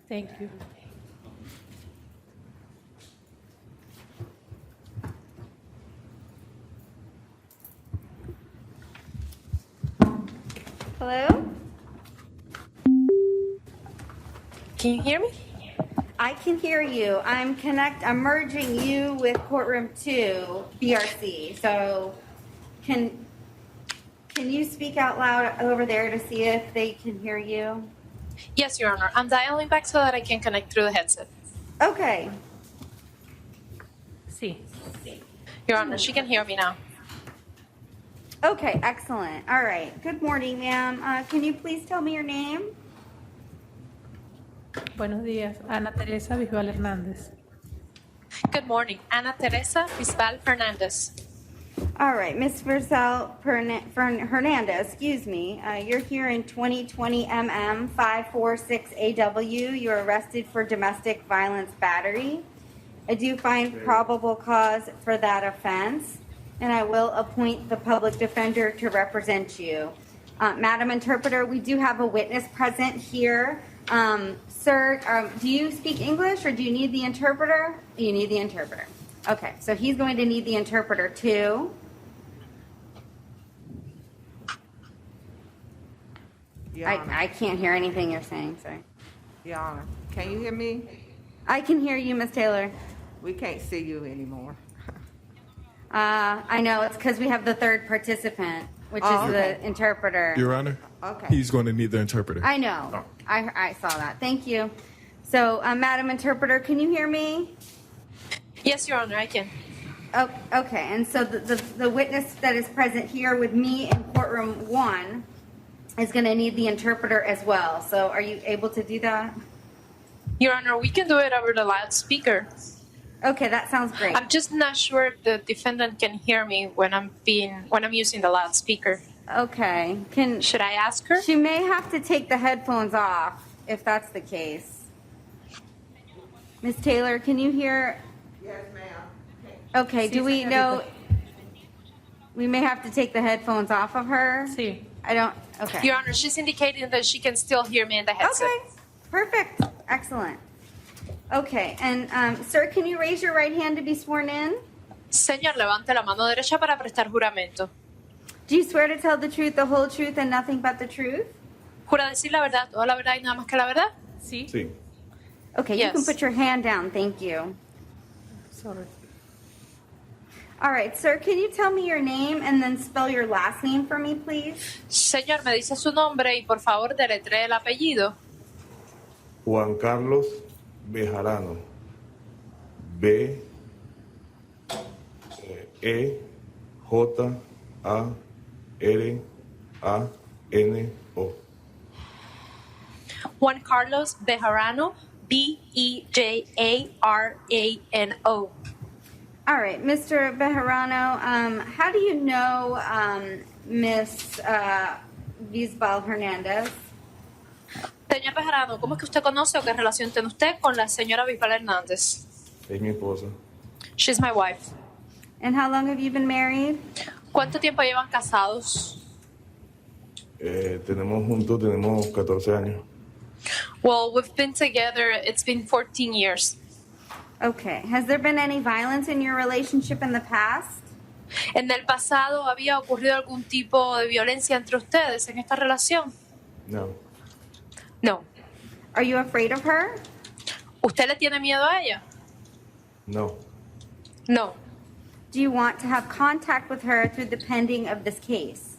Thank you. Hello? Can you hear me? I can hear you. I'm merging you with courtroom 2, BRC. So can you speak out loud over there to see if they can hear you? Yes, Your Honor. I'm dialing back so that I can connect through the headset. Okay. Sí. Your Honor, she can hear me now. Okay, excellent. All right. Good morning, ma'am. Can you please tell me your name? Buenos días. Ana Teresa Bisbal Hernández. Good morning. Ana Teresa Bisbal Hernandez. All right, Ms. Hernandez, excuse me. You're here in 2020 MM 546 AW. You're arrested for domestic violence battery. I do find probable cause for that offense, and I will appoint the public defender to represent you. Madam Interpreter, we do have a witness present here. Sir, do you speak English or do you need the interpreter? You need the interpreter. Okay, so he's going to need the interpreter too. Your Honor. I can't hear anything you're saying, sorry. Your Honor, can you hear me? I can hear you, Ms. Taylor. We can't see you anymore. I know, it's because we have the third participant, which is okay. the interpreter. Your Honor, Okay. he's going to need the interpreter. I know. I saw that. Thank you. So, Madam Interpreter, can you hear me? Yes, Your Honor, I can. Oh, okay, and so the witness that is present here with me in courtroom 1 is going to need the interpreter as well. So are you able to do that? Your Honor, we can do it over the loudspeaker. Okay, that sounds great. I'm just not sure if the defendant can hear me when I'm using the loudspeaker. Okay, Should I ask her? she may have to take the headphones off if that's the case. Ms. Taylor, can you hear? Yes, ma'am. Okay, do we know? We may have to take the headphones off of her. Sí. I don't. Okay. Your Honor, she's indicating that she can still hear me in the headset. Okay, perfect, excellent. Okay, and sir, can you raise your right hand to be sworn in? Señor, levante la mano derecha para prestar juramento. Do you swear to tell the truth, the whole truth, and nothing but the truth? ¿Jura decir la verdad, toda la verdad y nada más que la verdad? Sí. Sí. Okay, you Yes. can put your hand down, thank you. Sorry. All right, sir, can you tell me your name and then spell your last name for me, please? Señor, me dice su nombre y por favor deletree el apellido. Juan Carlos Bejarano. B E J A R A N O. Juan Carlos Bejarano, Bejarano. All right, Mr. Bejarano, how do you know Miss Bisbal Hernandez? Señor Bejarano, ¿cómo es que usted conoce o qué relación tiene usted con la señora Bisbal Hernández? Es mi esposa. She's my wife. And how long have you been married? ¿Cuánto tiempo llevan casados? Tenemos 14 años. Well, we've been together, it's been 14 years. Okay, has there been any violence in your relationship in the past? ¿En el pasado había ocurrido algún tipo de violencia entre ustedes en esta relación? No. No. Are you afraid of her? ¿Usted le tiene miedo a ella? No. No. Do you want to have contact with her through the pending of this case?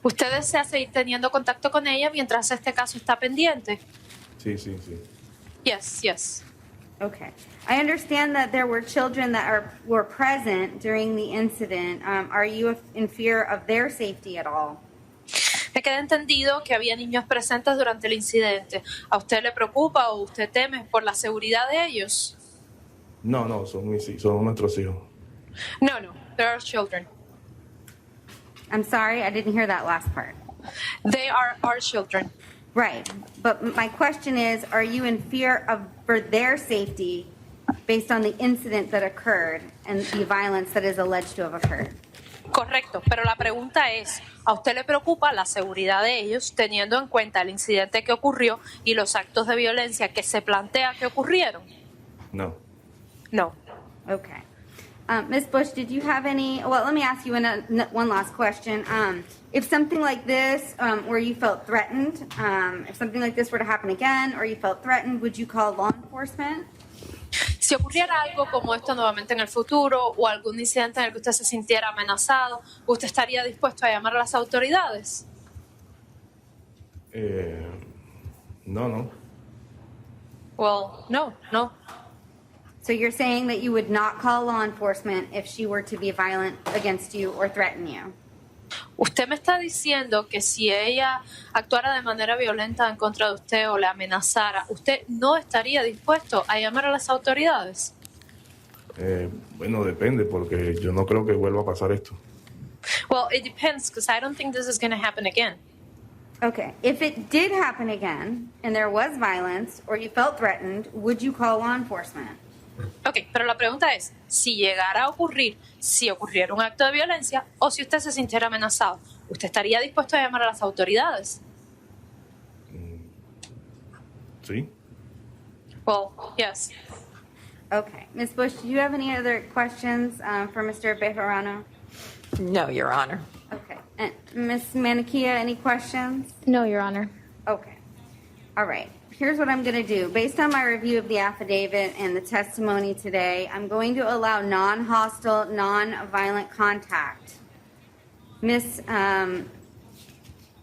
¿Usted desea seguir teniendo contacto con ella mientras este caso está pendiente? Sí. Yes. Okay. I understand that there were children that were present during the incident. Are you in fear of their safety at all? Me queda entendido que había niños presentes durante el incidente. ¿A usted le preocupa o usted teme por la seguridad de ellos? No, son nuestros hijos. No, there are children. I'm sorry, I didn't hear that last part. They are our children. Right. But my question is, are you in fear for their safety based on the incident that occurred and the violence that is alleged to have occurred? Correcto, pero la pregunta es, ¿a usted le preocupa la seguridad de ellos teniendo en cuenta el incidente que ocurrió y los actos de violencia que se plantea que ocurrieron? No. No. Okay. Ms. Bush, did you have any, well, let me ask you one last question. If something like this, where you felt threatened, if something like this were to happen again, or you felt threatened, would you call law enforcement? Si ocurriera algo como esto nuevamente en el futuro o algún incidente en el que usted se sintiera amenazado, ¿usted estaría dispuesto a llamar a las autoridades? No. Well, no. So you're saying that you would not call law enforcement if she were to be violent against you or threaten you? Usted me está diciendo que si ella actuara de manera violenta en contra de usted o le amenazara, ¿usted no estaría dispuesto a llamar a las autoridades? Bueno, depende, porque yo no creo que vuelva a pasar esto. Well, it depends, because I don't think this is going to happen again. Okay. If it did happen again and there was violence or you felt threatened, would you call law enforcement? Ok, pero la pregunta es, si llegara a ocurrir, si ocurriera un acto de violencia o si usted se sintiera amenazado, ¿usted estaría dispuesto a llamar a las autoridades? Sí. Well, yes. Okay. Ms. Bush, do you have any other questions for Mr. Bejarano? No, Your Honor. Okay. And Ms. Manikia, any questions? No, Your Honor. Okay. All right. Here's what I'm going to do. Based on my review of the affidavit and the testimony today, I'm going to allow non-hostile, non-violent contact. Ms.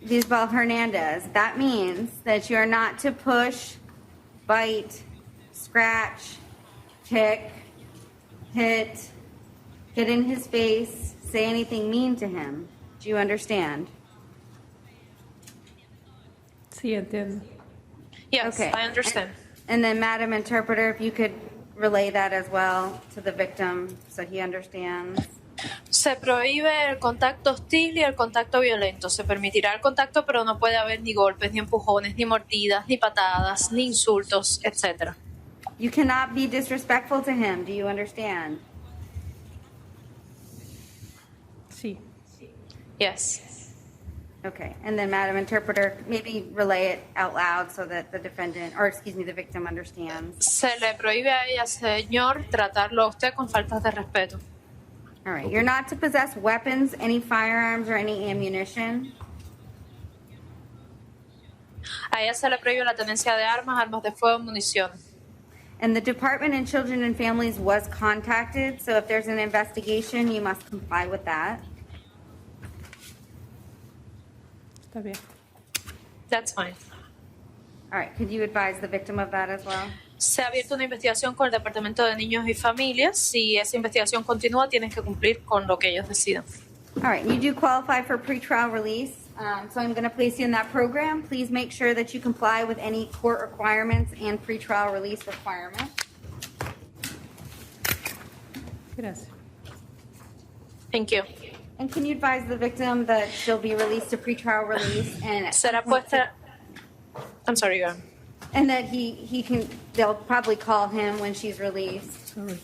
Bisbal Hernandez, that means that you're not to push, bite, scratch, kick, hit, get in his face, say anything mean to him. Do you understand? Sí, entiendo. Yes, Okay. I understand. And then, Madam Interpreter, if you could relay that as well to the victim so he understands. Se prohíbe el contacto hostil y el contacto violento. Se permitirá el contacto, pero no puede haber ni golpes, ni empujones, ni mordidas, ni patadas, ni insultos, etc. You cannot be disrespectful to him. Do you understand? Sí. Yes. Okay. And then, Madam Interpreter, maybe relay it out loud so that the defendant, or excuse me, the victim understands. Se le prohíbe a ella, señor, tratarlo a usted con faltas de respeto. All right. You're not to possess weapons, any firearms, or any ammunition. A ella se le prohíbe la tenencia de armas, armas de fuego, munición. And the Department of Children and Families was contacted, so if there's an investigation, you must comply with that. Está bien. That's fine. All right. Could you advise the victim of that as well? Se ha abierto una investigación con el Departamento de Niños y Familias. Si esa investigación continúa, tienes que cumplir con lo que ellos decidan. All right, you do qualify for pretrial release, so I'm going to place you in that program. Please make sure that you comply with any court requirements and pretrial release requirements. Gracias. Thank you. And can you advise the victim that she'll be released to pretrial release Será puesta. I'm sorry, Iván. and that they'll probably call him when she's released. Sorry.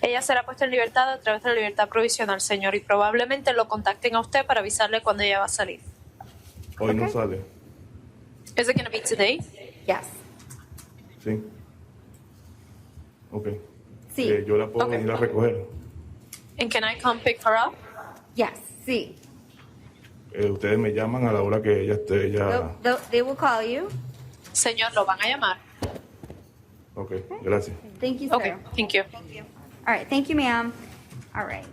Ella será puesta en libertad a través de la libertad provisional, señor, y probablemente lo contacten a usted para avisarle cuando ella va a salir. Hoy no Okay. sale. Is it going to be today? Yes. Sí. Ok. Sí. Yo la puedo Ok. venir a recoger. And can I come pick her up? Yes. Sí. Ustedes me llaman a la hora que ella esté ya. They will call you. Señor, lo van a llamar. Ok, gracias. Thank you, sir. Okay, thank you. Thank you. All right. Thank you, ma'am. All right.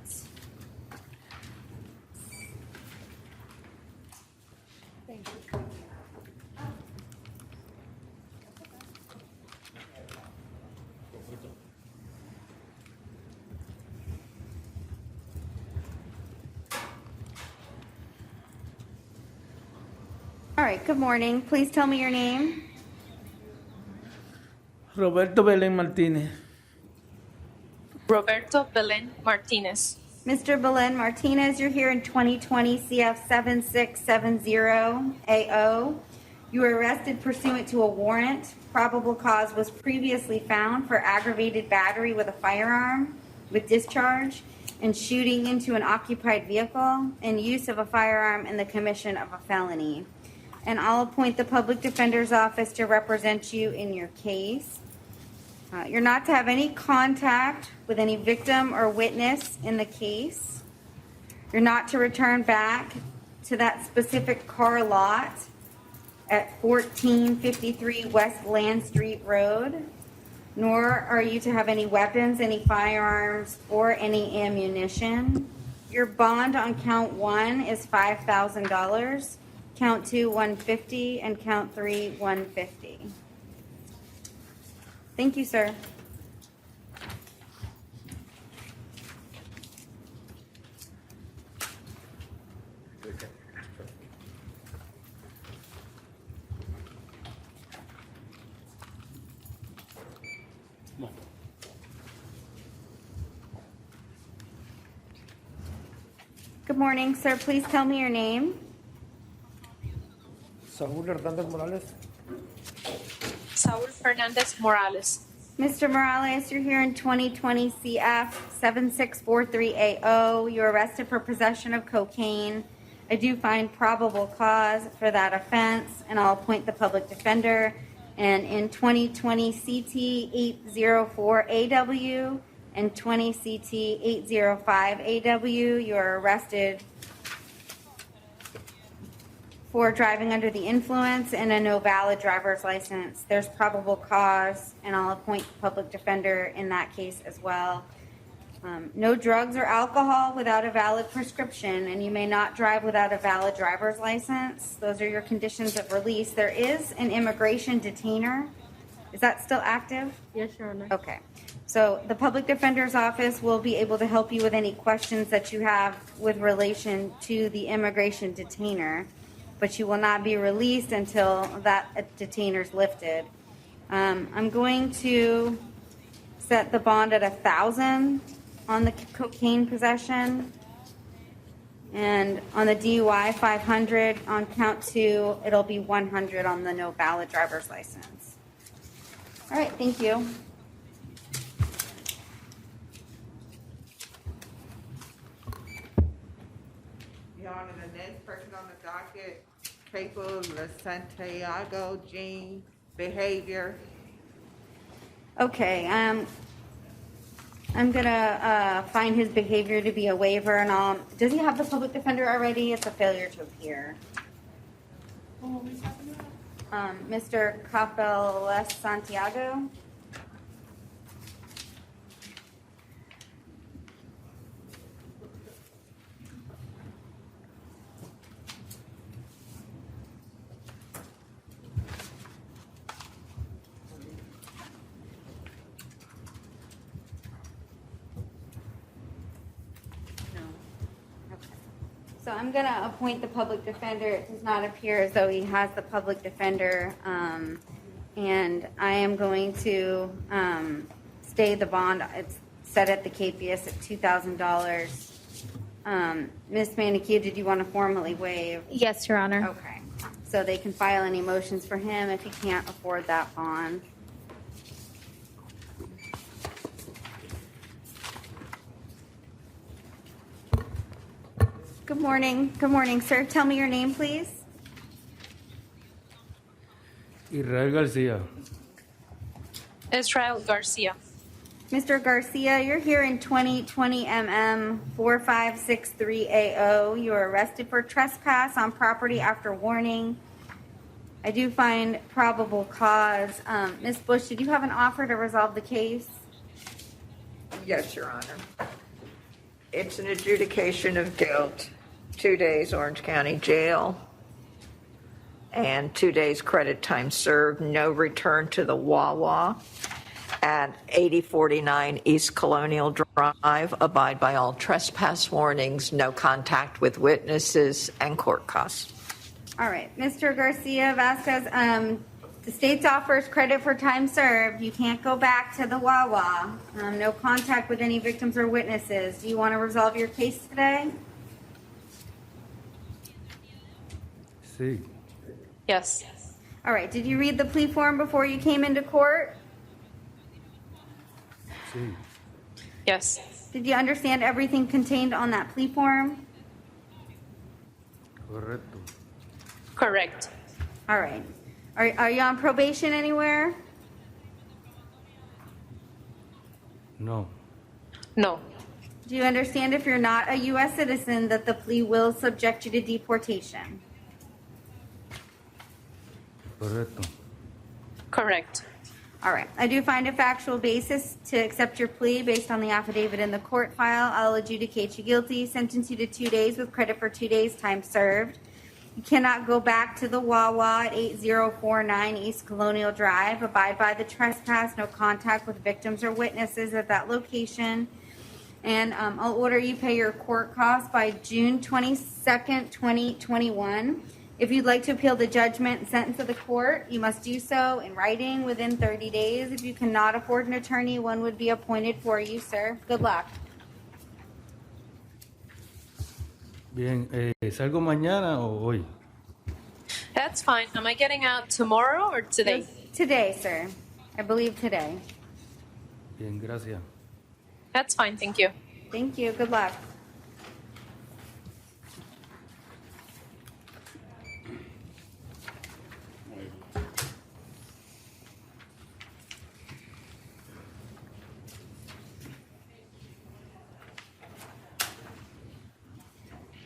All right, good morning. Please tell me your name. Roberto Belén Martínez. Roberto Belén Martínez. Mr. Belen Martinez, you're here in 2020 CF 7670AO. You were arrested pursuant to a warrant. Probable cause was previously found for aggravated battery with a firearm with discharge. and shooting into an occupied vehicle, and use of a firearm in the commission of a felony. And I'll appoint the public defender's office to represent you in your case. You're not to have any contact with any victim or witness in the case. You're not to return back to that specific car lot at 1453 West Land Street Road, nor are you to have any weapons, any firearms, or any ammunition. Your bond on count 1 is $5,000, count 2 $150, and count 3 $150. Thank you, sir. Good morning, sir. Please tell me your name. Saúl Hernández Morales. Saúl Fernández Morales. Mr. Morales, you're here in 2020 CF 7643AO. You're arrested for possession of cocaine. I do find probable cause for that offense, and I'll appoint the public defender. And in 2020 CT 804AW and 20 CT 805AW, you're arrested for driving under the influence and a no valid driver's license. There's probable cause, and I'll appoint the public defender in that case as well. No drugs or alcohol without a valid prescription, and you may not drive without a valid driver's license. Those are your conditions of release. There is an immigration detainer. Is that still active? Yes, Your Honor. Okay. So the public defender's office will be able to help you with any questions that you have with relation to the immigration detainer, but you will not be released until that detainer's lifted. I'm going to set the bond at $1,000 on the cocaine possession, and on the DUI 500. On count 2, it'll be 100 on the no valid driver's license. All right, thank you. Your Honor, the next person on the docket, Capo Santiago Jean, behavior. Okay, I'm gonna find his behavior to be a waiver, and does he have the public defender already? It's a failure to appear. Mr. Capeles Santiago? So I'm going to appoint the public defender. It does not appear as though he has the public defender. And I am going to stay the bond. It's set at the KPS at $2,000. Ms. Manicure, did you want to formally waive? Yes, Your Honor. Okay. So they can file any motions for him if he can't afford that bond. Good morning. Good morning, sir. Tell me your name, please. Israel García. Israel Garcia. Mr. Garcia, you're here in 2020 MM 4563AO. You were arrested for trespass on property after warning. I do find probable cause. Ms. Bush, did you have an offer to resolve the case? Yes, Your Honor. It's an adjudication of guilt, 2 days Orange County Jail, and 2 days credit time served, no return to the Wawa at 8049 East Colonial Drive, abide by all trespass warnings, no contact with witnesses, and court costs. All right. Mr. Garcia Vasquez, the state's offers credit for time served. You can't go back to the Wawa. No contact with any victims or witnesses. Do you want to resolve your case today? Sí. Yes. All right. Did you read the plea form before you came into court? Sí. Yes. Did you understand everything contained on that plea form? Correcto. Correct. All right. Are you on probation anywhere? No. No. Do you understand if you're not a U.S. citizen that the plea will subject you to deportation? Correcto. Correct. All right. I do find a factual basis to accept your plea based on the affidavit in the court file. I'll adjudicate you guilty, sentence you to 2 days with credit for 2 days, time served. You cannot go back to the Wawa at 8049 East Colonial Drive. Abide by the trespass, no contact with victims or witnesses at that location. And I'll order you pay your court costs by June 22nd, 2021. If you'd like to appeal the judgment and sentence of the court, you must do so in writing within 30 days. If you cannot afford an attorney, one would be appointed for you, sir. Good luck. Bien, ¿salgo mañana o hoy? That's fine. Am I getting out tomorrow or today? Today, sir. I believe today. Bien, gracias. That's fine. Thank you. Thank you. Good luck.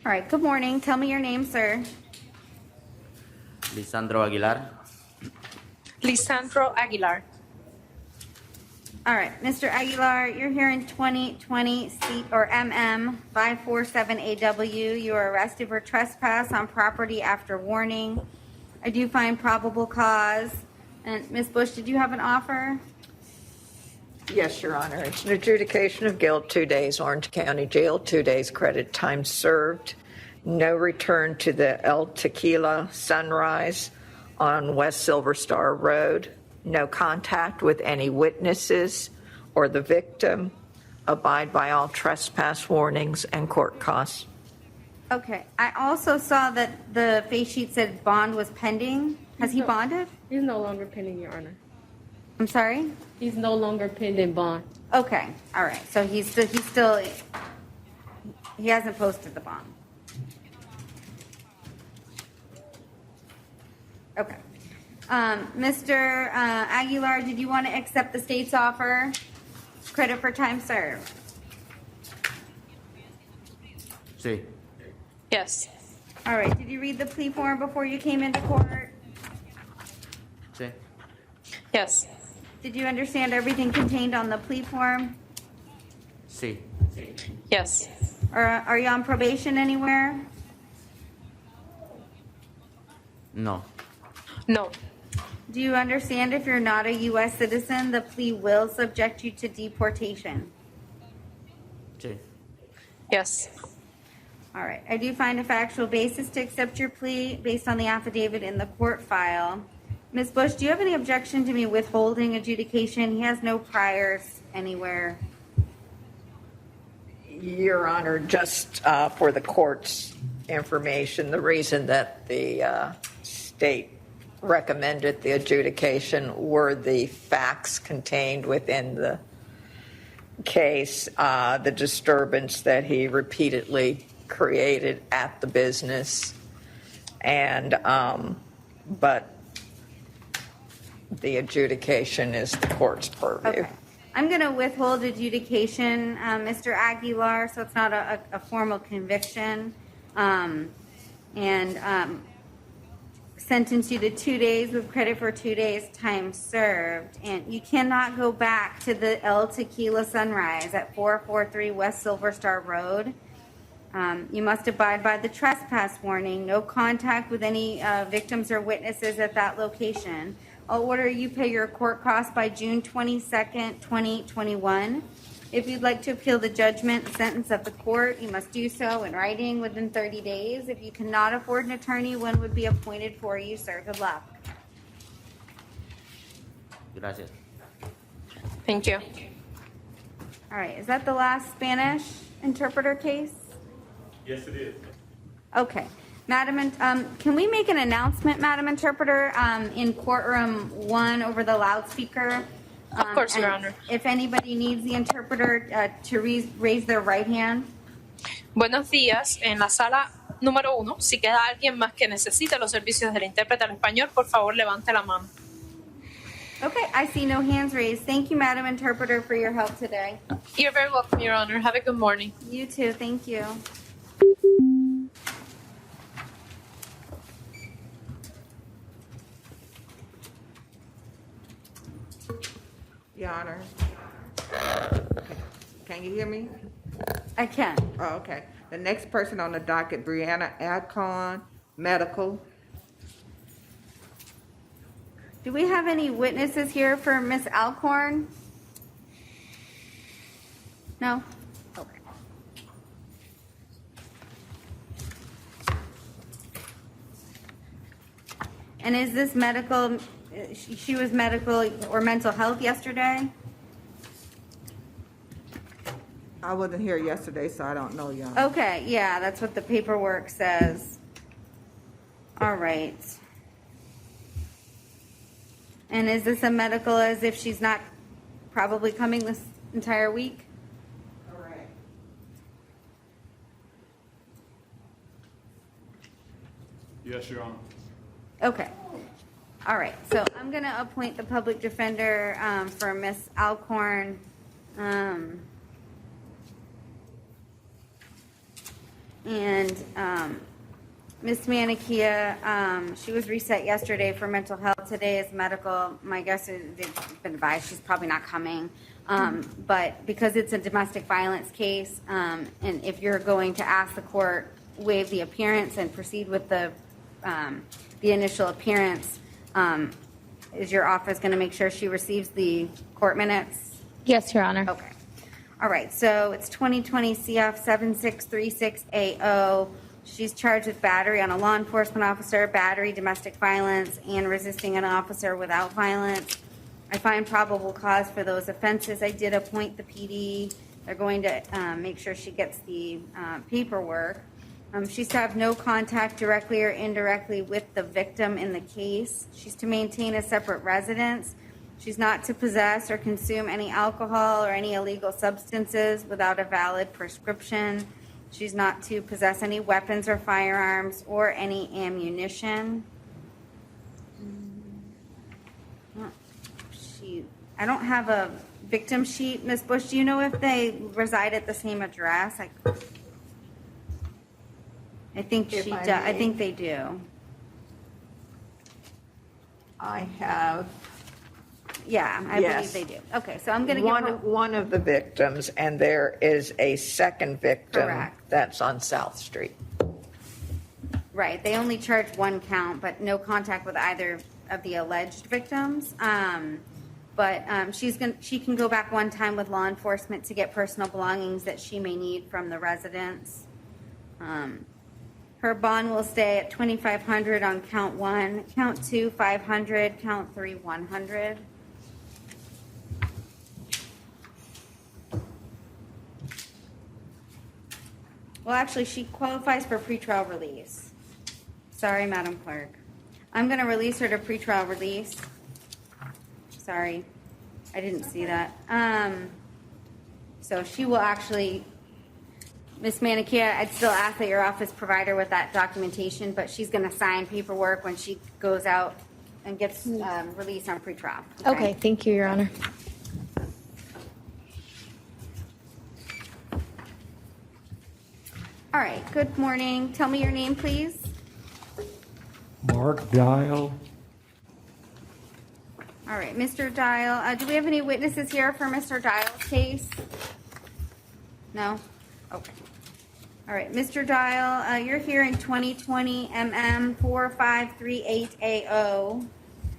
All right. Good morning. Tell me your name, sir. Lisandro Aguilar. Lisandro Aguilar. All right, Mr. Aguilar, you're here in 2020 C or MM 547AW. You are arrested for trespass on property after warning. I do find probable cause. And Ms. Bush, did you have an offer? Yes, Your Honor. It's an adjudication of guilt, 2 days, Orange County Jail, 2 days credit, time served. No return to the El Tequila Sunrise on West Silver Star Road. No contact with any witnesses or the victim. Abide by all trespass warnings and court costs. Okay. I also saw that the face sheet said bond was pending. Has he bonded? He's no longer pending, Your Honor. I'm sorry? He's no longer pending bond. Okay. All right. So he hasn't posted the bond. Okay. Mr. Aguilar, did you want to accept the state's offer? Credit for time served. Sí. Yes. All right. Did you read the plea form before you came into court? Sí. Yes. Did you understand everything contained on the plea form? Sí. Yes. Or are you on probation anywhere? No. No. Do you understand if you're not a U.S. citizen, the plea will subject you to deportation? Sí. Yes. All right. I do find a factual basis to accept your plea based on the affidavit in the court file. Ms. Bush, do you have any objection to me withholding adjudication? He has no priors anywhere. Your Honor, just for the court's information, the reason that the state recommended the adjudication were the facts contained within the case, the disturbance that he repeatedly created at the business, and but the adjudication is the court's purview. Okay. I'm going to withhold adjudication, Mr. Aguilar, so it's not a formal conviction, and sentence you to 2 days with credit for 2 days time served. And you cannot go back to the El Tequila Sunrise at 443 West Silver Star Road. You must abide by the trespass warning, no contact with any victims or witnesses at that location. I'll order you pay your court costs by June 22nd, 2021. If you'd like to appeal the judgment and sentence of the court, you must do so in writing within 30 days. If you cannot afford an attorney, one would be appointed for you, sir. Good luck. Gracias. Thank you. All right, is that the last Spanish interpreter case? Yes, it is. Okay. Madam, can we make an announcement, Madam Interpreter, in courtroom 1 over the loudspeaker? Of course, Your And Honor. if anybody needs the interpreter to raise their right hand. Buenos días. En la sala número 1, si queda alguien más que necesite los servicios del intérprete al español, por favor levante la mano. Okay, I see no hands raised. Thank you, Madam Interpreter, for your help today. You're very welcome, Your Honor. Have a good morning. You too, thank you. Your Honor. Can you hear me? I can. Oh, okay. The next person on the docket, Brianna Alcon, medical. Do we have any witnesses here for Miss Alcorn? No? Okay. And is this medical, she was medical or mental health yesterday? I wasn't here yesterday, so I don't know, Your Honor. Okay, yeah, that's what the paperwork says. All right. And is this a medical as if she's not probably coming this entire week? Correct. Yes, Your Honor. Okay. All right, so I'm going to appoint the public defender for Miss Alcorn. Miss Manikia, she was reset yesterday for mental health. Today is medical. My guess is they've been advised she's probably not coming. But because it's a domestic violence case, and if you're going to ask the court waive the appearance and proceed with the initial appearance, is your office going to make sure she receives the court minutes? Yes, Your Honor. Okay. All right, so it's 2020 CF 7636AO. She's charged with battery on a law enforcement officer, battery, domestic violence, and resisting an officer without violence. I find probable cause for those offenses. I did appoint the PD. They're going to make sure she gets the paperwork. She's to have no contact directly or indirectly with the victim in the case. She's to maintain a separate residence. She's not to possess or consume any alcohol or any illegal substances without a valid prescription. She's not to possess any weapons or firearms or any ammunition. I don't have a victim sheet. Ms. Bush, do you know if they reside at the same address? I think If she I does. I may. think they do. I have Yeah, I Yes. believe they do. Okay, so I'm going to give her. one of the victims, and there is a second victim Correct. that's on South Street. Right, they only charge one count, but no contact with either of the alleged victims. She can go back one time with law enforcement to get personal belongings that she may need from the residence. Her bond will stay at $2,500 on count 1, count 2 $500, count 3 $100. Well, actually, she qualifies for pretrial release. Sorry, Madam Clerk. I'm going to release her to pretrial release. Sorry, I didn't see that. So she will actually, Ms. Manikia, I'd still ask that your office provide her with that documentation, but she's going to sign paperwork when she goes out and gets released on pretrial. Okay, thank you, Your Honor. All right, good morning. Tell me your name, please. Mark Dial. All right, Mr. Dial, do we have any witnesses here for Mr. Dial's case? No? Okay. All right, Mr. Dial, you're here in 2020 MM 4538AO.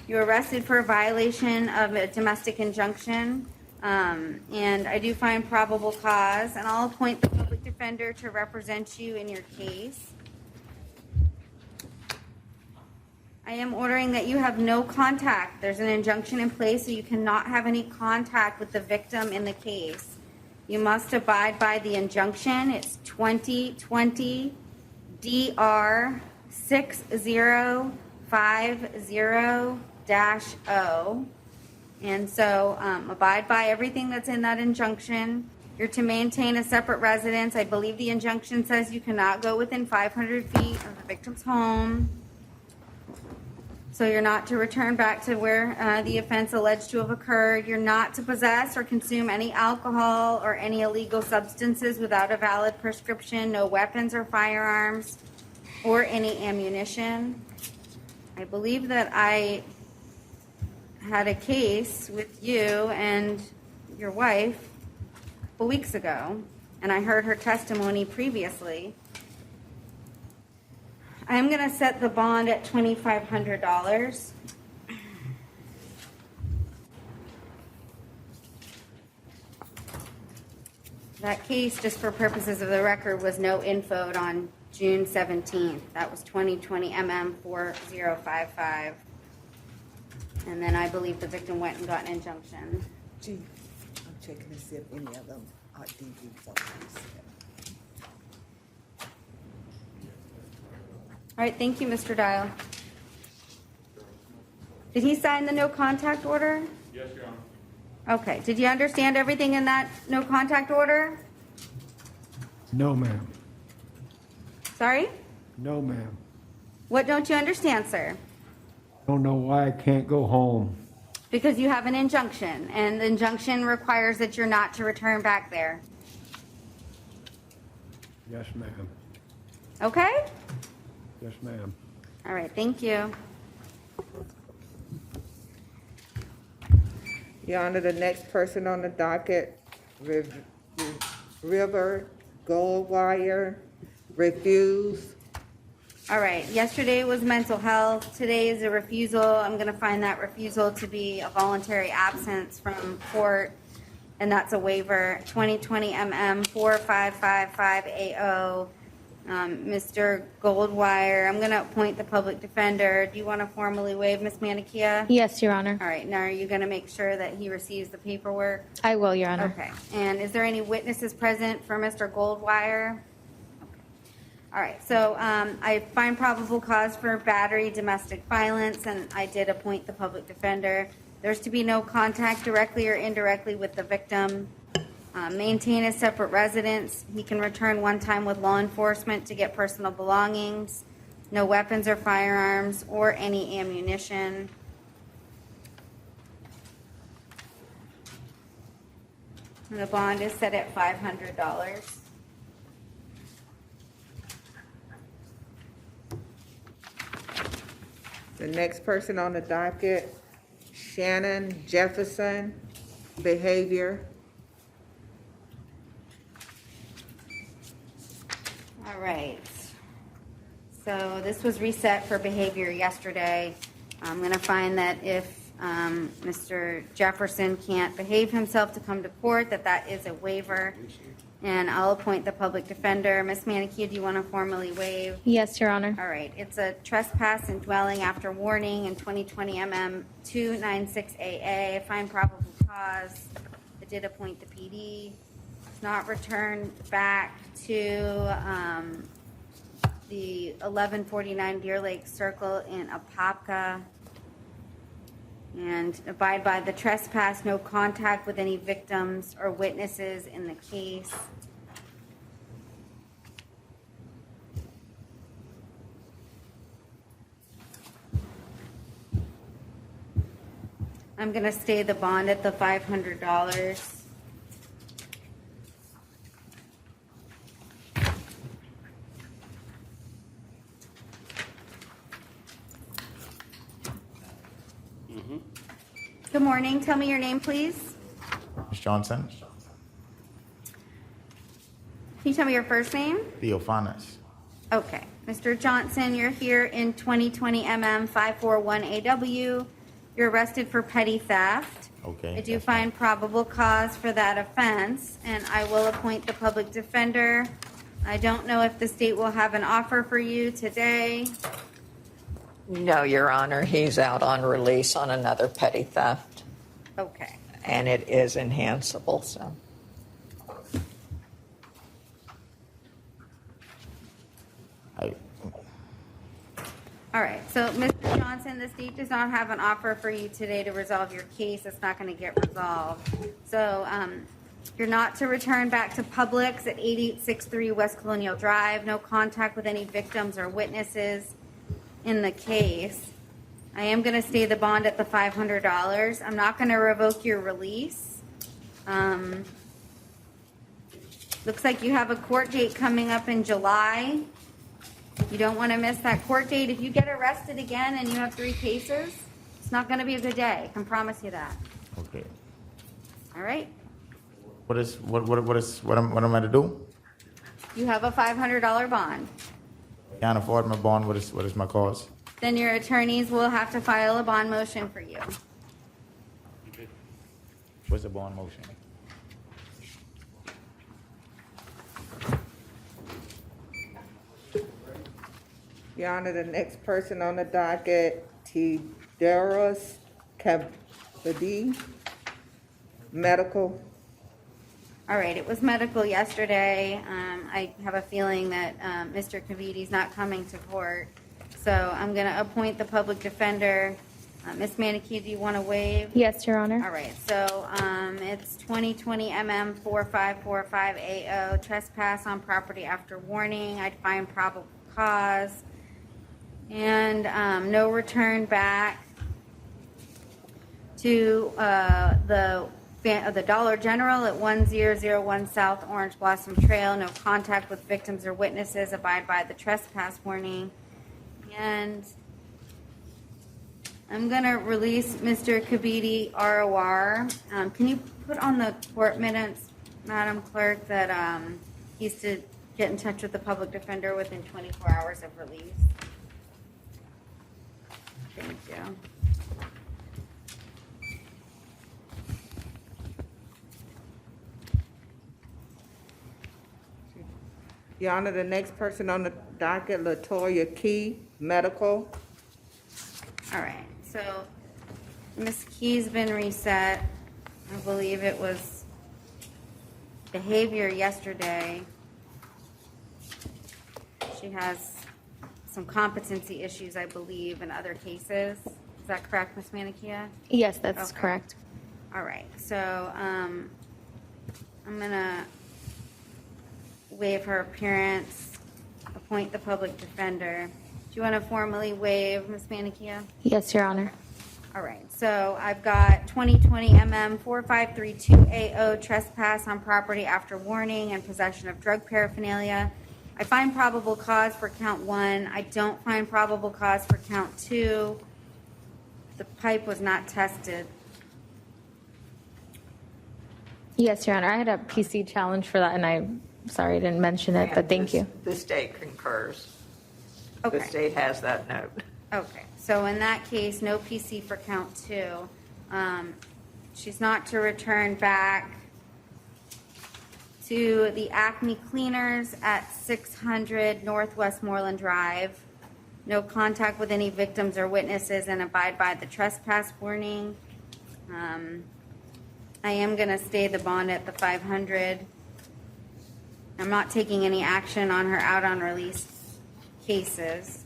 You were arrested for a violation of a domestic injunction, and I do find probable cause, and I'll appoint the public defender to represent you in your case. I am ordering that you have no contact. There's an injunction in place, so you cannot have any contact with the victim in the case. You must abide by the injunction. It's 2020 DR 6050-0, And so abide by everything that's in that injunction. You're to maintain a separate residence. I believe the injunction says you cannot go within 500 feet of the victim's home. So you're not to return back to where the offense alleged to have occurred. You're not to possess or consume any alcohol or any illegal substances without a valid prescription, no weapons or firearms, or any ammunition. I believe that I had a case with you and your wife a couple weeks ago, and I heard her testimony previously. I'm going to set the bond at $2,500. That case, just for purposes of the record, was no info on June 17th. That was 2020 MM 4055. And then I believe the victim went and got an injunction. Chief, I'm checking to see if any of them are DVs on this. All right, thank you, Mr. Dial. Did he sign the no contact order? Yes, Your Honor. Okay, did you understand everything in that no contact order? No, ma'am. Sorry? No, ma'am. What don't you understand, sir? Don't know why I can't go home. Because you have an injunction, and the injunction requires that you're not to return back there. Yes, ma'am. Okay? Yes, ma'am. All right, thank you. Your Honor, the next person on the docket, River Goldwire, refused. All right, yesterday was mental health. Today is a refusal. I'm going to find that refusal to be a voluntary absence from court, and that's a waiver. 2020 MM 4555AO. Mr. Goldwire, I'm going to appoint the public defender. Do you want to formally waive, Ms. Manikia? Yes, Your Honor. All right, now are you going to make sure that he receives the paperwork? I will, Your Honor. Okay, and is there any witnesses present for Mr. Goldwire? Okay. All right, so I find probable cause for battery, domestic violence, and I did appoint the public defender. There's to be no contact directly or indirectly with the victim. Maintain a separate residence. He can return one time with law enforcement to get personal belongings. No weapons or firearms or any ammunition. And the bond is set at $500. The next person on the docket, Shannon Jefferson, behavior. All right. So this was reset for behavior yesterday. I'm going to find that if Mr. Jefferson can't behave himself to come to court, that is a waiver. And I'll appoint the public defender. Ms. Manikia, do you want to formally waive? Yes, Your Honor. All right. It's a trespass and dwelling after warning in 2020 MM 296AA. Find probable cause. I did appoint the PD. It's not returned back to the 1149 Deer Lake Circle in Apopka. And abide by the trespass, no contact with any victims or witnesses in the case. I'm going to stay the bond at the $500. Good morning. Tell me your name, please. Ms. Johnson, Can you tell me your first name? Theophanis. Okay. Mr. Johnson, you're here in 2020 MM 541AW. You're arrested for petty theft. Okay. I do yes, find probable cause for that offense, and I will appoint the public defender. I don't know if the state will have an offer for you today. No, Your Honor, he's out on release on another petty theft, Okay. and it is enhanceable, so. I, All right. So, Mr. Johnson, Gentlemen, the state does not have an offer for you today to resolve your case. It's not going to get resolved. So you're not to return back to Publix at 8863 West Colonial Drive. No contact with any victims or witnesses in the case. I am going to stay the bond at the $500. I'm not going to revoke your release. Looks like you have a court date coming up in July. You don't want to miss that court date. If you get arrested again and you have 3 cases, it's not going to be a good day. I can promise you that. Okay. All right? What am I to do? You have a $500 bond. Can't afford my bond. What is my cause? Then your attorneys will have to file a bond motion for you. What's the bond motion? Your Honor, the next person on the docket, Tideros Kavadi, medical. All right, it was medical yesterday. I have a feeling that Mr. Kavidi's not coming to court. So I'm going to appoint the public defender. Ms. Manikey, do you want to waive? Yes, Your Honor. All right, so it's 2020 MM 4545AO, trespass on property after warning. I'd find probable cause. And no return back to the Dollar General at 1001 South Orange Blossom Trail. No contact with victims or witnesses. Abide by the trespass warning. And I'm going to release Mr. Kabidi ROR. Can you put on the court minutes, Madam Clerk, that he's to get in touch with the public defender within 24 hours of release? Thank you. Your Honor, the next person on the docket, Latoya Key, medical. All right, so Ms. Key's been reset. I believe it was behavior yesterday. She has some competency issues, I believe, in other cases. Is that correct, Ms. Manikia? Yes, that's Okay. correct. All right, so I'm gonna waive her appearance, appoint the public defender. Do you want to formally waive, Ms. Manikia? Yes, Your Honor. All right, so I've got 2020 MM 4532AO, trespass on property after warning and possession of drug paraphernalia. I find probable cause for count 1. I don't find probable cause for count 2. The pipe was not tested. Yes, Your Honor. I had a PC challenge for that, and I'm sorry I didn't mention it, but thank you. The state concurs. Okay. The state has that note. Okay, so in that case, no PC for count 2. She's not to return back to the Acme Cleaners at 600 Northwest Moreland Drive. No contact with any victims or witnesses, and abide by the trespass warning. I am going to stay the bond at the 500. I'm not taking any action on her out on release cases.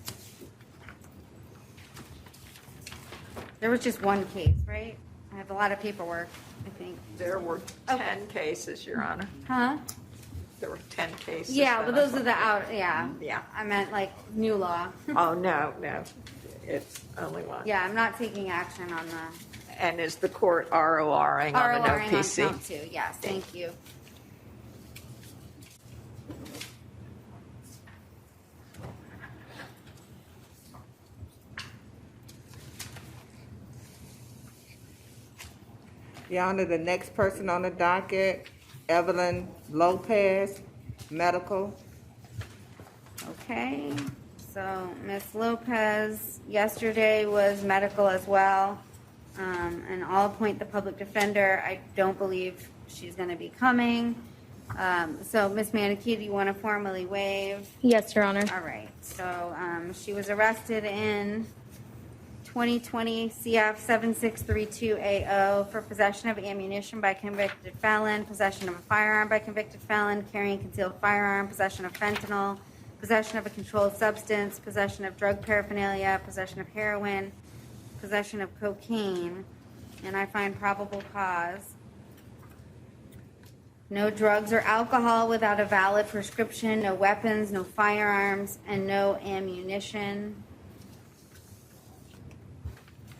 There was just one case, right? I have a lot of paperwork, I think. There were 10 cases, Your Honor. Huh? There were 10 cases. Yeah, that but I those are the out, yeah. Yeah. I meant like new law. Oh, no. It's only one. Yeah, I'm not taking action on the And is the court RORing on the no RORing on PC? count 2. Yes, thank you. Your Honor, the next person on the docket, Evelyn Lopez, medical. Okay, so Ms. Lopez yesterday was medical as well. And I'll appoint the public defender. I don't believe she's going to be coming. So Ms. Manikey, do you want to formally waive? Yes, Your Honor. All right, so she was arrested in 2020 CF 7632AO for possession of ammunition by convicted felon, possession of a firearm by convicted felon, carrying concealed firearm, possession of fentanyl, possession of a controlled substance, possession of drug paraphernalia, possession of heroin, possession of cocaine, and I find probable cause. No drugs or alcohol without a valid prescription, no weapons, no firearms, and no ammunition.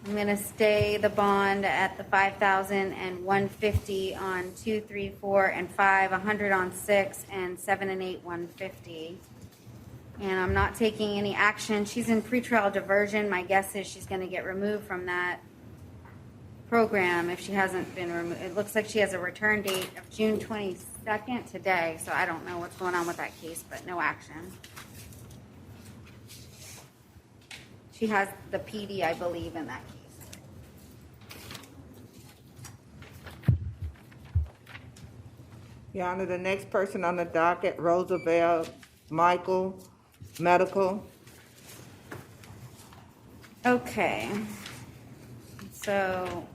I'm going to stay the bond at the 5,000 and 150 on 2, 3, 4, and 5, 100 on 6, and 7 and 8, 150. And I'm not taking any action. She's in pretrial diversion. My guess is she's going to get removed from that program if she hasn't been removed. It looks like she has a return date of June 22nd today, so I don't know what's going on with that case, but no action. She has the PD, I believe, in that case. Your Honor, the next person on the docket, Roosevelt Michael, medical. Okay. So,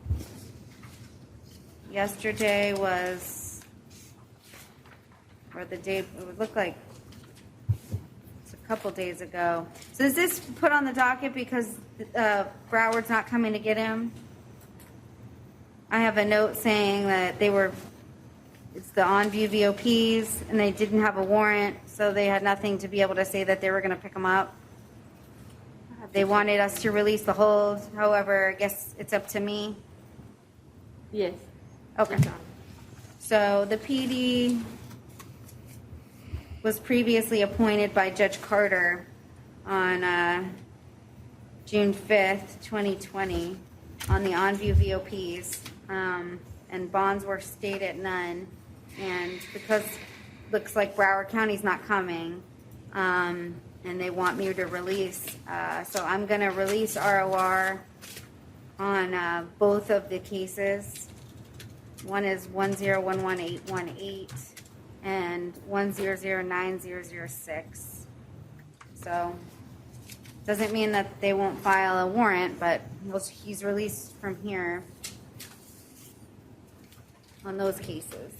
yesterday was, or the day, it would look like it's a couple days ago. So is this put on the docket because Broward's not coming to get him? I have a note saying that it's the on-view VOPs, and they didn't have a warrant, so they had nothing to be able to say that they were going to pick him up. They wanted us to release the hold. However, I guess it's up to me. Yes. Okay. So the PD was previously appointed by Judge Carter on June 5th, 2020, on the on-view VOPs, and bonds were stayed at none. And because looks like Broward County's not coming, and they want me to release, so I'm going to release ROR on both of the cases. One is 1011818 and 1009006. So doesn't mean that they won't file a warrant, but he's released from here on those cases.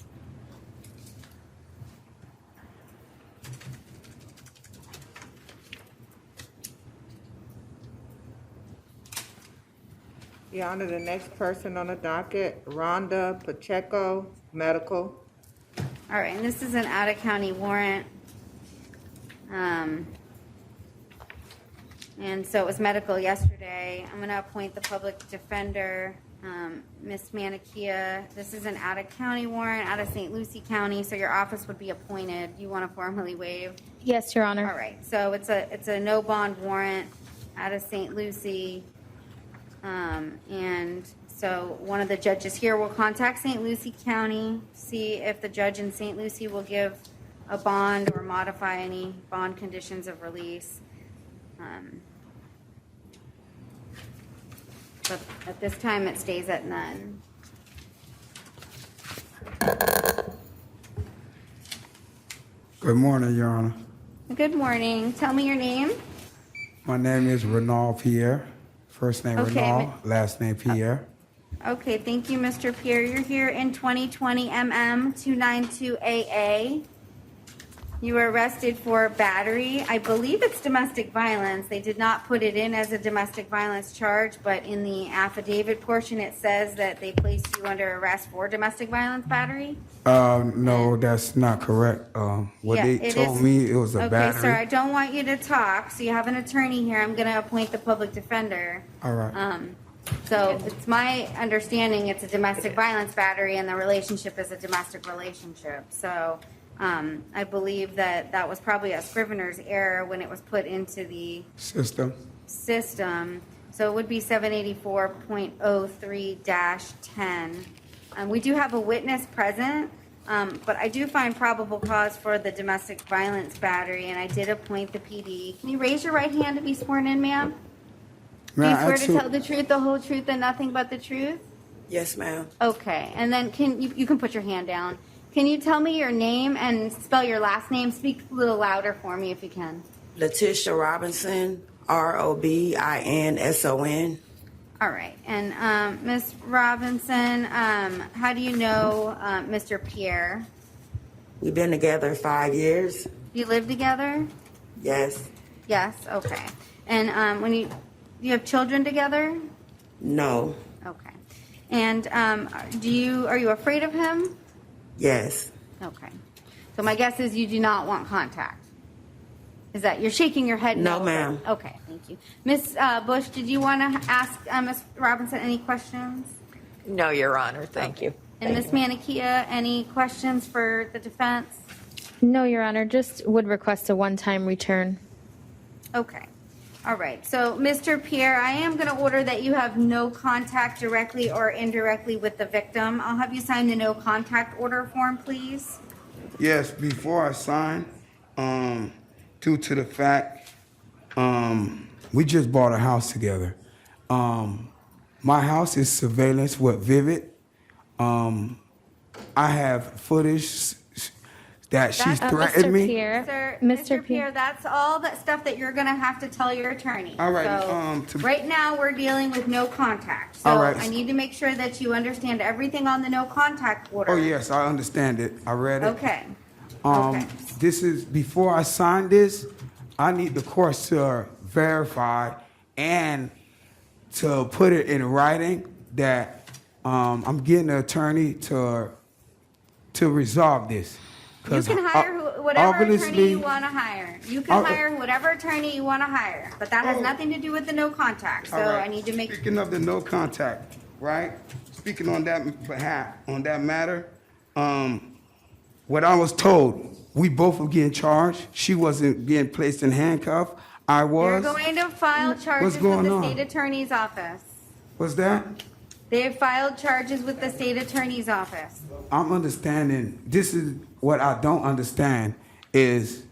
Your Honor, the next person on the docket, Rhonda Pacheco, medical. All right, and this is an out-of-county warrant. And so it was medical yesterday. I'm going to appoint the public defender, Miss Manikia. This is an out-of-county warrant, out of St. Lucie County, so your office would be appointed. You want to formally waive? Yes, Your Honor. All right, so it's a no bond warrant out of St. Lucie. And so one of the judges here will contact St. Lucie County, see if the judge in St. Lucie will give a bond or modify any bond conditions of release. But at this time, it stays at none. Good morning, Your Honor. Good morning. Tell me your name. My name is Renal Pierre. First name Okay, Renal, last name Pierre. Okay, thank you, Mr. Pierre. You're here in 2020 MM 292AA. You were arrested for battery. I believe it's domestic violence. They did not put it in as a domestic violence charge, but in the affidavit portion, it says that they placed you under arrest for domestic violence battery. No, that's not correct. What Yeah, they it told is- me, it was a Okay, sir, I battery. don't want you to talk, so you have an attorney here. I'm going to appoint the public defender. All right. So it's my understanding it's a domestic violence battery and the relationship is a domestic relationship. So I believe that was probably a scrivener's error when it was put into the System. system. So it would be 784.03-10. We do have a witness present, but I do find probable cause for the domestic violence battery, and I did appoint the PD. Can you raise your right hand to be sworn in, ma'am? Do May you I swear ask to you- tell the truth, the whole truth, and nothing but the truth? Yes, ma'am. Okay, and then you can put your hand down. Can you tell me your name and spell your last name? Speak a little louder for me if you can. Letitia Robinson, Robinson. All right, and Ms. Robinson, how do you know Mr. Pierre? We've been together 5 years. Do you live together? Yes. Yes, okay. And do you have children together? No. Okay. And are you afraid of him? Yes. Okay. So my guess is you do not want contact. Is that, you're shaking your head No, no? ma'am. Okay, thank you. Ms. Bush, did you want to ask Ms. Robinson any questions? No, Your Honor, thank you. And Ms. Manikia, any questions for the defense? No, Your Honor, just would request a one-time return. Okay. All right. So, Mr. Pierre, I am going to order that you have no contact directly or indirectly with the victim. I'll have you sign the no contact order form, please. Yes, before I sign, due to the fact, we just bought a house together. My house is surveillance with Vivid. I have footage that she's threatened Mr. me. Pierre, Mr. Pierre, that's all that stuff that you're going to have to tell your attorney. All right, So, right now, we're dealing with no contact. So All right. I need to make sure that you understand everything on the no contact order. Oh, yes, I understand it. I read it. Okay. Okay. This is, before I sign this, I need the courts to verify and to put it in writing that I'm getting an attorney to resolve this. You 'Cause can hire whatever attorney obviously- you want to hire. You can hire whatever attorney you want to hire, but that has nothing to do with the no contact. So All right. I need to make. Speaking of the no contact, right? Speaking on that behalf, on that matter, what I was told, we both were getting charged. She wasn't being placed in handcuff. I You're was. going to file charges with going the on? state attorney's office. What's that? They have filed charges with the state attorney's office. I'm understanding, this is what I don't understand, is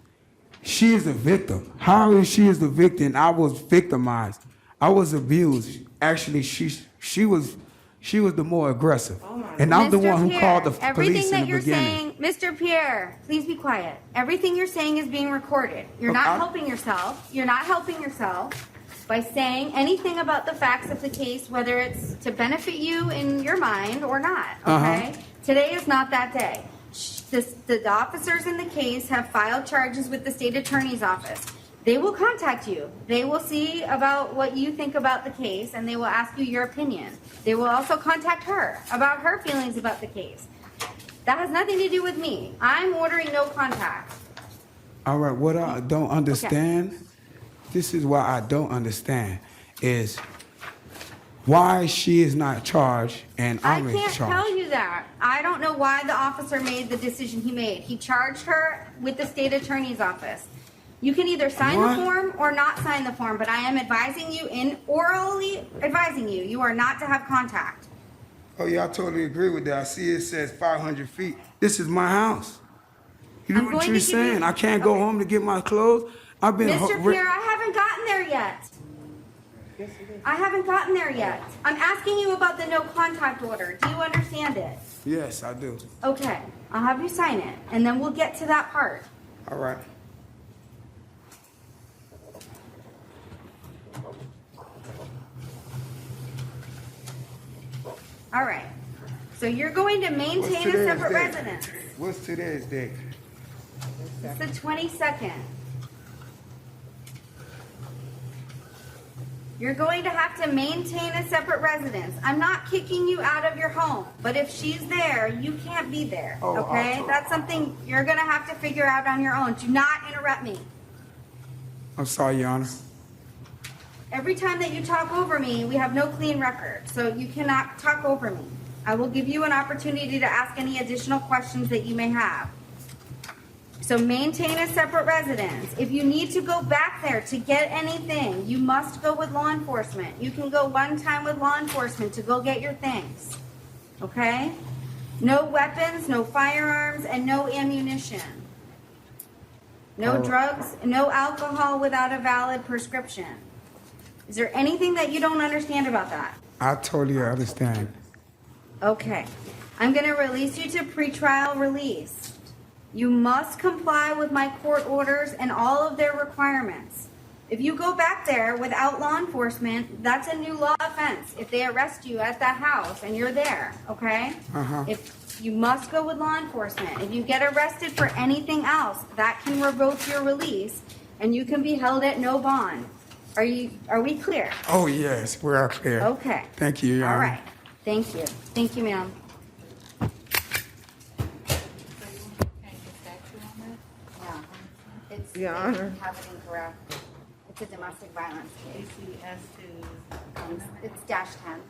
she is the victim. How is she is the victim? I was victimized. I was abused. Actually, she was the more aggressive. And I'm the Mr. one who Pierre, called the everything police that in the you're beginning. saying, Mr. Pierre, please be quiet. Everything you're saying is being recorded. You're not helping yourself. You're not helping yourself by saying anything about the facts of the case, whether it's to benefit you in your mind or not, okay? Today is not that day. The officers in the case have filed charges with the state attorney's office. They will contact you. They will see about what you think about the case, and they will ask you your opinion. They will also contact her about her feelings about the case. That has nothing to do with me. I'm ordering no contact. All right, what I don't understand, this is why I don't understand, is why she is not charged and I'm in I can't charge. tell you that. I don't know why the officer made the decision he made. He charged her with the state attorney's office. You can either sign What? the form or not sign the form, but I am advising you, orally advising you, you are not to have contact. Oh yeah, I totally agree with that. I see it says 500 feet. This is my house. You know I'm what going you're to give you- saying? I can't go home to get my clothes. I've been Mr. Pierre, I haven't gotten there yet. I haven't gotten there yet. I'm asking you about the no contact order. Do you understand it? Yes, I do. Okay, I'll have you sign it, and then we'll get to that part. All right. All right. So you're going to maintain a separate residence. What's today's date? It's the 22nd. You're going to have to maintain a separate residence. I'm not kicking you out of your home, but if she's there, you can't be there, okay? That's something you're going to have to figure out on your own. Do not interrupt me. I'm sorry, Your Honor. Every time that you talk over me, we have no clean record, so you cannot talk over me. I will give you an opportunity to ask any additional questions that you may have. So maintain a separate residence. If you need to go back there to get anything, you must go with law enforcement. You can go one time with law enforcement to go get your things. Okay? No weapons, no firearms, and no ammunition. No drugs, no alcohol without a valid prescription. Is there anything that you don't understand about that? I totally understand. Okay. I'm going to release you to pretrial release. You must comply with my court orders and all of their requirements. If you go back there without law enforcement, that's a new law offense. If they arrest you at that house and you're there, okay? If you must go with law enforcement. If you get arrested for anything else, that can revoke your release and you can be held at no bond. Are we clear? Oh, yes, we are clear. Okay. Thank you, Your All Honor. right. Thank you. Thank you, ma'am. Yeah. It's, Your they Honor. have it incorrect. It's a domestic violence case. It's dash 10.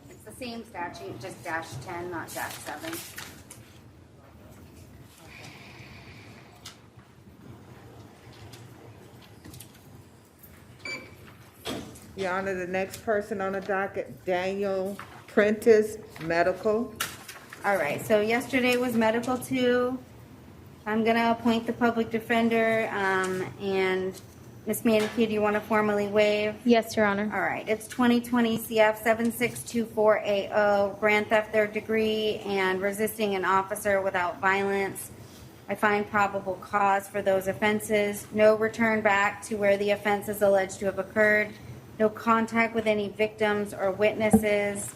It's the same statute, just dash 10, not dash 7. Your Honor, the next person on the docket, Daniel Prentice, medical. All right, so yesterday was medical 2. I'm gonna appoint the public defender, and Ms. Manikey, do you want to formally waive? Yes, Your Honor. All right, it's 2020 CF 7624AO, grand theft third degree and resisting an officer without violence. I find probable cause for those offenses. No return back to where the offense is alleged to have occurred. No contact with any victims or witnesses.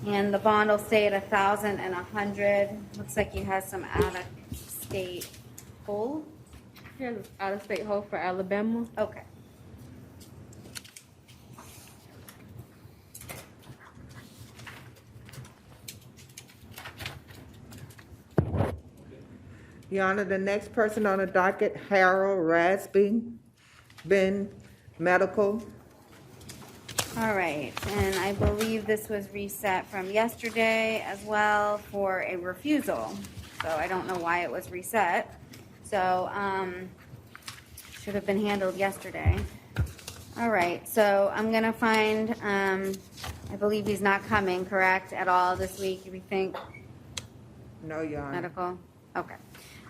And the bond will stay at 1,000 and 100. Looks like he has some out-of-state hold. Here's out-of-state hold for Alabama. Okay. Your Honor, the next person on the docket, Harold Rasby, Ben, medical. All right, and I believe this was reset from yesterday as well for a refusal. So I don't know why it was reset. So, should have been handled yesterday. All right, so I'm gonna find, I believe he's not coming, correct, at all this week, we think, No, Your Honor. medical? Okay.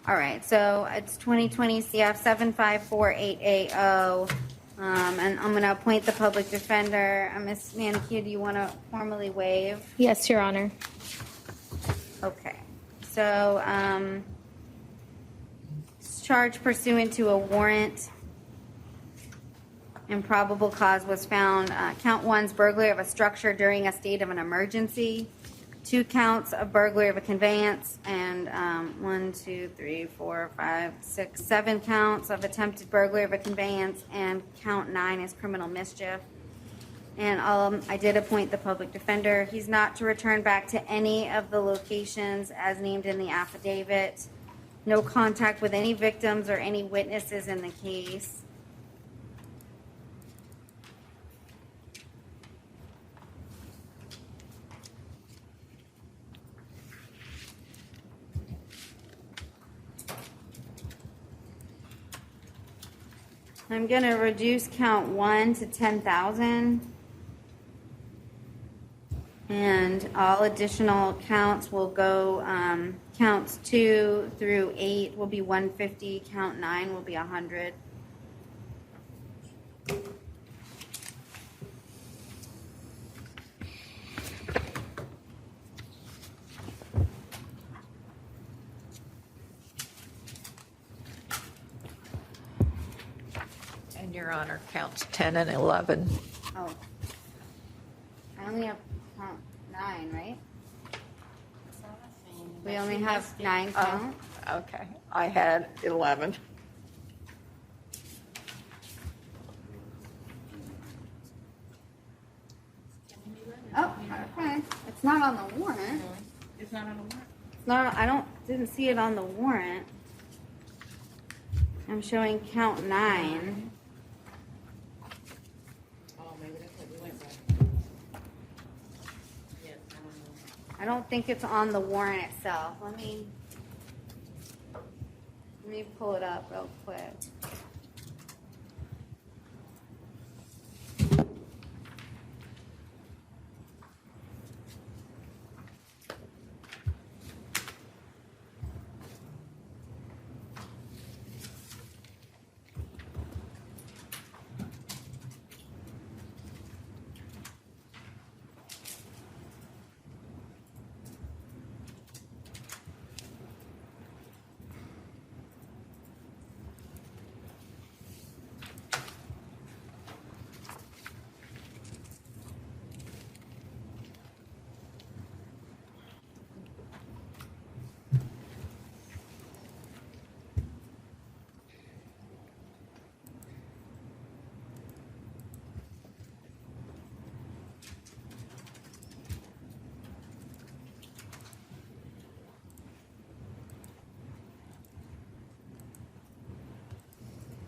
All right, so it's 2020 CF 754880. And I'm gonna appoint the public defender. Ms. Manikey, do you wanna formally waive? Yes, Your Honor. Okay, so, it's charged pursuant to a warrant. And probable cause was found, count 1's burglary of a structure during a state of an emergency. 2 counts of burglary of a conveyance, and 1, 2, 3, 4, 5, 6, 7 counts of attempted burglary of a conveyance, and count 9 is criminal mischief. And I did appoint the public defender. He's not to return back to any of the locations as named in the affidavit. No contact with any victims or any witnesses in the case. I'm gonna reduce count 1 to 10,000. And all additional counts will go, counts 2 through 8 will be 150, count 9 will be 100. And Your Honor, counts 10 and 11. Oh. I only have count 9, right? We only have 9 count? Okay, I had 11. Oh, okay. It's not on the warrant. It's not on the warrant? It's not, didn't see it on the warrant. I'm showing count 9. Oh, maybe that's what we went by. Yes, I don't know. I don't think it's on the warrant itself. Let me pull it up real quick.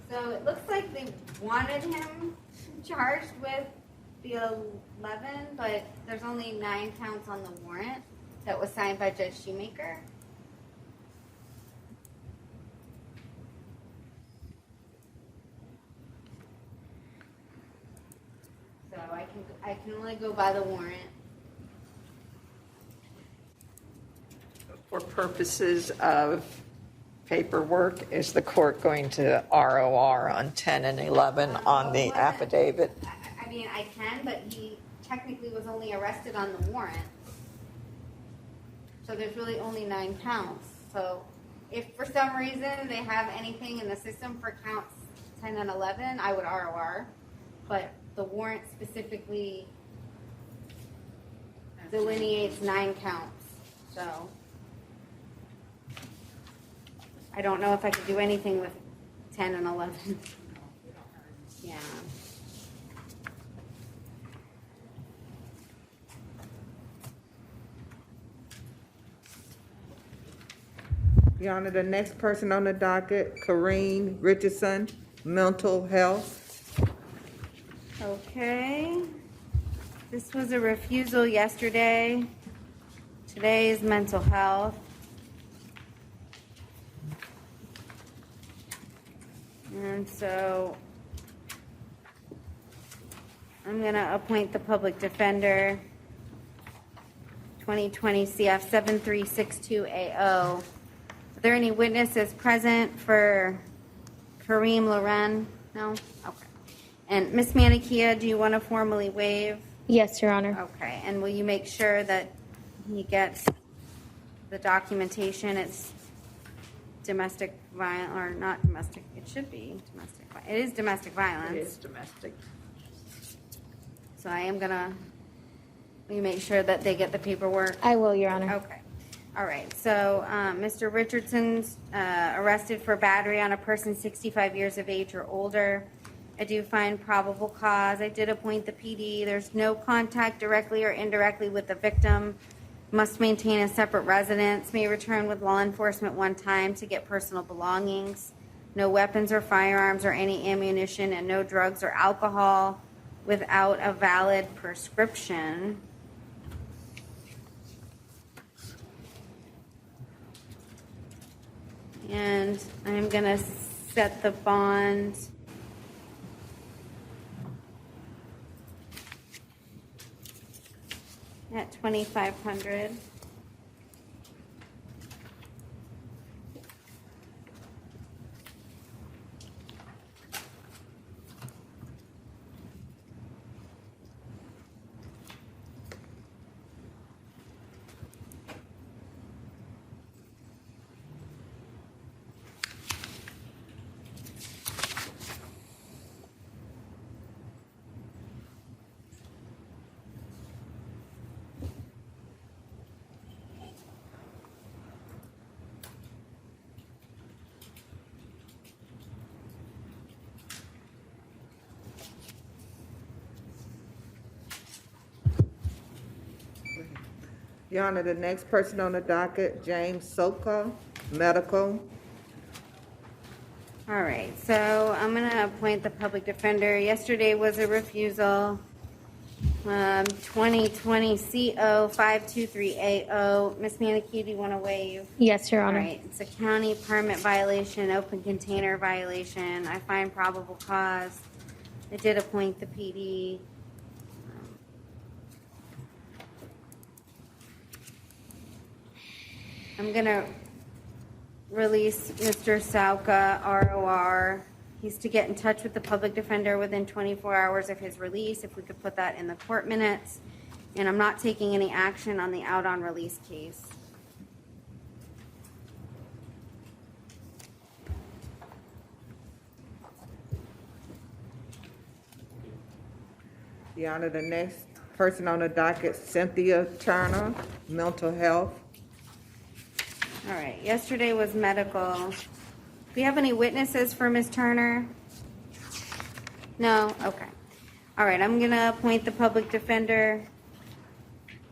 So it looks like they wanted him charged with the 11, but there's only 9 counts on the warrant that was signed by Judge Shoemaker. So I can only go by the warrant. For purposes of paperwork, is the court going to ROR on 10 and 11 on the affidavit? I mean, I can, but he technically was only arrested on the warrant. So there's really only 9 counts. So if for some reason they have anything in the system for counts 10 and 11, I would ROR. But the warrant specifically delineates 9 counts. So I don't know if I could do anything with 10 and 11. Yeah. Your Honor, the next person on the docket, Corrine Richardson, mental health. Okay. This was a refusal yesterday. Today is mental health. And so I'm going to appoint the public defender, 2020 CF 7362AO. Are there any witnesses present for Kareem Loren? No? Okay. And Ms. Manikia, do you want to formally waive? Yes, Your Honor. Okay, and will you make sure that he gets the documentation? It's domestic violence, or not domestic, it should be domestic. It is domestic violence. It is domestic. So I am gonna, will you make sure that they get the paperwork? I will, Your Honor. Okay. All right, so Mr. Richardson's arrested for battery on a person 65 years of age or older. I do find probable cause. I did appoint the PD. There's no contact directly or indirectly with the victim. Must maintain a separate residence. May return with law enforcement one time to get personal belongings. No weapons or firearms or any ammunition, and no drugs or alcohol without a valid prescription. And I'm going to set the bond at $2,500. Your Honor, the next person on the docket, James Soka, medical. All right, so I'm going to appoint the public defender. Yesterday was a refusal. 2020 CO 523AO. Ms. Manicky, do you want to waive? Yes, Your All Honor. right, it's a county permit violation, open container violation. I find probable cause. I did appoint the PD. I'm going to release Mr. Sauka, ROR. He's to get in touch with the public defender within 24 hours of his release, if we could put that in the court minutes. And I'm not taking any action on the out on release case. Your Honor, the next person on the docket, Cynthia Turner, mental health. All right, yesterday was medical. Do we have any witnesses for Ms. Turner? No? Okay. All right, I'm going to appoint the public defender.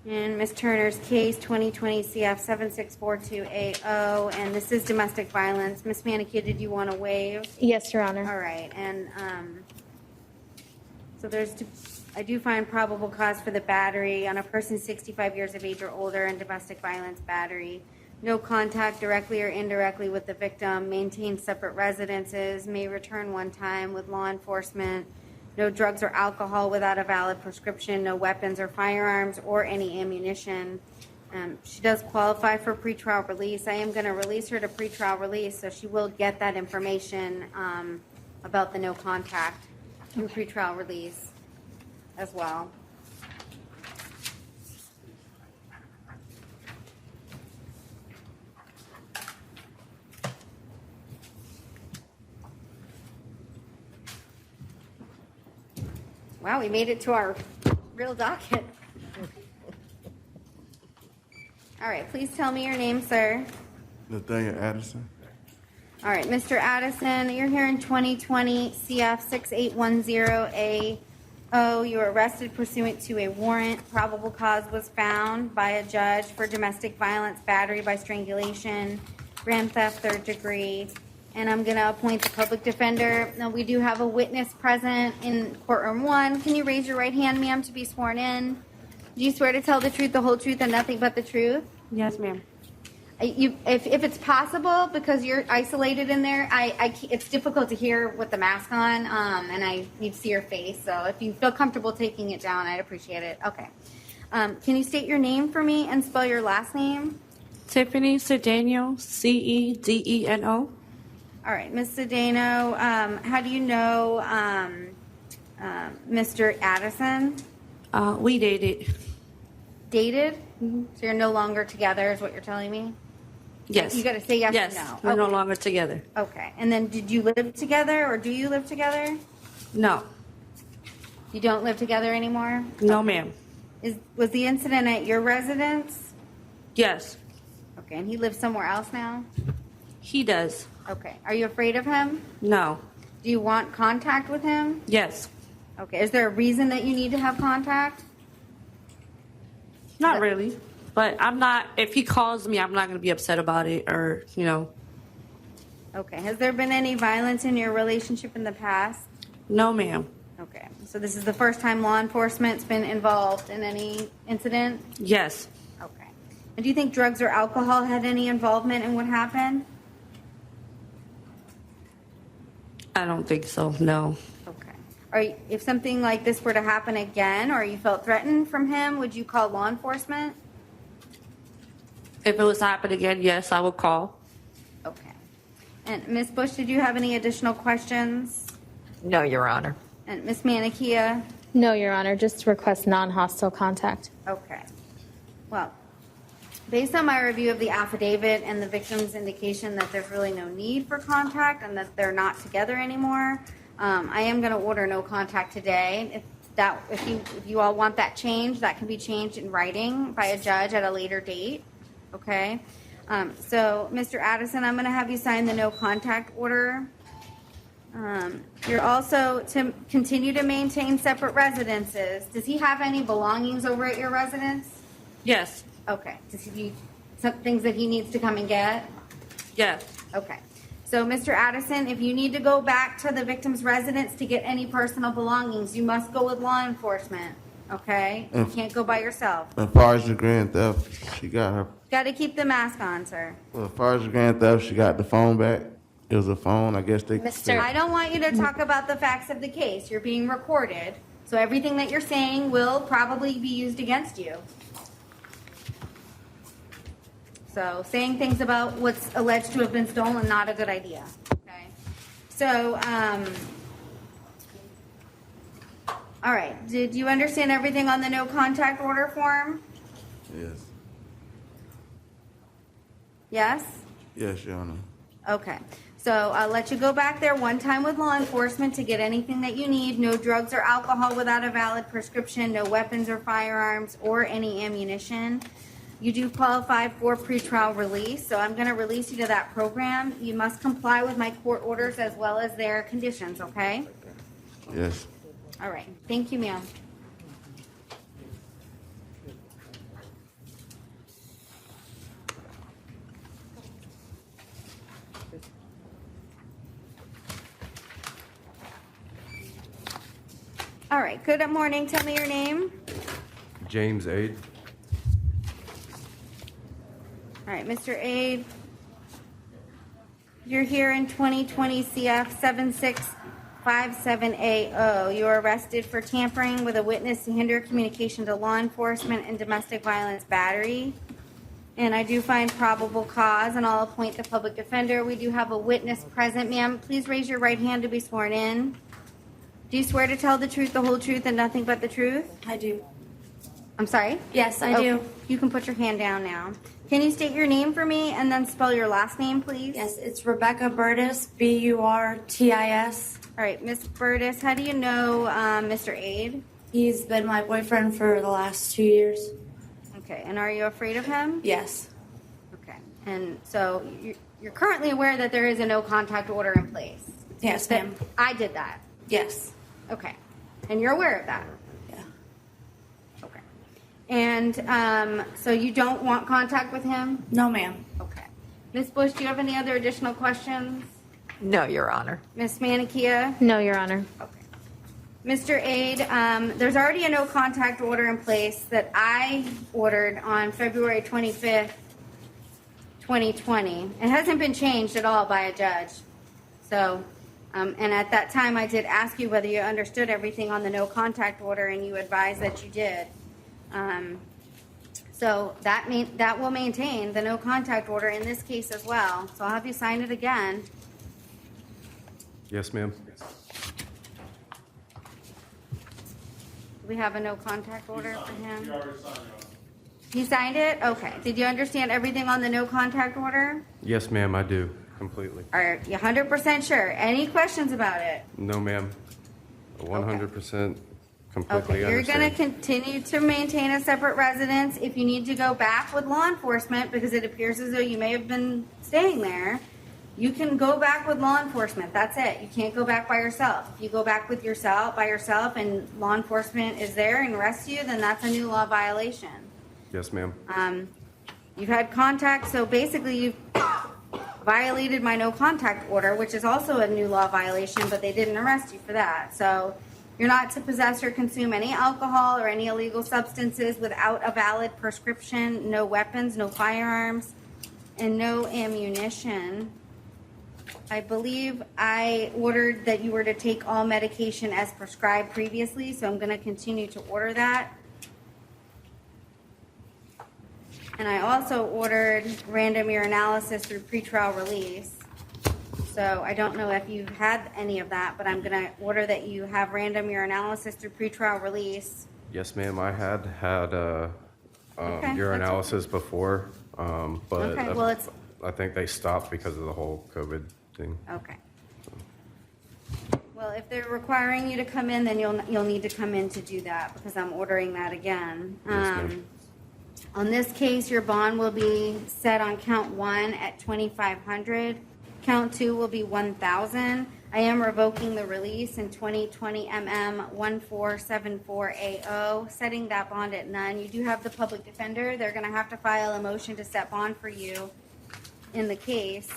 And Ms. Turner's case, 2020 CF 764280, and this is domestic violence. Ms. Manicure, did you want to waive? Yes, Your Honor. All right, and so I do find probable cause for the battery on a person 65 years of age or older and domestic violence battery. No contact directly or indirectly with the victim, maintain separate residences, may return one time with law enforcement, no drugs or alcohol without a valid prescription, no weapons or firearms or any ammunition. She does qualify for pretrial release. I am going to release her to pretrial release, so she will get that information about the no contact through pretrial release as well. Wow, we made it to our real docket. All right, please tell me your name, sir. Nathaniel Addison. All right, Mr. Addison, you're here in 2020 CF 6810A. You were arrested pursuant to a warrant. Probable cause was found by a judge for domestic violence, battery by strangulation, grand theft, third degree. And I'm going to appoint the public defender. Now, we do have a witness present in courtroom 1. Can you raise your right hand, ma'am, to be sworn in? Do you swear to tell the truth, the whole truth, and nothing but the truth? Yes, ma'am. If it's possible, because you're isolated in there, it's difficult to hear with the mask on, and I need to see your face. So if you feel comfortable taking it down, I'd appreciate it. Okay. Can you state your name for me and spell your last name? Tiffany Cedeno, Cedeno. All right, Ms. Cedeno, how do you know Mr. Addison? We dated. Dated? So you're no longer together, is what you're telling me? Yes. You got to say yes, yes, or no. we're no Okay. longer together. Okay. And then did you live together, or do you live together? No. You don't live together anymore? No, ma'am. Was the incident at your residence? Yes. Okay, and he lives somewhere else now? He does. Okay. Are you afraid of him? No. Do you want contact with him? Yes. Okay. Is there a reason that you need to have contact? Not really. But I'm not, if he calls me, I'm not going to be upset about it or, you know. Okay. Has there been any violence in your relationship in the past? No, ma'am. Okay. So this is the first time law enforcement's been involved in any incident? Yes. Okay. And do you think drugs or alcohol had any involvement in what happened? I don't think so. No. Okay. If something like this were to happen again, or you felt threatened from him, would you call law enforcement? If it was to happen again, yes, I would call. Okay. And Ms. Bush, did you have any additional questions? No, Your Honor. And Ms. Manikia? No, Your Honor, just request non-hostile contact. Okay. Well, based on my review of the affidavit and the victim's indication that there's really no need for contact and that they're not together anymore, I am going to order no contact today. If you all want that changed, that can be changed in writing by a judge at a later date. Okay. So, Mr. Addison, I'm going to have you sign the no contact order. You're also to continue to maintain separate residences. Does he have any belongings over at your residence? Yes. Okay. Does he some things that he needs to come and get? Yes. Okay. So, Mr. Addison, if you need to go back to the victim's residence to get any personal belongings, you must go with law enforcement. Okay? You can't go by yourself. As far as the grand theft, she got her. Got to keep the mask on, sir. Well, as far as the grand theft, she got the phone back. It was a phone. I guess they. I don't want you to talk about the facts of the case. You're being recorded. So everything that you're saying will probably be used against you. So saying things about what's alleged to have been stolen, not a good idea. Okay. So, all right. Did you understand everything on the no contact order form? Yes. Yes? Yes, Your Honor. Okay. So I'll let you go back there one time with law enforcement to get anything that you need. No drugs or alcohol without a valid prescription, no weapons or firearms or any ammunition. You do qualify for pretrial release, so I'm going to release you to that program. You must comply with my court orders as well as their conditions, okay? Yes. All right. Thank you, ma'am. All right, good morning. Tell me your name. James Aid. All right, Mr. Aid, you're here in 2020 CF 7657AO. You were arrested for tampering with a witness to hinder communication to law enforcement and domestic violence battery. And I do find probable cause, and I'll appoint the public defender. We do have a witness present. Ma'am, please raise your right hand to be sworn in. Do you swear to tell the truth, the whole truth, and nothing but the truth? I do. I'm sorry? Yes, I do. Okay, you can put your hand down now. Can you state your name for me and then spell your last name, please? Yes, it's Rebecca Burtis, Burtis. All right, Miss Burtis, how do you know Mr. Aid? He's been my boyfriend for the last 2 years. Okay, and are you afraid of him? Yes. Okay, and so you're currently aware that there is a no contact order in place? Yes, ma'am. I did that? Yes. Okay, and you're aware of that? Yeah. Okay. And so you don't want contact with him? No, ma'am. Okay. Ms. Bush, do you have any other additional questions? No, Your Honor. Ms. Manikia? No, Your Honor. Okay. Mr. Aid, there's already a no contact order in place that I ordered on February 25th, 2020. It hasn't been changed at all by a judge. So, and at that time I did ask you whether you understood everything on the no contact order, and you advised that you did. So that will maintain the no contact order in this case as well. So I'll have you sign it again. Yes, ma'am. We have a no contact order for him. He signed it? Okay. Did you understand everything on the no contact order? Yes, ma'am, I do, completely. Are you 100% sure? Any questions about it? No, ma'am. 100% completely Okay, you're going to understand. continue to maintain a separate residence. If you need to go back with law enforcement, because it appears as though you may have been staying there, you can go back with law enforcement. That's it. You can't go back by yourself. If you go back with by yourself and law enforcement is there and arrests you, then that's a new law violation. Yes, ma'am. You've had contact, so basically you've violated my no contact order, which is also a new law violation, but they didn't arrest you for that. So you're not to possess or consume any alcohol or any illegal substances without a valid prescription, no weapons, no firearms, and no ammunition. I believe I ordered that you were to take all medication as prescribed previously, so I'm going to continue to order that. And I also ordered random urinalysis through pretrial release. So I don't know if you've had any of that, but I'm going to order that you have random urinalysis through pretrial release. Yes, ma'am, I had Okay, urinalysis before, but Okay, well, it's I think they stopped because of the whole COVID thing. okay. Well, if they're requiring you to come in, then you'll need to come in to do that, because I'm ordering that again. Yes, ma'am. On this case, your bond will be set on count 1 at $2,500. Count 2 will be $1,000. I am revoking the release in 2020 MM 1474AO, setting that bond at none. You do have the public defender. They're going to have to file a motion to set bond for you in the case.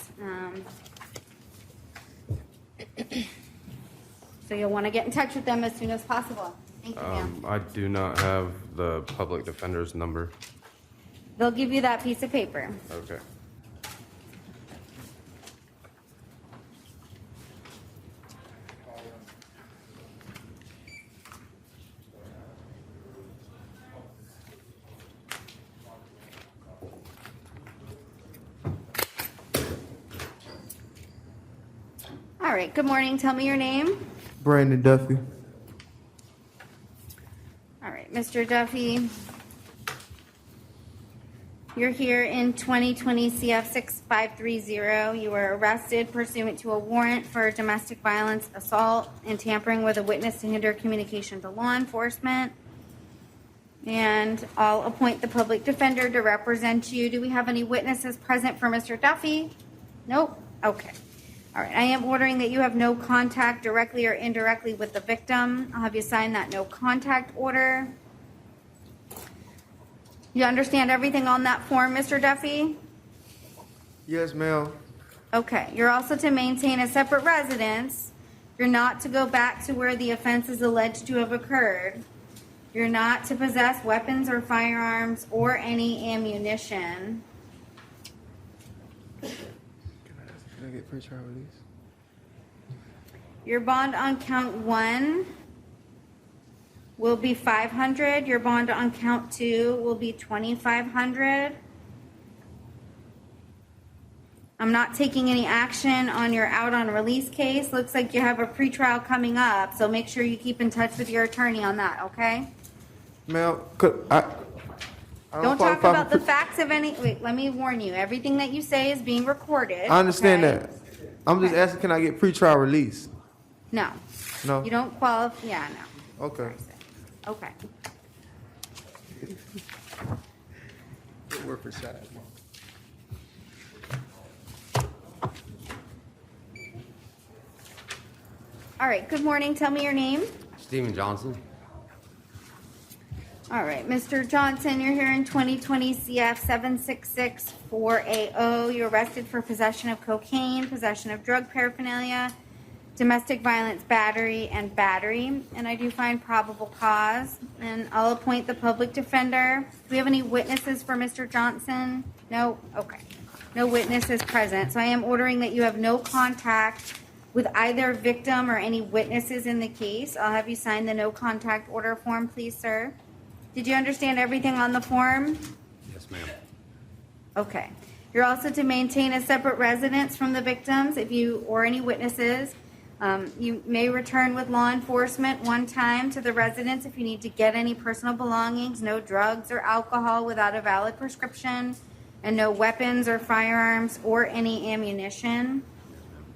So you'll want to get in touch with them as soon as possible. Thank you, ma'am. I do not have the public defender's number. They'll give you that piece of paper. Okay. All right, good morning. Tell me your name. Brandon Duffy. All right, Mr. Duffy, you're here in 2020 CF 6530. You were arrested pursuant to a warrant for domestic violence, assault, and tampering with a witness to hinder communication to law enforcement. And I'll appoint the public defender to represent you. Do we have any witnesses present for Mr. Duffy? Nope. Okay. All right, I am ordering that you have no contact directly or indirectly with the victim. I'll have you sign that no contact order. You understand everything on that form, Mr. Duffy? Yes, ma'am. Okay, you're also to maintain a separate residence. You're not to go back to where the offense is alleged to have occurred. You're not to possess weapons or firearms or any ammunition. Can I get pretrial release? Your bond on count 1 will be $500. Your bond on count 2 will be $2,500. I'm not taking any action on your out on release case. Looks like you have a pretrial coming up, so make sure you keep in touch with your attorney on that, okay? Ma'am, I Don't talk qualify about for the facts of any, wait, let me warn you, everything that you say is being recorded. I understand okay? that. I'm just asking, can I get pretrial release? No. No? You don't qualify, yeah, no. Okay. Okay. Good work for side. All right, good morning. Tell me your name. Stephen Johnson. All right, Mr. Johnson, you're here in 2020 CF 7664AO. You're arrested for possession of cocaine, possession of drug paraphernalia, domestic violence battery, and battery. And I do find probable cause. And I'll appoint the public defender. Do we have any witnesses for Mr. Johnson? No? Okay. No witnesses present. So I am ordering that you have no contact with either victim or any witnesses in the case. I'll have you sign the no contact order form, please, sir. Did you understand everything on the form? Yes, ma'am. Okay. You're also to maintain a separate residence from the victims if you or any witnesses. You may return with law enforcement one time to the residence if you need to get any personal belongings, no drugs or alcohol without a valid prescription, and no weapons or firearms or any ammunition.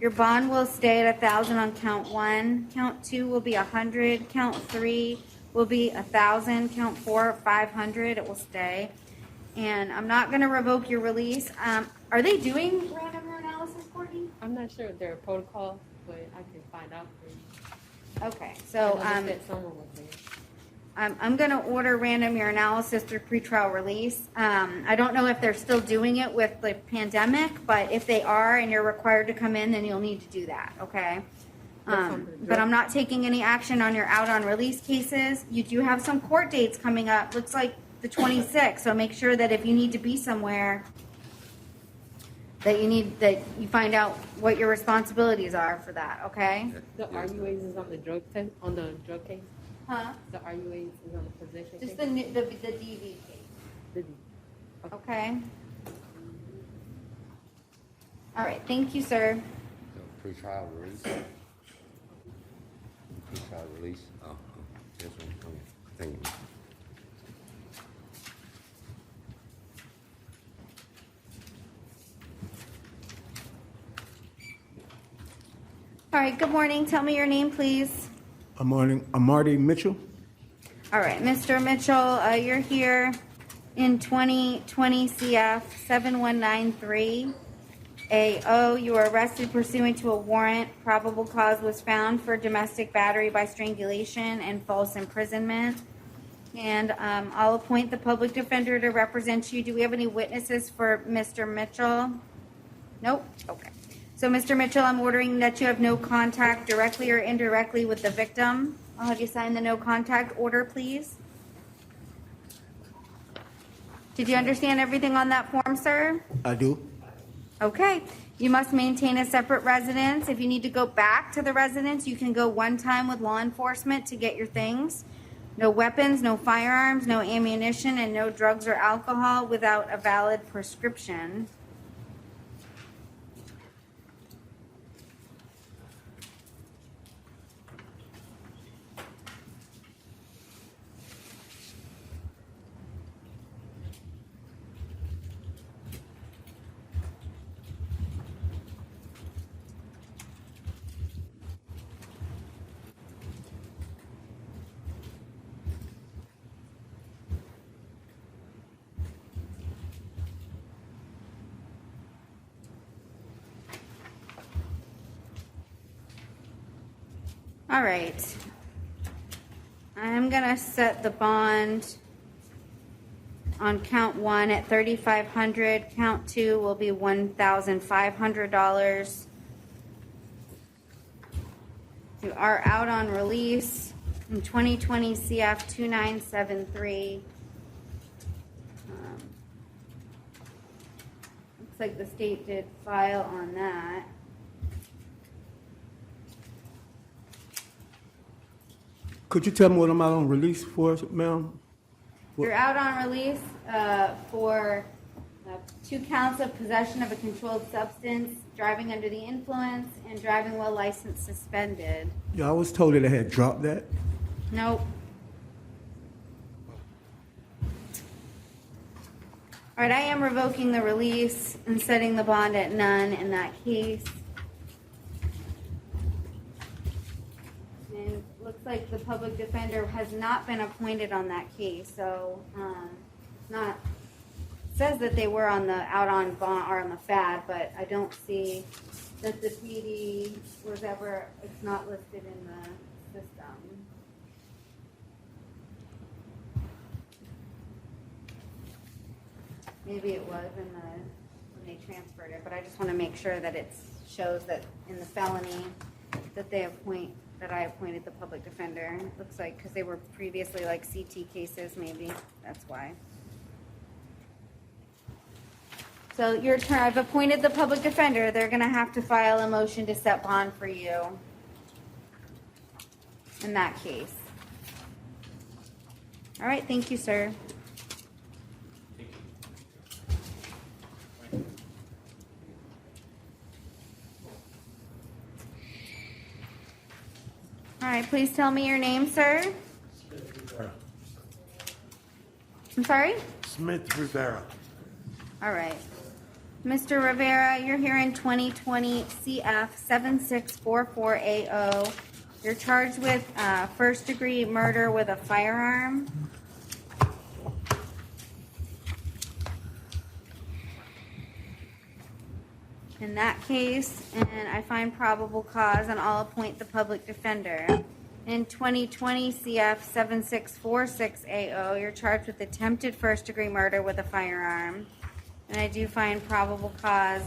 Your bond will stay at $1,000 on count 1. Count 2 will be $100. Count 3 will be $1,000. Count 4, $500. It will stay. And I'm not going to revoke your release. Are they doing random urinalysis, Courtney? I'm not sure if there are protocols, but I can find out for you. Okay, so I'm going to order random urinalysis through pretrial release. I don't know if they're still doing it with the pandemic, but if they are and you're required to come in, then you'll need to do that, okay? But I'm not taking any action on your out on release cases. You do have some court dates coming up. Looks like the 26th, so make sure that if you need to be somewhere, that you find out what your responsibilities are for that, okay? The RUAs is on the drug test, on the drug case? Huh? The RUAs is on the possession Just case? the DV case. Okay? All right, thank you, sir. Pre-trial release. Pre-trial release. Oh, this one. Okay. Thank you. All right, good morning. Tell me your name, please. Marty Mitchell. All right, Mr. Mitchell, you're here in 2020 CF 7193 AO. You were arrested pursuant to a warrant. Probable cause was found for domestic battery by strangulation and false imprisonment. And I'll appoint the public defender to represent you. Do we have any witnesses for Mr. Mitchell? Nope. Okay. So, Mr. Mitchell, I'm ordering that you have no contact directly or indirectly with the victim. I'll have you sign the no contact order, please. Did you understand everything on that form, sir? I do. Okay. You must maintain a separate residence. If you need to go back to the residence, you can go one time with law enforcement to get your things. No weapons, no firearms, no ammunition, and no drugs or alcohol without a valid prescription. All right. I'm going to set the bond on count 1 at $3,500. Count 2 will be $1,500. You are out on release in 2020 CF 2973. Looks like the state did file on that. Could you tell me what I'm out on release for, ma'am? You're out on release for 2 counts of possession of a controlled substance, driving under the influence, and driving while license suspended. Yeah, I was told that I had dropped that. Nope. All right, I am revoking the release and setting the bond at none in that case. And looks like the public defender has not been appointed on that case, so not says that they were on the out on bond or on the FAD, but I don't see that the PD was ever. It's not listed in the system. Maybe it was in the when they transferred it, but I just want to make sure that it shows that in the felony that they appoint that I appointed the public defender. It looks like because they were previously like CT cases, maybe that's why. So your turn. I've appointed the public defender. They're going to have to file a motion to set bond for you in that case. All right. Thank you, sir. All right, please tell me your name, sir. I'm sorry? Smith Rivera. All right. Mr. Rivera, you're here in 2020 CF 7644AO. You're charged with first-degree murder with a firearm. In that case, and I find probable cause, and I'll appoint the public defender. In 2020 CF 7646AO, you're charged with attempted first-degree murder with a firearm. And I do find probable cause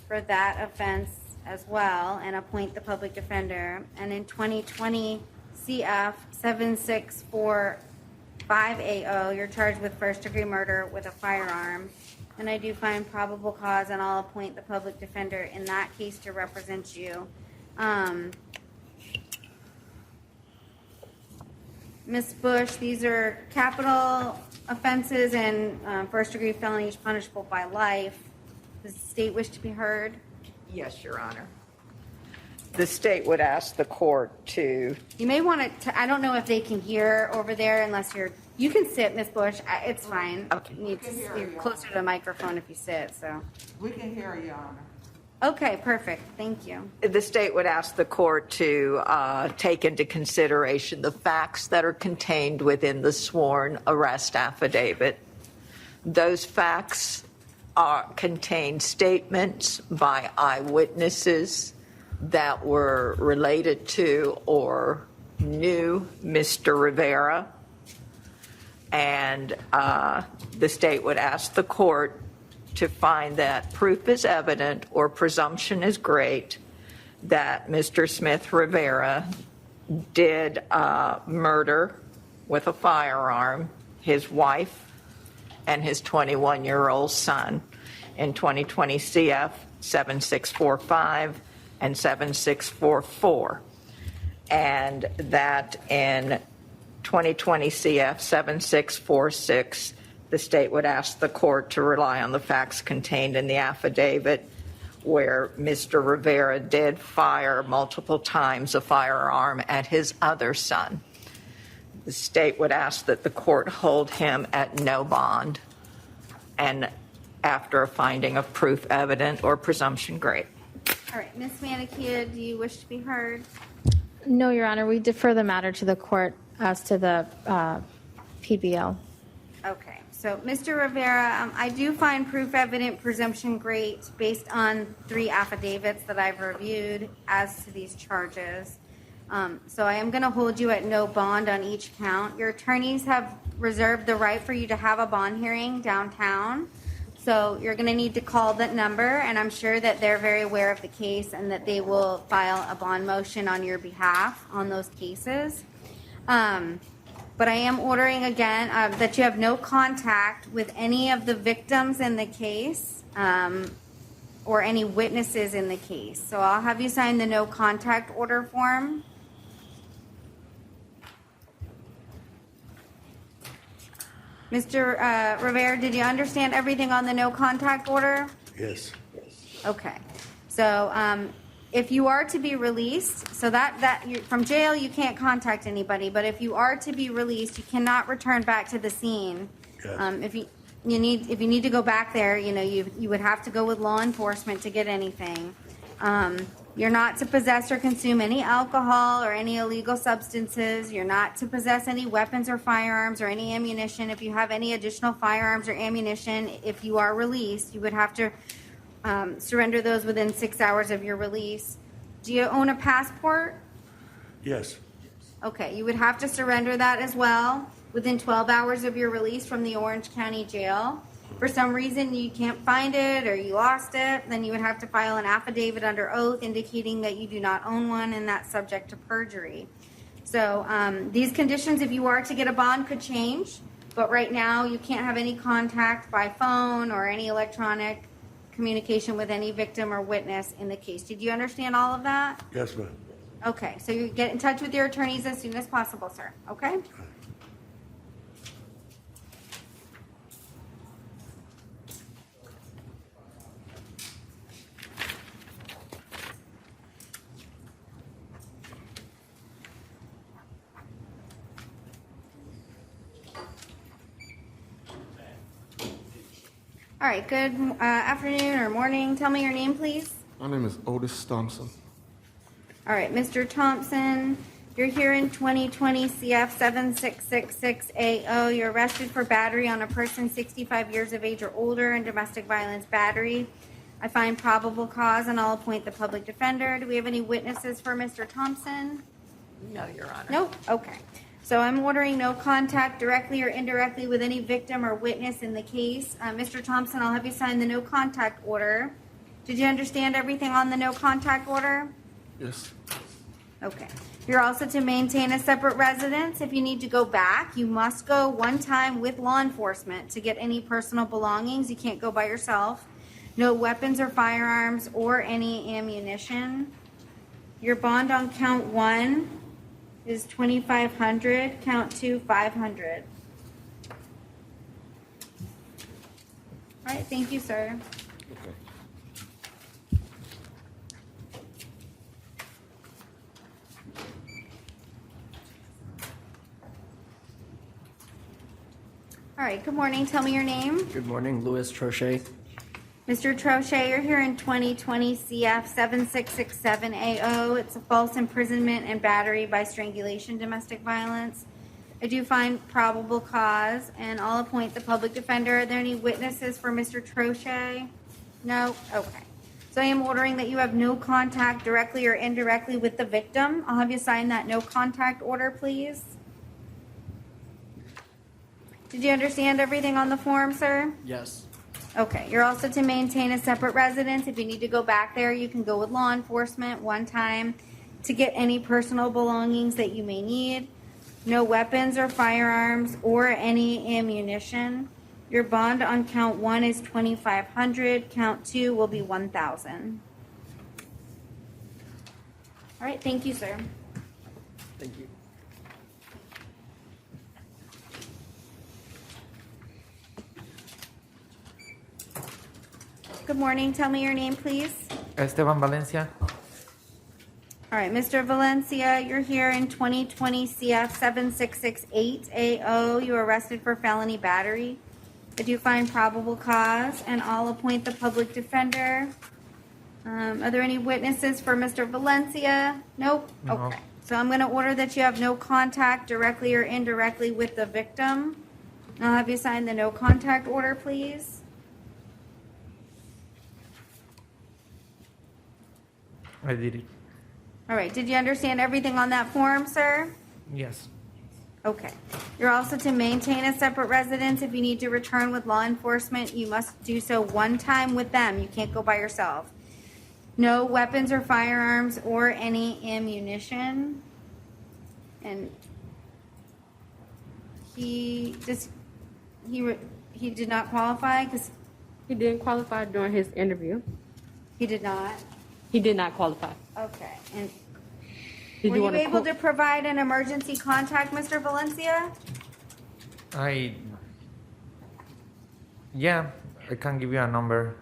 for that offense as well, and appoint the public defender. And in 2020 CF 7645AO, you're charged with first-degree murder with a firearm. And I do find probable cause, and I'll appoint the public defender in that case to represent you. Ms. Bush, these are capital offenses and first-degree felonies punishable by life. Does the state wish to be heard? Yes, Your Honor. The state would ask the court to... You may want to, I don't know if they can hear over there unless you can sit, Ms. Bush. It's fine. Okay. You need to be closer to the microphone if you sit, so. We can hear you, Your Honor. Okay, perfect. Thank you. The state would ask the court to take into consideration the facts that are contained within the sworn arrest affidavit. Those facts contain statements by eyewitnesses that were related to or knew Mr. Rivera, and the state would ask the court to find that proof is evident or presumption is great that Mr. Smith Rivera did murder with a firearm his wife and his 21-year-old son in 2020 CF 7645 and 7644, and that in 2020 CF 7646, the state would ask the court to rely on the facts contained in the affidavit where Mr. Rivera did fire multiple times a firearm at his other son. The state would ask that the court hold him at no bond and after a finding of proof evident or presumption great. All right, Ms. Manikia, do you wish to be heard? No, Your Honor, we defer the matter to the court as to the PBL. Okay, so Mr. Rivera, I do find proof evident, presumption great based on 3 affidavits that I've reviewed as to these charges. So I am going to hold you at no bond on each count. Your attorneys have reserved the right for you to have a bond hearing downtown. So you're going to need to call that number, and I'm sure that they're very aware of the case and that they will file a bond motion on your behalf on those cases. But I am ordering again that you have no contact with any of the victims in the case or any witnesses in the case. So I'll have you sign the no contact order form. Mr. Rivera, did you understand everything on the no contact order? Yes. Okay. So if you are to be released, so that you, from jail you can't contact anybody, but if you are to be released, you cannot return back to the scene. Yes. If you need to go back there, you would have to go with law enforcement to get anything. You're not to possess or consume any alcohol or any illegal substances. You're not to possess any weapons or firearms or any ammunition. If you have any additional firearms or ammunition, if you are released, you would have to surrender those within 6 hours of your release. Do you own a passport? Yes. Okay, you would have to surrender that as well within 12 hours of your release from the Orange County Jail. For some reason you can't find it or you lost it, then you would have to file an affidavit under oath indicating that you do not own one, and that's subject to perjury. So these conditions, if you are to get a bond, could change, but right now you can't have any contact by phone or any electronic communication with any victim or witness in the case. Did you understand all of that? Yes, ma'am. Okay, so you get in touch with your attorneys as soon as possible, sir, okay? All right, good afternoon or morning. Tell me your name, please. My name is Otis Thompson. All right, Mr. Thompson, you're here in 2020 CF 7666AO. You're arrested for battery on a person 65 years of age or older and domestic violence battery. I find probable cause and I'll appoint the public defender. Do we have any witnesses for Mr. Thompson? No, Your Honor. Nope, okay. So I'm ordering no contact directly or indirectly with any victim or witness in the case. Mr. Thompson, I'll have you sign the no contact order. Did you understand everything on the no contact order? Yes. Okay. You're also to maintain a separate residence. If you need to go back, you must go one time with law enforcement to get any personal belongings. You can't go by yourself. No weapons or firearms or any ammunition. Your bond on count 1 is $2,500, count 2, $500. All right, thank you, sir. Okay. All right, good morning. Tell me your name. Good morning, Louis Trochet. Mr. Trochet, you're here in 2020 CF 7667AO. It's a false imprisonment and battery by strangulation domestic violence. I do find probable cause, and I'll appoint the public defender. Are there any witnesses for Mr. Trochet? No? Okay. So I am ordering that you have no contact directly or indirectly with the victim. I'll have you sign that no contact order, please. Did you understand everything on the form, sir? Yes. Okay, you're also to maintain a separate residence. If you need to go back there, you can go with law enforcement one time to get any personal belongings that you may need. No weapons or firearms or any ammunition. Your bond on count 1 is $2,500. Count 2 will be $1,000. All right, thank you, sir. Thank you. Good morning. Tell me your name, please. Esteban Valencia. All right, Mr. Valencia, you're here in 2020 CF 7668AO. You were arrested for felony battery. I do find probable cause, and I'll appoint the public defender. Are there any witnesses for Mr. Valencia? Nope. No. Okay. So I'm going to order that you have no contact directly or indirectly with the victim. I'll have you sign the no contact order, please. I did it. All right. Did you understand everything on that form, sir? Yes. Okay. You're also to maintain a separate residence. If you need to return with law enforcement, you must do so one time with them. You can't go by yourself. No weapons or firearms or any ammunition. And he did not qualify because He didn't qualify during his interview. he did not. He did not qualify. Okay. And Did were you you want able to provide an emergency contact, Mr. Valencia? Yeah, I can give you a number,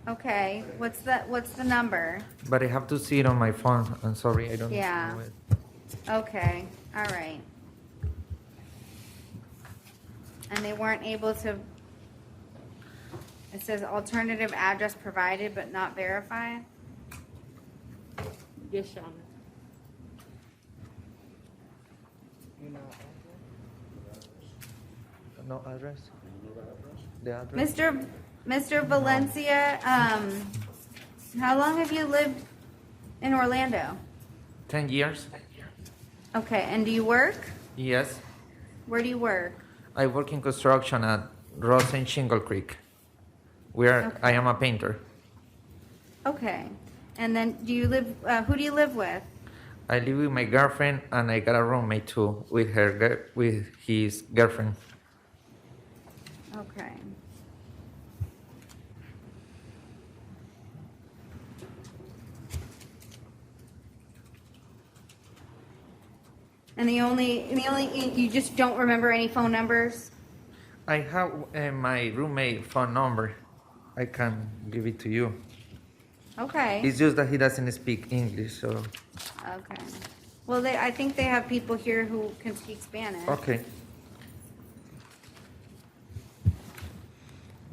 Okay. What's the number? but I have to see it on my phone. I'm sorry, I don't Yeah. know it. Okay. All right. And they weren't able to. It says alternative address provided but not verified. Yes, Your Honor. No address? The address? Mr. Valencia, how long have you lived in Orlando? 10 years? Okay, and do you work? Yes. Where do you work? I work in construction at Ross and Shingle Creek. I am a painter. Okay, and then do you live? Who do you live with? I live with my girlfriend, and I got a roommate too with his girlfriend. Okay. And the only you just don't remember any phone numbers? I have my roommate phone number. I can give it to you. Okay. It's just that he doesn't speak English, so. Okay. Well, I think they have people here who can speak Spanish. Okay.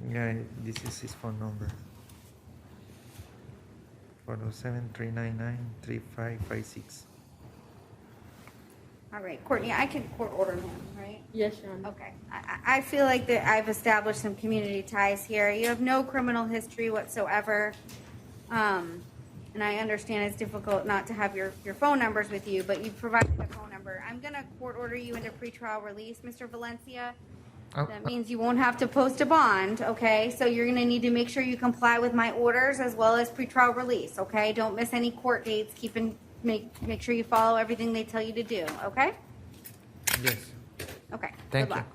Yeah, this is his phone number. 407-399-3556. All right, Courtney, I can court order him, right? Yes, Your Honor. Okay. I feel like that I've established some community ties here. You have no criminal history whatsoever. And I understand it's difficult not to have your phone numbers with you, but you've provided a phone number. I'm going to court order you into pretrial release, Mr. Valencia. Oh. That means you won't have to post a bond, okay? So you're going to need to make sure you comply with my orders as well as pretrial release, okay? Don't miss any court dates. Make sure you follow everything they tell you to do, okay? Yes. Okay. Thank Good you. luck.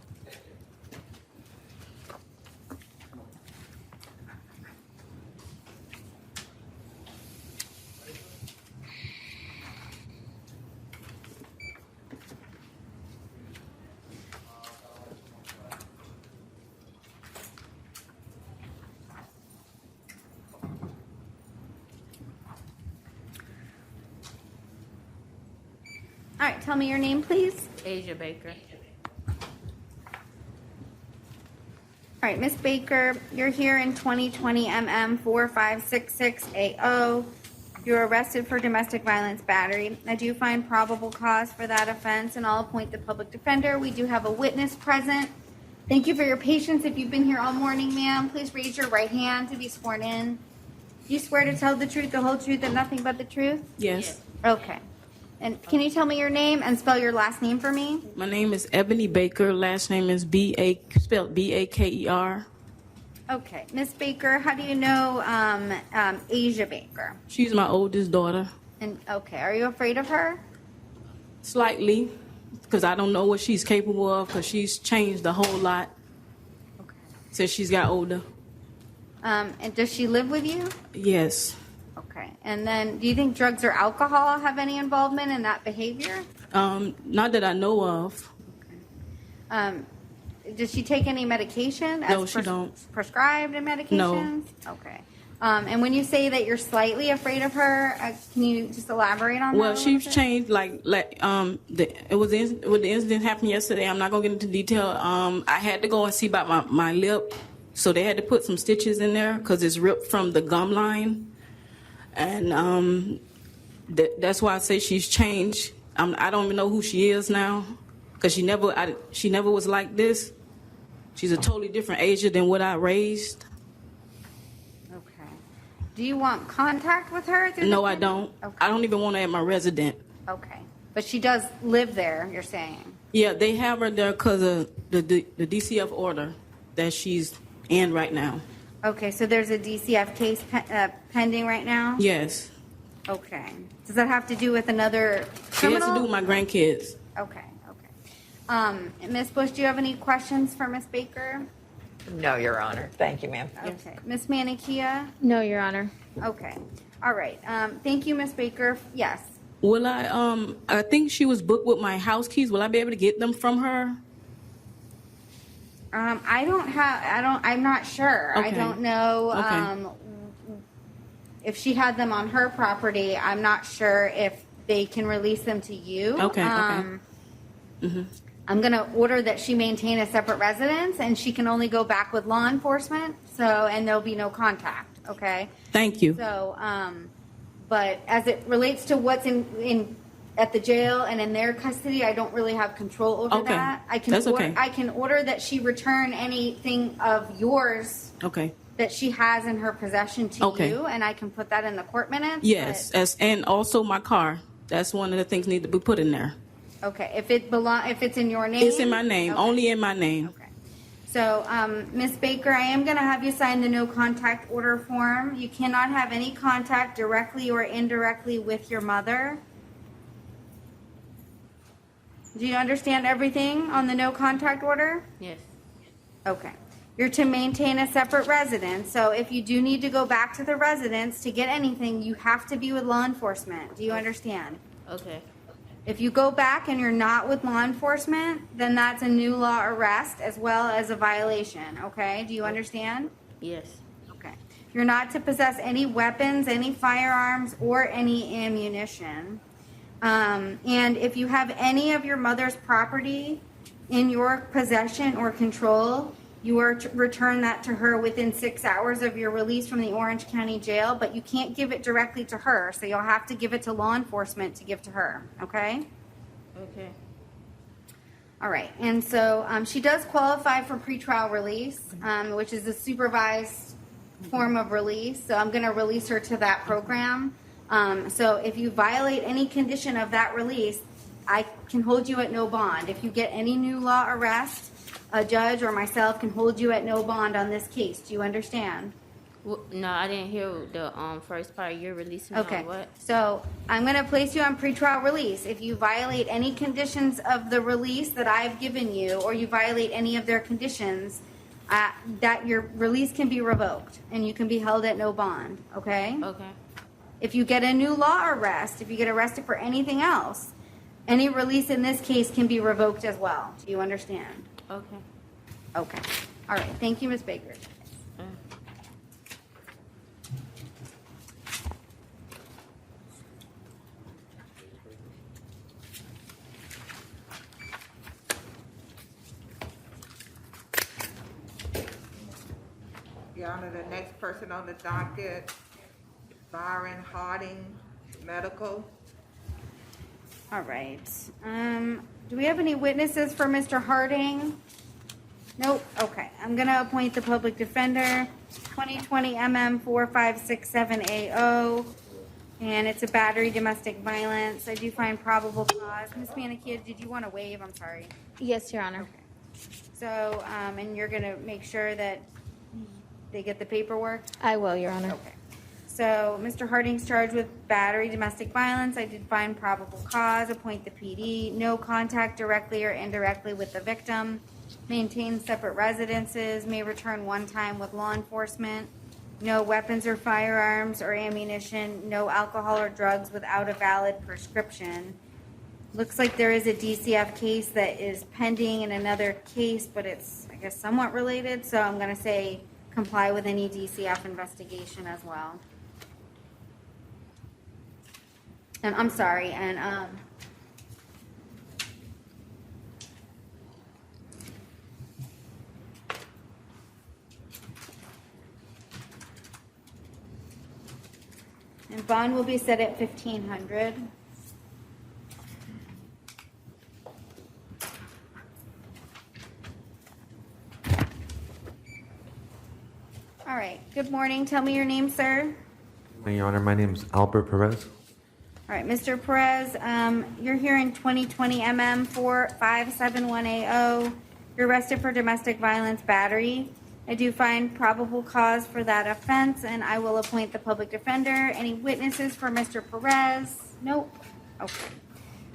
All right, tell me your name, please. Asia Baker. All right, Miss Baker, you're here in 2020 MM 4566AO. You're arrested for domestic violence battery. I do find probable cause for that offense, and I'll appoint the public defender. We do have a witness present. Thank you for your patience. If you've been here all morning, ma'am, please raise your right hand to be sworn in. Do you swear to tell the truth, the whole truth, and nothing but the truth? Yes. Okay. And can you tell me your name and spell your last name for me? My name is Ebony Baker. Last name is spelled B-A-K-E-R. Okay. Miss Baker, how do you know Asia Baker? She's my oldest daughter. And okay, are you afraid of her? Slightly, because I don't know what she's capable of, because she's changed a whole lot since she's got older. And does she live with you? Yes. Okay. And then do you think drugs or alcohol have any involvement in that behavior? Not that I know of. Does she take any medication? No, she don't. Prescribed medications? No. Okay. And when you say that you're slightly afraid of her, can you just elaborate on that? Well, a she's little bit? changed. When the incident happened yesterday, I'm not gonna get into detail. I had to go and see about my lip, so they had to put some stitches in there because it's ripped from the gum line, and that's why I say she's changed. I don't even know who she is now, because she never was like this. She's a totally different Asia than what I raised. Okay. Do you want contact with her? No, I don't. Okay. I don't even want her at my residence. Okay. But she does live there, you're saying? Yeah, they have her there because of the DCF order that she's in right now. Okay, so there's a DCF case pending right now? Yes. Okay. Does that have to do with another It has criminal? to do with my grandkids. Okay, okay. Ms. Bush, do you have any questions for Ms. Baker? No, Your Honor. Thank you, ma'am. Okay. Ms. Manikia? No, Your Honor. Okay. All right. Thank you, Ms. Baker. Yes. Will I think she was booked with my house keys. Will I be able to get them from her? I'm not sure. I Okay. don't know Okay. if she had them on her property. I'm not sure if they can release them to you. Okay, okay. I'm going to order that she maintain a separate residence, and she can only go back with law enforcement. And there'll be no contact. Okay. Thank you. So, but as it relates to what's in at the jail and in their custody, I don't really have control over Okay. that. That's okay. I can order that she return anything of yours Okay. that she has in her possession to Okay. you, and I can put that in the court minutes. Yes, and also my car. That's one of the things need to be put in there. But- okay. If it's in your name, It's in my name, Okay. only in my name. Okay. So, Ms. Baker, I am going to have you sign the no contact order form. You cannot have any contact directly or indirectly with your mother. Do you understand everything on the no contact order? Yes. Okay. You're to maintain a separate residence, so if you do need to go back to the residence to get anything, you have to be with law enforcement. Do you understand? Okay. If you go back and you're not with law enforcement, then that's a new law arrest as well as a violation, okay? Do you understand? Yes. Okay. You're not to possess any weapons, any firearms, or any ammunition. And if you have any of your mother's property in your possession or control, you are to return that to her within 6 hours of your release from the Orange County Jail, but you can't give it directly to her, so you'll have to give it to law enforcement to give to her, okay? Okay. All right, and so she does qualify for pretrial release, which is a supervised form of release. So I'm going to release her to that program. So if you violate any condition of that release, I can hold you at no bond. If you get any new law arrest, a judge or myself can hold you at no bond on this case. Do you understand? No, I didn't hear the first part. You're releasing me Okay. on what? So I'm going to place you on pretrial release. If you violate any conditions of the release that I've given you, or you violate any of their conditions, that your release can be revoked and you can be held at no bond. Okay? Okay. If you get a new law arrest, if you get arrested for anything else, any release in this case can be revoked as well. Do you understand? Okay. Okay. All right. Thank you, Ms. Baker. Your Honor, the next person on the docket, Byron Harding, medical. All right. Do we have any witnesses for Mr. Harding? Nope. Okay. I'm going to appoint the public defender, 2020 MM 4567AO, and it's a battery domestic violence. I do find probable cause. Ms. Manikia, did you want to waive? I'm sorry. Yes, Your Honor. So, and you're going to make sure that they get the paperwork? I will, Your Honor. Okay. So, Mr. Harding's charged with battery, domestic violence. I did find probable cause, appoint the PD, no contact directly or indirectly with the victim, maintain separate residences, may return one time with law enforcement, no weapons or firearms or ammunition, no alcohol or drugs without a valid prescription. Looks like there is a DCF case that is pending in another case, but it's, I guess, somewhat related. So I'm going to say comply with any DCF investigation as well. And I'm sorry, and bond will be set at $1,500. All right. Good morning. Tell me your name, sir. Your Honor, my name is Albert Perez. All right, Mr. Perez, you're here in 2020 MM 57180. You're arrested for domestic violence battery. I do find probable cause for that offense, and I will appoint the public defender. Any witnesses for Mr. Perez? Nope. Okay.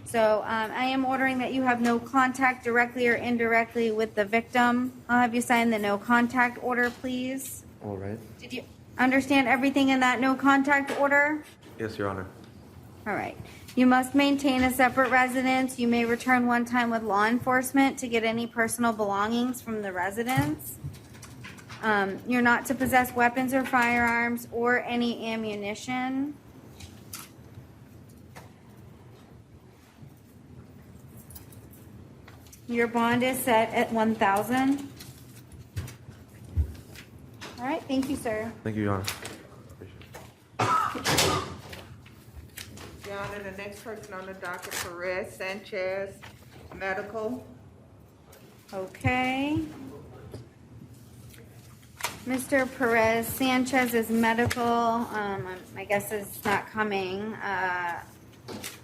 So I am ordering that you have no contact directly or indirectly with the victim. I'll have you sign the no contact order, please. All right. Did you understand everything in that no contact order? Yes, Your Honor. All right. You must maintain a separate residence. You may return one time with law enforcement to get any personal belongings from the residence. You're not to possess weapons or firearms or any ammunition. Your bond is set at $1,000. All right. Thank you, sir. Thank you, Your Honor. Your Honor, the next person on the docket, Perez Sanchez, medical. Okay. Mr. Perez Sanchez is medical. I guess is not coming.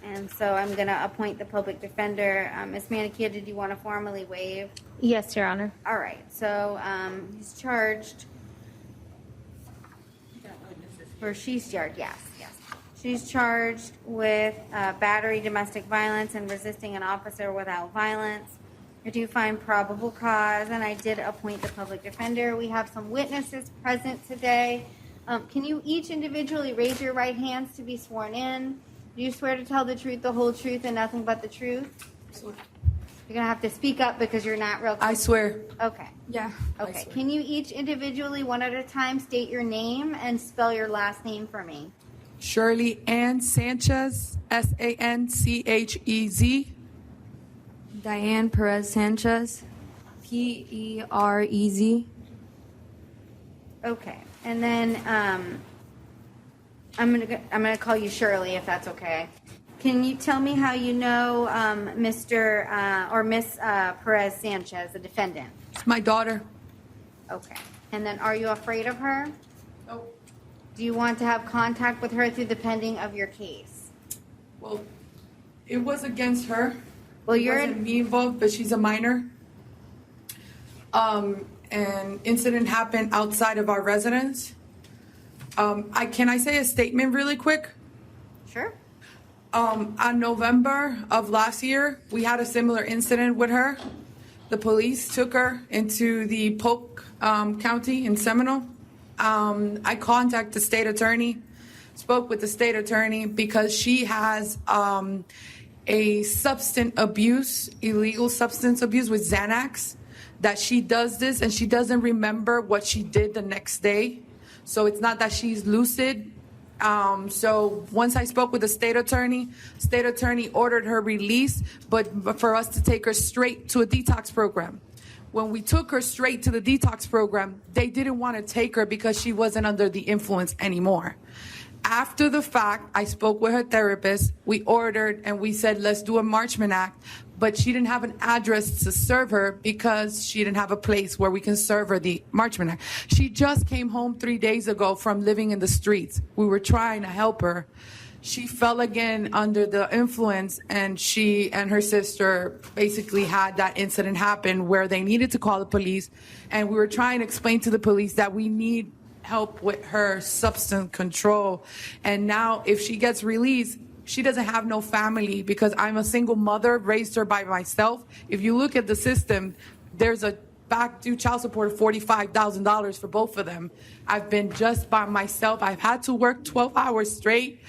And so I'm going to appoint the public defender. Ms. Manikia, did you want to formally waive? Yes, Your Honor. All right. So he's charged. Or she's charged, yes. She's charged with battery, domestic violence, and resisting an officer without violence. I do find probable cause, and I did appoint the public defender. We have some witnesses present today. Can you each individually raise your right hands to be sworn in? Do you swear to tell the truth, the whole truth, and nothing but the truth? You're going to have to speak up because you're not real. I swear. Okay. Yeah. Okay. Can you each individually, one at a time, state your name and spell your last name for me? Shirley Ann Sanchez, Sanchez. Diane Perez Sanchez, Perez. Okay. And then I'm gonna call you Shirley if that's okay. Can you tell me how you know Mr. or Miss Perez Sanchez, the defendant? It's my daughter. Okay. And then are you afraid of her? No. Do you want to have contact with her through the pending of your case? Well, it was against her. Well, it wasn't me involved, but she's a minor. An incident happened outside of our residence. Can I say a statement really quick? Sure. On November of last year, we had a similar incident with her. The police took her into the Polk County in Seminole. I contacted the state attorney, spoke with the state attorney because she has a illegal substance abuse with Xanax, that she does this and she doesn't remember what she did the next day. So it's not that she's lucid. So once I spoke with the state attorney ordered her release, but for us to take her straight to a detox program. When we took her straight to the detox program, they didn't want to take her because she wasn't under the influence anymore. After the fact, I spoke with her therapist. We ordered and we said, let's do a Marchman Act. But she didn't have an address to serve her because she didn't have a place where we can serve her the Marchman Act. She just came home 3 days ago from living in the streets. We were trying to help her. She fell again under the influence, and she and her sister basically had that incident happen where they needed to call the police. And we were trying to explain to the police that we need help with her substance control. And now if she gets released, she doesn't have no family because I'm a single mother, raised her by myself. If you look at the system, there's a back due child support of $45,000 for both of them. I've been just by myself. I've had to work 12 hours straight,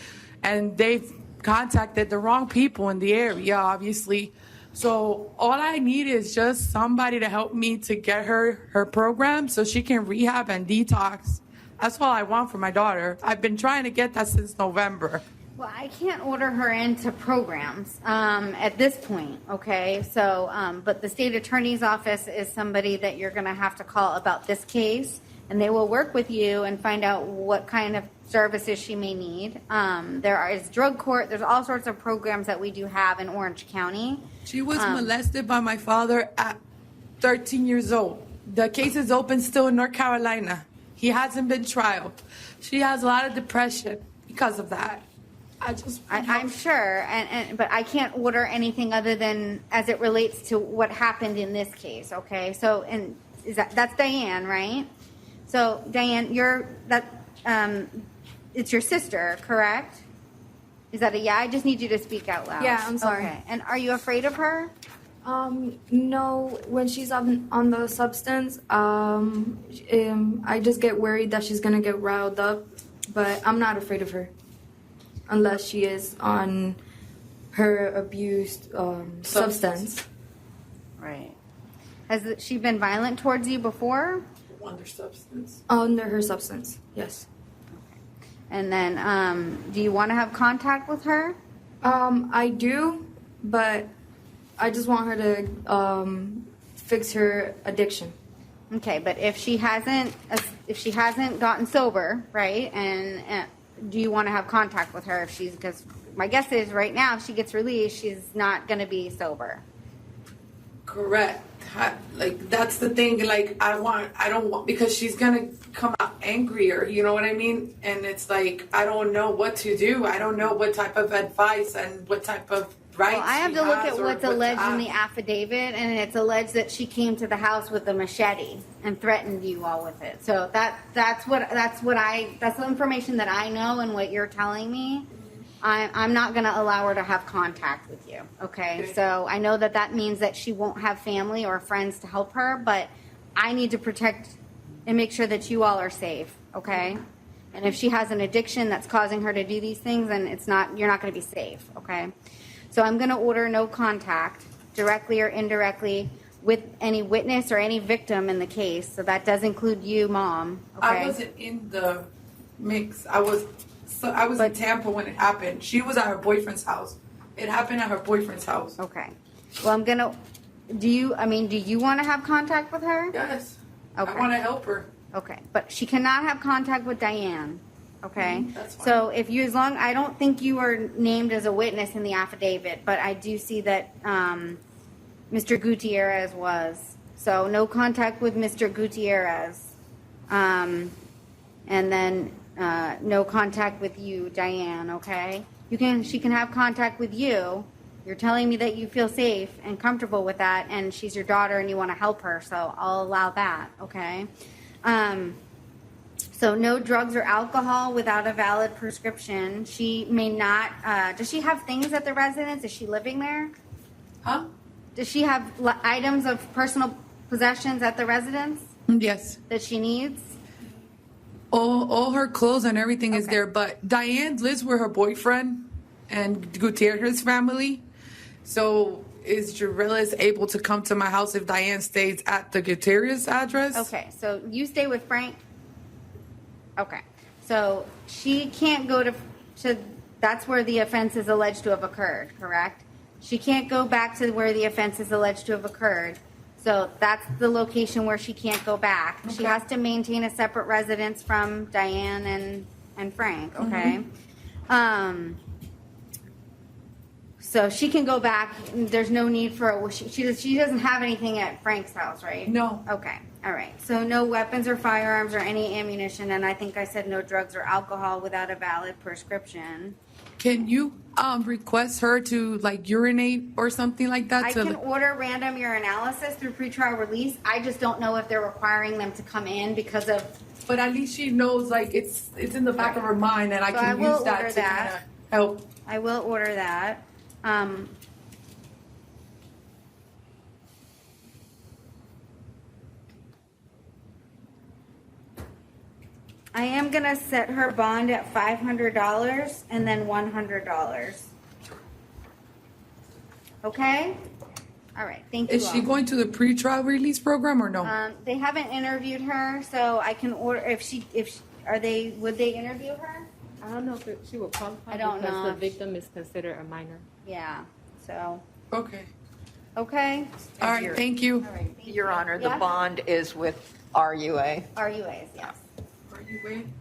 and they've contacted the wrong people in the area, obviously. So all I need is just somebody to help me to get her program so she can rehab and detox. That's all I want for my daughter. I've been trying to get that since November. Well, I can't order her into programs at this point, okay? So, but the state attorney's office is somebody that you're going to have to call about this case, and they will work with you and find out what kind of services she may need. There is drug court. There's all sorts of programs that we do have in Orange County. She was molested by my father at 13 years old. The case is open still in North Carolina. He hasn't been trialed. She has a lot of depression because of that. I'm sure, but I can't order anything other than as it relates to what happened in this case, okay? So, and that's Diane, right? So Diane, it's your sister, correct? Is that a yeah? I just need you to speak out loud. Yeah, I'm sorry. Okay. And are you afraid of her? No, when she's on the substance, I just get worried that she's gonna get riled up, but I'm not afraid of her unless she is on her abused substance. Right. Has she been violent towards you before? Under substance. Under her substance, yes. And then, do you want to have contact with her? I do, but I just want her to fix her addiction. Okay, but if she hasn't gotten sober, right? And do you want to have contact with her? Because my guess is right now, if she gets released, she's not going to be sober. Correct. Like that's the thing. Like I don't want because she's gonna come out angrier. You know what I mean? And it's like I don't know what to do. I don't know what type of advice and what type of rights. Well, I have to look at what's alleged in the affidavit, and it's alleged that she came to the house with a machete and threatened you all with it. So that's the information that I know and what you're telling me. I'm not going to allow her to have contact with you, okay? So I know that means that she won't have family or friends to help her, but I need to protect and make sure that you all are safe, okay? And if she has an addiction that's causing her to do these things, then you're not going to be safe, okay? So I'm going to order no contact, directly or indirectly, with any witness or any victim in the case. So that does include you, Mom, okay? I wasn't in the mix. I was in Tampa when it happened. She was at her boyfriend's house. It happened at her boyfriend's house. Okay. Well, do you want to have contact with her? Yes. Okay. I want to help her. Okay. But she cannot have contact with Diane. Okay. That's fine. So I don't think you are named as a witness in the affidavit, but I do see that Mr. Gutierrez was. So no contact with Mr. Gutierrez. And then no contact with you, Diane, okay? She can have contact with you. You're telling me that you feel safe and comfortable with that, and she's your daughter and you want to help her, so I'll allow that, okay? So no drugs or alcohol without a valid prescription. She may not, does she have things at the residence? Is she living there? Huh? Does she have items of personal possessions at the residence Yes. that she needs? All her clothes and everything is there, but Diane lives with her boyfriend and Gutierrez family. So is Jarellis able to come to my house if Diane stays at the Gutierrez address? Okay, so you stay with Frank? Okay, so she can't go to that's where the offense is alleged to have occurred, correct? She can't go back to where the offense is alleged to have occurred. So that's the location where she can't go back. She has to maintain a separate residence from Diane and Frank, okay? So she can go back. There's no need for she doesn't have anything at Frank's house, right? No. Okay. All right. So no weapons or firearms or any ammunition, and I think I said no drugs or alcohol without a valid prescription. Can you request her to like urinate or something like that? I can order random urinalysis through pretrial release. I just don't know if they're requiring them to come in because of. But at least she knows like it's in the back of her mind, and I So can will use that order to kind of help. I will order that. I am gonna set her bond at $500 and then $100. Okay? All right, thank you. Is she all. going to the pretrial release program or no? They haven't interviewed her, so I can order, would they interview her? I don't know if she will qualify I don't because know the if- victim is considered a minor. Yeah, so, Okay. okay? All right, thank you. All right, thank Your you. Honor, the Yeah? bond is with RUA. RUAs, yes. Are you waiting?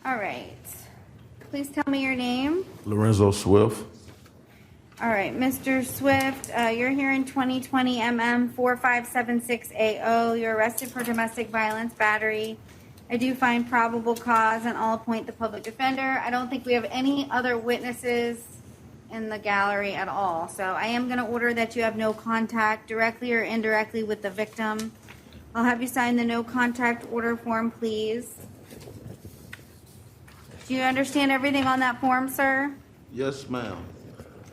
All right. please tell me your name. Lorenzo Swift. All right, Mr. Swift, you're here in 2020 MM 4576AO. You're arrested for domestic violence battery. I do find probable cause, and I'll appoint the public defender. I don't think we have any other witnesses in the gallery at all. So I am going to order that you have no contact directly or indirectly with the victim. I'll have you sign the no contact order form, please. Do you understand everything on that form, sir? Yes, ma'am.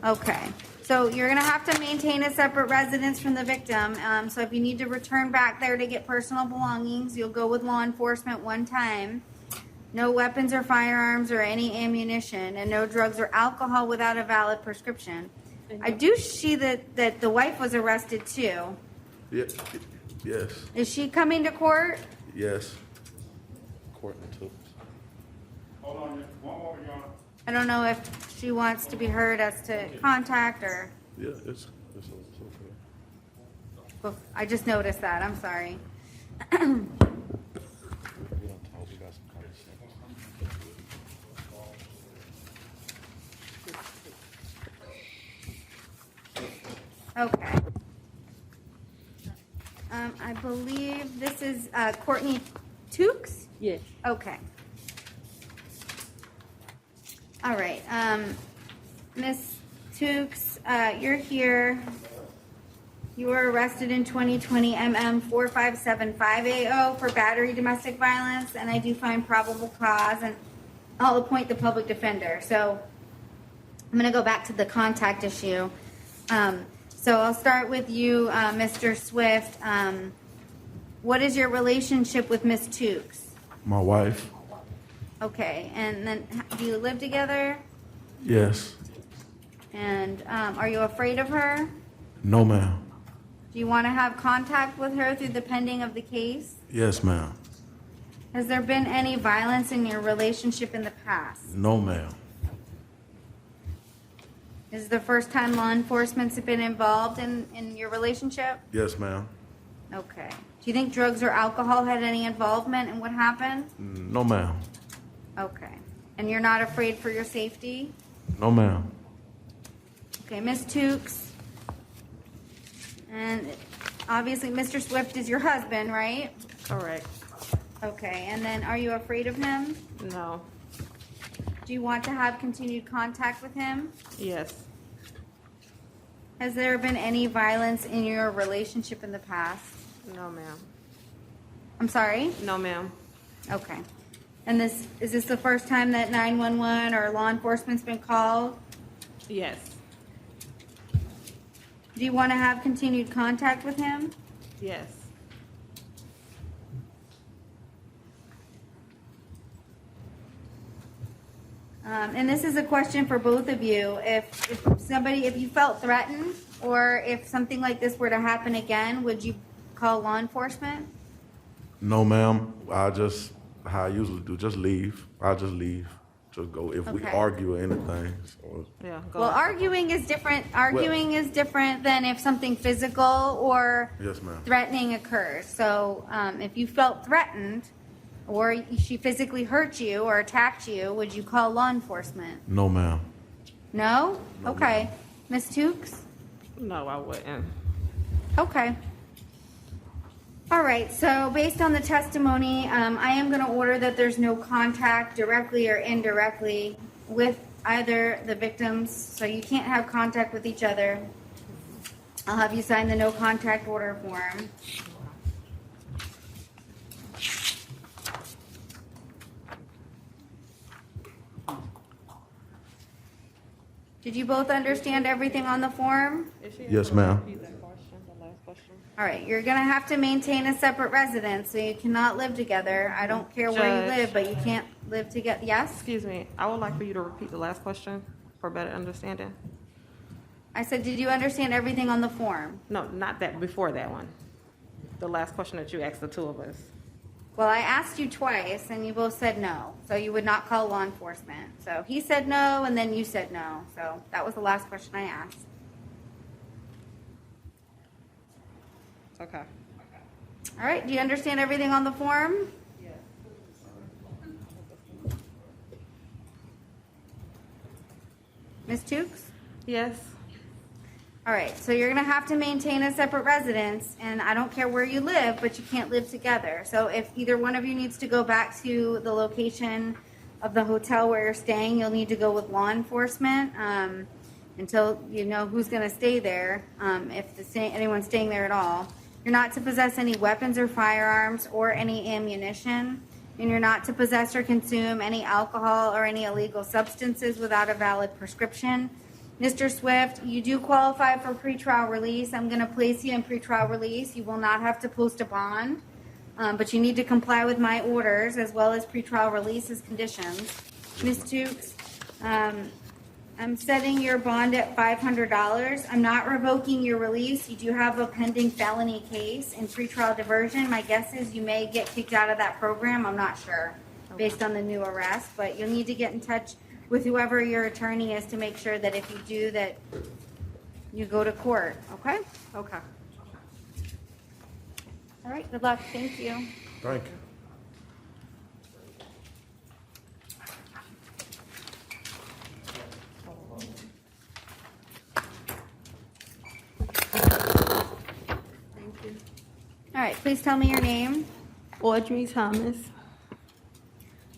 Okay. So you're going to have to maintain a separate residence from the victim. So if you need to return back there to get personal belongings, you'll go with law enforcement one time. No weapons or firearms or any ammunition, and no drugs or alcohol without a valid prescription. I do see that the wife was arrested too. Yes. Is she coming to court? Yes. Courtney took. I don't know if she wants to be heard as to contact or. Yeah, it's okay. I just noticed that. I'm sorry. Okay. I believe this is Courtney Tukes? Yes. Okay. All right. Ms. Tukes, you're here. You were arrested in 2020 MM 4575AO for battery domestic violence, and I do find probable cause, and I'll appoint the public defender. So I'm going to go back to the contact issue. So I'll start with you, Mr. Swift. What is your relationship with Ms. Tukes? My wife? Okay, and then do you live together? Yes. And are you afraid of her? No, ma'am. Do you want to have contact with her through the pending of the case? Yes, ma'am. Has there been any violence in your relationship in the past? No, ma'am. Is it the first time law enforcement's been involved in your relationship? Yes, ma'am. Okay. Do you think drugs or alcohol had any involvement in what happened? No, ma'am. Okay. And you're not afraid for your safety? No, ma'am. Okay, Ms. Tukes. And obviously, Mr. Swift is your husband, right? Correct. Okay, and then are you afraid of him? No. Do you want to have continued contact with him? Yes. Has there been any violence in your relationship in the past? No, ma'am. I'm sorry? No, ma'am. Okay. And is this the first time that 911 or law enforcement's been called? Yes. Do you want to have continued contact with him? Yes. And this is a question for both of you. If you felt threatened, or if something like this were to happen again, would you call law enforcement? No, ma'am. How I usually do, just leave. I'll just leave. Just go. If we Okay. argue or anything. Or, Yeah. Well, arguing is different. Arguing is different than if something physical or yes, ma'am. threatening occurs. So if you felt threatened, or she physically hurt you or attacked you, would you call law enforcement? No, ma'am. No? Okay. Ms. Tukes? No, I wouldn't. Okay. All right, so based on the testimony, I am going to order that there's no contact directly or indirectly with either the victims, so you can't have contact with each other. I'll have you sign the no contact order form. Did you both understand everything on the form? Yes, ma'am. All right, you're gonna have to maintain a separate residence, so you cannot live together. I don't care where you Judge. live, but you can't live together. Yes? Excuse me. I would like for you to repeat the last question for better understanding. I said, did you understand everything on the form? No, not that, before that one. The last question that you asked the two of us. Well, I asked you twice, and you both said no, so you would not call law enforcement. So he said no, and then you said no. So that was the last question I asked. Okay. All right, do you understand everything on the form? Ms. Tukes? Yes. All right, so you're gonna have to maintain a separate residence, and I don't care where you live, but you can't live together. So if either one of you needs to go back to the location of the hotel where you're staying, you'll need to go with law enforcement until you know who's gonna stay there, if anyone's staying there at all. You're not to possess any weapons or firearms or any ammunition, and you're not to possess or consume any alcohol or any illegal substances without a valid prescription. Mr. Swift, you do qualify for pretrial release. I'm going to place you in pretrial release. You will not have to post a bond, but you need to comply with my orders as well as pretrial release as conditions. Ms. Tukes, I'm setting your bond at $500. I'm not revoking your release. You do have a pending felony case in pretrial diversion. My guess is you may get kicked out of that program. I'm not sure based on the new arrest, but you'll need to get in touch with whoever your attorney is to make sure that if you do that, you go to court, okay? Okay. All right, good luck, thank you. Thank you. All right, please tell me your name. Audrey Thomas.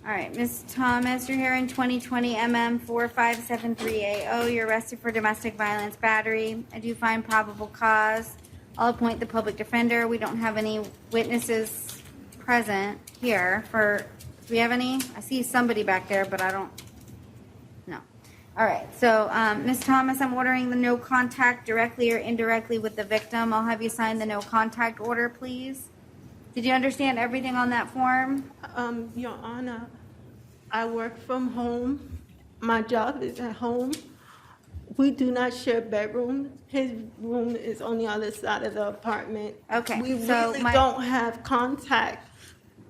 All right, Ms. Thomas, you're here in 2020 MM 4573AO. You're arrested for domestic violence battery. I do find probable cause. I'll appoint the public defender. We don't have any witnesses present here for, do we have any? I see somebody back there, but I don't, no. All right, so Ms. Thomas, I'm ordering the no contact directly or indirectly with the victim. I'll have you sign the no contact order, please. Did you understand everything on that form? Your Honor, I work from home. My job is at home. We do not share bedrooms. His room is on the other side of the apartment. Okay, We so really my- don't have contact.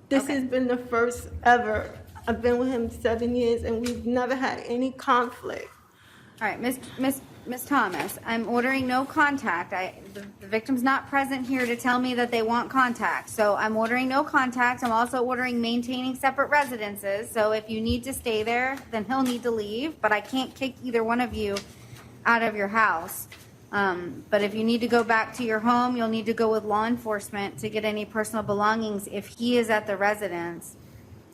This Okay. has been the first ever. I've been with him 7 years, and we've never had any conflict. All right, Ms. Thomas, I'm ordering no contact. The victim's not present here to tell me that they want contact. So I'm ordering no contact. I'm also ordering maintaining separate residences. So if you need to stay there, then he'll need to leave, but I can't kick either one of you out of your house. But if you need to go back to your home, you'll need to go with law enforcement to get any personal belongings if he is at the residence.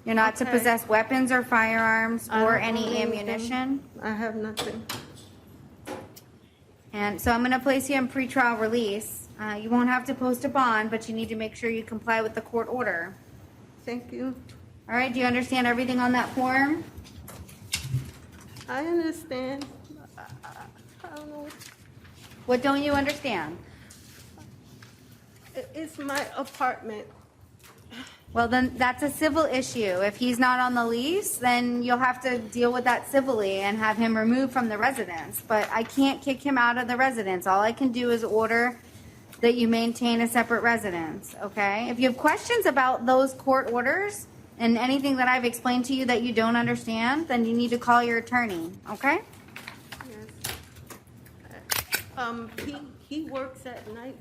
You're not to Okay. possess weapons or firearms I or don't any own anything. ammunition. I have nothing. And so I'm going to place you in pretrial release. You won't have to post a bond, but you need to make sure you comply with the court order. Thank you. All right, do you understand everything on that form? I understand. I don't know. What don't you understand? It's my apartment. Well, then that's a civil issue. If he's not on the lease, then you'll have to deal with that civilly and have him removed from the residence. But I can't kick him out of the residence. All I can do is order that you maintain a separate residence, okay? If you have questions about those court orders and anything that I've explained to you that you don't understand, then you need to call your attorney, okay? Yes. He works at night.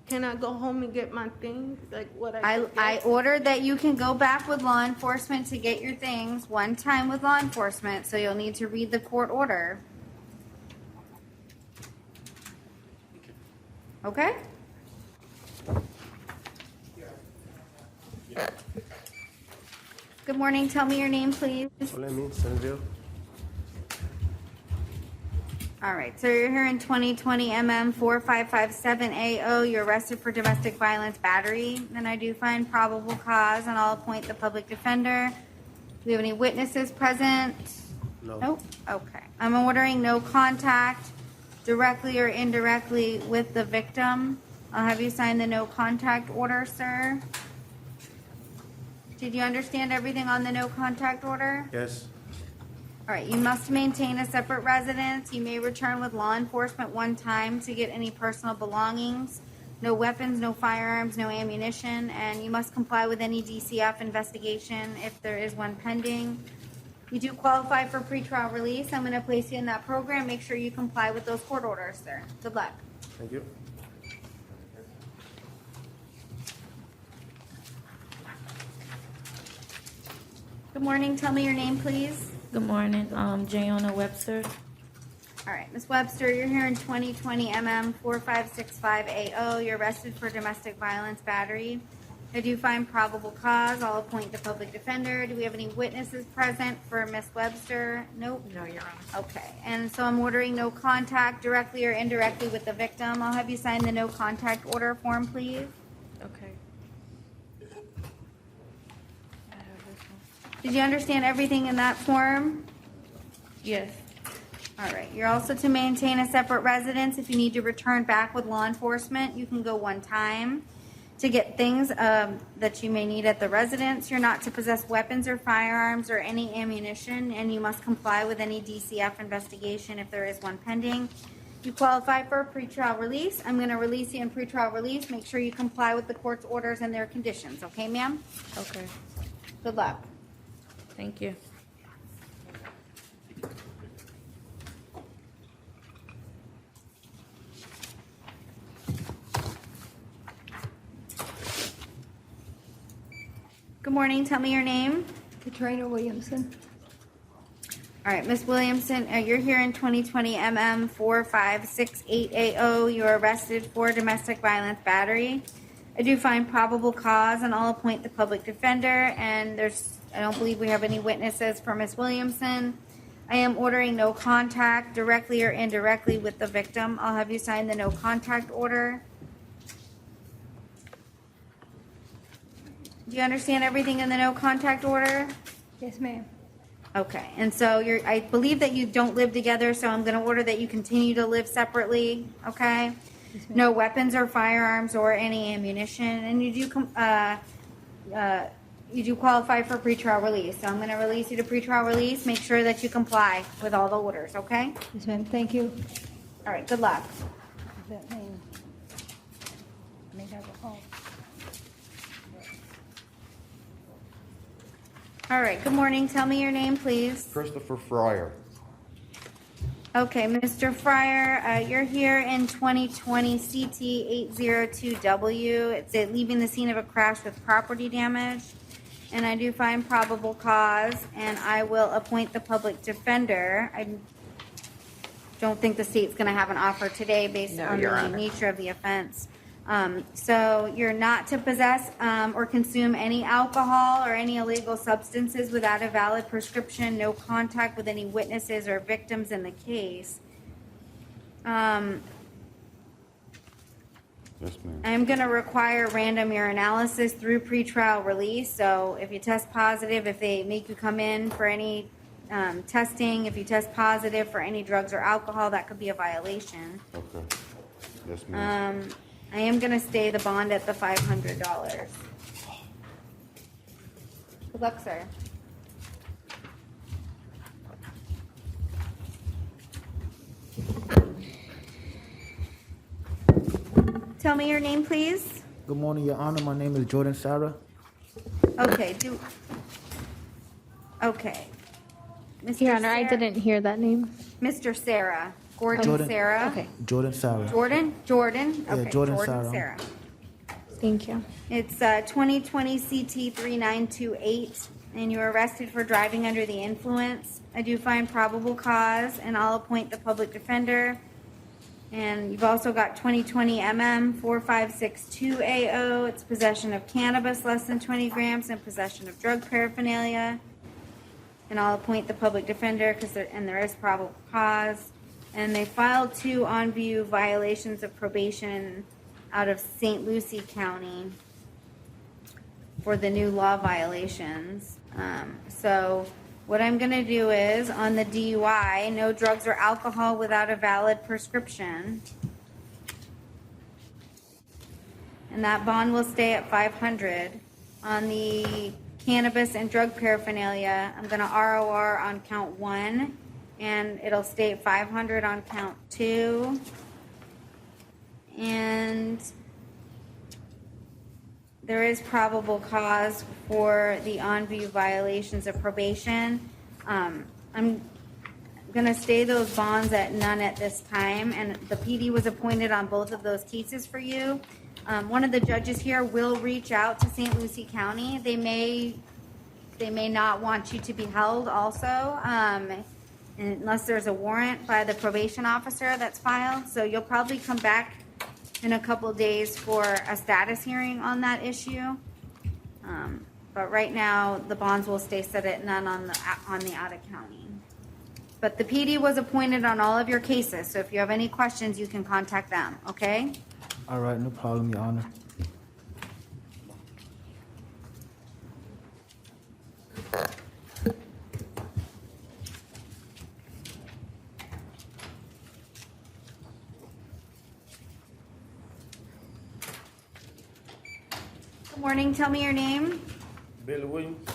Can I go home and get my things, like what I ordered that you can go back with law enforcement to get your things one time with law enforcement, so you'll need to read the court order. Okay? Good morning, tell me your name, please. Fleming, Centerville. All right, so you're here in 2020 MM 4557AO. You're arrested for domestic violence battery. Then I do find probable cause, and I'll appoint the public defender. Do we have any witnesses present? No. Nope. Okay. I'm ordering no contact directly or indirectly with the victim. I'll have you sign the no contact order, sir. Did you understand everything on the no contact order? Yes. All right, you must maintain a separate residence. You may return with law enforcement one time to get any personal belongings. No weapons, no firearms, no ammunition, and you must comply with any DCF investigation if there is one pending. You do qualify for pretrial release. I'm going to place you in that program. Make sure you comply with those court orders, sir. Good luck. Thank you. Good morning. Tell me your name, please. Good morning, Jayona Webster. All right, Ms. Webster, you're here in 2020 MM 4565AO. You're arrested for domestic violence battery. I do find probable cause. I'll appoint the public defender. Do we have any witnesses present for Ms. Webster? Nope. No, Your Honor. Okay, and so I'm ordering no contact directly or indirectly with the victim. I'll have you sign the no contact order form, please. Okay. Did you understand everything in that form? Yes. All right, you're also to maintain a separate residence. If you need to return back with law enforcement, you can go one time. To get things that you may need at the residence, you're not to possess weapons or firearms or any ammunition, and you must comply with any DCF investigation if there is one pending. You qualify for a pretrial release. I'm going to release you in pretrial release. Make sure you comply with the court's orders and their conditions. Okay, ma'am? Okay. Good luck. Thank you. Good morning. Tell me your name. Katrina Williamson. All right, Ms. Williamson, you're here in 2020 MM 4568AO. You are arrested for domestic violence battery. I do find probable cause, and I'll appoint the public defender. And I don't believe we have any witnesses for Ms. Williamson. I am ordering no contact directly or indirectly with the victim. I'll have you sign the no contact order. Do you understand everything in the no contact order? Yes, ma'am. Okay, and so I believe that you don't live together, so I'm going to order that you continue to live separately, okay? No weapons or firearms or any ammunition, and you do qualify for pretrial release. So I'm going to release you to pretrial release. Make sure that you comply with all the orders, okay? Yes, ma'am. Thank you. All right, good luck. That name. May have a call. All right, good morning. Tell me your name, please. Christopher Fryer. Okay, Mr. Fryer, you're here in 2020 CT802W. It's leaving the scene of a crash with property damage. And I do find probable cause, and I will appoint the public defender. I don't think the state's going to have an offer today based on Your the Honor. nature of the offense. So you're not to possess or consume any alcohol or any illegal substances without a valid prescription, no contact with any witnesses or victims in the case. Yes, ma'am. I'm going to require random urinalysis through pretrial release. So if you test positive, if they make you come in for any testing, if you test positive for any drugs or alcohol, that could be a violation. Okay. Yes, ma'am. I am going to stay the bond at the $500. Good luck, sir. Tell me your name, please. Good morning, Your Honor. My name is Jordan Sarah. Okay, Mr. Your Honor, I Sarah- didn't hear that name. Mr. Sarah. Gordon Jordan. Sarah. Okay. Jordan Sarah. Jordan? Yeah, Okay, Jordan Sarah. Sarah. Thank you. It's 2020 CT 3928, and you were arrested for driving under the influence. I do find probable cause, and I'll appoint the public defender. And you've also got 2020 MM 4562AO. It's possession of cannabis less than 20 grams and possession of drug paraphernalia. And I'll appoint the public defender and there is probable cause. And they filed 2 on-view violations of probation out of St. Lucie County for the new law violations. So what I'm going to do is, on the DUI, no drugs or alcohol without a valid prescription. And that bond will stay at $500. On the cannabis and drug paraphernalia, I'm going to ROR on count 1, and it'll stay at $500 on count 2. And there is probable cause for the on-view violations of probation. I'm going to stay those bonds at none at this time, and the PD was appointed on both of those cases for you. One of the judges here will reach out to St. Lucie County. They may They may not want you to be held also, unless there's a warrant by the probation officer that's filed. So you'll probably come back in a couple days for a status hearing on that issue. But right now, the bonds will stay set at none on the out of county. But the PD was appointed on all of your cases, so if you have any questions, you can contact them, okay? All right, no problem, Your Honor. Good morning, tell me your name. Billy Williams.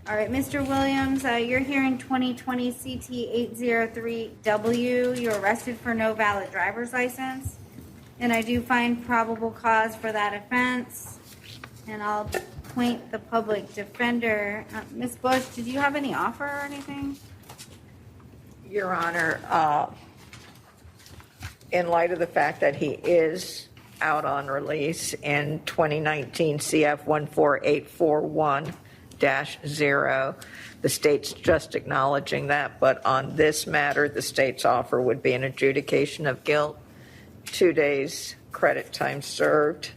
All right, Mr. Williams, you're here in 2020 CT 803W. You're arrested for no valid driver's license. And I do find probable cause for that offense. And I'll appoint the public defender. Ms. Bush, did you have any offer or anything? Your Honor, in light of the fact that he is out on release in 2019 CF 14841-0, the state's just acknowledging that, but on this matter, the state's offer would be an adjudication of guilt, 2 days credit time served,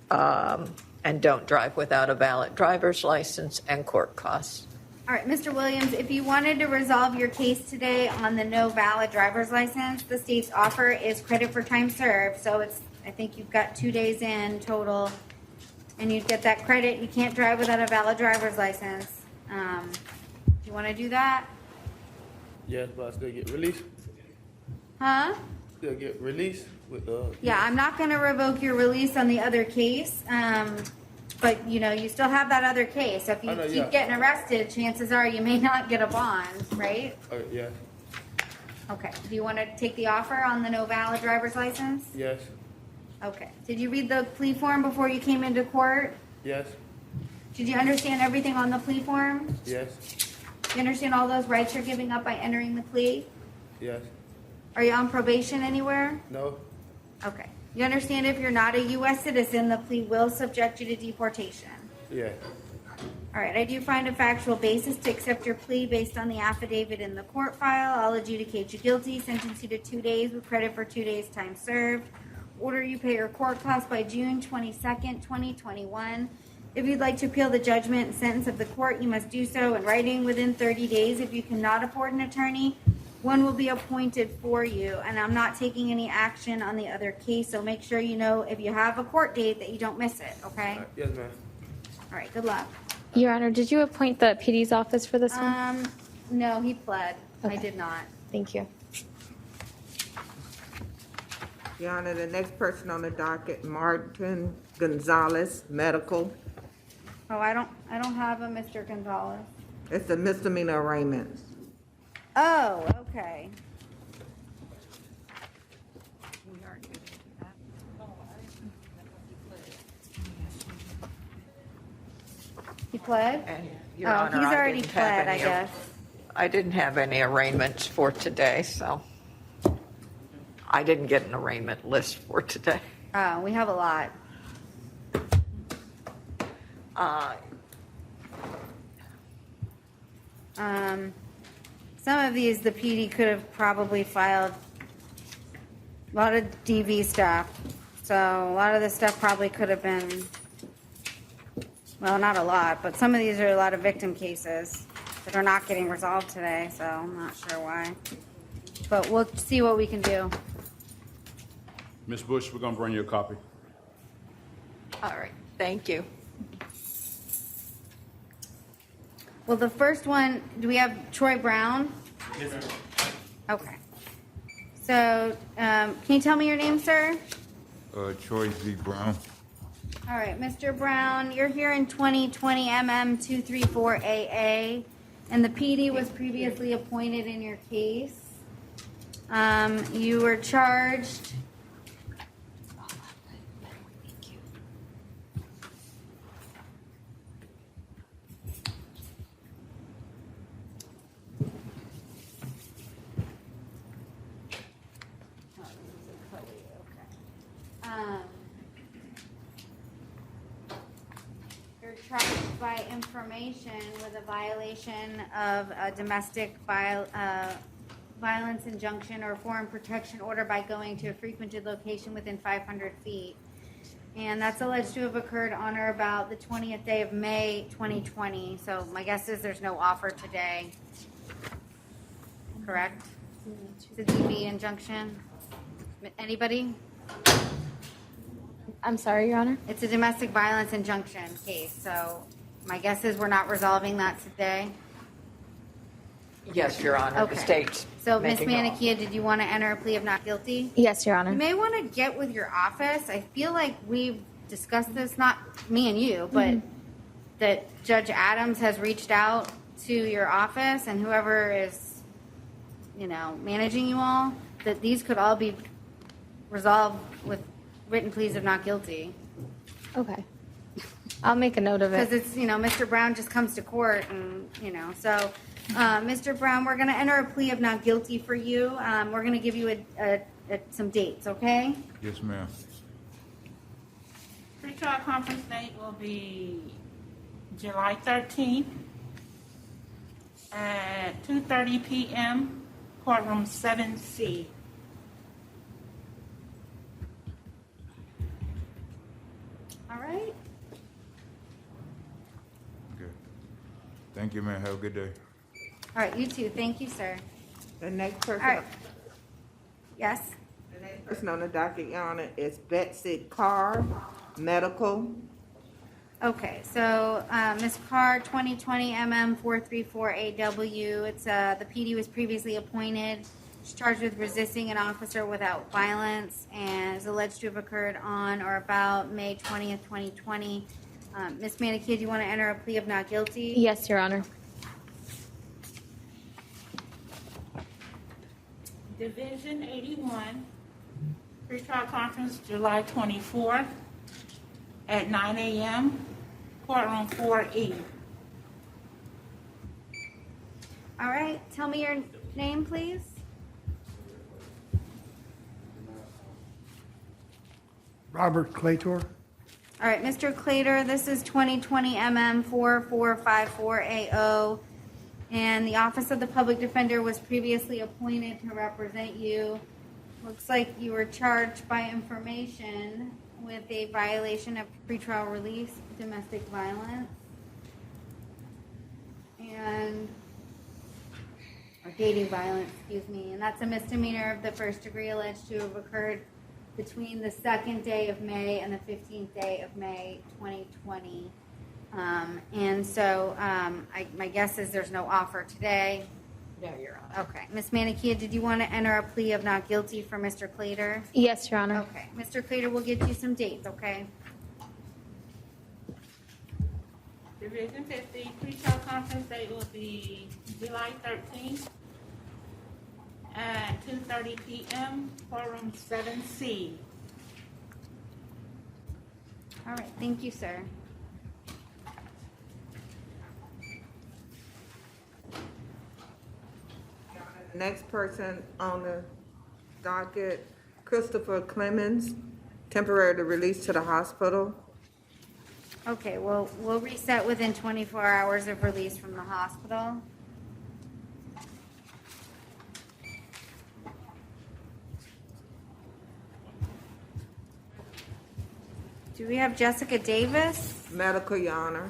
and don't drive without a valid driver's license, and court costs. All right, Mr. Williams, if you wanted to resolve your case today on the no valid driver's license, the state's offer is credit for time served. So it's, I think you've got 2 days in total, and you'd get that credit. You can't drive without a valid driver's license. Do you want to do that? Yes, but I still get released. Huh? Still get released with the. Yeah, I'm not going to revoke your release on the other case. But, you know, you still have that other case. If you I know, keep yeah. getting arrested, chances are you may not get a bond, right? Yeah. Okay. Do you want to take the offer on the no valid driver's license? Yes. Okay. Did you read the plea form before you came into court? Yes. Did you understand everything on the plea form? Yes. You understand all those rights you're giving up by entering the plea? Yes. Are you on probation anywhere? No. Okay. You understand if you're not a U.S. citizen, the plea will subject you to deportation. Yeah. All right. I do find a factual basis to accept your plea based on the affidavit in the court file. I'll adjudicate you guilty, sentence you to 2 days with credit for 2 days time served. Order you pay your court costs by June 22nd, 2021. If you'd like to appeal the judgment and sentence of the court, you must do so in writing within 30 days. If you cannot afford an attorney, one will be appointed for you. And I'm not taking any action on the other case, so make sure you know if you have a court date that you don't miss it, okay? Yes, ma'am. All right, good luck. Your Honor, did you appoint the PD's office for this one? No, he pled. I Okay. did not. Thank you. Your Honor, the next person on the docket, Martin Gonzalez, medical. Oh, I don't have a Mr. Gonzalez. It's a misdemeanor arraignment. Oh, okay. He pled? And, Your Oh, Honor, he's I already didn't have pled, I any- guess. I didn't have any arraignments for today, so I didn't get an arraignment list for today. Oh, we have a lot. Some of these, the PD could have probably filed a lot of DV stuff. So a lot of this stuff probably could have been, well, not a lot, but some of these are a lot of victim cases that are not getting resolved today, so I'm not sure why. But we'll see what we can do. Ms. Bush, we're gonna bring you a copy. All right, thank you. Well, the first one, do we have Troy Brown? Yes, ma'am. Okay. So, can you tell me your name, sir? Troy Z. Brown. All right, Mr. Brown, you're here in 2020 MM 234AA, and the PD was previously appointed in your case. You were charged. You're charged by information with a violation of a domestic violence injunction or foreign protection order by going to a frequented location within 500 feet. And that's alleged to have occurred on or about the 20th day of May 2020. So my guess is there's no offer today. Correct? It's a DV injunction. Anybody? I'm sorry, Your Honor. It's a domestic violence injunction case, so my guess is we're not resolving that today. Yes, Your Honor, the Okay. state's So, Ms. making law. Manikia, did you want to enter a plea of not guilty? Yes, Your Honor. You may want to get with your office. I feel like we've discussed this, not me and you, but that Judge Adams has reached out to your office and whoever is, managing you all, that these could all be resolved with written pleas of not guilty. Okay. I'll make a note of Because it. it's, Mr. Brown just comes to court and, so, Mr. Brown, we're going to enter a plea of not guilty for you. We're going to give you some dates, okay? Yes, ma'am. Pre-trial conference date will be July 13th at 2:30 p.m., courtroom 7C. All right. Okay. Thank you, man. Have a good day. All right, you too. Thank you, sir. The next All person, right. Yes? the next person on the docket, Your Honor, is Betsy Carr, medical. Okay, so Ms. Carr, 2020 MM 434AW. It's the PD was previously appointed. She's charged with resisting an officer without violence and is alleged to have occurred on or about May 20th, 2020. Ms. Manikia, do you want to enter a plea of not guilty? Yes, Your Honor. Division 81, pre-trial conference July 24th at 9 a.m., courtroom 4E. All right, tell me your name, please. Robert Claytor. All right, Mr. Clater, this is 2020 MM 4454AO, and the Office of the Public Defender was previously appointed to represent you. Looks like you were charged by information with a violation of pretrial release, domestic violence, or dating violence, excuse me, and that's a misdemeanor of the first degree alleged to have occurred between the 2nd day of May and the 15th day of May 2020. And so my guess is there's no offer today. No, Your Honor. Okay. Ms. Manikia, did you want to enter a plea of not guilty for Mr. Clater? Yes, Your Honor. Okay. Mr. Clater, we'll get you some dates, okay? Division 50, pre-trial conference date will be July 13th at 2:30 p.m., courtroom 7C. All right. Thank you, sir. The next person on the docket, Christopher Clemens, temporarily released to the hospital. Okay, well, we'll reset within 24 hours of release from the hospital. Do we have Jessica Davis? Medical, Your Honor.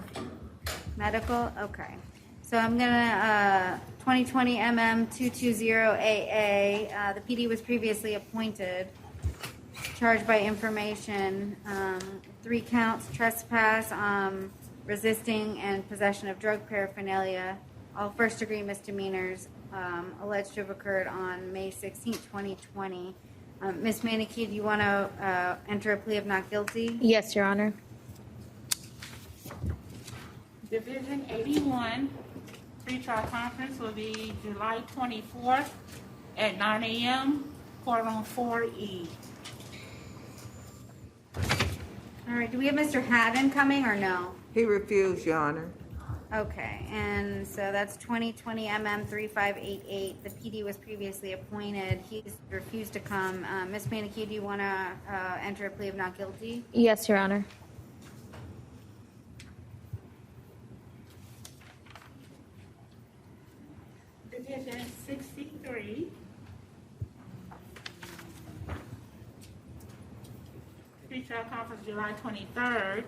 Medical, okay. So I'm gonna, 2020 MM 220AA, the PD was previously appointed, charged by information, 3 counts, trespass, resisting and possession of drug paraphernalia, all first degree misdemeanors, alleged to have occurred on May 16, 2020. Ms. Manikia, do you want to enter a plea of not guilty? Yes, Your Honor. Division 81, pre-trial conference will be July 24th at 9 a.m., courtroom 4E. All right, do we have Mr. Haddon coming or no? He refused, Your Honor. Okay, and so that's 2020 MM 3588. The PD was previously appointed. He's refused to come. Ms. Manikia, do you want to enter a plea of not guilty? Yes, Your Honor. Division 63. Pretrial conference July 23rd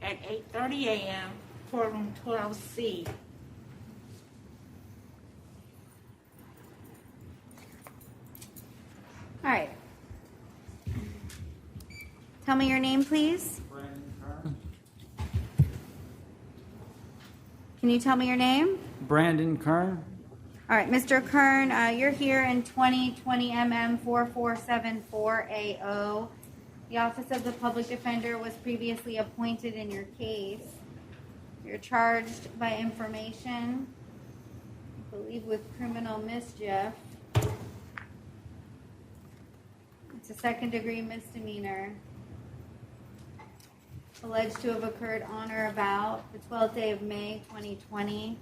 at 8:30 a.m., courtroom 12C. All right. Tell me your name, please. Can you tell me your name? Brandon Kern. All right, Mr. Kern, you're here in 2020 MM 4474AO. The Office of the Public Defender was previously appointed in your case. You're charged by information, I believe with criminal mischief. It's a second-degree misdemeanor, alleged to have occurred on or about the 12th day of May 2020.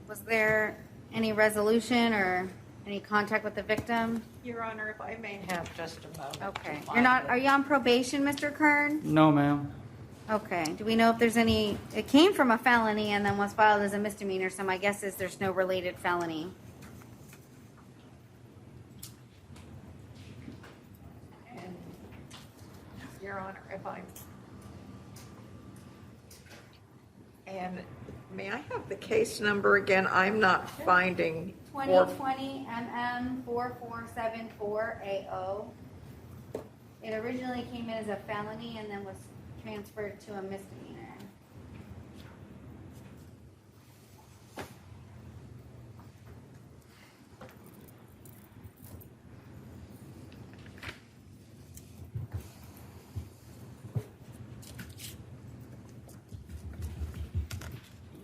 Was there any resolution or any contact with the victim? Your Honor, if I may have just a moment. Okay. You're not, are you on probation, Mr. Kern? No, ma'am. Okay. Do we know if there's any, it came from a felony and then was filed as a misdemeanor, so my guess is there's no related felony. And, Your Honor, if I... And may I have the case number again? I'm not finding... 2020 MM 4474AO. It originally came in as a felony and then was transferred to a misdemeanor.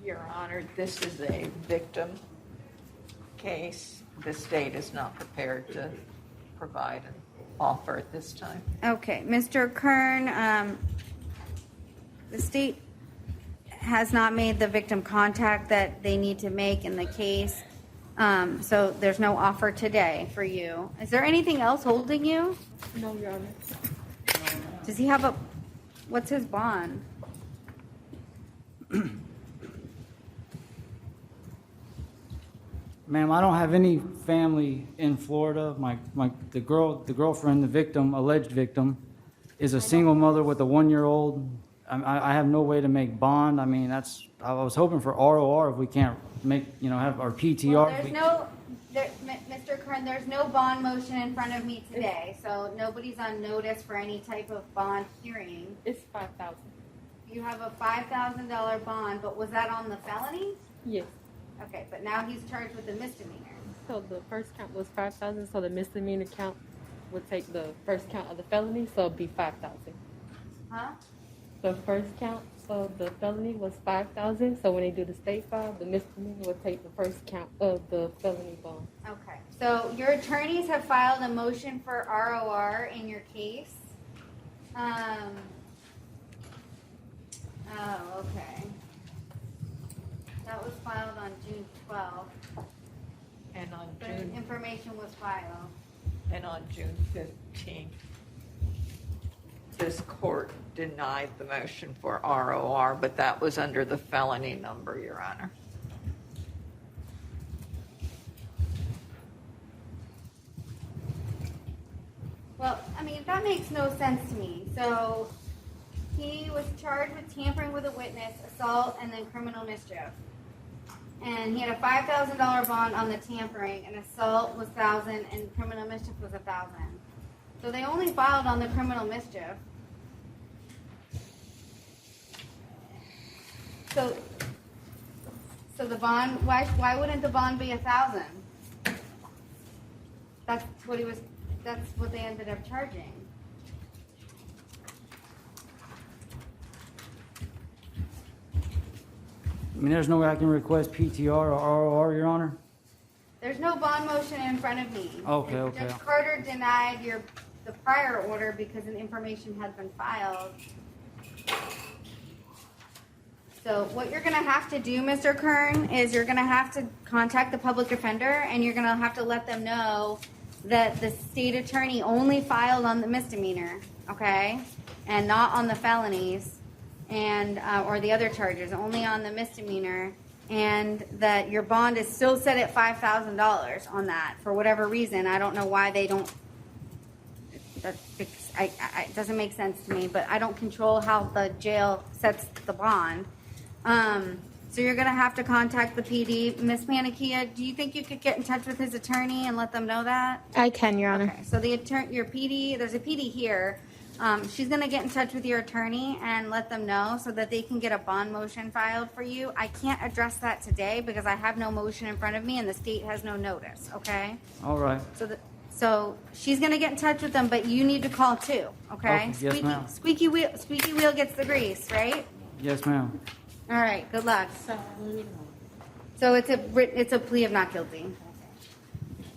Your Honor, this is a victim case. The state is not prepared to provide an offer at this time. Okay, Mr. Kern, the state has not made the victim contact that they need to make in the case, so there's no offer today for you. Is there anything else holding you? No, Your Honor. Does he have a, what's his bond? Ma'am, I don't have any family in Florida. The girlfriend, the victim, alleged victim, is a single mother with a 1-year-old. I have no way to make bond. I mean, I was hoping for ROR if we can't make, have our PTR. Well, Mr. Kern, there's no bond motion in front of me today, so nobody's on notice for any type of bond hearing. It's $5,000. You have a $5,000 bond, but was that on the felony? Yes. Okay, but now he's charged with a misdemeanor. So the first count was 5,000. So the misdemeanor count would take the first count of the felony, so it'd be 5,000. Huh? The first count, so the felony was 5,000. So when they do the state file, the misdemeanor would take the first count of the felony bond. Okay, so your attorneys have filed a motion for ROR in your case. Oh, okay. That was filed on June 12th. And on The June, information was filed. and on June 15th, this court denied the motion for ROR, but that was under the felony number, Your Honor. Well, I mean, that makes no sense to me. So he was charged with tampering with a witness, assault, and then criminal mischief. And he had a $5,000 bond on the tampering, and assault was $1,000, and criminal mischief was $1,000. So they only filed on the criminal mischief. So the bond, why wouldn't the bond be $1,000? That's what they ended up charging. I mean, there's no way I can request PTR or ROR, Your Honor? There's no bond motion in front of me. Okay. Judge Carter denied the prior order because an information had been filed. So what you're going to have to do, Mr. Kern, is you're going to have to contact the public defender, and you're going to have to let them know that the state attorney only filed on the misdemeanor, okay, and not on the felonies and or the other charges, only on the misdemeanor, and that your bond is still set at $5,000 on that for whatever reason. I don't know why they don't. It doesn't make sense to me, but I don't control how the jail sets the bond. So you're going to have to contact the PD. Ms. Manikia, do you think you could get in touch with his attorney and let them know that? I can, Your Honor. Okay, so your PD, there's a PD here. She's going to get in touch with your attorney and let them know so that they can get a bond motion filed for you. I can't address that today because I have no motion in front of me and the state has no notice, okay? All right. So she's going to get in touch with them, but you need to call too, okay? Okay, yes, ma'am. Squeaky wheel gets the grease, right? Yes, ma'am. All right, good luck. So it's a plea of not guilty.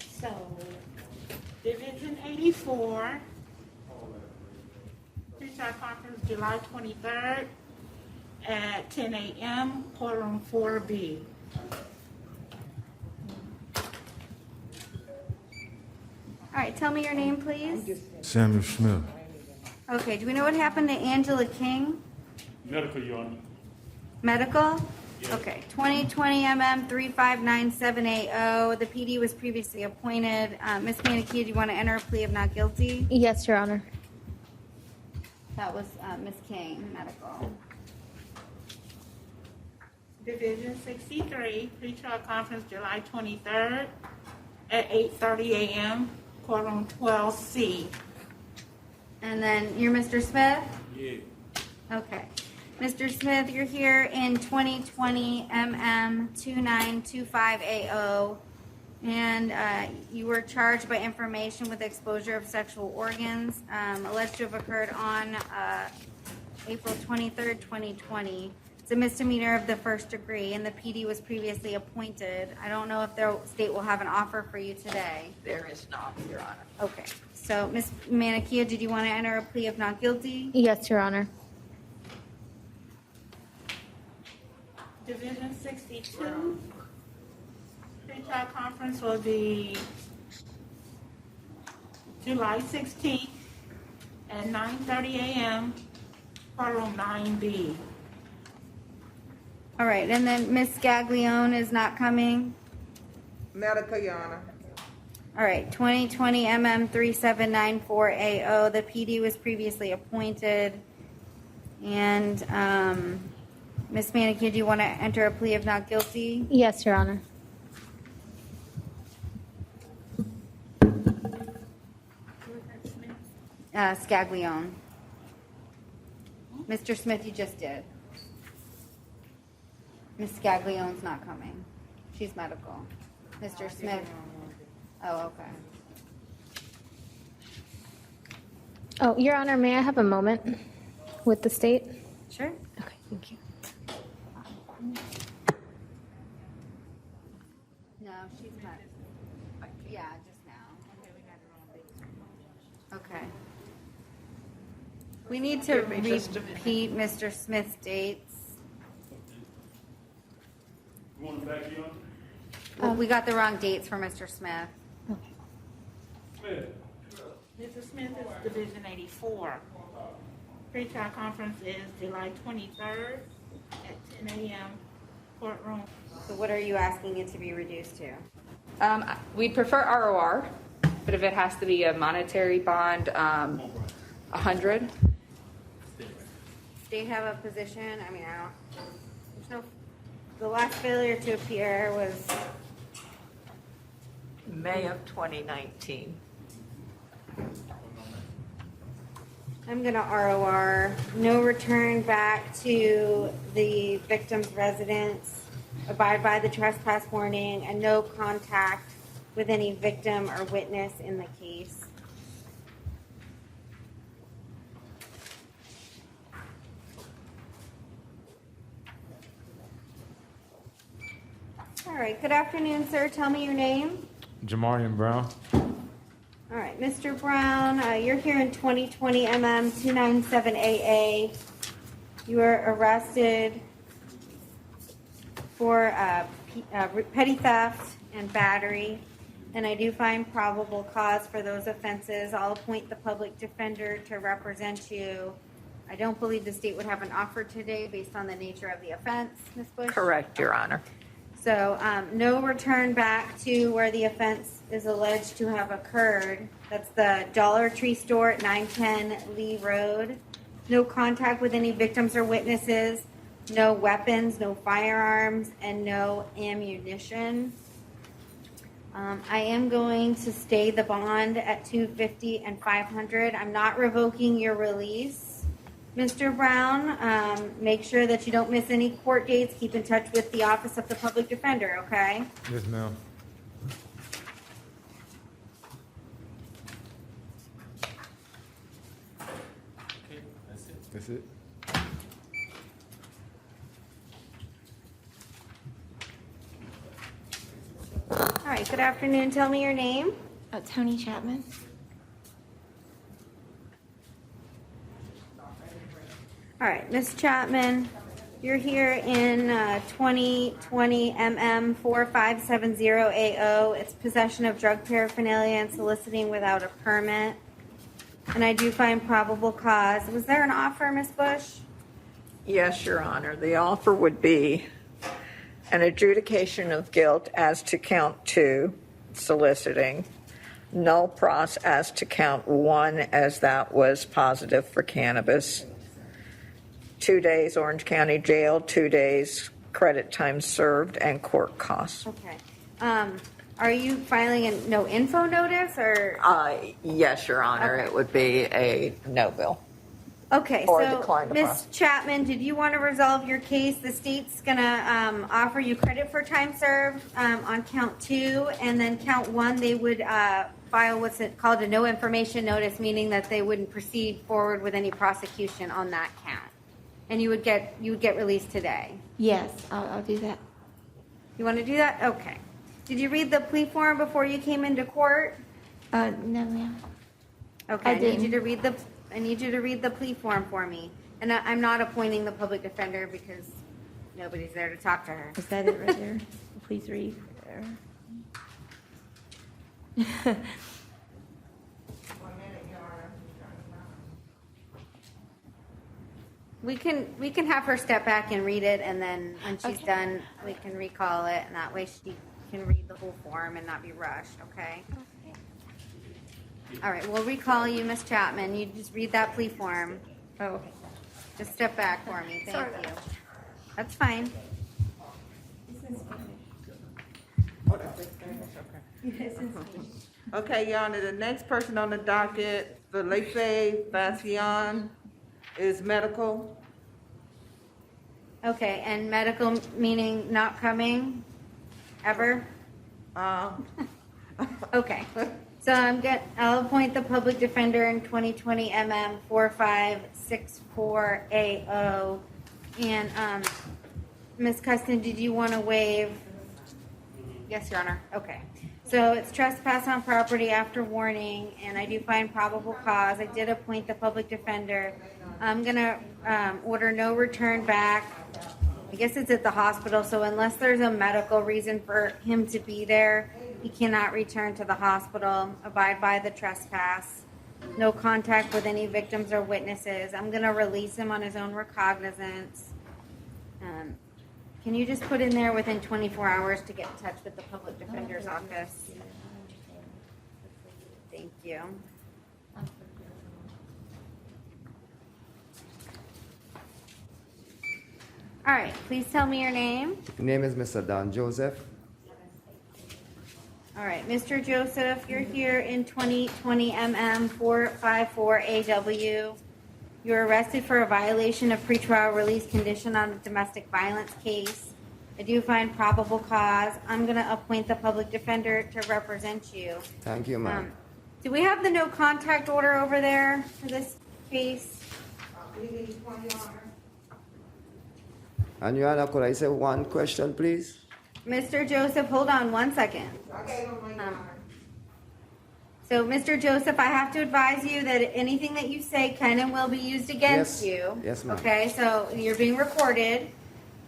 So, Division 84, pretrial conference July 23rd at 10 a.m., courtroom 4B. All right, tell me your name, please. Samuel Smith. Okay, do we know what happened to Angela King? Medical, Your Honor. Medical? Okay, 2020 MM 359780. The PD was previously appointed. Ms. Manikia, do you want to enter a plea of not guilty? Yes, Your Honor. That was Ms. King, medical. Division 63, pretrial conference July 23rd at 8:30 a.m., courtroom 12C. And then you're Mr. Smith? Yeah. Okay. Mr. Smith, you're here in 2020 MM 292580, and you were charged by information with exposure of sexual organs, alleged to have occurred on April 23rd, 2020. It's a misdemeanor of the first degree, and the PD was previously appointed. I don't know if the state will have an offer for you today. There is not, Your Honor. Okay. So, Ms. Manikia, did you want to enter a plea of not guilty? Yes, Your Honor. Division 62, pretrial conference will be July 16th at 9:30 a.m., courtroom 9B. All right, and then Ms. Scaglione is not coming? Medical, Your Honor. All right, 2020 MM 379480. The PD was previously appointed. And Ms. Manikia, do you want to enter a plea of not guilty? Yes, Your Honor. Scaglione. Mr. Smith, you just did. Ms. Scaglione's not coming. She's medical. Mr. Smith. Oh, okay. Oh, Your Honor, may I have a moment with the state? Sure. Okay, thank you. No, she's not. Yeah, just now. Okay. We need to repeat Mr. Smith's dates. You want it back, Your Honor? Well, we got the wrong dates for Mr. Smith. Smith. Mrs. Smith is Division 84. Pretrial conference is July 23rd at 10 a.m., courtroom. So what are you asking it to be reduced to? We'd prefer ROR, but if it has to be a monetary bond, 100. State have a position? I mean, there's no, the last failure to appear was May of 2019. I'm gonna ROR, no return back to the victim's residence, abide by the trespass warning, and no contact with any victim or witness in the case. All right, good afternoon, sir. Tell me your name. Jamarian Brown. All right, Mr. Brown, you're here in 2020 MM 297AA. You were arrested for petty theft and battery, and I do find probable cause for those offenses. I'll appoint the public defender to represent you. I don't believe the state would have an offer today based on the nature of the offense, Ms. Bush? Correct, Your Honor. So, no return back to where the offense is alleged to have occurred. That's the Dollar Tree store at 910 Lee Road. No contact with any victims or witnesses, no weapons, no firearms, and no ammunition. I am going to stay the bond at $250 and $500. I'm not revoking your release, Mr. Brown. Make sure that you don't miss any court dates. Keep in touch with the Office of the Public Defender, okay? Yes, ma'am. That's it. All right, good afternoon. Tell me your name. Tony Chapman. All right, Ms. Chapman, you're here in 2020 MM 4570AO. It's possession of drug paraphernalia and soliciting without a permit. And I do find probable cause. Was there an offer, Ms. Bush? Yes, Your Honor. The offer would be an adjudication of guilt as to count 2, soliciting, null pros as to count 1, as that was positive for cannabis, 2 days Orange County Jail, 2 days credit time served, and court costs. Okay. Are you filing a no info notice or? Yes, Your Honor. Okay. It would be a no bill. Okay, Or so decline to Ms. prosecute. Chapman, did you want to resolve your case? The state's gonna offer you credit for time served on count 2, and then count 1, they would file what's it called a no information notice, meaning that they wouldn't proceed forward with any prosecution on that count. And you would get released today. Yes, I'll do that. You want to do that? Okay. Did you read the plea form before you came into court? No, ma'am. Okay, I I need you didn't. to read the plea form for me. And I'm not appointing the public defender because nobody's there to talk to her. Is that it right there? Please read. We can have her step back and read it, and then when she's done, we can recall it, and that way she can read the whole form and not be rushed, okay? All right, we'll recall you, Ms. Chapman. You just read that plea form. Oh, okay. Just step back for me, thank Sorry you. about That's fine. Okay, Your Honor, the next person on the docket, Felipe Fascion, is medical. Okay, and medical meaning not coming, ever? Okay, so I'll appoint the public defender in 2020 MM 4564AO. And, Ms. Custon, did you want to waive? Yes, Your Honor, okay. So it's trespass on property after warning, and I do find probable cause. I did appoint the public defender. I'm gonna order no return back. I guess it's at the hospital, so unless there's a medical reason for him to be there, he cannot return to the hospital. Abide by the trespass. No contact with any victims or witnesses. I'm gonna release him on his own recognizance. Can you just put in there within 24 hours to get in touch with the public defender's office? Thank you. All right, please tell me your name. Name is Mr. Don Joseph. All right, Mr. Joseph, you're here in 2020 MM 454AW. You're arrested for a violation of pretrial release condition on a domestic violence case. I do find probable cause. I'm going to appoint the public defender to represent you. Thank you, ma'am. Do we have the no contact order over there for this case? And Your Honor, could I say one question, please? Mr. Joseph, hold on one second. So, Mr. Joseph, I have to advise you that anything that you say can and will be used against Yes. you. Yes, ma'am. Okay, so you're being recorded.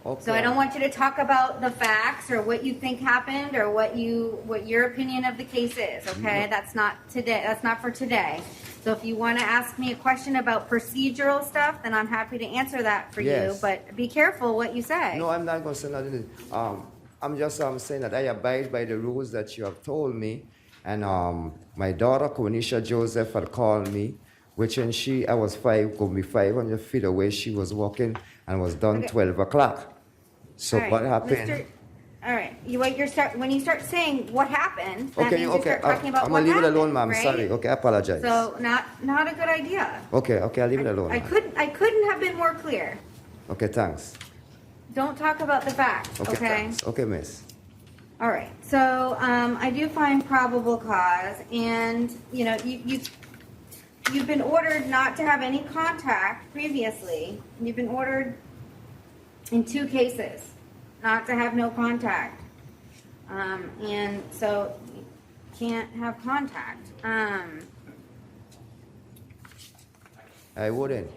Okay. So I don't want you to talk about the facts or what you think happened or what your opinion of the case is, okay? That's not today. That's not for today. So if you want to ask me a question about procedural stuff, then I'm happy to answer that for you. Yes. But be careful what you say. No, I'm not going to say nothing. I'm just saying that I abide by the rules that you have told me. And my daughter, Konisha Joseph, had called me, which when I was could be 500 feet away, she was walking and was done Okay. 12 o'clock. So All right, what happened? All right, when you start saying what happened, that Okay, means okay, you start talking about I'm what gonna leave it happened, alone, ma'am. right? Sorry. Okay, I apologize. So not a good idea. Okay, I'll leave it alone. I ma'am. couldn't have been more clear. Okay, thanks. Don't talk about the facts, okay? Thanks. Okay, miss. All right, so I do find probable cause, and you've been ordered not to have any contact previously. You've been ordered in 2 cases not to have no contact, and so you can't have contact. I wouldn't.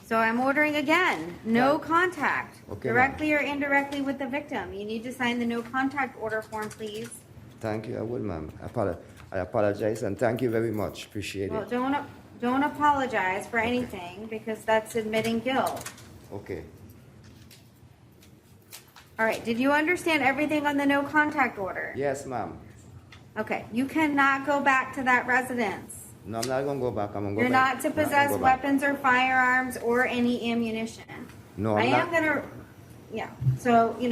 So I'm ordering again, no contact, Okay, directly or indirectly with the victim. You need to sign the no contact order form, please. Thank you. I would, ma'am. I apologize and thank you very much. Appreciate Well, it. don't apologize for anything because that's admitting guilt. Okay. All right, did you understand everything on the no contact order? Yes, ma'am. Okay, you cannot go back to that residence. No, I'm not gonna go back. I'm gonna go You're back. not to I'm not gonna possess go back. weapons or firearms or any ammunition. No, I I'm am not. gonna, yeah, so, you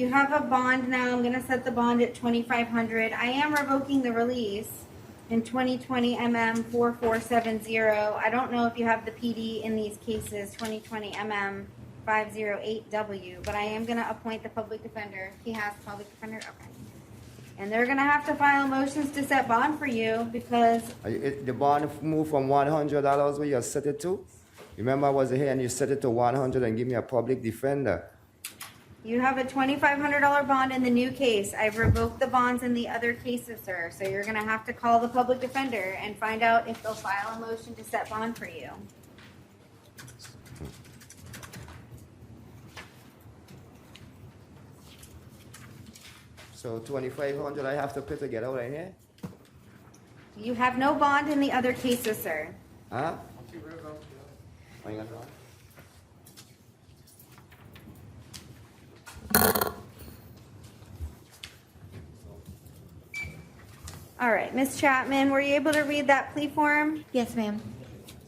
have a bond now, I'm gonna set the bond at 2,500. I am revoking the release in 2020 MM 4470. I don't know if you have the PD in these cases, 2020 MM 508W, but I am gonna appoint the public defender. He has public defender, okay. And they're gonna have to file motions to set bond for you because The bond moved from $100 where you set it to. Remember, I was here and you set it to 100 and give me a public defender. you have a $2,500 bond in the new case. I've revoked the bonds in the other cases, sir. So you're gonna have to call the public defender and find out if they'll file a motion to set bond for you. So 2,500 I have to pay to get out of here? You have no bond in the other cases, sir. Huh? All right, Ms. Chapman, were you able to read that plea form? Yes, ma'am.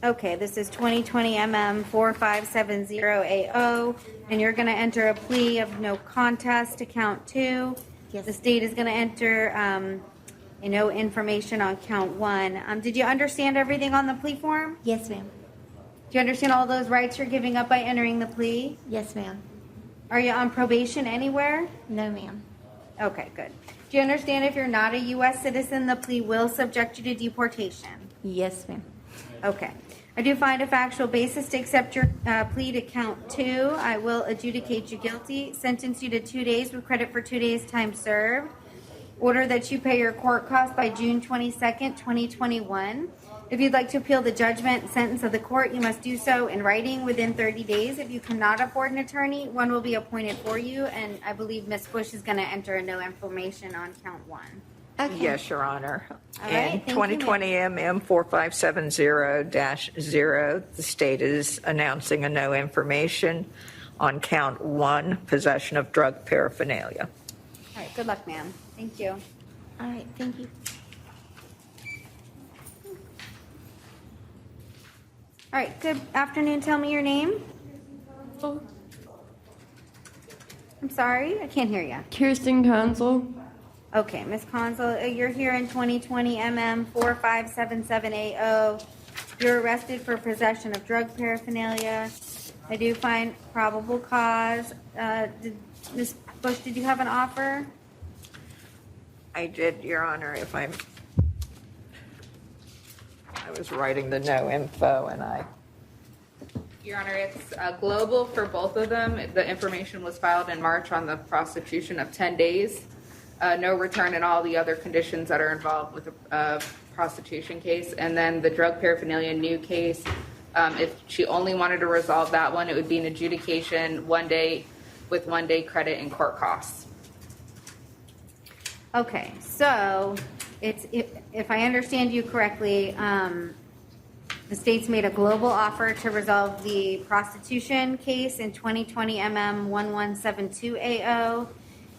Okay, this is 2020 MM 4570AO, and you're going to enter a plea of no contest to count 2. Yes. The state is going to enter no information on count 1. Did you understand everything on the plea form? Yes, ma'am. Do you understand all those rights you're giving up by entering the plea? Yes, ma'am. Are you on probation anywhere? No, ma'am. Okay, good. Do you understand if you're not a U.S. citizen, the plea will subject you to deportation? Yes, ma'am. Okay. I do find a factual basis to accept your plea to count 2. I will adjudicate you guilty, sentence you to 2 days with credit for 2 days' time served. Order that you pay your court costs by June 22nd, 2021. If you'd like to appeal the judgment and sentence of the court, you must do so in writing within 30 days. If you cannot afford an attorney, one will be appointed for you, and I believe Ms. Bush is going to enter no information on count 1. Okay. Yes, Your Honor. All right, In thank you, 2020 MM 4570-0, the state is announcing a no information on count 1, possession of drug paraphernalia. All right, good luck, ma'am. Thank you. All right, thank you. All right, good afternoon. Tell me your name. I'm sorry, I can't hear you. Kirsten Consul. Okay, Ms. Consul, you're here in 2020 MM 4577AO. You're arrested for possession of drug paraphernalia. I do find probable cause. Ms. Bush, did you have an offer? I did, Your Honor, I was writing the no info and Your Honor, it's global for both of them. The information was filed in March on the prostitution of 10 days. No return and all the other conditions that are involved with the prostitution case. And then the drug paraphernalia new case, if she only wanted to resolve that one, it would be an adjudication 1 day with 1 day credit and court costs. Okay, so if I understand you correctly, the state's made a global offer to resolve the prostitution case in 2020 MM 1172AO,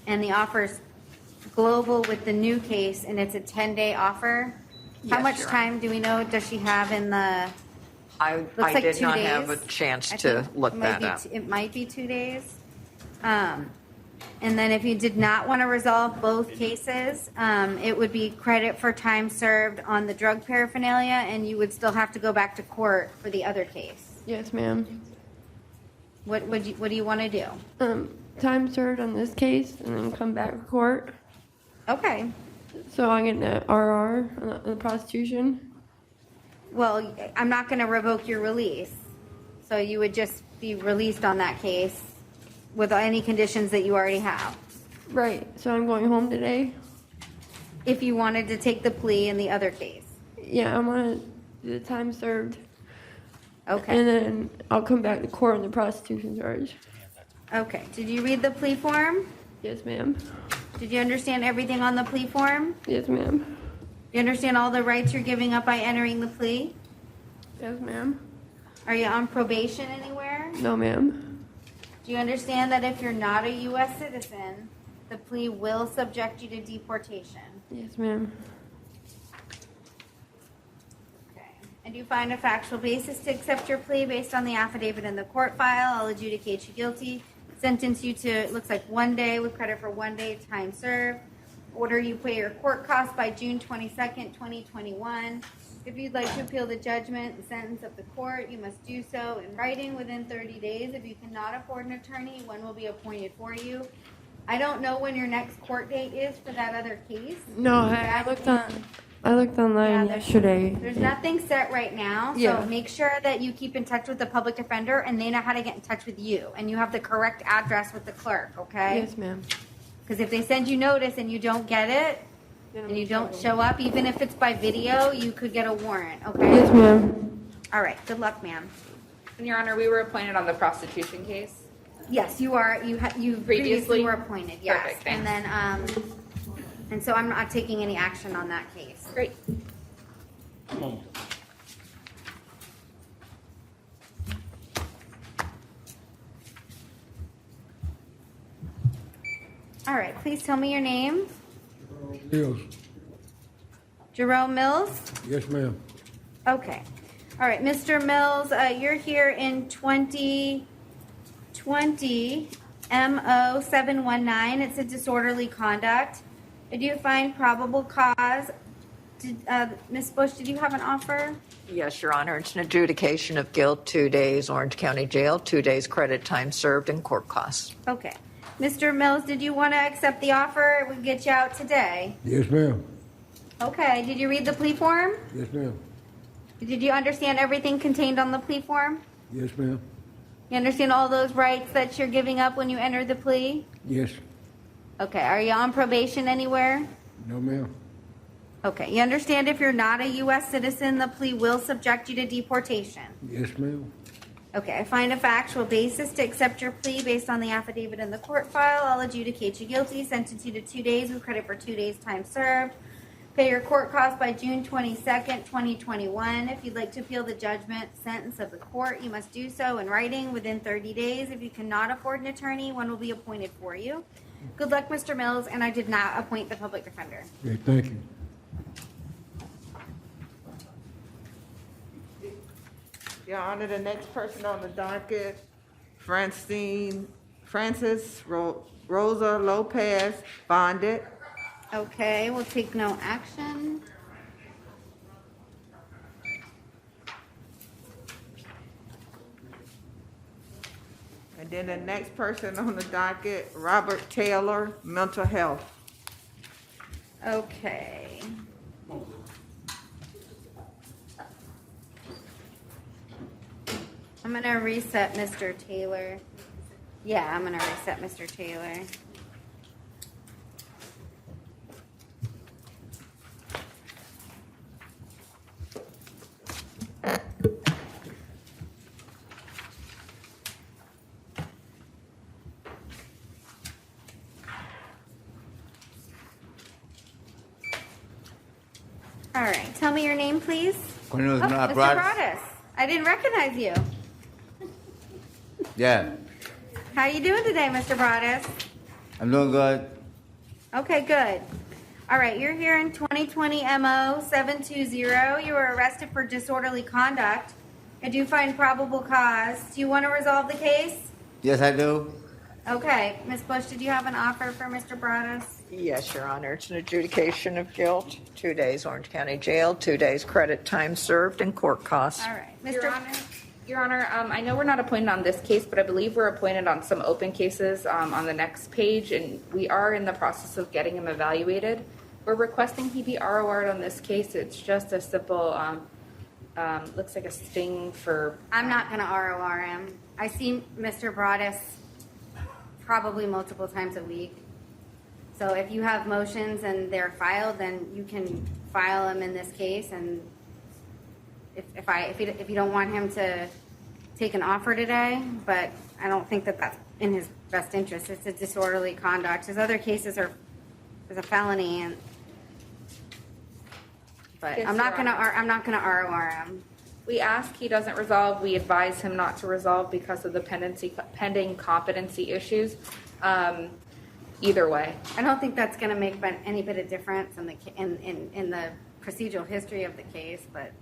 and the offer's global with the new case, and it's a 10-day offer. How Yes, much Your time do we know, does she have in the, I looks I like did 2 not days? have a chance I to think look it might that be up. It might be 2 days. And then if you did not want to resolve both cases, it would be credit for time served on the drug paraphernalia, and you would still have to go back to court for the other case. Yes, ma'am. What do you want to do? Time served on this case and then come back to court. Okay. So I get the RR on the prostitution. Well, I'm not going to revoke your release. So you would just be released on that case with any conditions that you already have. Right. So I'm going home today. If you wanted to take the plea in the other case. Yeah, I want to do the time served. Okay. And then I'll come back to court on the prostitution charge. Okay. Did you read the plea form? Yes, ma'am. Did you understand everything on the plea form? Yes, ma'am. Do you understand all the rights you're giving up by entering the plea? Yes, ma'am. Are you on probation anywhere? No, ma'am. Do you understand that if you're not a U.S. citizen, the plea will subject you to deportation? Yes, ma'am. Okay. And do you find a factual basis to accept your plea based on the affidavit in the court file? I'll adjudicate you guilty. Sentence you to, it looks like 1 day with credit for 1 day time served. Order you pay your court costs by June 22nd, 2021. If you'd like to appeal the judgment and sentence of the court, you must do so in writing within 30 days. If you cannot afford an attorney, one will be appointed for you. I don't know when your next court date is for that other case. No, I looked online yesterday. There's nothing set right now, so Yeah. make sure that you keep in touch with the public defender and they know how to get in touch with you. And you have the correct address with the clerk, okay? Yes, ma'am. Because if they send you notice and you don't get it, and you don't show up, even if it's by video, you could get a warrant, okay? Yes, ma'am. All right, good luck, ma'am. And Your Honor, we were appointed on the prostitution case. Yes, you are, you previously Previously? were appointed, yes. Perfect, And then, and so I'm not taking any action on that case. Great. All right, please tell me your name. Mills. Jerome Mills? Yes, ma'am. Okay. All right, Mr. Mills, you're here in 2020 MO 719. It's a disorderly conduct. Did you find probable cause? Ms. Bush, did you have an offer? Yes, Your Honor, it's an adjudication of guilt, 2 days Orange County Jail, 2 days credit time served, and court costs. Okay. Mr. Mills, did you want to accept the offer? It would get you out today. Yes, ma'am. Okay. Did you read the plea form? Yes, ma'am. Did you understand everything contained on the plea form? Yes, ma'am. You understand all those rights that you're giving up when you enter the plea? Yes. Okay. Are you on probation anywhere? No, ma'am. Okay. You understand if you're not a U.S. citizen, the plea will subject you to deportation? Yes, ma'am. Okay. I find a factual basis to accept your plea based on the affidavit in the court file. I'll adjudicate you guilty, sentence you to 2 days with credit for 2 days time served. Pay your court costs by June 22nd, 2021. If you'd like to appeal the judgment sentence of the court, you must do so in writing within 30 days. If you cannot afford an attorney, one will be appointed for you. Good luck, Mr. Mills, and I did not appoint the public defender. Okay, thank you. Your Honor, the next person on the docket, Francis Rosa Lopez, bonded. Okay, we'll take no action. And then the next person on the docket, Robert Taylor, mental health. Okay. I'm gonna reset Mr. Taylor. Yeah, I'm gonna reset Mr. Taylor. All right, tell me your name, please. Cornelius Mr. Broadus. Broadus. I didn't recognize you. Yeah, How you doing today, Mr. Broadus? I'm doing good. Okay, good. All right, you're here in 2020 MO 720. You were arrested for disorderly conduct. I do find probable cause. Do you want to resolve the case? Yes, I do. Okay, Ms. Bush, did you have an offer for Mr. Broadus? Yes, Your Honor. It's an adjudication of guilt, 2 days Orange County Jail, 2 days credit time served, and court costs. All right, Your Honor, I know we're not appointed on this case, but I believe we're appointed on some open cases on the next page, and we are in the process of getting him evaluated. We're requesting he be ROR'd on this case. It's just a simple, looks like a sting for. I'm not going to ROR him. I see Mr. Broadus probably multiple times a week. So if you have motions and they're filed, then you can file them in this case. And if you don't want him to take an offer today, but I don't think that that's in his best interest. It's a disorderly conduct. His other cases are a felony, and but Yes, I'm not Your Honor. gonna ROR him. We ask he doesn't resolve. We advise him not to resolve because of the pending competency issues. Either way. I don't think that's going to make any bit of difference in the procedural history of the case, but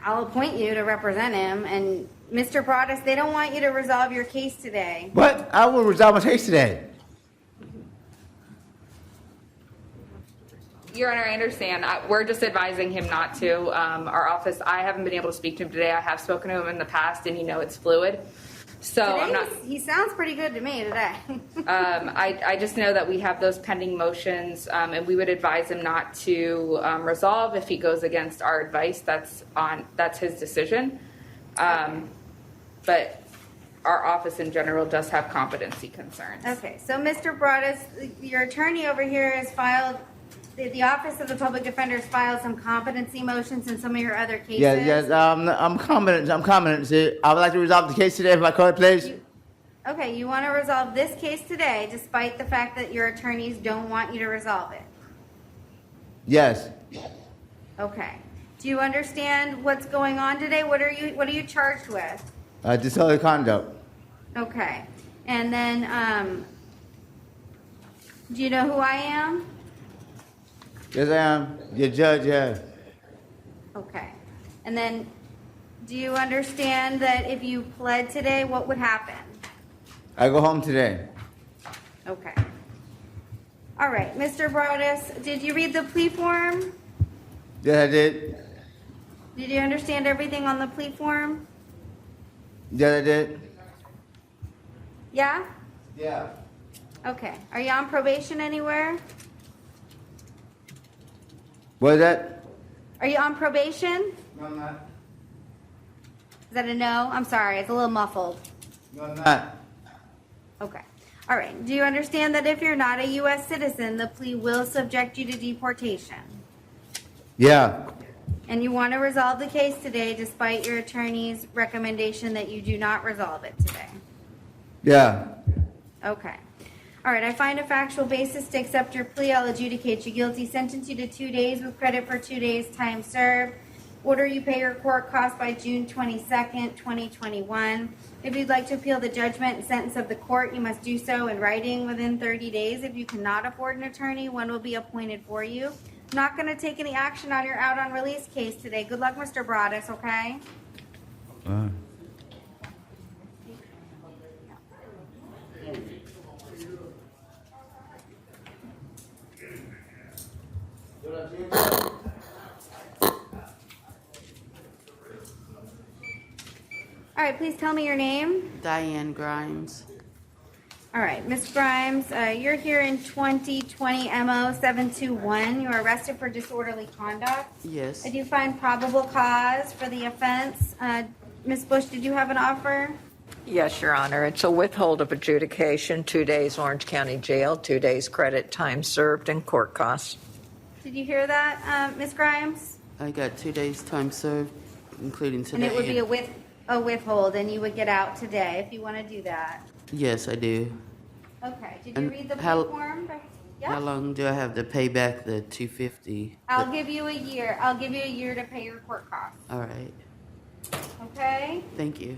I'll appoint you to represent him. And Mr. Broadus, they don't want you to resolve your case today. But I will resolve my case today. Your Honor, I understand. We're just advising him not to. Our office, I haven't been able to speak to him today. I have spoken to him in the past, and it's fluid. So I'm not. He sounds pretty good to me today. I just know that we have those pending motions, and we would advise him not to resolve if he goes against our advice. That's his decision. But our office in general does have competency concerns. Okay, so Mr. Broadus, your attorney over here has filed. The Office of the Public Defender has filed some competency motions in some of your other cases. Yes. I'm confident. See, I would like to resolve the case today if I could, please. Okay, you want to resolve this case today, despite the fact that your attorneys don't want you to resolve it. Yes. Okay. Do you understand what's going on today? What are you charged with? Disorderly conduct. Okay. And then, do you know who I am? Yes, I am. Your judge, yeah. Okay. And then, do you understand that if you pled today, what would happen? I go home today. Okay. All right, Mr. Broadus, did you read the plea form? Yes, I did. Did you understand everything on the plea form? Yes, I did. Yeah? Yeah. Okay. Are you on probation anywhere? What is that? Are you on probation? No, I'm not. Is that a no? I'm sorry, it's a little muffled. No, I'm not. Okay. All right. Do you understand that if you're not a U.S. citizen, the plea will subject you to deportation? Yeah. And you want to resolve the case today despite your attorney's recommendation that you do not resolve it today? Yeah. Okay. All right, I find a factual basis to accept your plea. I'll adjudicate you guilty, sentence you to 2 days with credit for 2 days time served. Order you pay your court costs by June 22nd, 2021. If you'd like to appeal the judgment and sentence of the court, you must do so in writing within 30 days. If you cannot afford an attorney, one will be appointed for you. I'm not going to take any action on your out on release case today. Good luck, Mr. Broadus, okay? All right, please tell me your name. Diane Grimes. All right, Ms. Grimes, you're here in 2020 MO 721. You were arrested for disorderly conduct. Yes. Did you find probable cause for the offense? Ms. Bush, did you have an offer? Yes, Your Honor. It's a withhold of adjudication, 2 days Orange County Jail, 2 days credit time served, and court costs. Did you hear that, Ms. Grimes? I got 2 days time served, including today. And it would be a withhold, and you would get out today if you want to do that. Yes, I do. Okay. Did you And read the how- plea form? How Yeah. long do I have to pay back the $250? I'll give you a year. I'll give you a year to pay your court costs. All right. Okay? Thank you.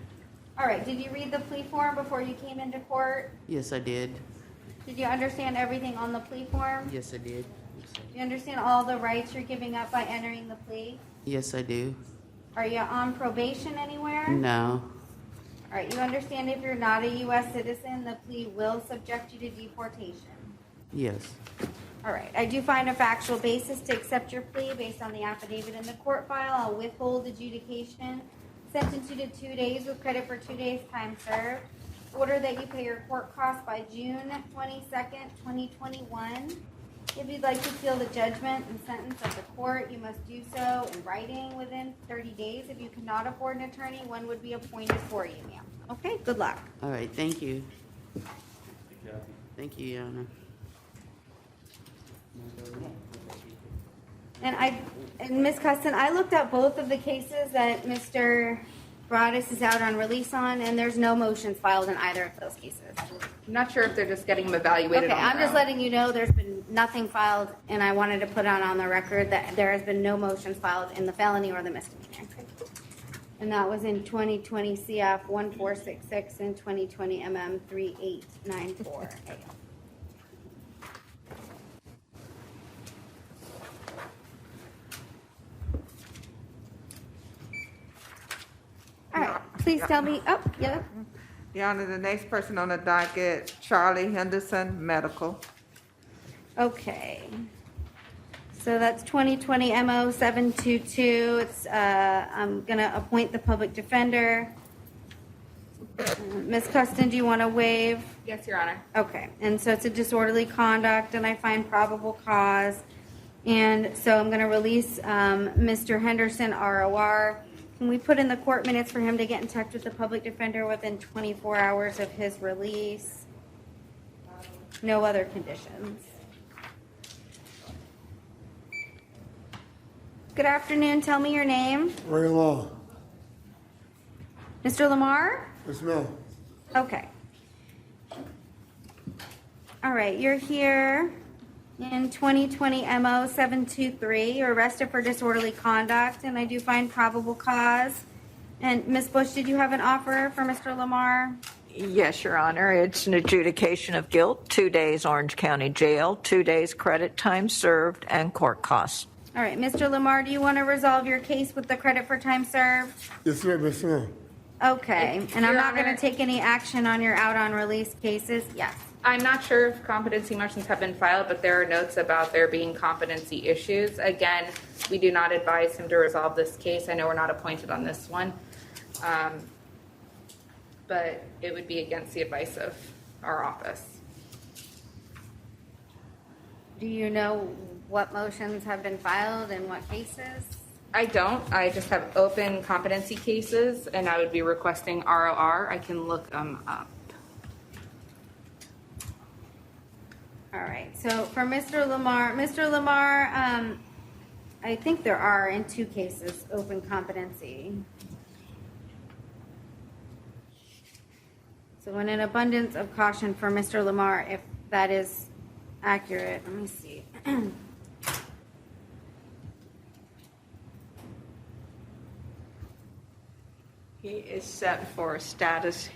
All right. Did you read the plea form before you came into court? Yes, I did. Did you understand everything on the plea form? Yes, I did. Do you understand all the rights you're giving up by entering the plea? Yes, I do. Are you on probation anywhere? No. All right, you understand if you're not a U.S. citizen, the plea will subject you to deportation. Yes. All right, I do find a factual basis to accept your plea based on the affidavit in the court file. I'll withhold adjudication. Sentence you to 2 days with credit for 2 days time served. Order that you pay your court costs by June 22nd, 2021. If you'd like to appeal the judgment and sentence of the court, you must do so in writing within 30 days. If you cannot afford an attorney, one would be appointed for you, ma'am. Okay, good luck. All right, thank you. Thank you, Your Honor. And Ms. Custon, I looked up both of the cases that Mr. Broadus is out on release on, and there's no motions filed in either of those cases. I'm not sure if they're just getting them evaluated Okay, on I'm their just own. letting you know there's been nothing filed, and I wanted to put on the record that there has been no motions filed in the felony or the misdemeanor. And that was in 2020 CF 1466 and 2020 MM 3894. All right, please tell me, oh, yeah. Your Honor, the next person on the docket, Charlie Henderson, medical. Okay. So that's 2020 MO 722. It's, I'm gonna appoint the public defender. Ms. Custon, do you want to waive? Yes, Your Honor. Okay, and so it's a disorderly conduct, and I find probable cause. And so I'm gonna release, Mr. Henderson, ROR. Can we put in the court minutes for him to get in touch with the public defender within 24 hours of his release? No other conditions. Good afternoon, tell me your name. Ray Law. Mr. Lamar? Yes, ma'am. Okay. All right, you're here in 2020 MO 723. You're arrested for disorderly conduct, and I do find probable cause. And Ms. Bush, did you have an offer for Mr. Lamar? Yes, Your Honor. It's an adjudication of guilt, 2 days Orange County Jail, 2 days credit time served, and court costs. All right, Mr. Lamar, do you want to resolve your case with the credit for time served? Yes, ma'am. Yes, ma'am. Okay, and I'm Your not going Honor- to take any action on your out on release cases? Yes. I'm not sure if competency motions have been filed, but there are notes about there being competency issues. Again, we do not advise him to resolve this case. I know we're not appointed on this one. But it would be against the advice of our office. Do you know what motions have been filed and what cases? I don't. I just have open competency cases, and I would be requesting ROR. I can look them up. All right, so for Mr. Lamar, I think there are in 2 cases open competency. So in an abundance of caution for Mr. Lamar, if that is accurate, let me see. He is set for a status,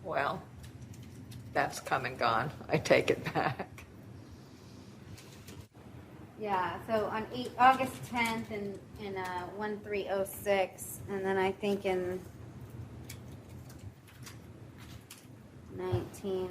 well, that's come and gone. I take it back. Yeah, so on August 10th in 1306, and then I think in 19, and then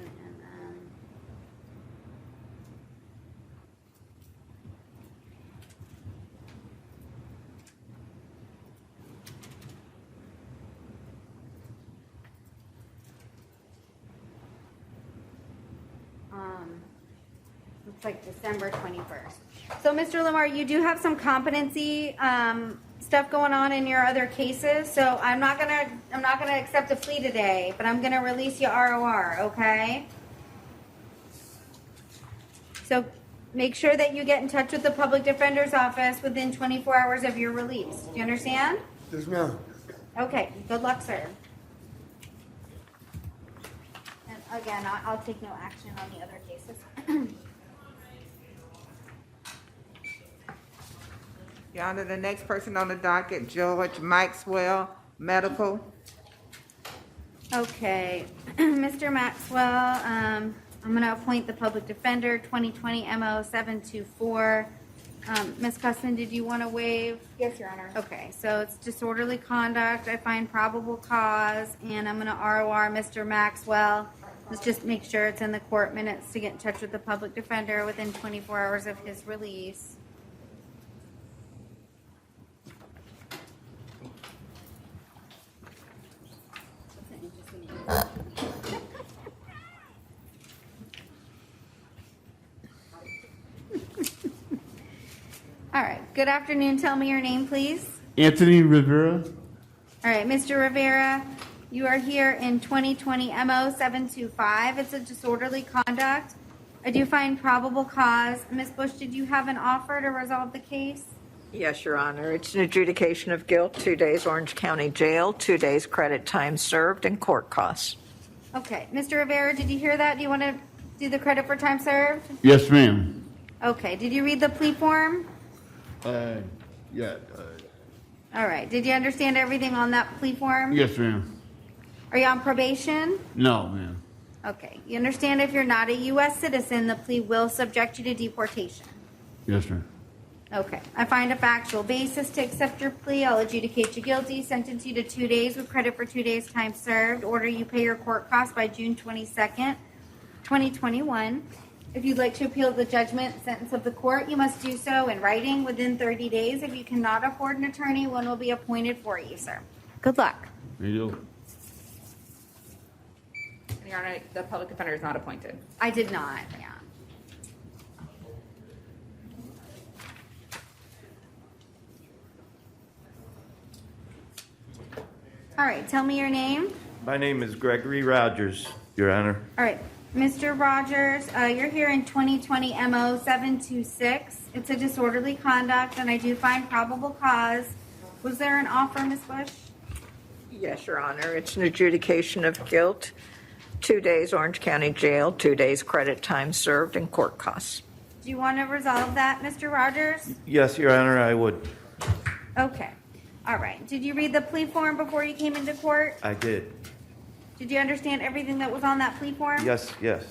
looks like December 21st. So, Mr. Lamar, you do have some competency stuff going on in your other cases. So I'm not gonna accept a plea today, but I'm gonna release you ROR. Okay. So make sure that you get in touch with the public defender's office within 24 hours of your release. Do you understand? Yes, ma'am. Okay. Good luck, sir. And again, I'll take no action on the other cases. Your Honor, the next person on the docket, George Maxwell, medical. Okay, Mr. Maxwell, I'm going to appoint the public defender, 2020 MO 724. Ms. Custin, did you want to waive? Yes, Your Honor. Okay, so it's disorderly conduct. I find probable cause, and I'm going to ROR Mr. Maxwell. Let's just make sure it's in the court minutes to get in touch with the public defender within 24 hours of his release. All right, good afternoon. Tell me your name, please. Anthony Rivera. All right, Mr. Rivera, you are here in 2020 MO 725. It's a disorderly conduct. I do find probable cause. Ms. Bush, did you have an offer to resolve the case? Yes, Your Honor. It's an adjudication of guilt, 2 days Orange County Jail, 2 days credit time served, and court costs. Okay, Mr. Rivera, did you hear that? Do you want to do the credit for time served? Yes, ma'am. Okay, did you read the plea form? Yeah. All right, did you understand everything on that plea form? Yes, ma'am. Are you on probation? No, ma'am. Okay, you understand if you're not a U.S. citizen, the plea will subject you to deportation. Yes, ma'am. Okay, I find a factual basis to accept your plea. I'll adjudicate you guilty, sentence you to 2 days with credit for 2 days time served, order you pay your court costs by June 22nd, 2021. If you'd like to appeal the judgment sentence of the court, you must do so in writing within 30 days. If you cannot afford an attorney, one will be appointed for you, sir. Good luck. You And Your Honor, the public defender is not appointed. I did not, yeah. All right, tell me your name. My name is Gregory Rogers, Your Honor. All right, Mr. Rogers, you're here in 2020 MO 726. It's a disorderly conduct, and I do find probable cause. Was there an offer, Ms. Bush? Yes, Your Honor. It's an adjudication of guilt, 2 days Orange County Jail, 2 days credit time served, and court costs. Do you want to resolve that, Mr. Rogers? Yes, Your Honor, I would. Okay. All right. Did you read the plea form before you came into court? I did. Did you understand everything that was on that plea form? Yes, yes.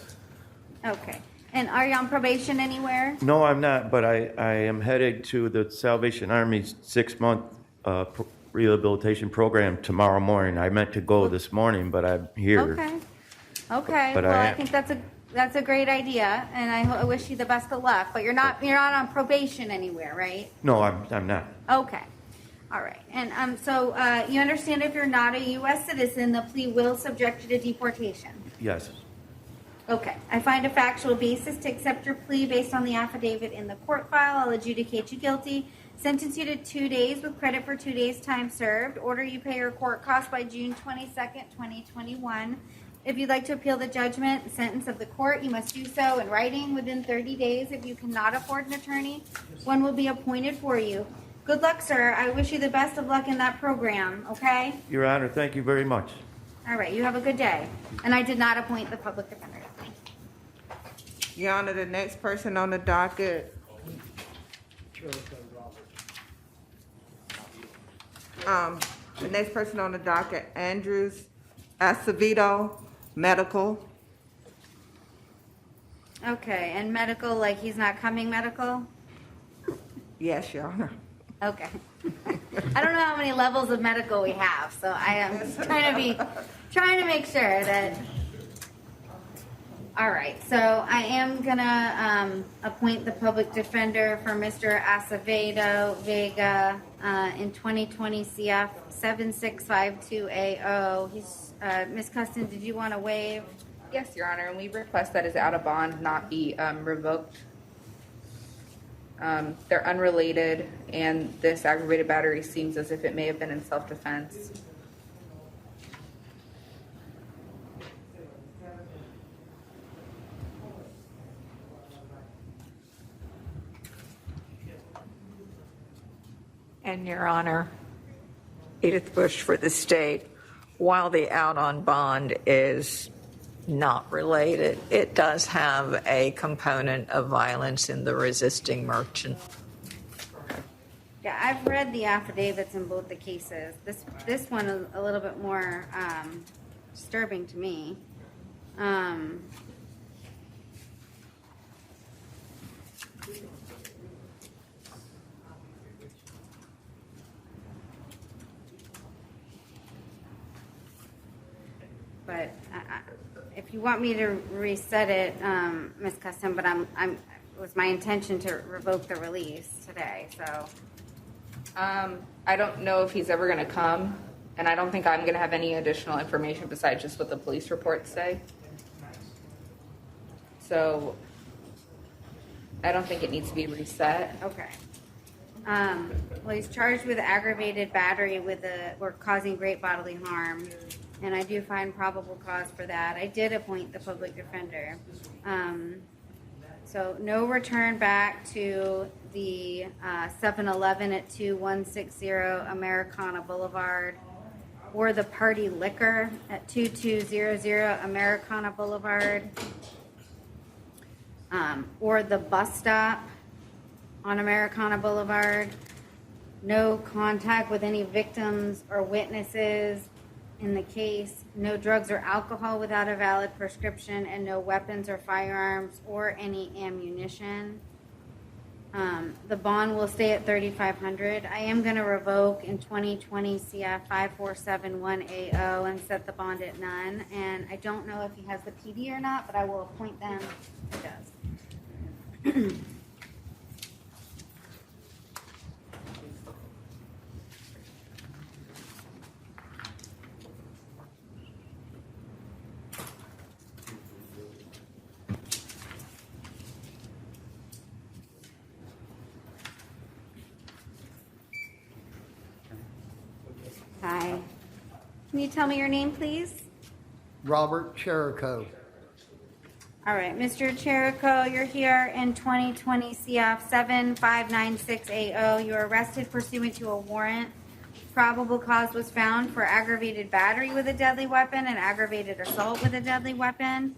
Okay. And are you on probation anywhere? No, I'm not, but I am headed to the Salvation Army's 6-month rehabilitation program tomorrow morning. I meant to go this morning, but I'm here. Okay. Okay. But Well, I I am- think that's a great idea, and I wish you the best of luck. But you're not on probation anywhere, right? No, I'm not. Okay. All right. And so you understand if you're not a U.S. citizen, the plea will subject you to deportation. Yes. Okay. I find a factual basis to accept your plea based on the affidavit in the court file. I'll adjudicate you guilty, sentence you to 2 days with credit for 2 days time served, order you pay your court costs by June 22nd, 2021. If you'd like to appeal the judgment, sentence of the court, you must do so in writing within 30 days. If you cannot afford an attorney, one will be appointed for you. Good luck, sir. I wish you the best of luck in that program, okay? Your Honor, thank you very much. All right, you have a good day. And I did not appoint the public defender. Your Honor, the next person on the docket. The next person on the docket, Andrews Acevedo, medical. Okay, and medical, like he's not coming medical? Yes, Your Honor. Okay. I don't know how many levels of medical we have, so I am trying to make sure that. All right, so I am gonna appoint the public defender for Mr. Acevedo Vega in 2020 CF 7652AO. He's Ms. Custin, did you want to waive? Yes, Your Honor, and we request that his out of bond not be revoked. They're unrelated, and this aggravated battery seems as if it may have been in self-defense. And Your Honor, Edith Bush for the state, while the out on bond is not related, it does have a component of violence in the resisting merchant. Yeah, I've read the affidavits in both the cases. This one is a little bit more disturbing to me. but if you want me to reset it, Ms. Custom, but it was my intention to revoke the release today, so. I don't know if he's ever going to come, and I don't think I'm going to have any additional information besides just what the police reports say. So I don't think it needs to be reset. Okay. Well, he's charged with aggravated battery or causing great bodily harm, and I do find probable cause for that. I did appoint the public defender. So no return back to the 7-Eleven at 2160 Americana Boulevard, or the Party Liquor at 2200 Americana Boulevard, or the bus stop on Americana Boulevard. No contact with any victims or witnesses in the case. No drugs or alcohol without a valid prescription, and no weapons or firearms or any ammunition. The bond will stay at $3,500. I am going to revoke in 2020 CF 547-1AO and set the bond at none. And I don't know if he has the PD or not, but I will appoint them. He does. Hi. Can you tell me your name, please? Robert Cherico. All right, Mr. Cherico, you're here in 2020 CF 75960. You were arrested pursuant to a warrant. Probable cause was found for aggravated battery with a deadly weapon and aggravated assault with a deadly weapon.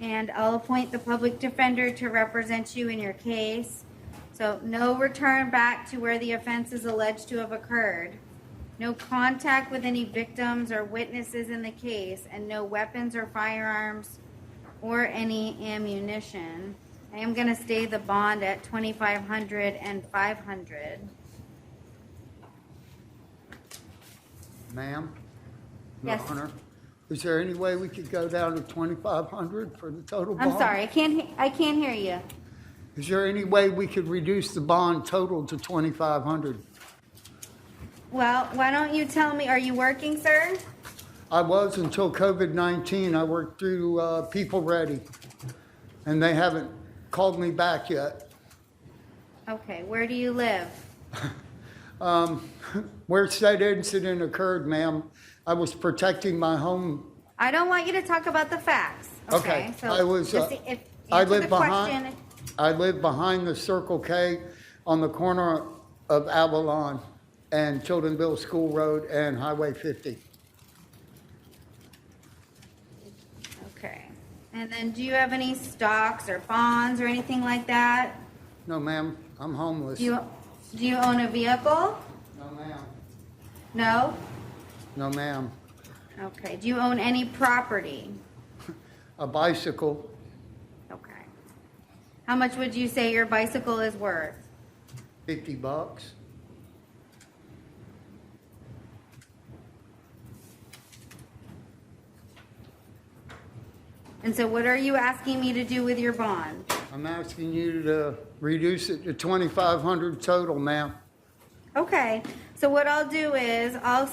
And I'll appoint the public defender to represent you in your case. So no return back to where the offense is alleged to have occurred. No contact with any victims or witnesses in the case, and no weapons or firearms or any ammunition. I am going to stay the bond at $2,500 and $500. Ma'am? Yes. Your Honor, is there any way we could go down to $2,500 for the total bond? I'm sorry, I can't hear you. Is there any way we could reduce the bond total to $2,500? Well, why don't you tell me, are you working, sir? I was until COVID-19. I worked through People Ready, and they haven't called me back yet. Okay, where do you live? Where said incident occurred, ma'am, I was protecting my home. I don't want you to talk about the facts. Okay, so I was. just I answer live the behind. question. I live behind the Circle K on the corner of Avalon and Chiltonville School Road and Highway 50. Okay, and then do you have any stocks or bonds or anything like that? No, ma'am, I'm homeless. Do you own a vehicle? No, ma'am. No? No, ma'am. Okay, do you own any property? A bicycle, Okay. How much would you say your bicycle is worth? $50. And so what are you asking me to do with your bond? I'm asking you to reduce it to $2,500 total, ma'am. Okay, so what I'll do is I'll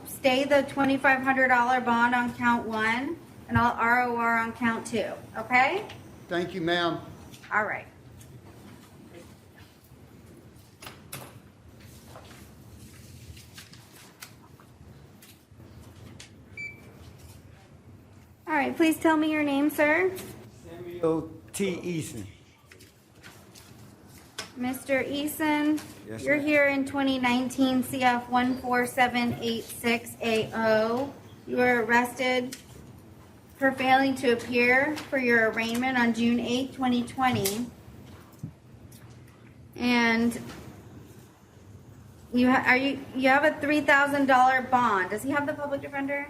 stay the $2,500 bond on count 1, and I'll ROR on count 2, okay? Thank you, ma'am. All right. All right, please tell me your name, sir. Samuel T. Eason. Mr. Eason, Yes, you're ma'am. here in 2019 CF 14786AO. You were arrested for failing to appear for your arraignment on June 8, 2020. And you have a $3,000 bond. Does he have the public defender?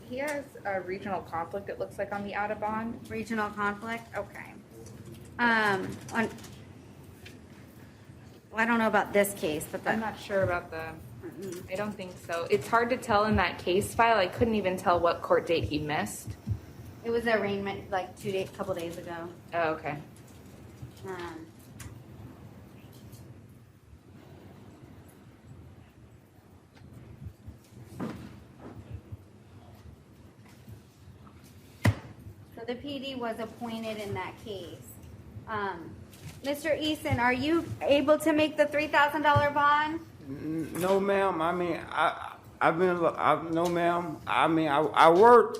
He has a regional conflict, it looks like, on the out of bond. Regional conflict? Okay. I don't know about this case, but I'm not sure about the I don't think so. It's hard to tell in that case file. I couldn't even tell what court date he missed. It was an arraignment like couple days ago. Oh, okay. So the PD was appointed in that case. Mr. Eason, are you able to make the $3,000 bond? No, ma'am. I mean, no, ma'am. I mean, I worked,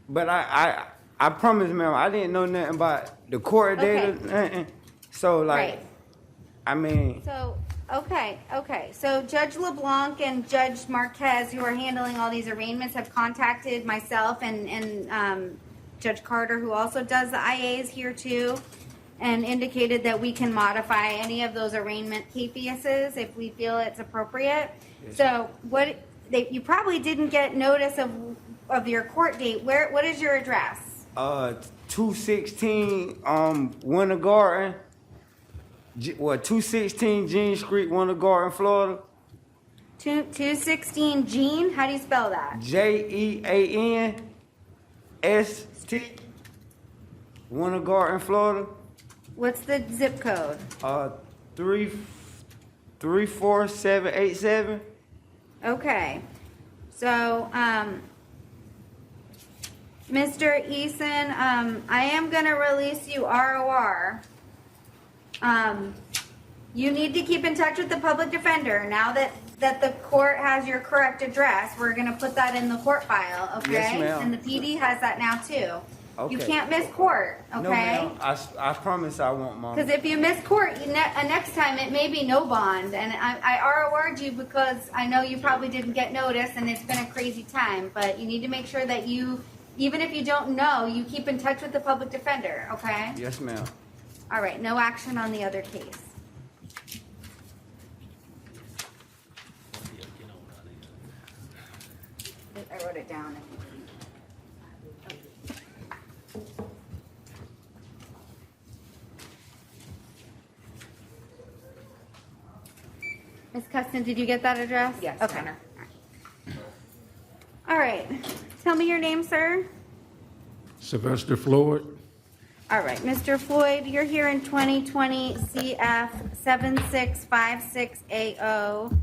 but I promise, ma'am, I didn't know nothing about the court data. Nothing. So, like, Right. I mean, So, okay. So Judge LeBlanc and Judge Marquez, who are handling all these arraignments, have contacted myself and Judge Carter, who also does the IAs here too, and indicated that we can modify any of those arraignment cases if we feel it's appropriate. So you probably didn't get notice of your court date. What is your address? 216 Winter Garden. 216 Jean Street, Winter Garden, Florida. 216 Jean? How do you spell that? JeanSt, Winter Garden, Florida. What's the zip code? 34787. Okay. So, Mr. Eason, I am going to release you ROR. You need to keep in touch with the public defender. Now that the court has your correct address, we're going to put that in the court file, okay? Yes, ma'am. And the PD has that now too. Okay. You can't miss court, okay? No, ma'am. I promise I won't, Mom. Because if you miss court, next time it may be no bond. And I ROR'd you because I know you probably didn't get notice and it's been a crazy time. But you need to make sure that you, even if you don't know, you keep in touch with the public defender, okay? Yes, ma'am. All right, no action on the other case. I wrote it down. Ms. Custon, did you get that address? Yes, Okay. Honor. All right. Tell me your name, sir. Sylvester Floyd. All right, Mr. Floyd, you're here in 2020 CF 7656AO.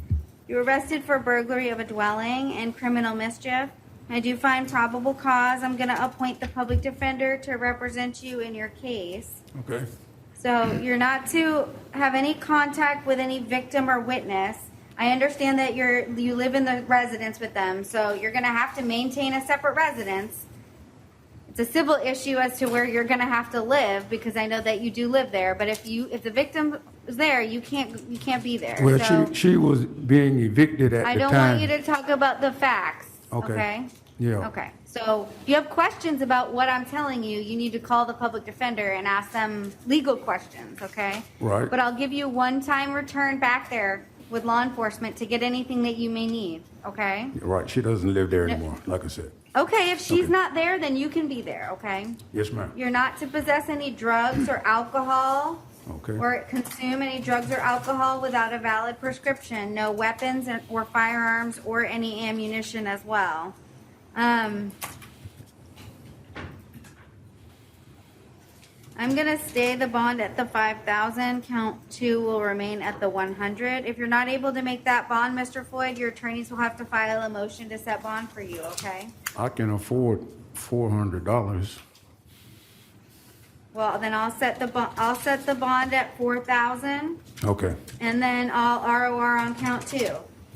You were arrested for burglary of a dwelling and criminal mischief. I do find probable cause. I'm going to appoint the public defender to represent you in your case. Okay. So you're not to have any contact with any victim or witness. I understand that you live in the residence with them, so you're going to have to maintain a separate residence. It's a civil issue as to where you're going to have to live because I know that you do live there. But if the victim is there, you can't be there. Well, So she was being evicted at I the don't time. want you to talk about the facts. Okay. Okay. Yeah. Okay. So if you have questions about what I'm telling you, you need to call the public defender and ask them legal questions. Okay. Right. But I'll give you one-time return back there with law enforcement to get anything that you may need. Okay. Right. She doesn't live there anymore, like I said. Okay. If she's Okay. not there, then you can be there. Okay. Yes, ma'am. You're not to possess any drugs or alcohol Okay. or consume any drugs or alcohol without a valid prescription. No weapons or firearms or any ammunition as well. I'm gonna stay the bond at the 5,000. Count 2 will remain at the 100. If you're not able to make that bond, Mr. Floyd, your attorneys will have to file a motion to set bond for you. Okay. I can afford $400. Well, then I'll set the bond at 4,000, Okay. and then I'll ROR on count 2.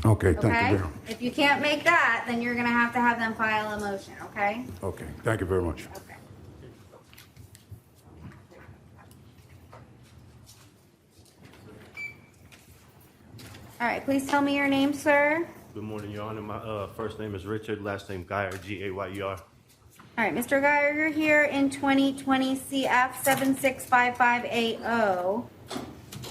Okay. Thank Okay. you very much. If you can't make that, then you're gonna have them file a motion. Okay. Okay. Thank you very much. Okay. All right. Please tell me your name, sir. Good morning, Your Honor. My first name is Richard, last name Geyer, G-A-Y-E-R. All right, Mr. Geyer, you're here in 2020 CF 7655AO,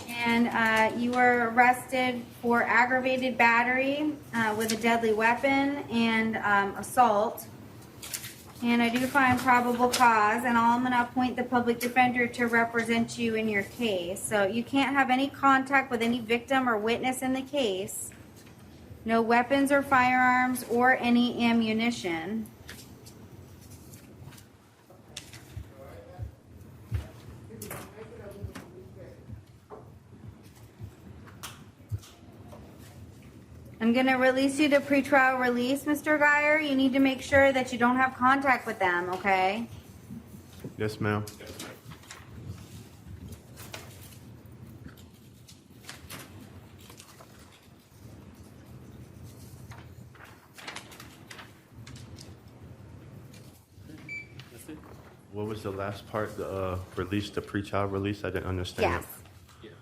and you were arrested for aggravated battery with a deadly weapon and assault. And I do find probable cause, and I'm going to appoint the public defender to represent you in your case. So you can't have any contact with any victim or witness in the case. No weapons or firearms or any ammunition. I'm going to release you to pretrial release, Mr. Geyer. You need to make sure that you don't have contact with them, okay? Yes, ma'am. What was the last part, the release, the pre-child release? I didn't understand. Yes.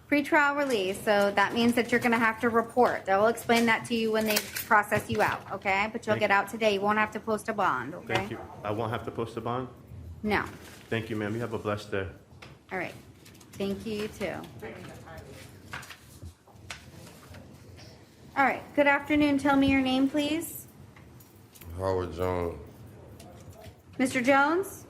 Pretrial release, so that means that you're going to have to report. They'll explain that to you when they process you out, okay? But you'll Thank get out today. You won't have to post a bond, okay? Thank you. I won't have to post a bond? No. Thank you, ma'am. You have a blessed day. All right. Thank you, you too. All right. Good afternoon. Tell me your name, please. Howard Jones. Mr. Jones?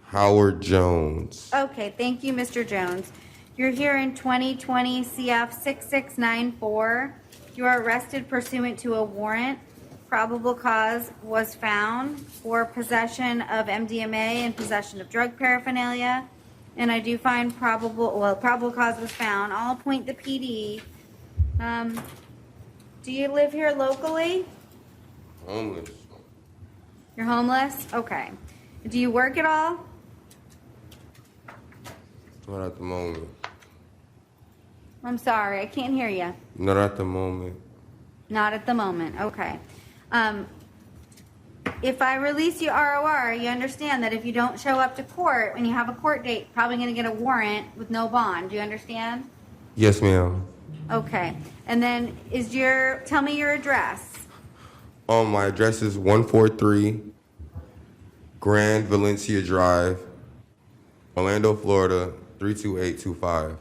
Howard Jones. Okay, thank you, Mr. Jones. You're here in 2020 CF 6694. You are arrested pursuant to a warrant. Probable cause was found for possession of MDMA and possession of drug paraphernalia. And I do find probable cause was found. I'll appoint the PD. Do you live here locally? Homeless. You're homeless? Okay. Do you work at all? Not at the moment. I'm sorry, I can't hear you. Not at the moment. Not at the moment, okay. If I release you ROR, you understand that if you don't show up to court, when you have a court date, you're probably gonna get a warrant with no bond, do you understand? Yes, ma'am. Okay, and then tell me your address. My address is 143 Grand Valencia Drive, Orlando, Florida, 32825.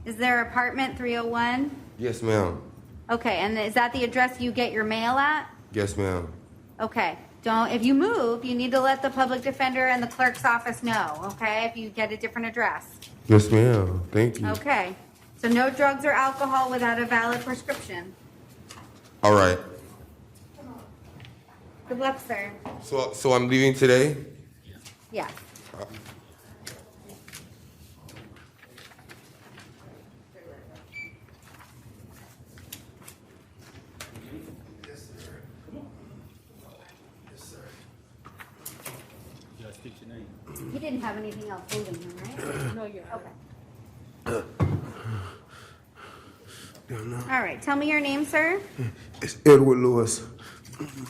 Is there apartment 301? Yes, ma'am. Okay, and is that the address you get your mail at? Yes, ma'am. Okay, if you move, you need to let the public defender and the clerk's office know, okay, if you get a different address. Yes, ma'am. Thank you. Okay, so no drugs or alcohol without a valid prescription. All right. Good luck, sir. So I'm leaving today? Yeah. He didn't have anything else holding him, right? No, you're okay. All right, tell me your name, sir. It's Edward Lewis.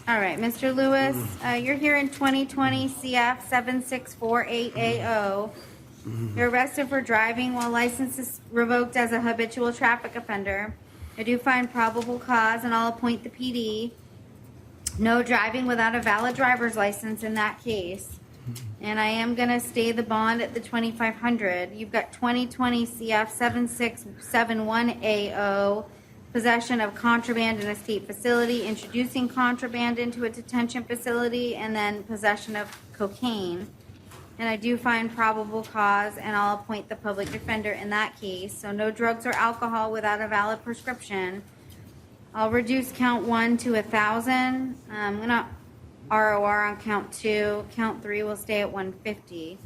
All right, Mr. Lewis, you're here in 2020 CF 7648AO. You're arrested for driving while license is revoked as a habitual traffic offender. I do find probable cause, and I'll appoint the PD. No driving without a valid driver's license in that case. And I am going to stay the bond at the $2,500. You've got 2020 CF 7671AO, possession of contraband in a state facility, introducing contraband into a detention facility, and then possession of cocaine. And I do find probable cause, and I'll appoint the public defender in that case. So no drugs or alcohol without a valid prescription. I'll reduce count 1 to 1,000. I'm going to ROR on count 2. Count 3 will stay at 150.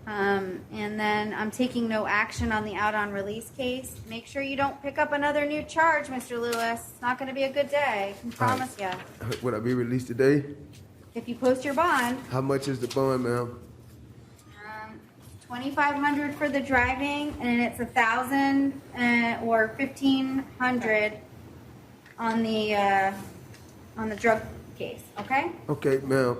And then I'm taking no action on the out on release case. Make sure you don't pick up another new charge, Mr. Lewis. It's not going to be a good day. I can promise you. Would I be released today? If you post your bond, How much is the bond, ma'am? $2,500 for the driving, and it's $1,000 or $1,500 on the drug case. Okay. Okay, ma'am.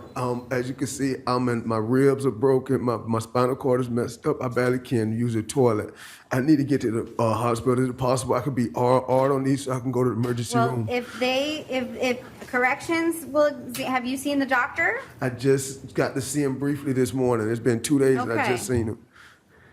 As you can see, my ribs are broken. My spinal cord is messed up. I barely can use a toilet. I need to get to the hospital. Is it possible I could be RR'd on these so I can go to the emergency room? Well, if corrections have you seen the doctor? I just got to see him briefly this morning. It's been 2 days and I Okay. just seen him.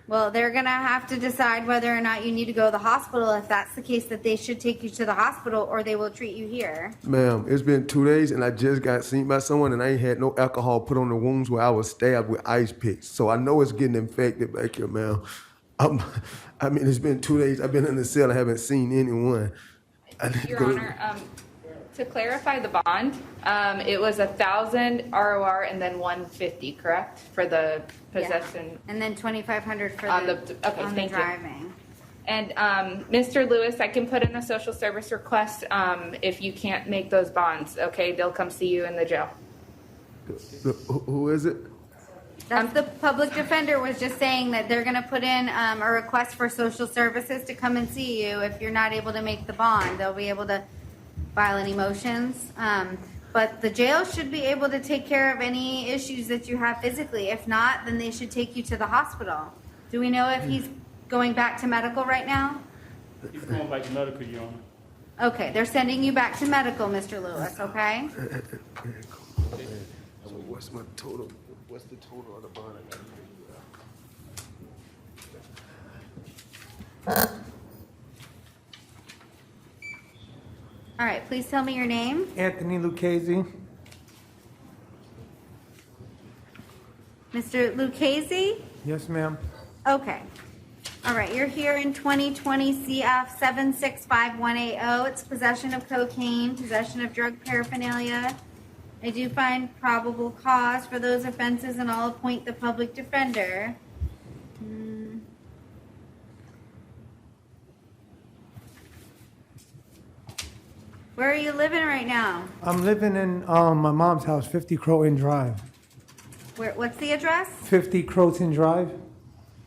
Well, they're gonna have to decide whether or not you need to go to the hospital. If that's the case, that they should take you to the hospital, or they will treat you here. Ma'am, it's been 2 days and I just got seen by someone and I ain't had no alcohol put on the wounds where I was stabbed with ice picks. So I know it's getting infected back here, ma'am. I mean, it's been 2 days. I've been in the cell. I haven't seen anyone. I need to Your go- Honor, to clarify the bond, it was 1,000 ROR and then 150, correct? For the possession And then 2,500 for on the, okay, on the thank you. driving. And Mr. Lewis, I can put in a social service request if you can't make those bonds, okay? They'll come see you in the jail. Who is it? That's the public defender was just saying that they're gonna put in a request for social services to come and see you. If you're not able to make the bond, they'll be able to file any motions. But the jail should be able to take care of any issues that you have physically. If not, then they should take you to the hospital. Do we know if he's going back to medical right now? He's going back to medical, Your Honor. Okay, they're sending you back to medical, Mr. Lewis, okay? What's my total? What's the total of the bond? All right, please tell me your name. Anthony Lucchese. Mr. Lucchese? Yes, ma'am. Okay. All right, you're here in 2020 CF 765180. It's possession of cocaine, possession of drug paraphernalia. I do find probable cause for those offenses, and I'll appoint the public defender. Where are you living right now? I'm living in my mom's house, 50 Croton Drive. What's the address? 50 Croton Drive?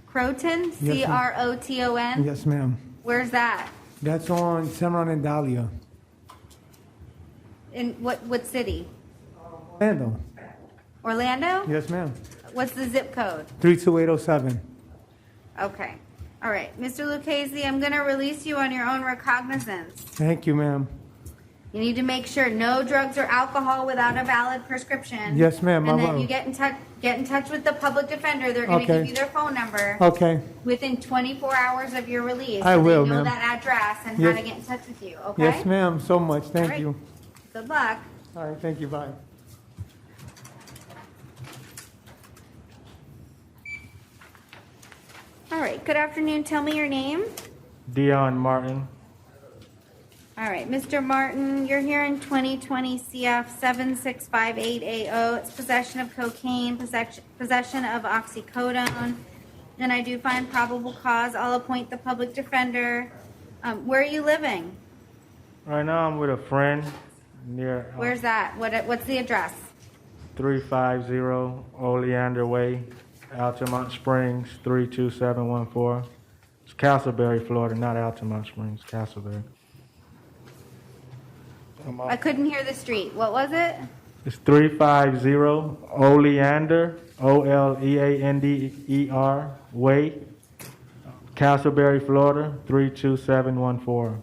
Croton? Yes, ma'am. C-R-O-T-O-N? Yes, ma'am. Where's that? That's on Cimarron and Dahlia. In what city? Orlando. Orlando? Yes, ma'am. What's the zip code? 32807. Okay. All right. Mr. Lucchese, I'm going to release you on your own recognizance. Thank you, ma'am. You need to make sure no drugs or alcohol without a valid prescription. Yes, ma'am, I And then will. you get in touch with the public defender. They're going to Okay. give you their phone number. Okay. Within 24 hours of your release. I so will, they know ma'am. that address and Yes. how to get in touch with you. Okay? Yes, ma'am. So much. All Thank right. you. Good luck. All right. Thank you. Bye. All right. Good afternoon. Tell me your name. Dion Martin. All right, Mr. Martin, you're here in 2020 CF 765880. It's possession of cocaine, possession of oxycodone, and I do find probable cause. I'll appoint the public defender. Where are you living? Right now I'm with a friend near Where's that? What's the address? 350 Oleander Way, Altamont Springs, 32714. It's Castleberry, Florida, not Altamont Springs, Castleberry. I couldn't hear the street. What was it? It's 350 Oleander, Oleander Way, Castleberry, Florida, 32714.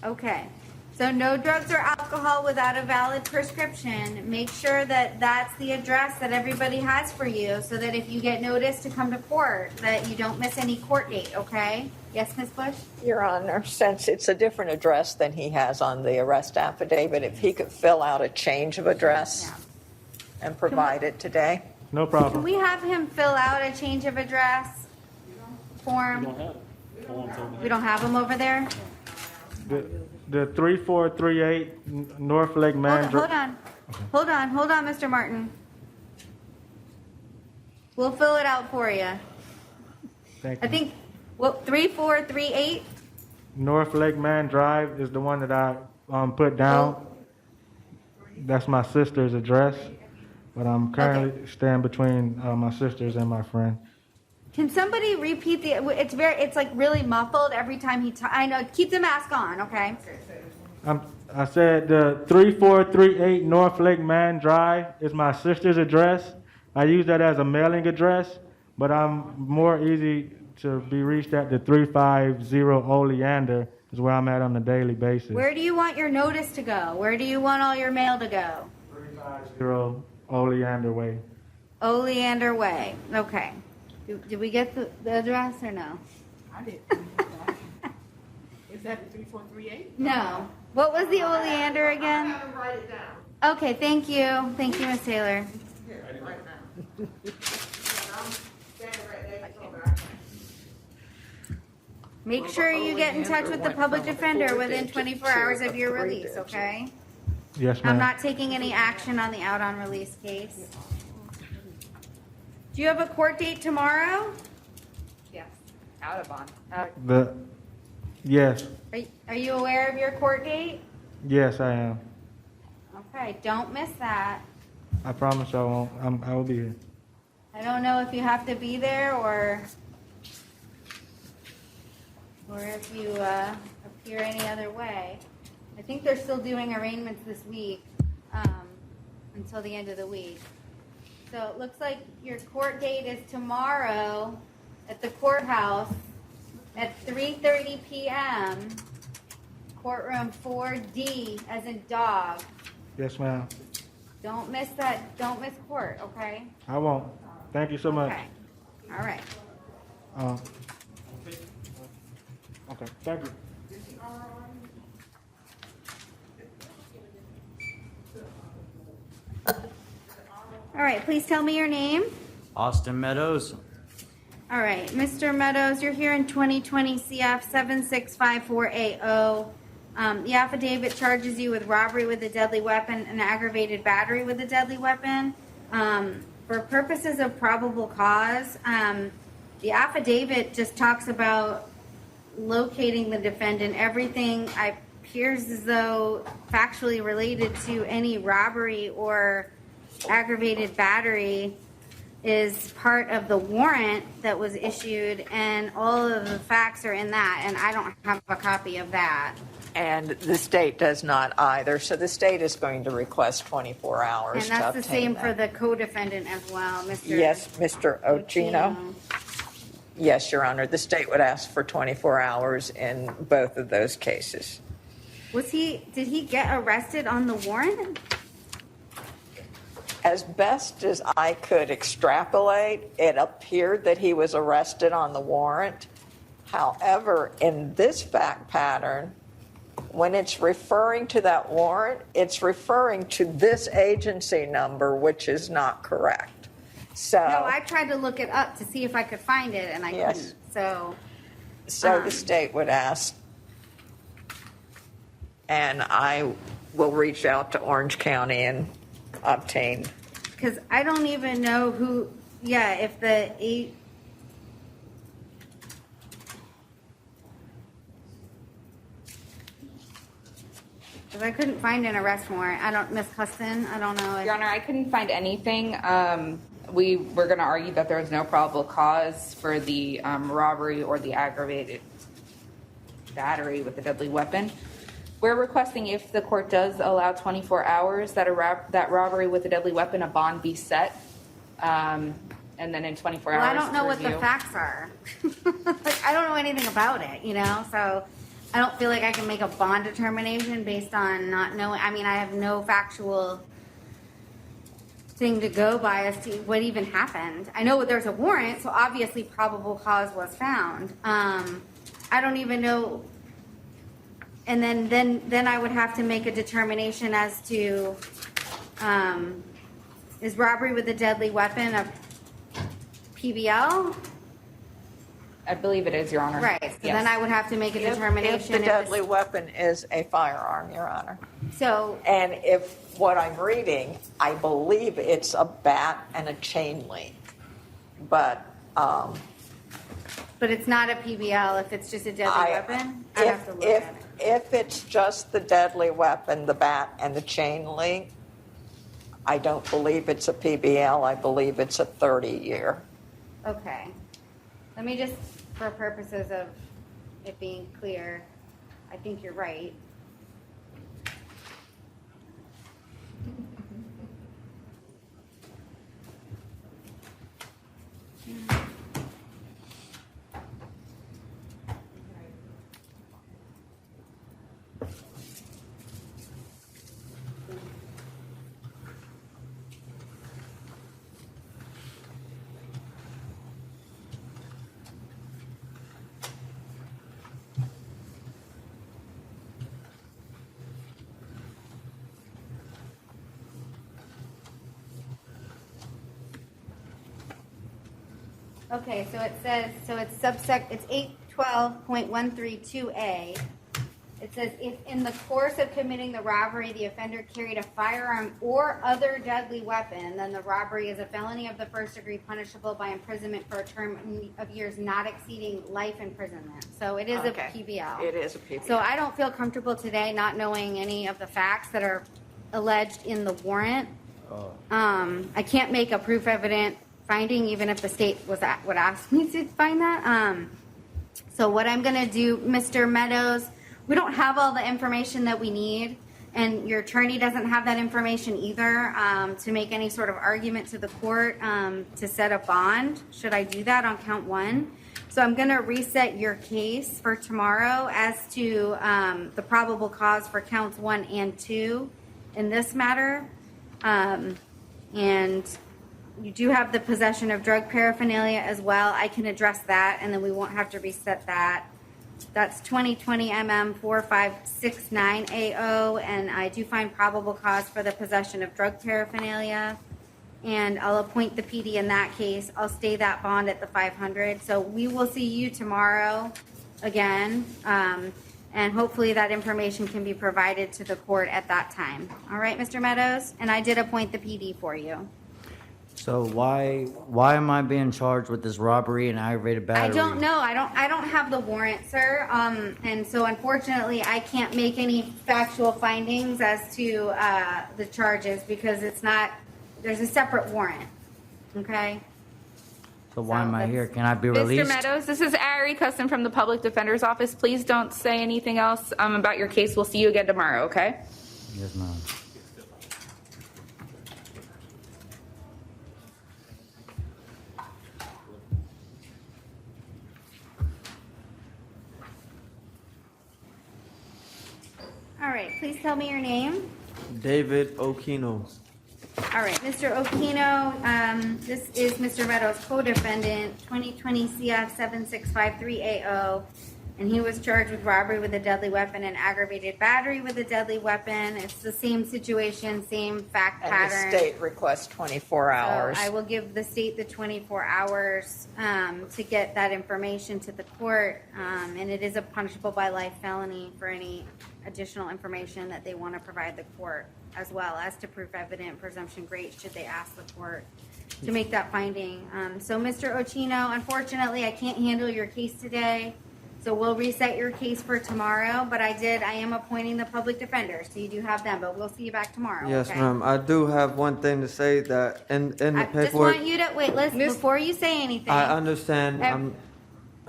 Okay. So no drugs or alcohol without a valid prescription. Make sure that that's the address that everybody has for you so that if you get notice to come to court, that you don't miss any court date, okay? Yes, Ms. Bush? Your Honor, since it's a different address than he has on the arrest affidavit, if he could fill out a change of address and provide it today. No Can problem. we have him fill out a change of address form? We don't have them over there? The 3438 North Lake Man. Hold on, Mr. Martin. We'll fill it out for you. Thank I you. think, what, 3438? North Lake Man Drive is the one that I put down. That's my sister's address, but I'm currently staying between my sisters and my friend. Can somebody repeat it's like really muffled every time I know, keep the mask on, okay? I said the 3438 North Lake Man Drive is my sister's address. I use that as a mailing address, but I'm more easy to be reached at the 350 Oleander is where I'm at on a daily basis. Where do you want your notice to go? Where do you want all your mail to go? 350 Oleander Way. Oleander Way, okay. Did we get the address or no? I didn't. Is that 3438? No. What was the Oleander again? Write it down. Okay, thank you. Thank you, Ms. Taylor. Make sure you get in touch with the public defender within 24 hours of your release, okay? Yes, I'm ma'am. not taking any action on the out on release case. Do you have a court date tomorrow? Yes, out of bond. Yes, Are you aware of your court date? yes, I am. Okay, don't miss that. I promise I won't. I will be here. I don't know if you have to be there or if you appear any other way. I think they're still doing arraignments this week until the end of the week. So it looks like your court date is tomorrow at the courthouse at 3:30 p.m. Courtroom 4D as in dog. Yes, ma'am. Don't miss that. Don't miss court, okay? I won't. Thank you so much. Okay. All right. Okay, thank you. All right, please tell me your name. Austin Meadows. All right, Mr. Meadows, you're here in 2020 CF 765480. The affidavit charges you with robbery with a deadly weapon and aggravated battery with a deadly weapon. For purposes of probable cause, the affidavit just talks about locating the defendant. Everything appears as though factually related to any robbery or aggravated battery is part of the warrant that was issued, and all of the facts are in that, and I don't have a copy of that. And the state does not either, so the state is going to request 24 hours And to that's the obtain same that. for the co-defendant as well, Mr. Yes, Mr. Ochino? Yes, Your Honor, the state would ask for 24 hours in both of those cases. Did he get arrested on the warrant? As best as I could extrapolate, it appeared that he was arrested on the warrant. However, in this fact pattern, when it's referring to that warrant, it's referring to this agency number, which is not correct. So, No, I tried to look it up to see if I could find it, and I Yes. couldn't. So the state would ask, and I will reach out to Orange County and obtain. because I don't even know who. Yeah, if the eight. Because I couldn't find an arrest warrant. Miss Custon, I don't know. Your Honor, I couldn't find anything. We were going to argue that there was no probable cause for the robbery or the aggravated battery with a deadly weapon. We're requesting, if the court does allow 24 hours, that that robbery with a deadly weapon, a bond be set, and then in 24 Well, hours I don't know to what the review. facts are. Like, I don't know anything about it, so I don't feel like I can make a bond determination based on not knowing. I mean, I have no factual thing to go by as to what even happened. I know there's a warrant, so obviously probable cause was found. I don't even know. And then I would have to make a determination as to is robbery with a deadly weapon a PBL? I believe it is, Your Honor. Right. So then I would have to make a determination. If the deadly weapon is a firearm, Your Honor. So. And if what I'm reading, I believe it's a bat and a chain link. But it's not a PBL if it's just a deadly weapon? I'd have to look at it. If it's just the deadly weapon, the bat and the chain link, I don't believe it's a PBL. I believe it's a 30-year. Okay. Let me just, for purposes of it being clear, I think you're right. Okay, so it says, it's 12.132A, it says, if in the course of committing the robbery, the offender carried a firearm or other deadly weapon, then the robbery is a felony of the first degree punishable by imprisonment for a term of years not exceeding life imprisonment. So it is Okay. a PBL. It is a PBL. So I don't feel comfortable today not knowing any of the facts that are alleged in the warrant. I can't make a proof evident finding, even if the state would ask me to find that. So what I'm gonna do, Mr. Meadows, we don't have all the information that we need, and your attorney doesn't have that information either, to make any sort of argument to the court, to set a bond. Should I do that on count one? So I'm gonna reset your case for tomorrow as to, the probable cause for counts 1 and 2 in this matter. And you do have the possession of drug paraphernalia as well. I can address that, and then we won't have to reset that. That's 2020 MM 4569AO, and I do find probable cause for the possession of drug paraphernalia. And I'll appoint the PD in that case. I'll stay that bond at the 500. So we will see you tomorrow again, and hopefully that information can be provided to the court at that time. All right, Mr. Meadows? And I did appoint the PD for you. So why am I being charged with this robbery and aggravated battery? I don't know. I don't have the warrant, sir. And so unfortunately, I can't make any factual findings as to the charges because it's not. There's a separate warrant. Okay. So why am I here? Can I be Mr. released? Meadows, this is Ari Custom from the Public Defender's Office. Please don't say anything else about your case. We'll see you again tomorrow, okay? Yes, ma'am. All right. Please tell me your name. David Okino. All right, Mr. Okino, this is Mr. Meadows' co-defendant, 2020 CF 7653AO, and he was charged with robbery with a deadly weapon and aggravated battery with a deadly weapon. It's the same situation, same fact And pattern. the state requests 24 hours. So I will give the state the 24 hours to get that information to the court, and it is a punishable by life felony for any additional information that they want to provide the court, as well as to proof evident presumption great should they ask the court to make that finding. So Mr. Ochino, unfortunately, I can't handle your case today. So we'll reset your case for tomorrow, but I am appointing the public defender, so you do have them, but we'll see you back tomorrow, Yes, okay? ma'am. I do have one thing to say that in the I paperwork. just want you to, wait, listen, before you say anything. I understand.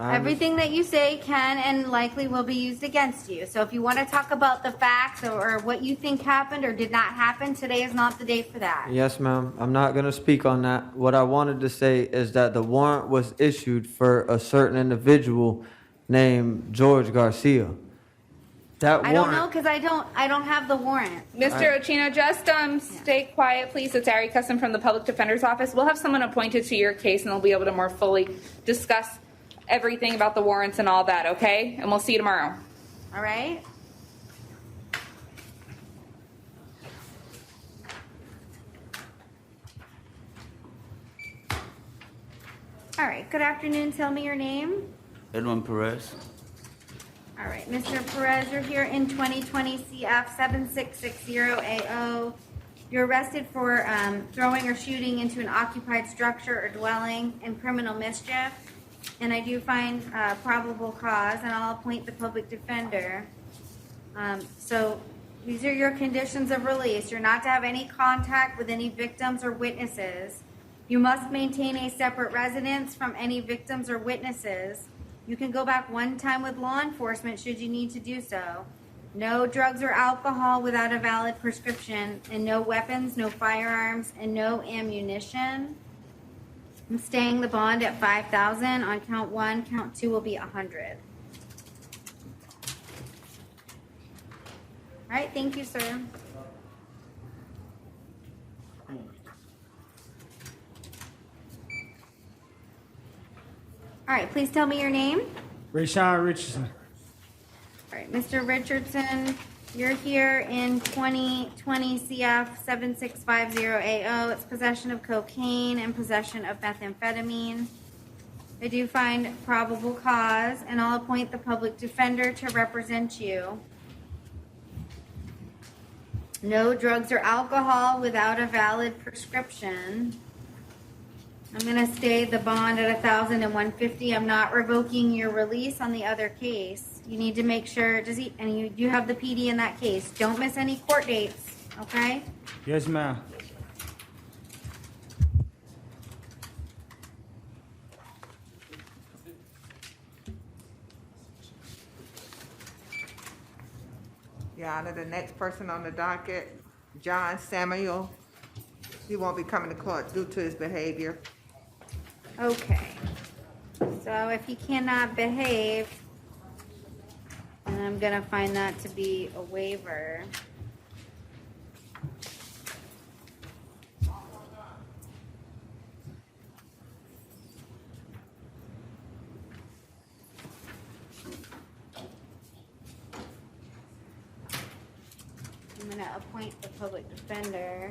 Everything that you say can and likely will be used against you. So if you want to talk about the facts or what you think happened or did not happen, today is not the day for that. Yes, ma'am. I'm not going to speak on that. What I wanted to say is that the warrant was issued for a certain individual named George Garcia. That I warrant. don't know because I don't have the warrant. Mr. Ochino, just stay quiet, please. It's Ari Custom from the Public Defender's Office. We'll have someone appointed to your case, and they'll be able to more fully discuss everything about the warrants and all that, okay? And we'll see you tomorrow. All right? All right, good afternoon. Tell me your name. Edwin Perez. All right, Mr. Perez, you're here in 2020 CF 7660AO. You're arrested for throwing or shooting into an occupied structure or dwelling and criminal mischief. And I do find probable cause, and I'll appoint the public defender. So these are your conditions of release. You're not to have any contact with any victims or witnesses. You must maintain a separate residence from any victims or witnesses. You can go back one time with law enforcement should you need to do so. No drugs or alcohol without a valid prescription, and no weapons, no firearms, and no ammunition. I'm staying the bond at $5,000 on count 1. Count 2 will be $100. All right, thank you, sir. All right, please tell me your name. Rayshawn Richardson. All right, Mr. Richardson, you're here in 2020 CF 7650AO. It's possession of cocaine and possession of methamphetamine. I do find probable cause, and I'll appoint the public defender to represent you. No drugs or alcohol without a valid prescription. I'm gonna stay the bond at 1,000 and 150. I'm not revoking your release on the other case. You need to make sure, and you do have the PD in that case. Don't miss any court dates, okay? Yes, ma'am. Your Honor, the next person on the docket, John Samuel. He won't be coming to court due to his behavior. Okay. So if he cannot behave, then I'm gonna find that to be a waiver. I'm gonna appoint the public defender.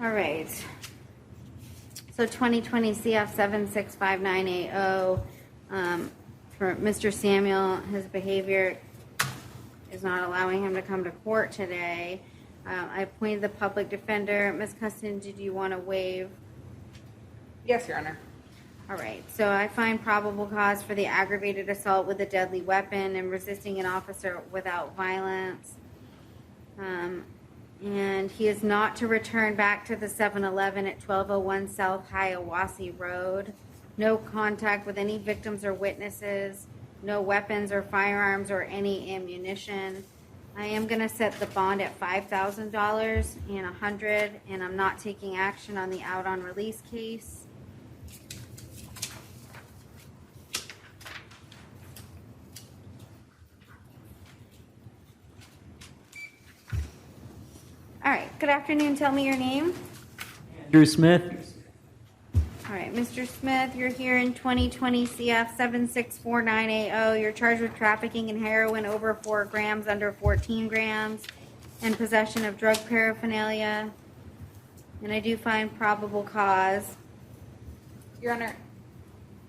All right. So 2020 CF 765980, for Mr. Samuel, his behavior is not allowing him to come to court today. I appointed the public defender. Ms. Custon, did you want to waive? Yes, Your Honor. All right. So I find probable cause for the aggravated assault with a deadly weapon and resisting an officer without violence. And he is not to return back to the 7-Eleven at 1201 South Hiawassee Road. No contact with any victims or witnesses. No weapons or firearms or any ammunition. I am going to set the bond at $5,000 and $100, and I'm not taking action on the out on release case. All right, good afternoon. Tell me your name. Drew Smith. All right, Mr. Smith, you're here in 2020 CF 764980. You're charged with trafficking in heroin over 4 grams, under 14 grams, and possession of drug paraphernalia. And I do find probable cause. Your Honor,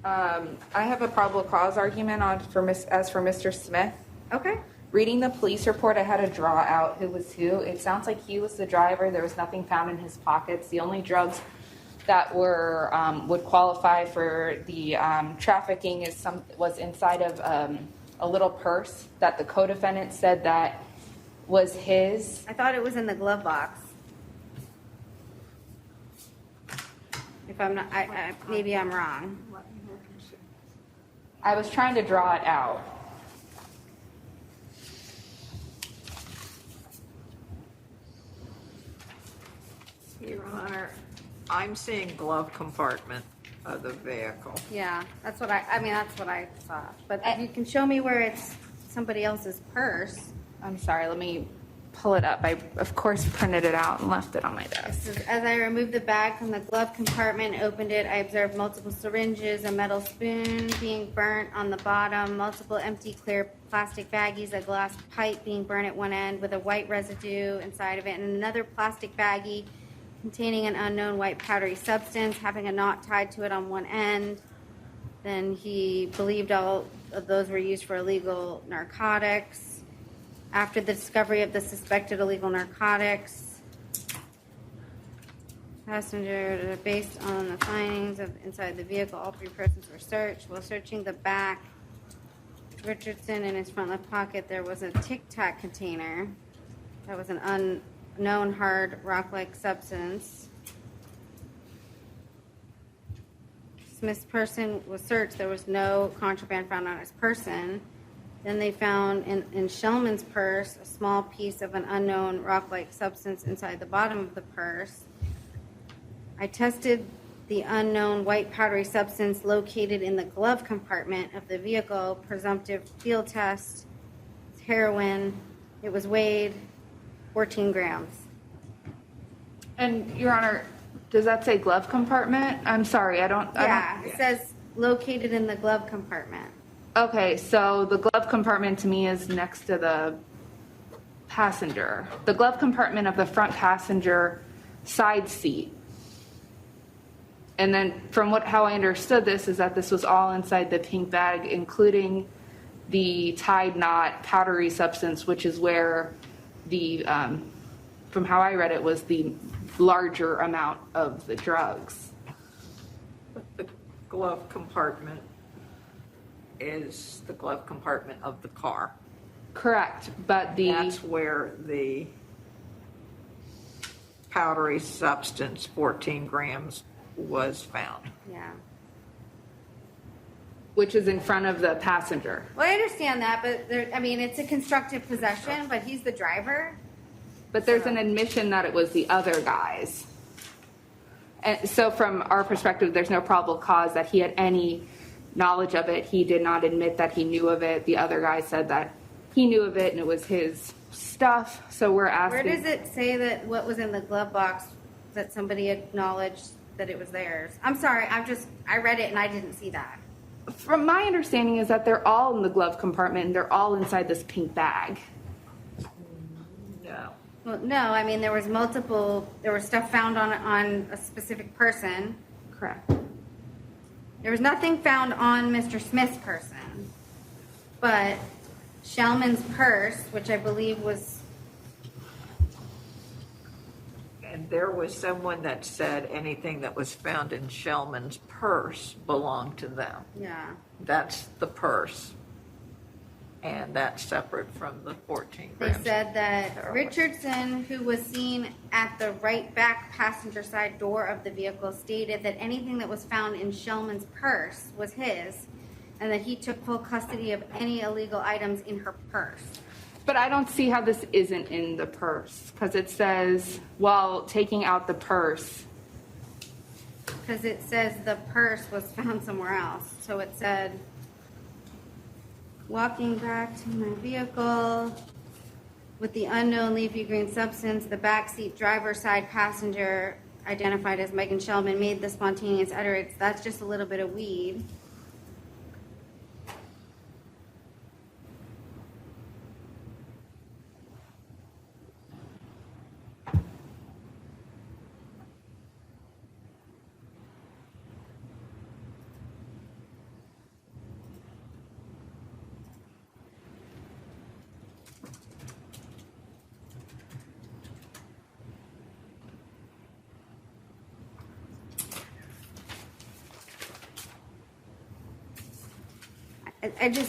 I have a probable cause argument as for Mr. Smith. Okay. Reading the police report, I had to draw out who was who. It sounds like he was the driver. There was nothing found in his pockets. The only drugs that were would qualify for the trafficking was inside of a little purse that the co-defendant said that was his. I thought it was in the glove box. If I'm not, maybe I'm wrong. I was trying to draw it out. Your Honor, I'm seeing glove compartment of the vehicle. Yeah, that's what that's what I saw. But if you can show me where it's somebody else's purse. I'm sorry, let me pull it up. I, of course, printed it out and left it on my desk. As I removed the bag from the glove compartment and opened it, I observed multiple syringes, a metal spoon being burnt on the bottom, multiple empty clear plastic baggies, a glass pipe being burnt at one end with a white residue inside of it, and another plastic baggie containing an unknown white powdery substance, having a knot tied to it on one end. Then he believed all of those were used for illegal narcotics. After the discovery of the suspected illegal narcotics, passenger, based on the findings of inside the vehicle, all 3 persons were searched. While searching the back, Richardson in his front left pocket, there was a Tic Tac container that was an unknown hard rock-like substance. Smith's person was searched. There was no contraband found on his person. Then they found in Shellman's purse a small piece of an unknown rock-like substance inside the bottom of the purse. I tested the unknown white powdery substance located in the glove compartment of the vehicle. Presumptive field test. It's heroin. It was weighed 14 grams. And Your Honor, does that say glove compartment? I'm sorry, I don't. Yeah, it says located in the glove compartment. Okay, so the glove compartment to me is next to the passenger. The glove compartment of the front passenger side seat. And then from how I understood this is that this was all inside the pink bag, including the tied knot powdery substance, which is where the, from how I read it, was the larger amount of the drugs. The glove compartment is the glove compartment of the car. Correct, but That's where the powdery substance, 14 grams, was found. Yeah. Which is in front of the passenger. Well, I understand that, but it's a constructive possession, but he's the driver. But there's an admission that it was the other guys. And so from our perspective, there's no probable cause that he had any knowledge of it. He did not admit that he knew of it. The other guy said that he knew of it and it was his stuff. So we're asking. Where does it say that what was in the glove box, that somebody acknowledged that it was theirs? I'm sorry, I read it and I didn't see that. From my understanding is that they're all in the glove compartment and they're all inside this pink bag. No. Well, no, there was stuff found on a specific person. Correct. There was nothing found on Mr. Smith's person, but Shellman's purse, which I believe was... And there was someone that said anything that was found in Shellman's purse belonged to them. Yeah. That's the purse. And that's separate from the 14 They grams. said that Richardson, who was seen at the right back passenger side door of the vehicle, stated that anything that was found in Shellman's purse was his, and that he took full custody of any illegal items in her purse. But I don't see how this isn't in the purse, because it says, while taking out the purse. Because it says the purse was found somewhere else. So it said, walking back to my vehicle with the unknown leafy green substance, the backseat driver side passenger, identified as Megan Shellman, made the spontaneous utterance. That's just a little bit of weed.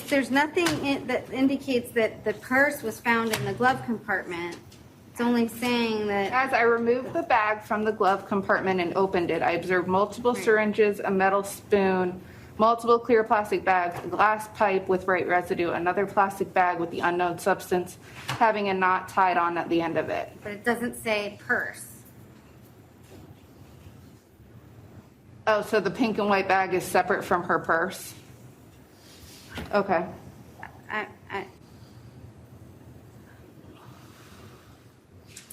There's nothing that indicates that the purse was found in the glove compartment. It's only saying that... As I removed the bag from the glove compartment and opened it, I observed multiple syringes, a metal spoon, multiple clear plastic bags, a glass pipe with bright residue, another plastic bag with the unknown substance having a knot tied on at the end of it. But it doesn't say purse. Oh, so the pink and white bag is separate from her purse? Okay.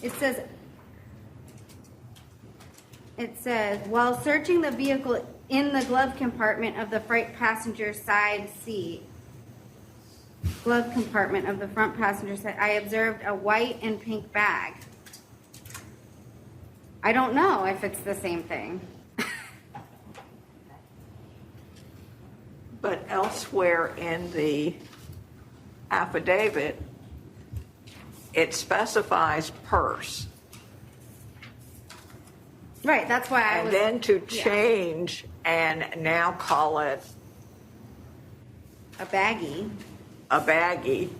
It says, while searching the vehicle in the glove compartment of the front passenger side seat, glove compartment of the front passenger side, I observed a white and pink bag. I don't know if it's the same thing. But elsewhere in the affidavit, it specifies purse. Right, that's why I was... And then to change and now call it... a baggie. A baggie.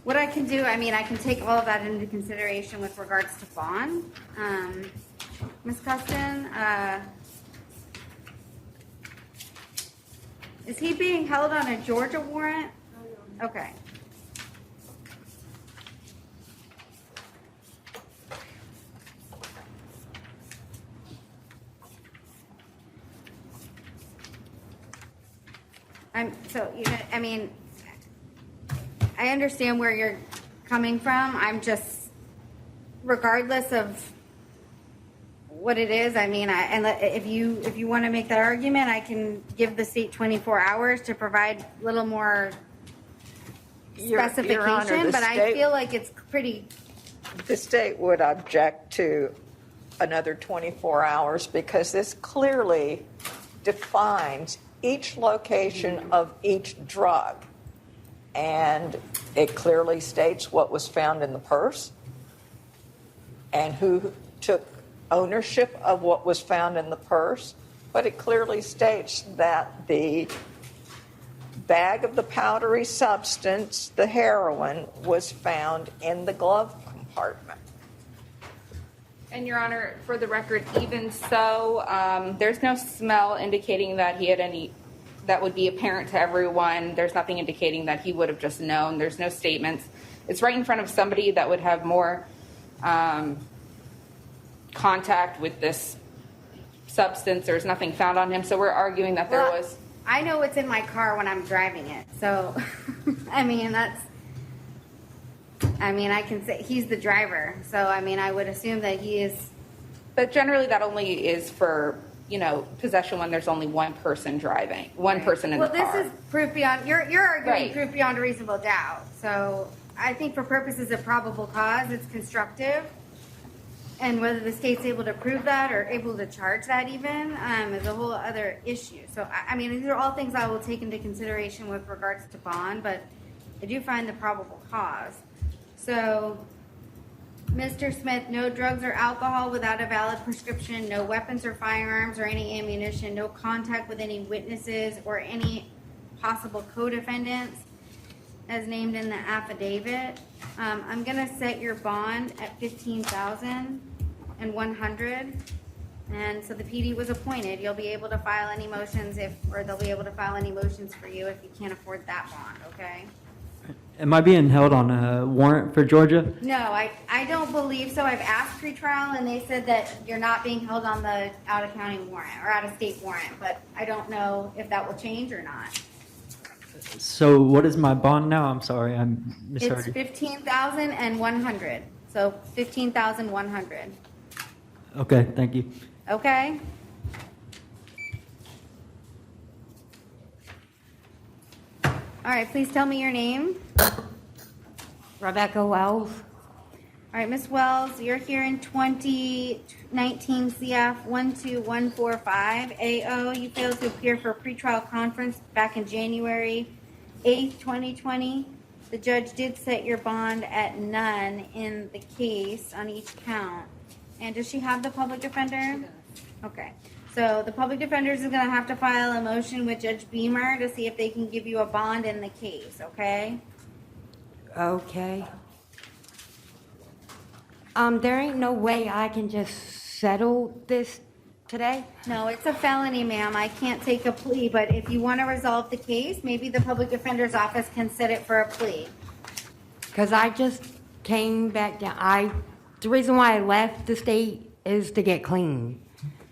What I can do, I can take all of that into consideration with regards to Vaughn. Ms. Custon, Is he being held on a Georgia warrant? Okay. I mean, I understand where you're coming from. I'm just, regardless of what it is, I mean, if you want to make that argument, I can give the state 24 hours to provide a little more Your Honor, specification, the but I state- feel like it's pretty, The state would object to another 24 hours because this clearly defines each location of each drug. And it clearly states what was found in the purse and who took ownership of what was found in the purse. But it clearly states that the bag of the powdery substance, the heroin, was found in the glove compartment. And Your Honor, for the record, even so, there's no smell indicating that he had any, that would be apparent to everyone. There's nothing indicating that he would have just known. There's no statements. It's right in front of somebody that would have more contact with this substance. There's nothing found on him. So we're arguing that there Well, was. I know what's in my car when I'm driving it. So, I mean, I can say he's the driver. So, I mean, I would assume that he is. But generally, that only is for, possession when there's only one person driving, one person in the car. Well, this is proof beyond, you're arguing Right. proof beyond a reasonable doubt. So I think for purposes of probable cause, it's constructive. And whether the state's able to prove that or able to charge that even is a whole other issue. So, I mean, these are all things I will take into consideration with regards to bond, but I do find the probable cause. So, Mr. Smith, no drugs or alcohol without a valid prescription, no weapons or firearms or any ammunition, no contact with any witnesses or any possible co-defendants as named in the affidavit. I'm gonna set your bond at $15,100. And so the PD was appointed. You'll be able to file any motions or they'll be able to file any motions for you if you can't afford that bond, okay? Am I being held on a warrant for Georgia? No, I don't believe so. I've asked pretrial and they said that you're not being held on the out-of-county warrant or out-of-state warrant, but I don't know if that will change or not. So what is my bond now? I'm sorry, I misheard It's you. $15,100. So $15,100. Okay, thank you. Okay? All right, please tell me your name. Rebecca Wells. All right, Ms. Wells, you're here in 2019 CF 12145 AO. You failed to appear for a pretrial conference back in January 8th, 2020. The judge did set your bond at none in the case on each count. And does she have the public defender? Okay. So the public defenders is going to have to file a motion with Judge Beamer to see if they can give you a bond in the case, okay? Okay. There ain't no way I can just settle this today? No, it's a felony, ma'am. I can't take a plea, but if you want to resolve the case, maybe the public defender's office can set it for a plea. Because I just came back down. The reason why I left the state is to get clean.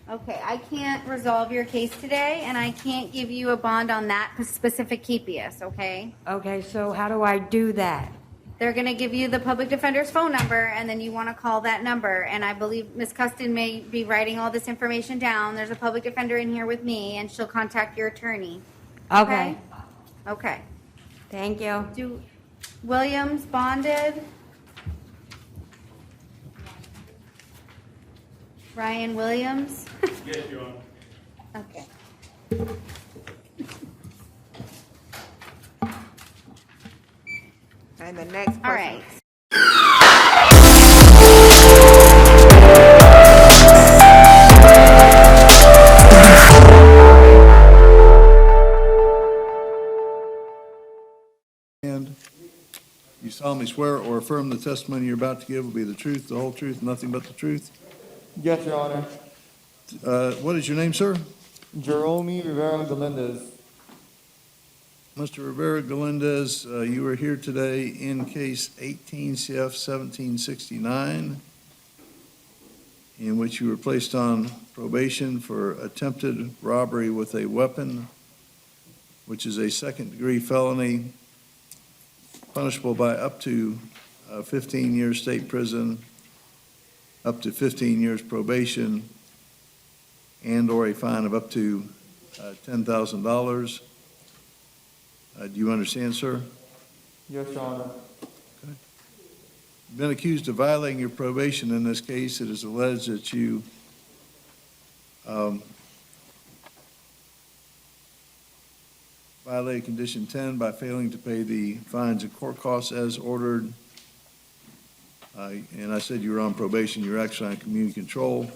Okay, I can't resolve your case today, and I can't give you a bond on that specific habeas, okay? Okay, so how do I do that? They're going to give you the public defender's phone number, and then you want to call that number. And I believe Ms. Custon may be writing all this information down. There's a public defender in here with me, and she'll contact your attorney. Okay. Okay. Thank you. Williams bonded. Ryan Williams. Yes, Your Honor. Okay. And the next person. All right. And you solemnly swear or affirm the testimony you're about to give will be the truth, the whole truth, nothing but the truth? Yes, Your Honor. What is your name, sir? Jerome Rivera Galindez. Mr. Rivera Galindez, you are here today in case 18 CF 1769, in which you were placed on probation for attempted robbery with a weapon, which is a second-degree felony punishable by up to 15 years state prison, up to 15 years probation, and/or a fine of up to $10,000. Do you understand, sir? Yes, Your Honor. You've been accused of violating your probation in this case. It is alleged that you violated Condition 10 by failing to pay the fines and court costs as ordered. And I said you were on probation. You're actually on community control.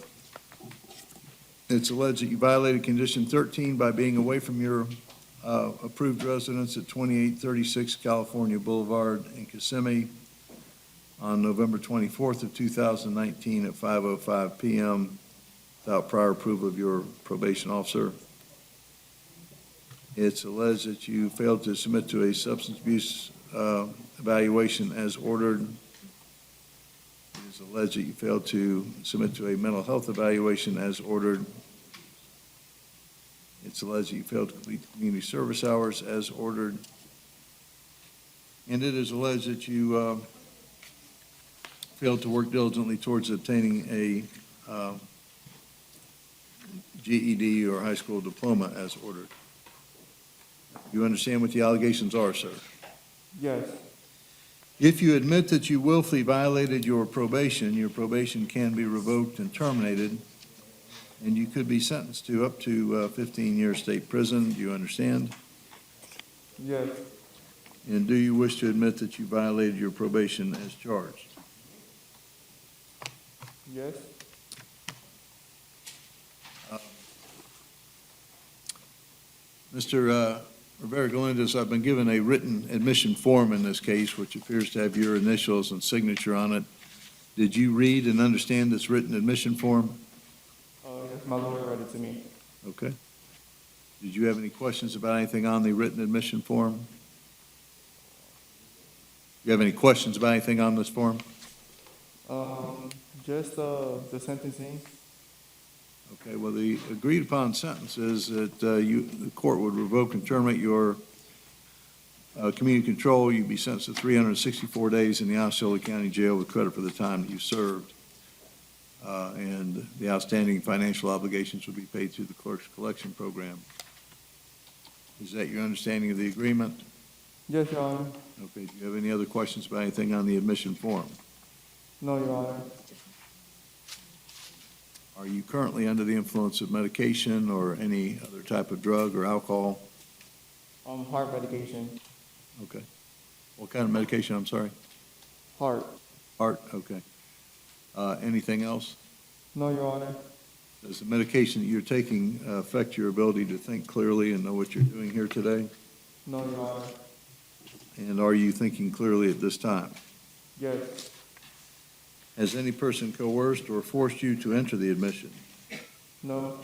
It's alleged that you violated Condition 13 by being away from your approved residence at 2836 California Boulevard in Kissimmee on November 24th of 2019 at 5:05 p.m. without prior approval of your probation officer. It's alleged that you failed to submit to a substance abuse evaluation as ordered. It is alleged that you failed to submit to a mental health evaluation as ordered. It's alleged that you failed to complete community service hours as ordered. And it is alleged that you failed to work diligently towards obtaining a GED or high school diploma as ordered. You understand what the allegations are, sir? Yes. If you admit that you willfully violated your probation can be revoked and terminated, and you could be sentenced to up to 15 years state prison. Do you understand? Yes. And do you wish to admit that you violated your probation as charged? Yes. Mr. Rivera Galindez, I've been given a written admission form in this case, which appears to have your initials and signature on it. Did you read and understand this written admission form? Yes, my lawyer read it to me. Okay. Did you have any questions about anything on the written admission form? You have any questions about anything on this form? Just the sentencing. Okay, well, the agreed upon sentence is that the court would revoke and terminate your community control. You'd be sentenced to 364 days in the Osceola County Jail with credit for the time that you served. And the outstanding financial obligations would be paid through the clerk's collection program. Is that your understanding of the agreement? Yes, Your Honor. Okay, do you have any other questions about anything on the admission form? No, Your Honor. Are you currently under the influence of medication or any other type of drug or alcohol? Heart medication. Okay. What kind of medication, I'm sorry? Heart. Heart, okay. Anything else? No, Your Honor. Does the medication that you're taking affect your ability to think clearly and know what you're doing here today? No, Your Honor. And are you thinking clearly at this time? Yes. Has any person coerced or forced you to enter the admission? No.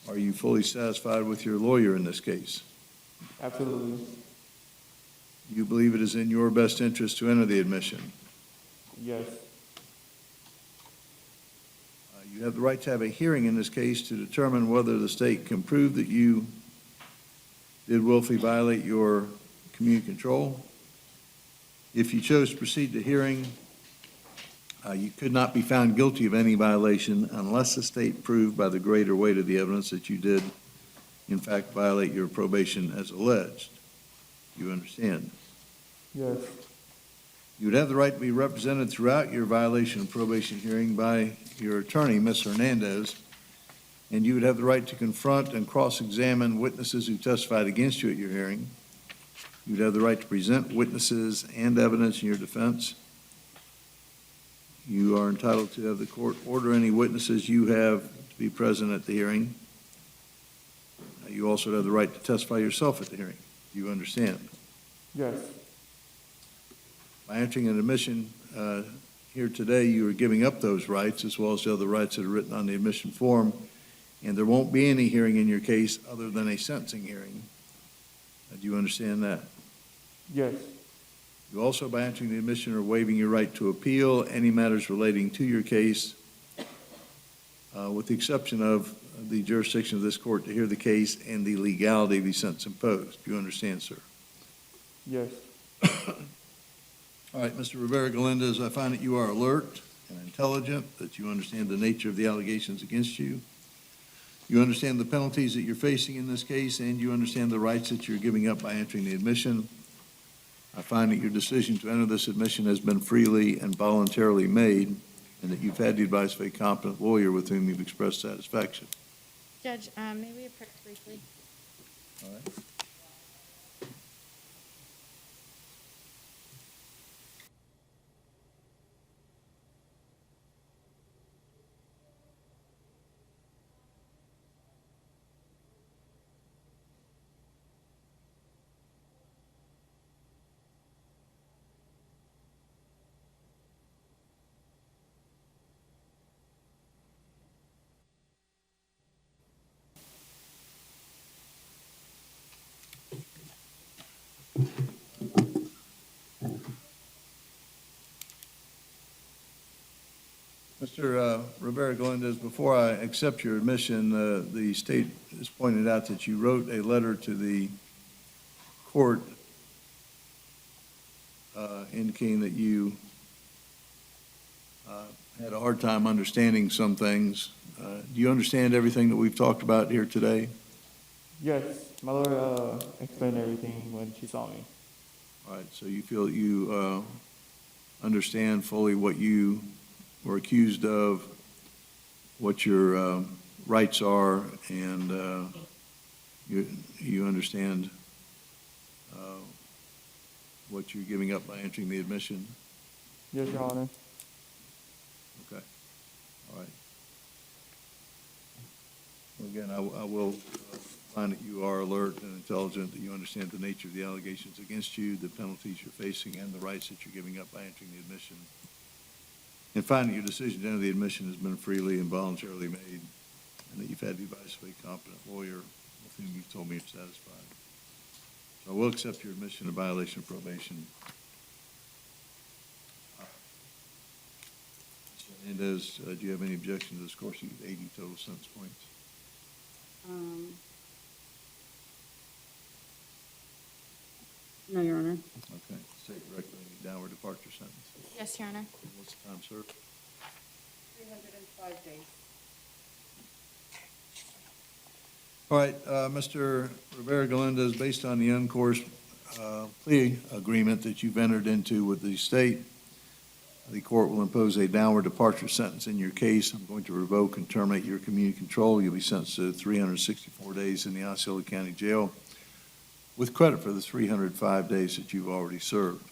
Are you fully satisfied with your lawyer in this case? Absolutely. You believe it is in your best interest to enter the admission? Yes. You have the right to have a hearing in this case to determine whether the state can prove that you did willfully violate your community control. If you chose to proceed to hearing, you could not be found guilty of any violation unless the state proved by the greater weight of the evidence that you did, in fact, violate your probation as alleged. You understand? Yes. You would have the right to be represented throughout your violation of probation hearing by your attorney, Ms. Hernandez, and you would have the right to confront and cross-examine witnesses who testified against you at your hearing. You would have the right to present witnesses and evidence in your defense. You are entitled to have the court order any witnesses you have to be present at the hearing. You also have the right to testify yourself at the hearing. Do you understand? Yes. By entering an admission here today, you are giving up those rights as well as the other rights that are written on the admission form, and there won't be any hearing in your case other than a sentencing hearing. Do you understand that? Yes. You also, by entering the admission, are waiving your right to appeal any matters relating to your case, with the exception of the jurisdiction of this court to hear the case and the legality of the sentence imposed. Do you understand, sir? Yes. All right, Mr. Rivera-Galindez, I find that you are alert and intelligent, that you understand the nature of the allegations against you. You understand the penalties that you're facing in this case, and you understand the rights that you're giving up by entering the admission. I find that your decision to enter this admission has been freely and voluntarily made, and that you've had the advice of a competent lawyer with whom you've expressed satisfaction. Judge, may we approach briefly? All right. Mr. Rivera-Galindez, before I accept your admission, the state has pointed out that you wrote a letter to the court indicating that you had a hard time understanding some things. Do you understand everything that we've talked about here today? Yes. My lawyer explained everything when she saw me. All right, so you feel you understand fully what you were accused of, what your rights are, and you understand what you're giving up by entering the admission? Yes, Your Honor. Okay. All right. Well, again, I will find that you are alert and intelligent, that you understand the nature of the allegations against you, the penalties you're facing, and the rights that you're giving up by entering the admission. And find that your decision to enter the admission has been freely and voluntarily made, and that you've had the advice of a competent lawyer with whom you've told me you're satisfied. So I will accept your admission in violation of probation. Mr. Hernandez, do you have any objection to this course? You get 80 total sentence points. No, Your Honor. Okay. State directly downward departure sentence. Yes, Your Honor. What's the time, sir? 305 days. All right, Mr. Rivera-Galindez, based on the uncoerced plea agreement that you've entered into with the state, the court will impose a downward departure sentence in your case. I'm going to revoke and terminate your community control. You'll be sentenced to 364 days in the Osceola County Jail with credit for the 305 days that you've already served.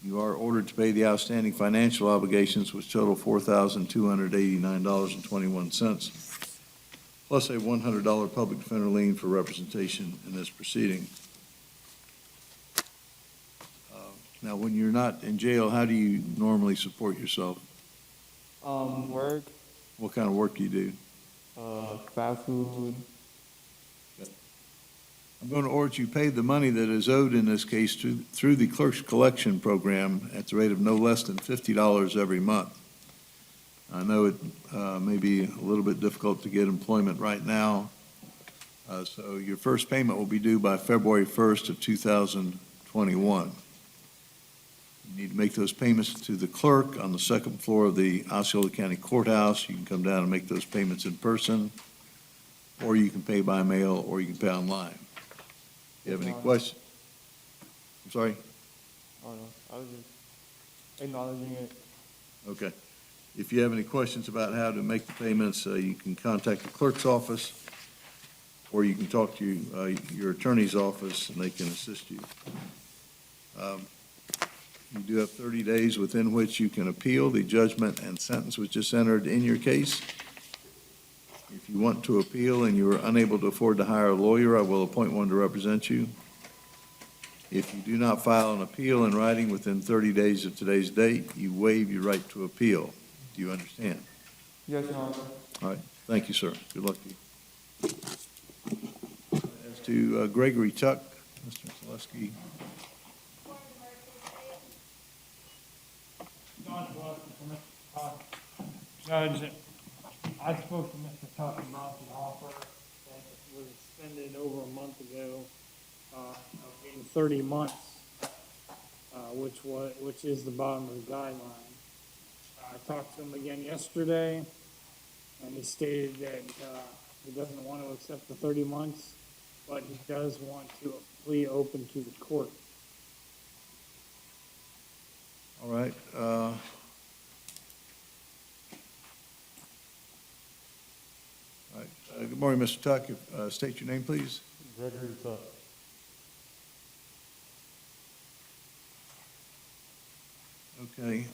You are ordered to pay the outstanding financial obligations, which total $4,289.21, plus a $100 public defender lien for representation in this proceeding. Now, when you're not in jail, how do you normally support yourself? Work, What kind of work do you do? fast food. I'm going to order you pay the money that is owed in this case through the clerk's collection program at the rate of no less than $50 every month. I know it may be a little bit difficult to get employment right now, so your first payment will be due by February 1st of 2021. You need to make those payments to the clerk on the second floor of the Osceola County Courthouse. You can come down and make those payments in person, or you can pay by mail, or you can pay online. You have any questions? I'm sorry? Oh, no. I was just acknowledging it. Okay. If you have any questions about how to make the payments, you can contact the clerk's office, or you can talk to your attorney's office, and they can assist you. You do have 30 days within which you can appeal the judgment and sentence which is entered in your case. If you want to appeal and you are unable to afford to hire a lawyer, I will appoint one to represent you. If you do not file an appeal in writing within 30 days of today's date, you waive your right to appeal. Do you understand? Yes, Your Honor. All right. Thank you, sir. Good luck to you. As to Gregory Tuck. Mr. Zaleski. Judge, I spoke to Mr. Tuck about the offer that was extended over a month ago, of being 30 months, which is the bottom of the guideline. I talked to him again yesterday, and he stated that he doesn't want to accept the 30 months, but he does want to plea open to the court. All right. All right. Good morning, Mr. Tuck. State your name, please. Gregory Tuck. Okay.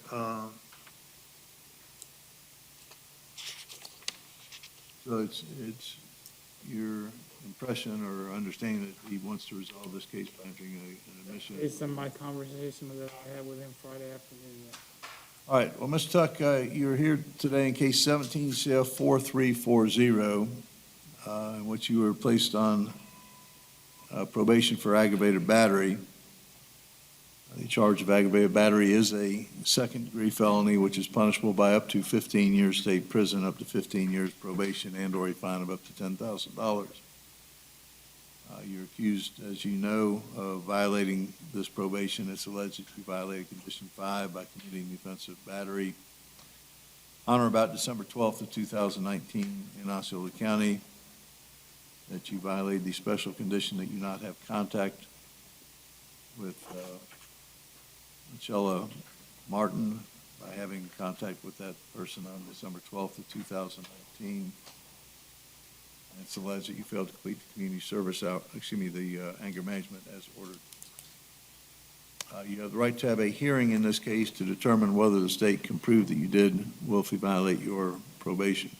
So it's your impression or understanding that he wants to resolve this case by entering an admission? Based on my conversation that I had with him Friday afternoon, yes. All right. Well, Mr. Tuck, you're here today in case 17 CF 4340, in which you were placed on probation for aggravated battery. The charge of aggravated battery is a second-degree felony, which is punishable by up to 15 years state prison, up to 15 years probation, and/or a fine of up to $10,000. You're accused, as you know, of violating this probation. It's alleged that you violated Condition 5 by committing the offense of battery on or about December 12th of 2019 in Osceola County, that you violated the special condition that you not have contact with Michelle Martin by having contact with that person on December 12th of 2019. And it's alleged that you failed to complete the community service the anger management as ordered. You have the right to have a hearing in this case to determine whether the state can prove that you did willfully violate your probation.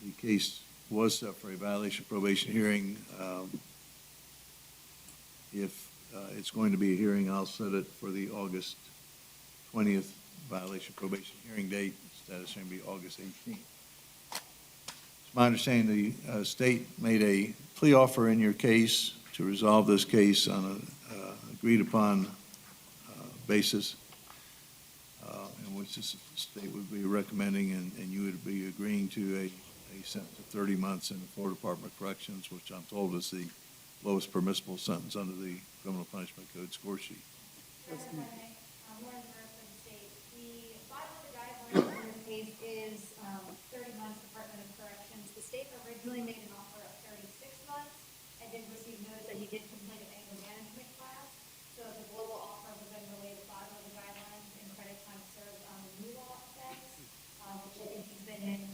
The case was set for a violation of probation hearing. If it's going to be a hearing, I'll set it for the August 20th violation of probation hearing date. Status is going to be August 18th. It's my understanding the state made a plea offer in your case to resolve this case on an agreed-upon basis, in which the state would be recommending and you would be agreeing to a sentence of 30 months in the Florida Department of Corrections, which I'm told is the lowest permissible sentence under the Criminal Punishment Code score sheet. Case is 30 months Department of Corrections. The state originally made an offer of 36 months and did receive notice that he did complete an anger management class. So the global offer was then related to the bottom of the guidelines and credit time served on the new law offense, which I think he's been in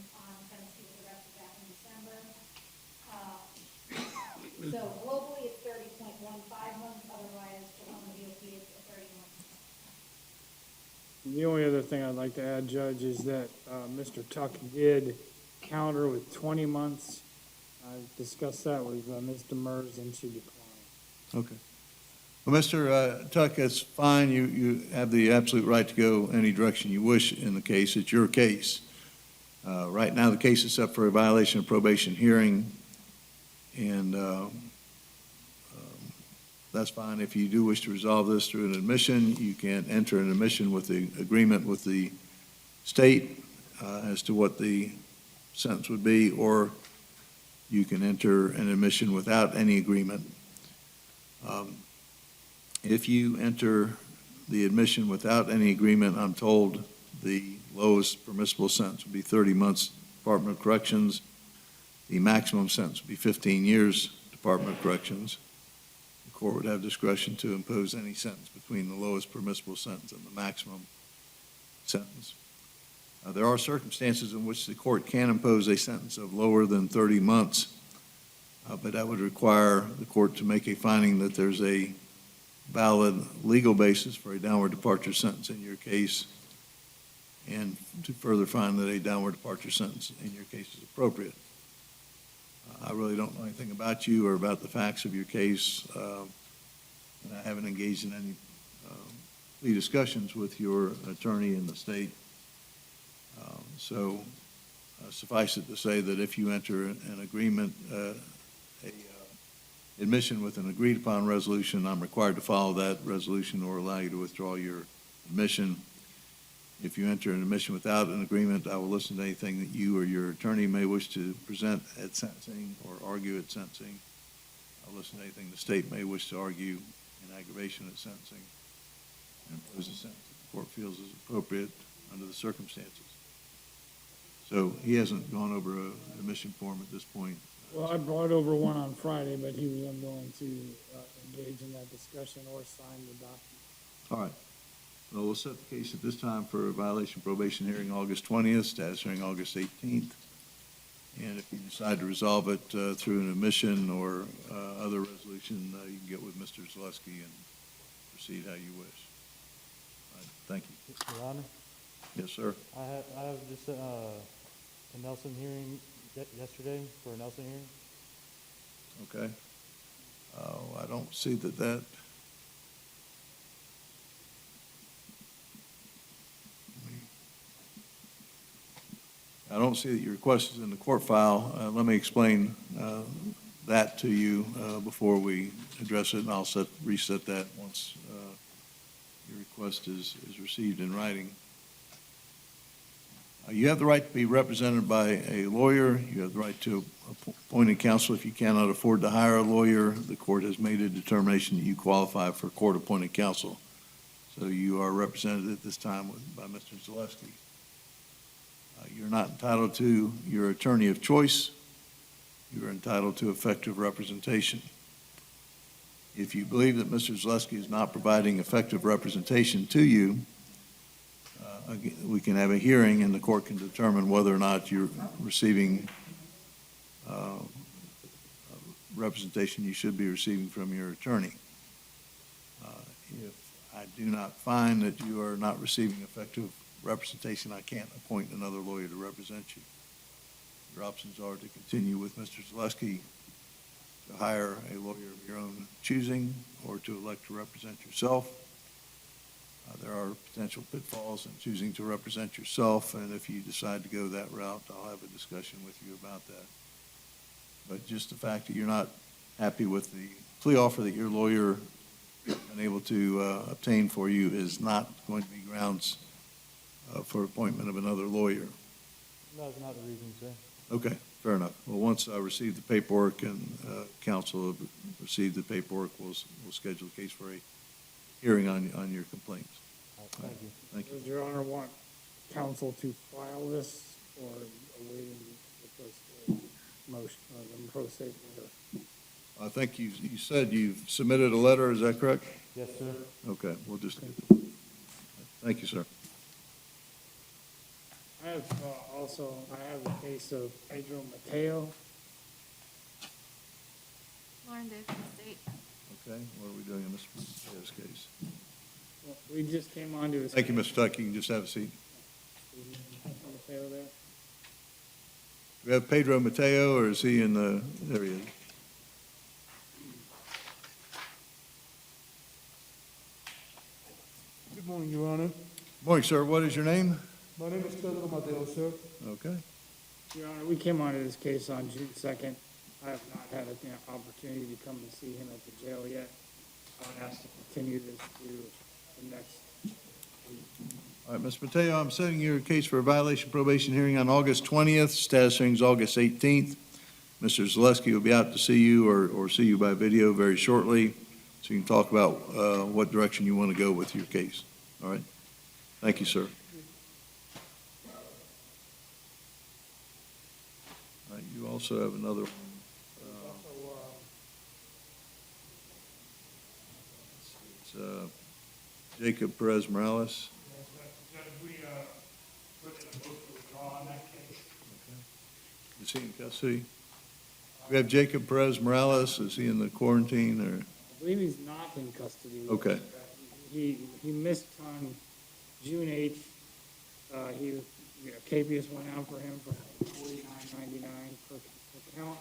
since he was arrested back in December. So globally it's 30.15 months, otherwise on the DOP it's 30 months. The only other thing I'd like to add, Judge, is that Mr. Tuck did counter with 20 months. I discussed that with Ms. Demers, and she declined. Okay. Well, Mr. Tuck, it's fine. You have the absolute right to go any direction you wish in the case. It's your case. Right now, the case is set for a violation of probation hearing, and that's fine. If you do wish to resolve this through an admission, you can enter an admission with the agreement with the state as to what the sentence would be, or you can enter an admission without any agreement. If you enter the admission without any agreement, I'm told the lowest permissible sentence would be 30 months Department of Corrections. The maximum sentence would be 15 years Department of Corrections. The court would have discretion to impose any sentence between the lowest permissible sentence and the maximum sentence. There are circumstances in which the court can impose a sentence of lower than 30 months, but that would require the court to make a finding that there's a valid legal basis for a downward departure sentence in your case, and to further find that a downward departure sentence in your case is appropriate. I really don't know anything about you or about the facts of your case, and I haven't engaged in any plea discussions with your attorney in the state. So Suffice it to say that if you enter an agreement, admission with an agreed-upon resolution, I'm required to follow that resolution or allow you to withdraw your admission. If you enter an admission without an agreement, I will listen to anything that you or your attorney may wish to present at sentencing or argue at sentencing. I'll listen to anything the state may wish to argue in aggravation at sentencing, and impose a sentence the court feels is appropriate under the circumstances. So he hasn't gone over an admission form at this point. Well, I brought over one on Friday, but he was unwilling to engage in that discussion or sign the document. All right. Well, we'll set the case at this time for a violation probation hearing August 20th, status hearing August 18th. And if you decide to resolve it through an admission or other resolution, you can get with Mr. Zaleski and proceed how you wish. All right, thank you. Your Honor, Yes, sir. I have just a Nelson hearing yesterday for a Nelson hearing. Okay. I don't see that. I don't see that your request is in the court file. Let me explain that to you before we address it, and I'll reset that once your request is received in writing. You have the right to be represented by a lawyer. You have the right to appoint counsel if you cannot afford to hire a lawyer. The court has made a determination that you qualify for court-appointed counsel. So you are represented at this time by Mr. Zaleski. You're not entitled to your attorney of choice. You are entitled to effective representation. If you believe that Mr. Zaleski is not providing effective representation to you, we can have a hearing and the court can determine whether or not you're receiving representation you should be receiving from your attorney. If I do not find that you are not receiving effective representation, I can't appoint another lawyer to represent you. Your options are to continue with Mr. Zaleski, to hire a lawyer of your own choosing, or to elect to represent yourself. There are potential pitfalls in choosing to represent yourself, and if you decide to go that route, I'll have a discussion with you about that. But just the fact that you're not happy with the plea offer that your lawyer has been able to obtain for you is not going to be grounds for appointment of another lawyer. That's not the reason, sir. Okay, fair enough. Well, once I receive the paperwork and counsel have received the paperwork, we'll schedule a case for a hearing on your complaints. Thank you. Thank you. Does Your Honor want counsel to file this or awaiting the first motion, the pro se order? I think you said you've submitted a letter, is that correct? Yes, sir. Okay, we'll just, thank you, sir. I have I have a case of Pedro Mateo. Lauren Davis, State. Okay, what are we doing in Mr. Mateo's case? Well, we just came on to his. Thank you, Mr. Tuck. You can just have a seat. Mateo there. Do we have Pedro Mateo, or is he in the, there he is. Good morning, Your Honor. Morning, sir. What is your name? My name is Pedro Mateo, sir. Okay. Your Honor, we came on to this case on June 2nd. I have not had an opportunity to come and see him at the jail yet. I would ask to continue this to the next week. All right, Mr. Mateo, I'm setting your case for a violation probation hearing on August 20th. Status hearing is August 18th. Mr. Zaleski will be out to see you or see you by video very shortly, so you can talk about what direction you want to go with your case. All right? Thank you, sir. All right, you also have another one. It's Jacob Perez Morales. We put in a motion to withdraw on that case. Is he in custody? We have Jacob Perez Morales. Is he in the quarantine or? I believe he's not in custody. Okay. He missed on June 8th. Capias went out for him for $49.99 per count,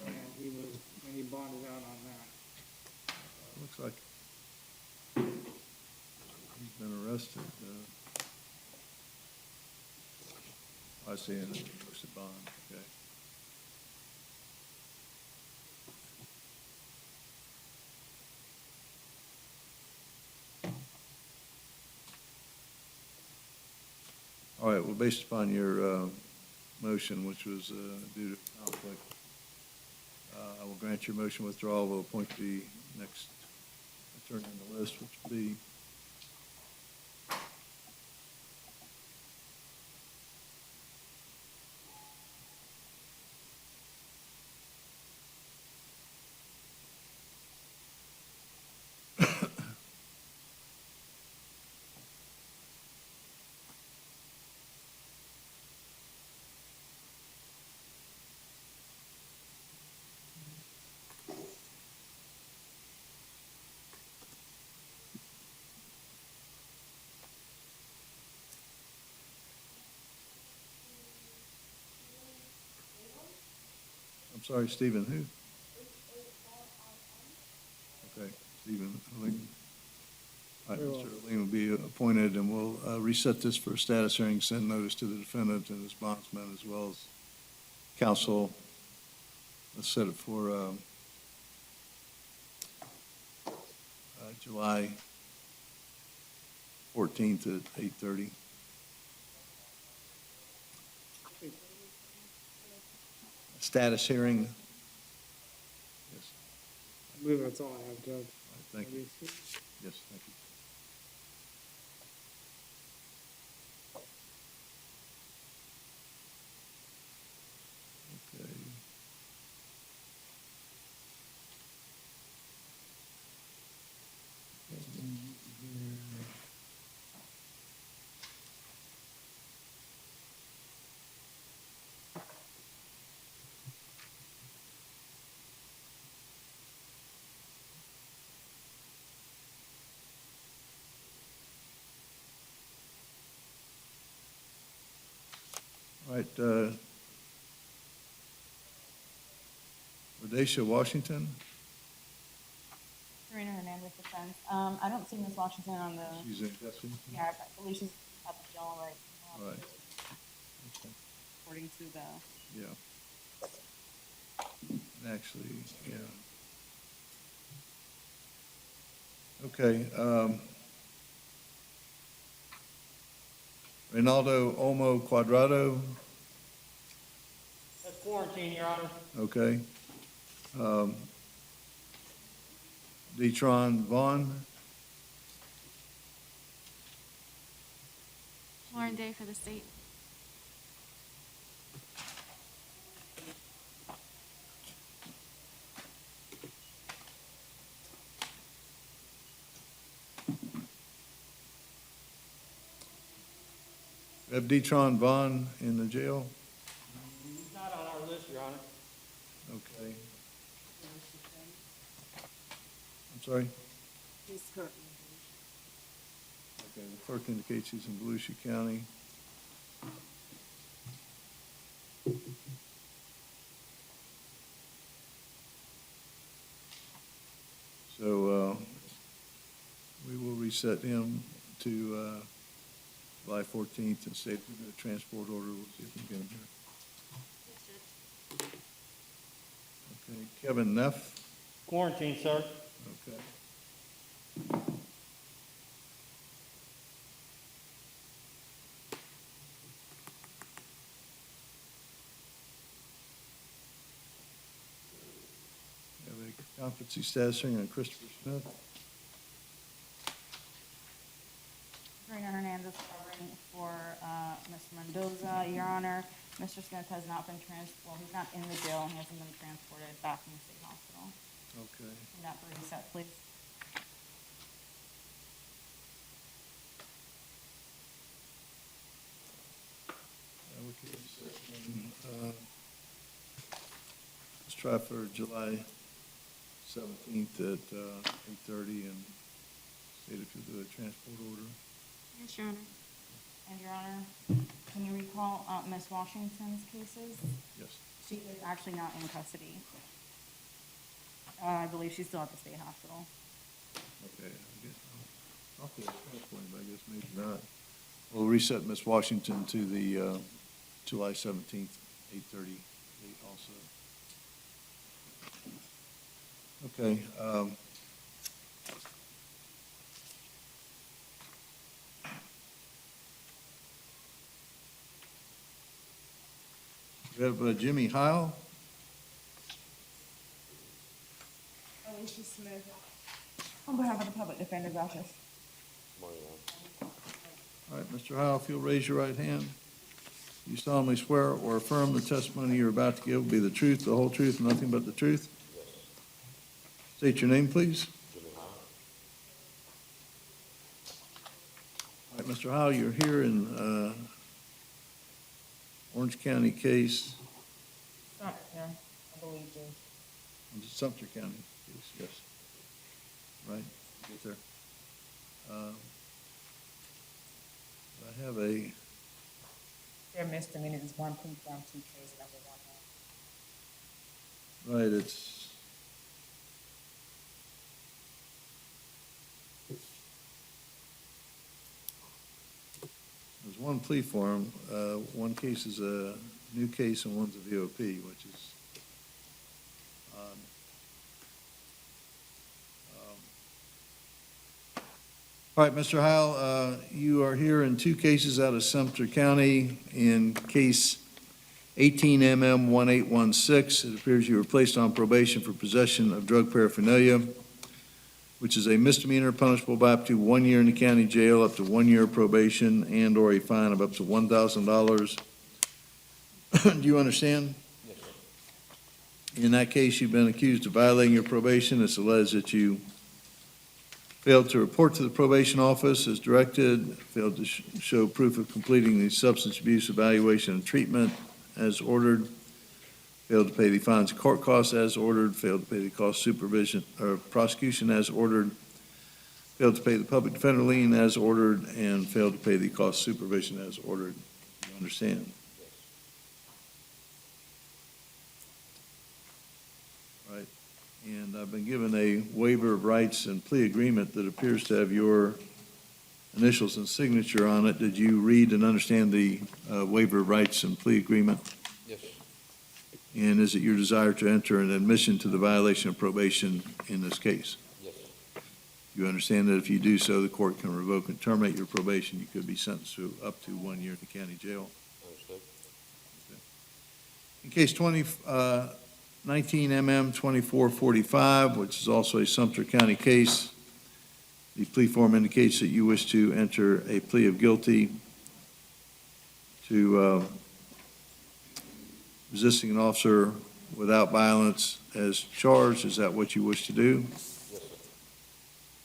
and he bonded out on that. Looks like he's been arrested. I see, and posted bond, okay. All right, well, based upon your motion, which was due to conflict, I will grant your motion withdrawal. We'll appoint the next attorney on the list, which will be I'm sorry, Stephen, who? Okay, Stephen Ling. All right, Mr. Ling will be appointed, and we'll reset this for a status hearing, send notice to the defendant and his bondsman, as well as counsel. Let's set it for July 14th at 8:30. Status hearing. Yes, I believe that's all I have, Judge. thank you. Yes, thank you. Okay. All right, Rhodesia Washington, Serena Hernandez Defense. I don't see Miss Washington on the. she's in custody? Yeah, I believe she's at the jail right now. All right. Okay. According to the. Yeah. Actually, yeah. Okay, Reynaldo Olmo Cuadrado, That's quarantine, Your Honor. okay. Detron Vaughn, Lauren Day for the state. we have Detron Vaughn in the jail, He's not on our list, Your Honor. okay. I'm sorry? He's currently. Okay, the clerk indicates he's in Volusia County. So, we will reset him to, July 14th and state the transport order. We'll see if we can get him here. Okay, Kevin Neff, Quarantine, sir. okay. We have a competency status hearing on Christopher Smith. Serena Hernandez covering for Ms. Mendoza. Your Honor, Mr. Smith has not been he's not in the jail, and he hasn't been transported back from the state hospital. Okay. Can that be reset, please? Let's try for July 17th at 8:30 and state if you'll do a transport order. Yes, Your Honor. And Your Honor, can you recall Ms. Washington's cases? Yes. She is actually not in custody. I believe she's still at the state hospital. Okay, I guess, I'll put a transport, but I guess maybe not. We'll reset Ms. Washington to the July 17th, 8:38 also. Okay. We have Jimmy Heil. Alicia Smith, on behalf of the Public Defender's Office. All right, Mr. Heil, if you'll raise your right hand. You solemnly swear or affirm the testimony you're about to give will be the truth, the whole truth, and nothing but the truth? State your name, please. All right, Mr. Heil, you're here in Orange County case, I believe you. Sumter County case, yes. Right, get there. I have a, They're misdemeanors, it's one plea form, 2 case number 1. right, it's, there's one plea form, one case is a new case and one's a VOP, which is odd. All right, Mr. Heil, you are here in 2 cases out of Sumter County. In case 18MM1816, it appears you were placed on probation for possession of drug paraphernalia, which is a misdemeanor punishable by up to 1 year in the county jail, up to 1 year probation, and/or a fine of up to $1,000. Do you understand? Yes, sir. In that case, you've been accused of violating your probation. It's alleged that you failed to report to the probation office as directed, failed to show proof of completing the substance abuse evaluation and treatment as ordered, failed to pay the fines and court costs as ordered, failed to pay the cost supervision or prosecution as ordered, failed to pay the public defender lien as ordered, and failed to pay the cost supervision as ordered. You understand? Right. And I've been given a waiver of rights and plea agreement that appears to have your initials and signature on it. Did you read and understand the waiver of rights and plea agreement? Yes, sir. And is it your desire to enter an admission to the violation of probation in this case? Yes, sir. You understand that if you do so, the court can revoke and terminate your probation. You could be sentenced to up to 1 year in the county jail. Understood. In case 19MM2445, which is also a Sumter County case, the plea form indicates that you wish to enter a plea of guilty to resisting an officer without violence as charged. Is that what you wish to do? Yes, sir.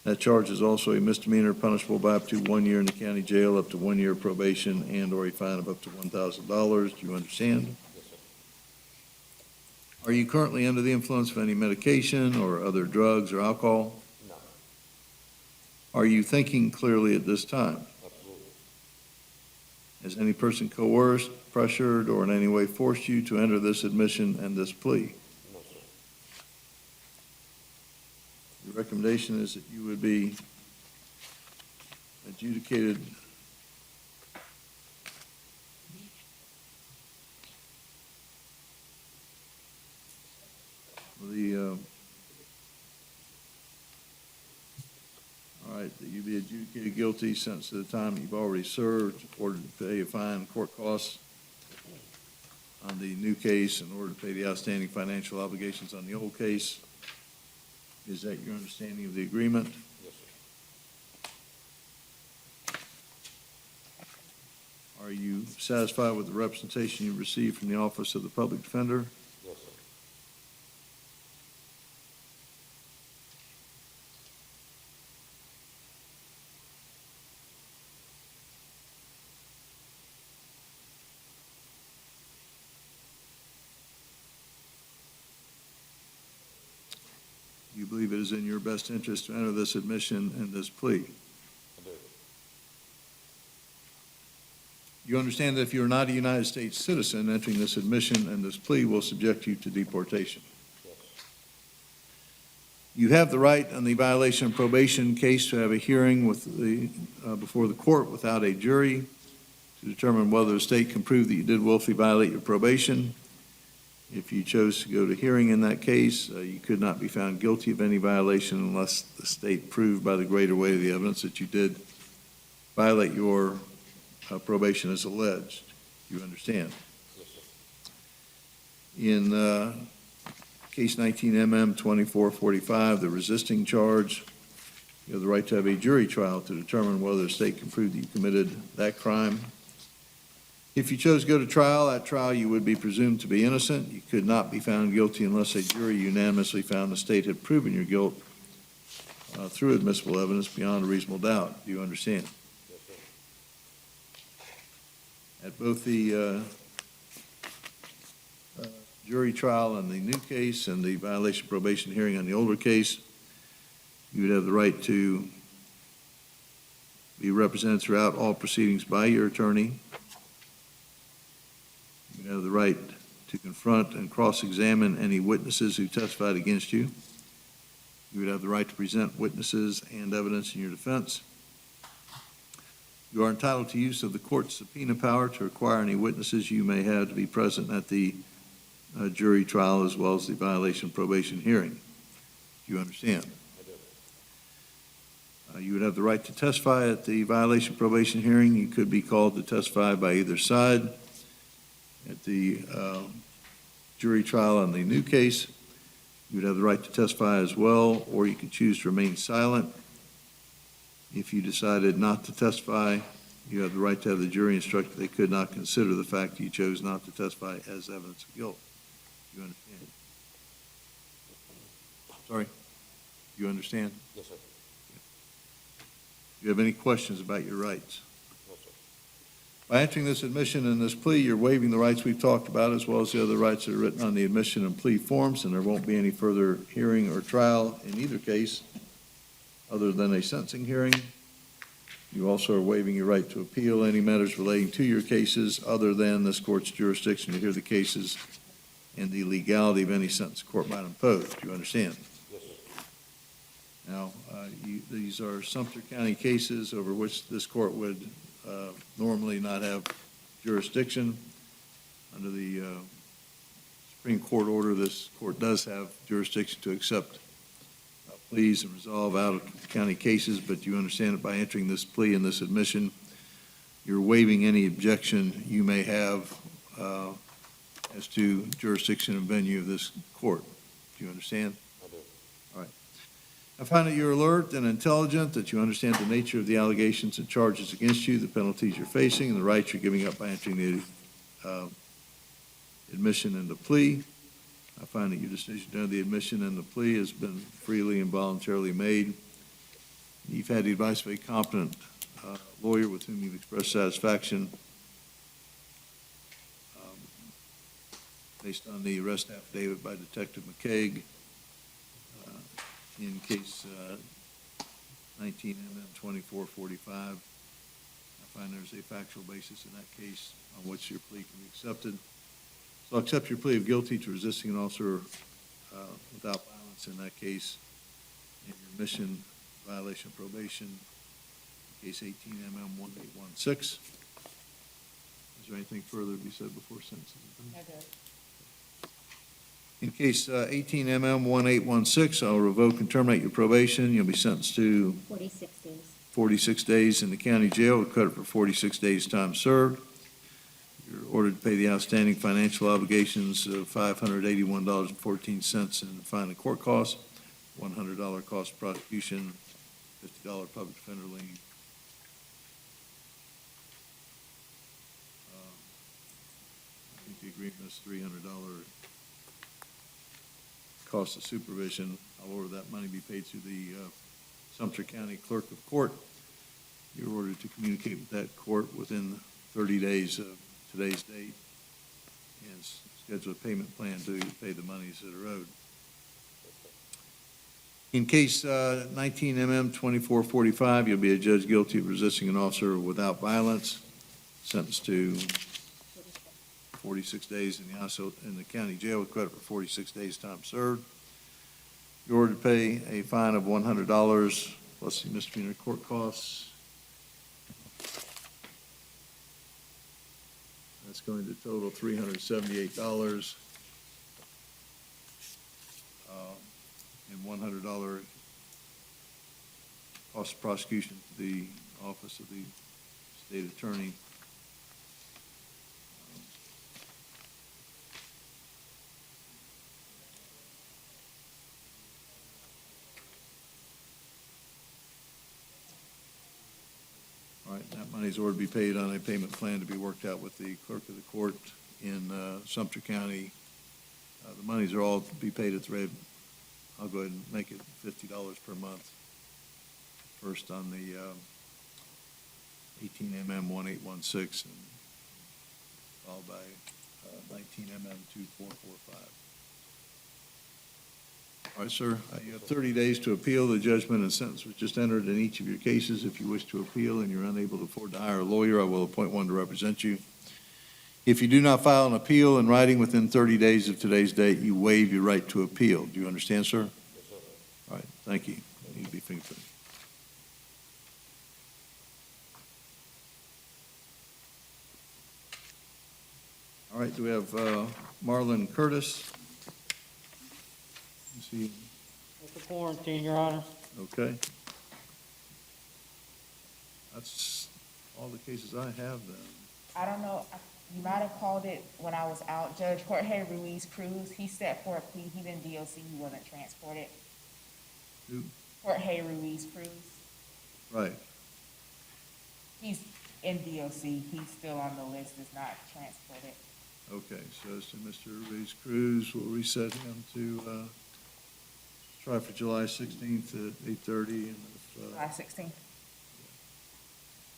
That charge is also a misdemeanor punishable by up to 1 year in the county jail, up to 1 year probation, and/or a fine of up to $1,000. Do you understand? Yes, sir. Are you currently under the influence of any medication or other drugs or alcohol? No. Are you thinking clearly at this time? Absolutely. Has any person coerced, pressured, or in any way forced you to enter this admission and this plea? No, sir. Your recommendation is that you would be adjudicated all right, that you be adjudicated guilty, sentenced to the time you've already served, ordered to pay a fine, court costs on the new case in order to pay the outstanding financial obligations on the old case. Is that your understanding of the agreement? Yes, sir. Are you satisfied with the representation you received from the Office of the Public Defender? Yes, sir. You believe it is in your best interest to enter this admission and this plea? I do. You understand that if you're not a United States citizen, entering this admission and this plea will subject you to deportation? Yes. You have the right on the violation of probation case to have a hearing with before the court without a jury, to determine whether the state can prove that you did willfully violate your probation. If you chose to go to hearing in that case, you could not be found guilty of any violation unless the state proved by the greater weight of the evidence that you did violate your probation as alleged. You understand? In case 19MM 2445, the resisting charge, you have the right to have a jury trial to determine whether the state can prove that you committed that crime. If you chose to go to trial, at trial you would be presumed to be innocent. You could not be found guilty unless a jury unanimously found the state had proven your guilt through admissible evidence beyond a reasonable doubt. Do you understand? At both the jury trial on the new case and the violation of probation hearing on the older case, you would have the right to be represented throughout all proceedings by your attorney. You have the right to confront and cross-examine any witnesses who testified against you. You would have the right to present witnesses and evidence in your defense. You are entitled to use of the court's subpoena power to require any witnesses you may have to be present at the jury trial as well as the violation of probation hearing. Do you understand? You would have the right to testify at the violation of probation hearing. You could be called to testify by either side. At the jury trial on the new case, you would have the right to testify as well, or you could choose to remain silent. If you decided not to testify, you have the right to have the jury instructed they could not consider the fact you chose not to testify as evidence of guilt. Do you understand? Sorry? Do you understand? Yes, sir. Do you have any questions about your rights? By entering this admission and this plea, you're waiving the rights we've talked about as well as the other rights that are written on the admission and plea forms, and there won't be any further hearing or trial in either case other than a sentencing hearing. You also are waiving your right to appeal any matters relating to your cases other than this court's jurisdiction to hear the cases and the legality of any sentence the court might impose. Do you understand? Yes, sir. Now, these are Sumter County cases over which this court would normally not have jurisdiction. Under the Supreme Court order, this court does have jurisdiction to accept pleas and resolve out-of-county cases, but you understand that by entering this plea and this admission, you're waiving any objection you may have as to jurisdiction and venue of this court. Do you understand? I do. All right. I find that you're alert and intelligent, that you understand the nature of the allegations and charges against you, the penalties you're facing, and the rights you're giving up by entering the admission and the plea. I find that your decision to enter the admission and the plea has been freely and voluntarily made. You've had the advice of a competent lawyer with whom you've expressed satisfaction based on the arrest affidavit by Detective McCaig in case 19MM2445. I find there's a factual basis in that case on which your plea can be accepted. So I'll accept your plea of guilty to resisting an officer without violence in that case, and your admission violation of probation, case 18MM1816. Is there anything further to be said before sentencing? In case 18MM1816, I'll revoke and terminate your probation. You'll be sentenced to 46 days. 46 days in the county jail with credit for 46 days time served. You're ordered to pay the outstanding financial obligations of $581.14 in fine and court costs, $100 cost of prosecution, $50 public defender lien. I think the agreement is $300 cost of supervision. I'll order that money be paid through the Sumter County Clerk of Court. You're ordered to communicate with that court within 30 days of today's date and schedule a payment plan to pay the monies that are owed. In case 19MM2445, you'll be adjudged guilty of resisting an officer without violence, sentenced to 46 days in the county jail with credit for 46 days time served. You're ordered to pay a fine of $100 plus the misdemeanor court costs. That's going to total $378. And $100 cost of prosecution to the office of the state attorney. All right, that money is ordered to be paid on a payment plan to be worked out with the clerk of the court in Sumter County. The monies are all to be paid at the rate, I'll go ahead and make it $50 per month. First on the 18mm 1816 and followed by 19mm 2445. All right, sir, you have 30 days to appeal. The judgment and sentence was just entered in each of your cases. If you wish to appeal and you're unable to afford to hire a lawyer, I will appoint one to represent you. If you do not file an appeal in writing within 30 days of today's date, you waive your right to appeal. Do you understand, sir? Yes, sir. All right, thank you. You need to be fingerprinted. All right, do we have Marlon Curtis? Is he For quarantine, Your Honor. okay? That's all the cases I have then. I don't know, you might have called it when I was out. Judge Jorge Ruiz Cruz, he set for a plea. He's in DOC, he wasn't transported. Who? Jorge Ruiz Cruz, Right. he's in DOC. He's still on the list, is not transported. Okay, so as to Mr. Ruiz Cruz, we'll reset him to try for July 16th at 8:30. And if, July 16th.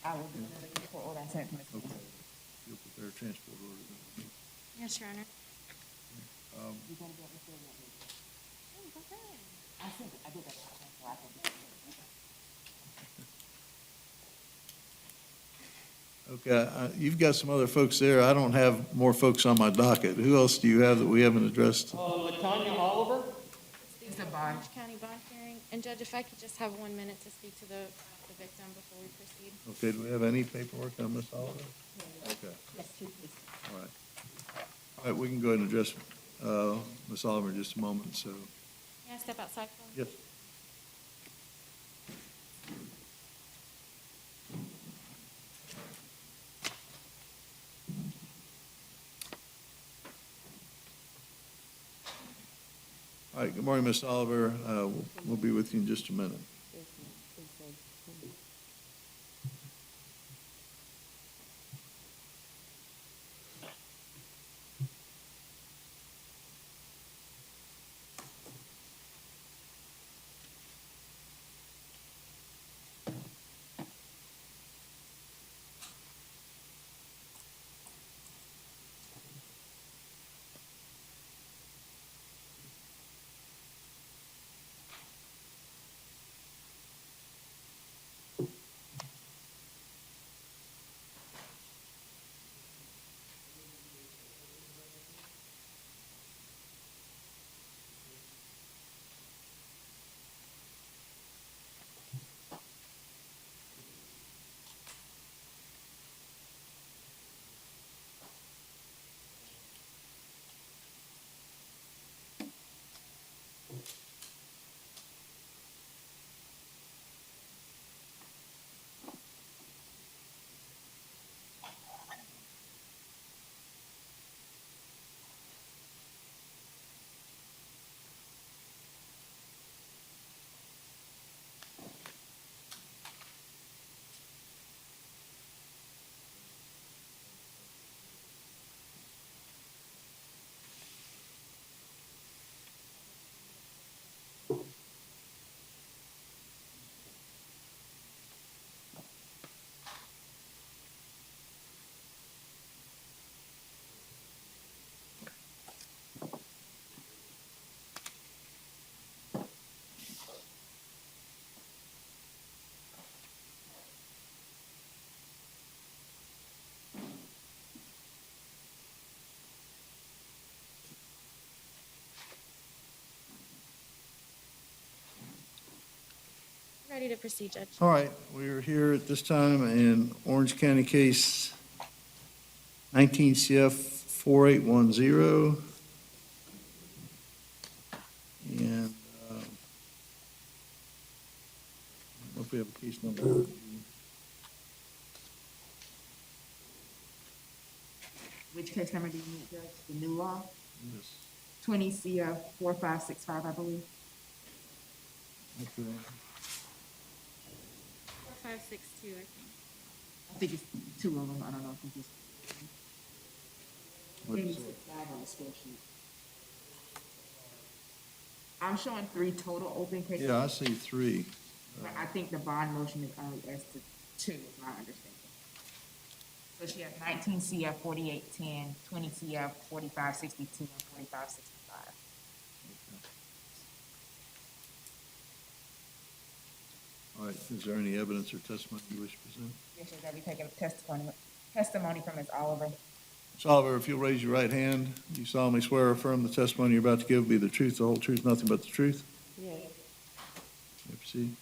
I will do another report order I sent to Ms. okay, you'll prepare a transport order then. Yes, Your Honor. You're gonna get Ms. Williams. I sent it, I did that. So I can do it. Okay, you've got some other folks there. I don't have more folks on my docket. Who else do you have that we haven't addressed? Latanya Oliver? It's a bond. Orange County bond hearing. And Judge, if I could just have 1 minute to speak to the victim before we proceed. Okay, do we have any paperwork on Ms. Oliver? Okay, all right. All right, we can go ahead and address Ms. Oliver in just a moment, so, May I step outside for a yes. All right, good morning, Ms. Oliver. We'll be with you in just a minute. Ready to proceed, Judge. All right, we're here at this time in Orange County case 19 CF 4810. And, I don't know if we have a case number. Which case number do you need, Judge? The new law? Yes. 20 CF 4565, I believe. Okay. 4562, I think. I think it's two of them, I don't know, I think it's. What's Maybe it? 65 on the score sheet. I'm showing 3 total open cases. Yeah, I see 3. But I think the bond motion is only as to 2, is my understanding. So she has 19 CF 4810, 20 CF 4562, and 4565. All right, is there any evidence or testimony you wish to present? Yes, sir, I'll be taking testimony from Ms. Oliver. Ms. Oliver, if you'll raise your right hand, do you solemnly swear or affirm the testimony you're about to give will be the truth, the whole truth, nothing but the truth? Yes. You may proceed.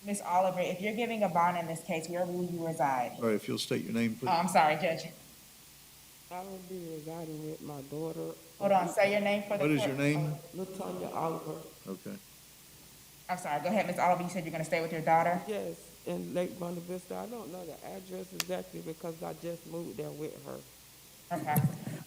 Ms. Oliver, if you're giving a bond in this case, where will you reside? All right, if you'll state your name, Oh, please. I'm sorry, Judge. I will be residing with my daughter. Hold on, say your name for the What court. is your name? Latonya Oliver. Okay. I'm sorry, go ahead, Ms. Oliver, you said you're gonna stay with your daughter? Yes, in Lake Buena Vista. I don't know the address exactly because I just moved there with her. Okay.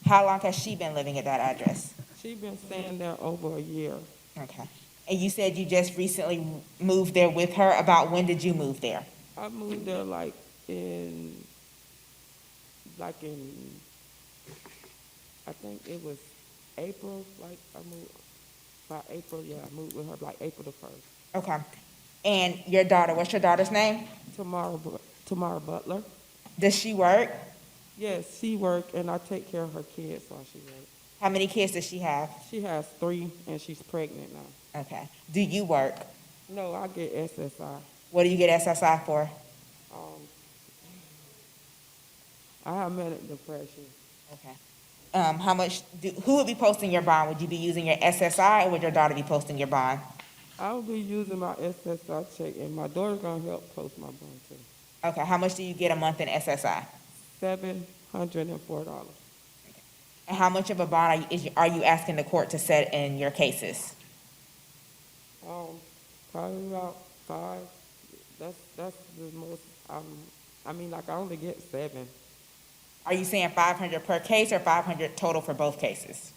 How long has she been living at that address? She been staying there over a year. Okay. And you said you just recently moved there with her. About when did you move there? I moved there like in, I think it was April, like I moved, by April, yeah, I moved with her like April the 1st. Okay. And your daughter, what's your daughter's name? Tamara Butler. Does she work? Yes, she work and I take care of her kids while she works. How many kids does she have? She has 3 and she's pregnant now. Okay. Do you work? No, I get SSI. What do you get SSI for? I have manic depression. Okay. How much, who would be posting your bond? Would you be using your SSI or would your daughter be posting your bond? I will be using my SSI check and my daughter's gonna help post my bond too. Okay, how much do you get a month in SSI? $704. And how much of a bond are you asking the court to set in your cases? Probably about 5. That's the most, I mean, like I only get 7. Are you saying 500 per case or 500 total for both cases?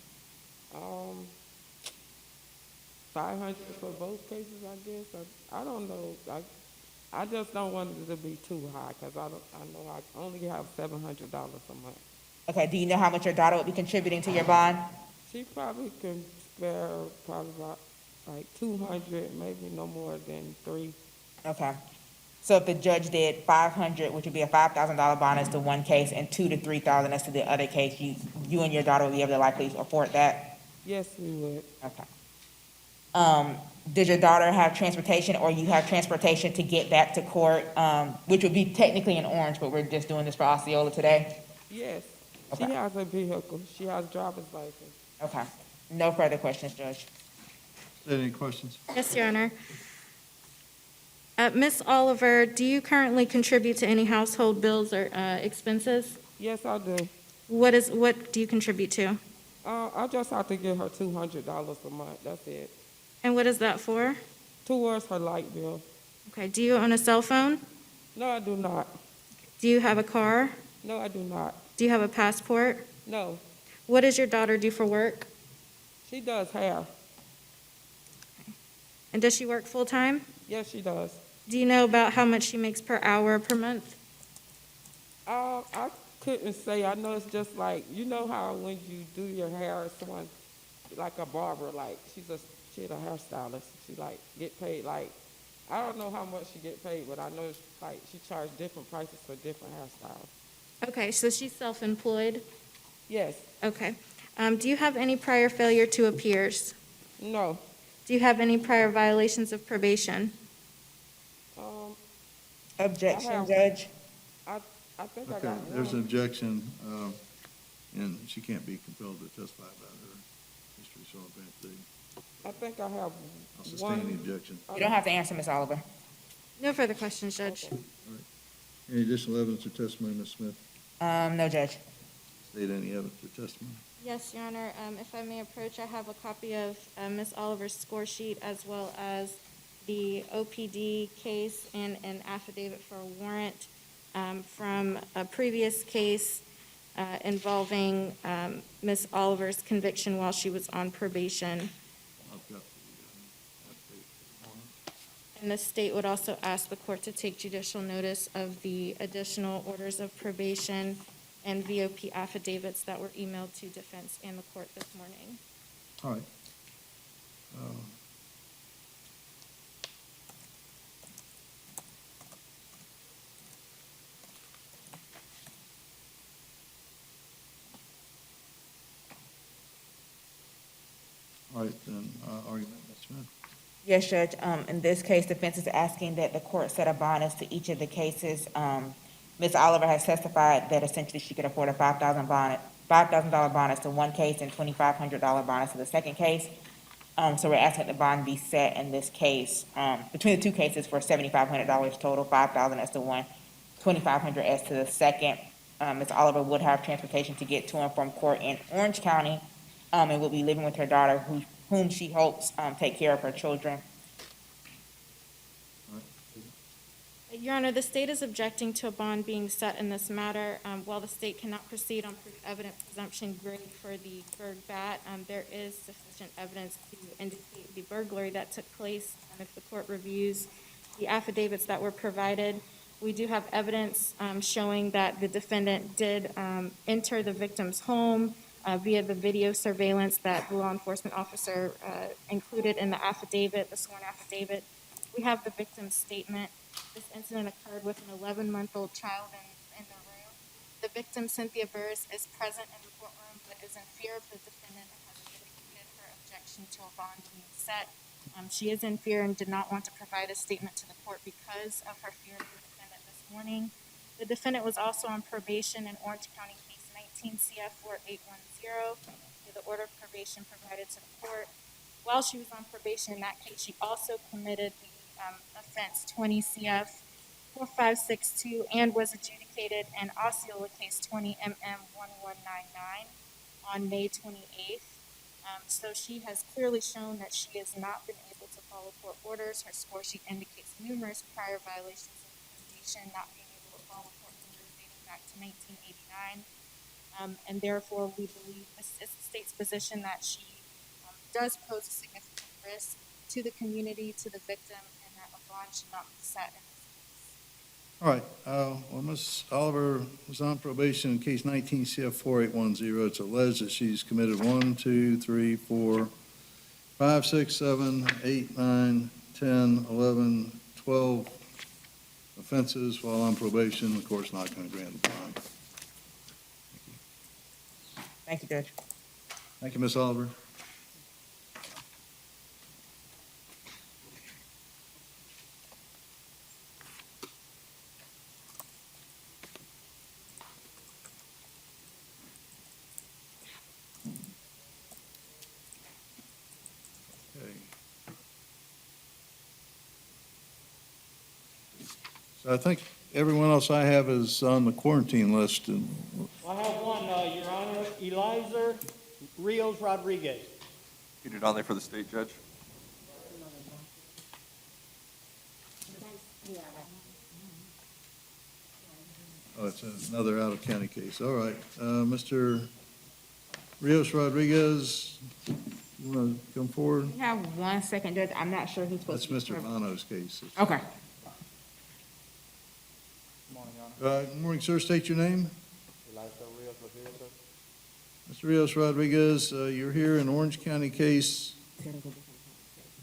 500 for both cases, I guess. I don't know. I just don't want it to be too high because I know I only have $700 a month. Okay, do you know how much your daughter would be contributing to your bond? She probably can spare probably about like 200, maybe no more than 3. Okay. So if the judge did 500, which would be a $5,000 bond as to one case, and 2,000 to 3,000 as to the other case, you and your daughter would be able to likely afford that? Yes, we would. Okay. Did your daughter have transportation, or you have transportation to get back to court, which would be technically in Orange, but we're just doing this for Osceola today? Yes. Okay. She has a vehicle. She has driver's license. Okay. No further questions, Judge. Any questions? Yes, Your Honor. Ms. Oliver, do you currently contribute to any household bills or expenses? Yes, I do. What do you contribute to? I just have to give her $200 a month. That's it. And what is that for? Towards her light bill. Okay, do you own a cell phone? No, I do not. Do you have a car? No, I do not. Do you have a passport? No. What does your daughter do for work? She does hair. And does she work full-time? Yes, she does. Do you know about how much she makes per hour per month? I couldn't say. I know it's just like, you know how when you do your hair, someone, like a barber, like, she's a hairstylist. She, like, get paid, like, I don't know how much she get paid, but I know, like, she charges different prices for different hairstyles. Okay, so she's self-employed? Yes. Okay. Do you have any prior failure to appears? No. Do you have any prior violations of probation? Objection, Judge. I think I Okay, got there's an one. objection, and she can't be compelled to testify about her history, so I'll grant the, I think I have I'll sustain the one. objection. You don't have to answer, Ms. Oliver. No further questions, Judge. Any additional evidence or testimony, Ms. Smith? No, Judge. state any evidence or testimony. Yes, Your Honor. If I may approach, I have a copy of Ms. Oliver's score sheet as well as the OPD case and an affidavit for a warrant from a previous case involving Ms. Oliver's conviction while she was on probation. I've got And the state would also ask the court to take judicial notice of the additional orders of probation and VOP affidavits that were emailed to defense and the court this morning. all right. All right, then, argument, Ms. Smith. Yes, Judge. In this case, defense is asking that the court set a bond as to each of the cases. Ms. Oliver has testified that essentially she could afford a $5,000 bond as to one case and $2,500 bond as to the second case. So we're asking that the bond be set in this case, between the two cases for $7,500 total, $5,000 as to one, $2,500 as to the second. Ms. Oliver would have transportation to get to and from court in Orange County, and will be living with her daughter, whom she hopes take care of her children. Your Honor, the state is objecting to a bond being set in this matter. While the state cannot proceed on proof evident presumption grade for the Berg bat, there is sufficient evidence to indicate the burglary that took place. And if the court reviews the affidavits that were provided, we do have evidence showing that the defendant did enter the victim's home via the video surveillance that the law enforcement officer included in the affidavit, the sworn affidavit. We have the victim's statement. This incident occurred with an 11-month-old child in the room. The victim, Cynthia Burris, is present in the courtroom but is in fear of the defendant and has indicated her objection to a bond being set. She is in fear and did not want to provide a statement to the court because of her fear of the defendant this morning. The defendant was also on probation in Orange County case 19 CF 4810. The order of probation provided to the court. While she was on probation in that case, she also committed the offense 20 CF 4562 and was adjudicated in Osceola case 20 MM 1199 on May 28th. So she has clearly shown that she has not been able to follow court orders. Her score sheet indicates numerous prior violations of probation, not being able to follow court orders dating back to 1989. And therefore, we believe it's the state's position that she does pose a significant risk to the community, to the victim, and that a bond should not be set in this case. All right, well, Ms. Oliver was on probation in case 19 CF 4810. It's alleged that she's committed 1, 2, 3, 4, 5, 6, 7, 8, 9, 10, 11, 12 offenses while on probation. The court's not going to grant the bond. Thank you, Judge. Thank you, Ms. Oliver. Okay. So I think everyone else I have is on the quarantine list. And I have one, Your Honor, Eliza Rios Rodriguez. Get it on there for the state judge. oh, it's another out-of-county case. All right. Mr. Rios Rodriguez, you want to come forward? We have 1 second, Judge. I'm not sure who's That's supposed to be. Mr. Bono's case. Okay. Good morning, sir. State your name. Eliza Rios Rodriguez, sir. Mr. Rios Rodriguez, you're here in Orange County case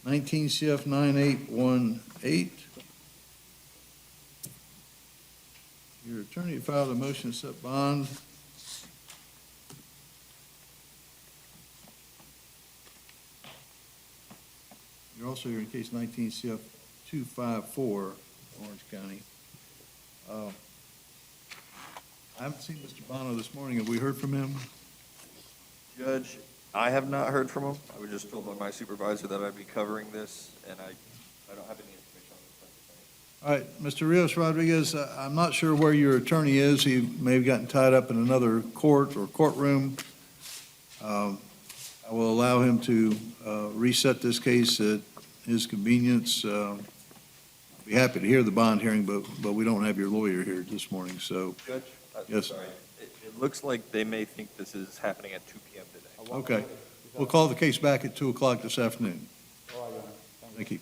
19 CF 9818. Your attorney filed a motion to set bond. You're also here in case 19 CF 254, Orange County. I haven't seen Mr. Bono this morning. Have we heard from him? Judge, I have not heard from him. I was just told by my supervisor that I'd be covering this, and I don't have any information on this. All right, Mr. Rios Rodriguez, I'm not sure where your attorney is. He may have gotten tied up in another court or courtroom. I will allow him to reset this case at his convenience. Be happy to hear the bond hearing, but we don't have your lawyer here this morning, so. Judge? Yes. Sorry. It looks like they may think this is happening at 2 p.m. today. Okay. We'll call the case back at 2 o'clock this afternoon. Thank you.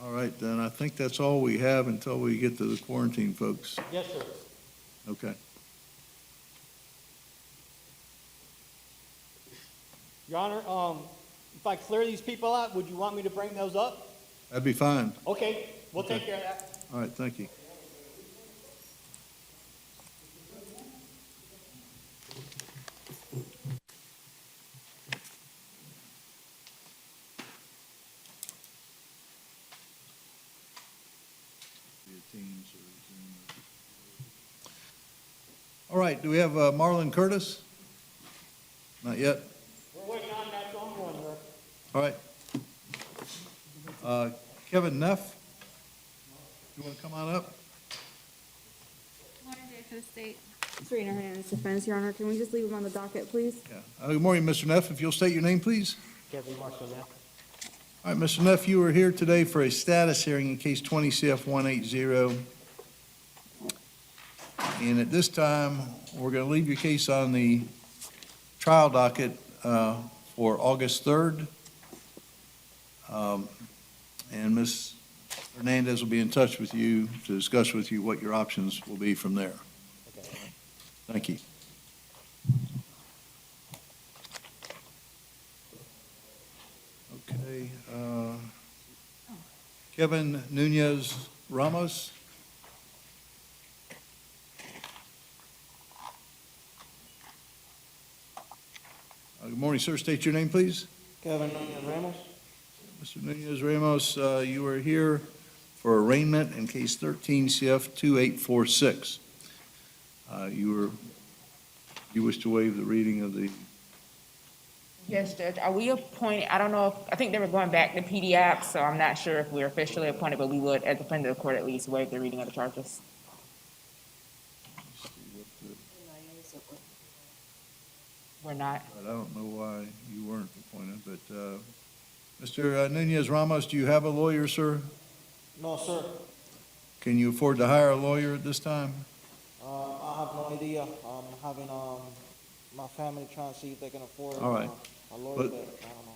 All right, then I think that's all we have until we get to the quarantine folks. Yes, sir. Okay. Your Honor, if I clear these people out, would you want me to bring those up? That'd be fine. Okay, we'll take care of that. All right, thank you. All right, do we have Marlon Curtis? Not yet? We're waiting on that phone one, sir. All right. Kevin Neff, you want to come on up? Morning, Day for the state. Serena Hernandez defense, Your Honor. Can we just leave him on the docket, please? Yeah. Good morning, Mr. Neff. If you'll state your name, please. Kevin Marshall Neff. All right, Mr. Neff, you are here today for a status hearing in case 20 CF 180. And at this time, we're going to leave your case on the trial docket for August 3rd. And Ms. Hernandez will be in touch with you to discuss with you what your options will be from there. Thank you. Okay. Kevin Nunez Ramos. Good morning, sir. State your name, please. Kevin Nunez Ramos. Mr. Nunez Ramos, you are here for arraignment in case 13 CF 2846. You wish to waive the reading of the. Yes, Judge. Are we appointed? I don't know if, I think they were going back to PDAP, so I'm not sure if we're officially appointed, but we would, as a friend of the court, at least waive the reading of the charges. We're not. I don't know why you weren't appointed, but Mr. Nunez Ramos, do you have a lawyer, sir? No, sir. Can you afford to hire a lawyer at this time? I have no idea. I'm having my family trying to see if they can afford All right. a lawyer, But- but I don't know.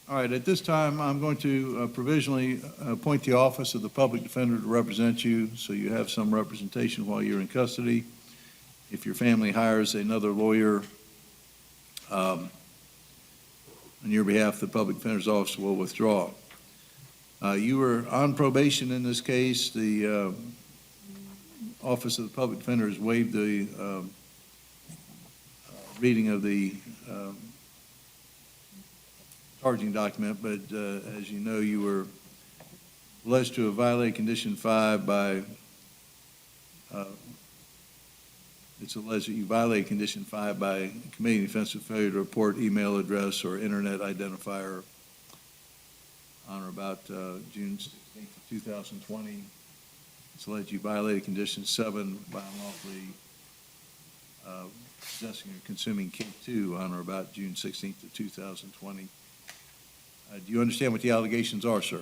All right, at this time, I'm going to provisionally appoint the office of the public defender to represent you, so you have some representation while you're in custody. If your family hires another lawyer on your behalf, the public defender's office will withdraw. You were on probation in this case. The office of the public defender has waived the reading of the charging document, but as you know, you were alleged to have violated Condition 5 by, it's alleged that you violated Condition 5 by committing the offense of failure to report email address or internet identifier on or about June 16th of 2020. It's alleged you violated Condition 7 by unlawfully possessing or consuming K2 on or about June 16th of 2020. Do you understand what the allegations are, sir?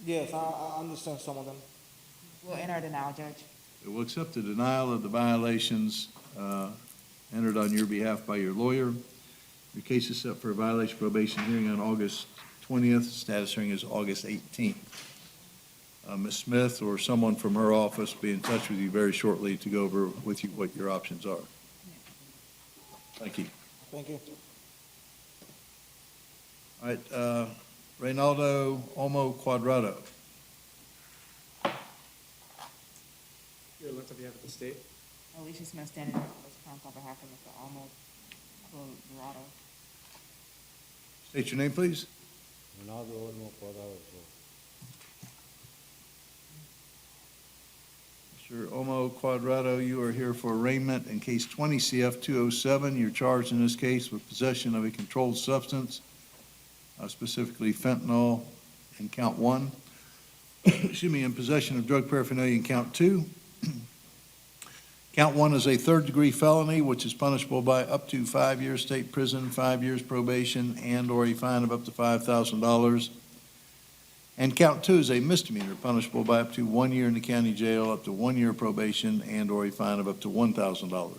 Yes, I understand some of them. We'll enter denial, Judge. We'll accept the denial of the violations entered on your behalf by your lawyer. Your case is set for a violation probation hearing on August 20th. Status hearing is August 18th. Ms. Smith or someone from her office will be in touch with you very shortly to go over with you what your options are. Thank you. Thank you. All right, Reynaldo Olmo Cuadrado. You're elected on behalf of the state. Alicia Smith standing in on behalf of Mr. Almo Dorado. State your name, please. Ronaldo Olmo Cuadrado, sir. Mr. Mr. Omo Quadrado, you are here for arraignment in case 20 CF 207. You're charged in this case with possession of a controlled substance, specifically fentanyl in count 1. Excuse me, in possession of drug paraphernalia in count 2. Count 1 is a third-degree felony, which is punishable by up to 5 years state prison, 5 years probation, and/or a fine of up to $5,000. And count 2 is a misdemeanor, punishable by up to 1 year in the county jail, up to 1 year probation, and/or a fine of up to $1,000.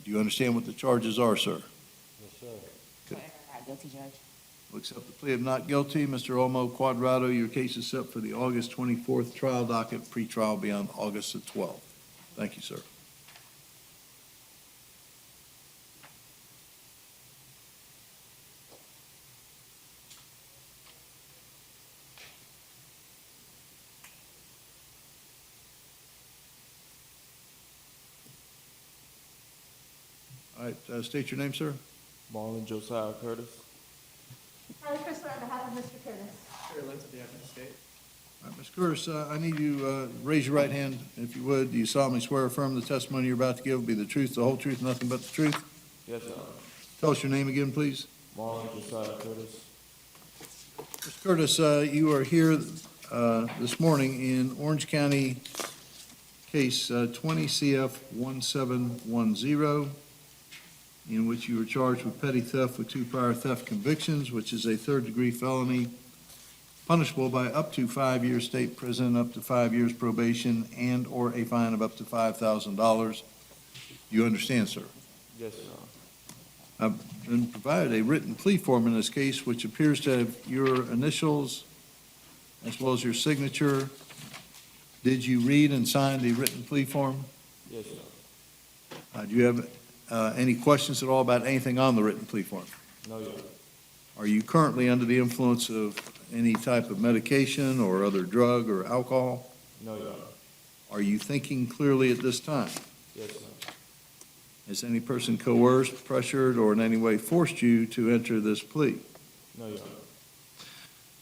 Do you understand what the charges are, sir? Yes, sir. Not guilty, Judge. Will accept the plea of not guilty. Mr. Omo Quadrado, your case is set for the August 24th trial docket, pretrial beyond August the 12th. Thank you, sir. All right, state your name, sir. Marlon Josiah Curtis. Harley Crisler on behalf of Mr. Curtis. Terry Lentz, on behalf of the state. All right, Ms. Curtis, I need you raise your right hand, if you would. Do you solemnly swear or affirm the testimony you're about to give will be the truth, the whole truth, nothing but the truth? Yes, sir. Tell us your name again, please. Marlon Josiah Curtis. Mr. Curtis, you are here this morning in Orange County case 20 CF 1710, in which you were charged with petty theft with 2 prior theft convictions, which is a third-degree felony, punishable by up to 5 years state prison, up to 5 years probation, and/or a fine of up to $5,000. You understand, sir? Yes, sir. I've been provided a written plea form in this case, which appears to have your initials as well as your signature. Did you read and sign the written plea form? Yes, sir. Do you have any questions at all about anything on the written plea form? No, Your Honor. Are you currently under the influence of any type of medication or other drug or alcohol? No, Your Honor. Are you thinking clearly at this time? Yes, sir. Has any person coerced, pressured, or in any way forced you to enter this plea? No, Your Honor.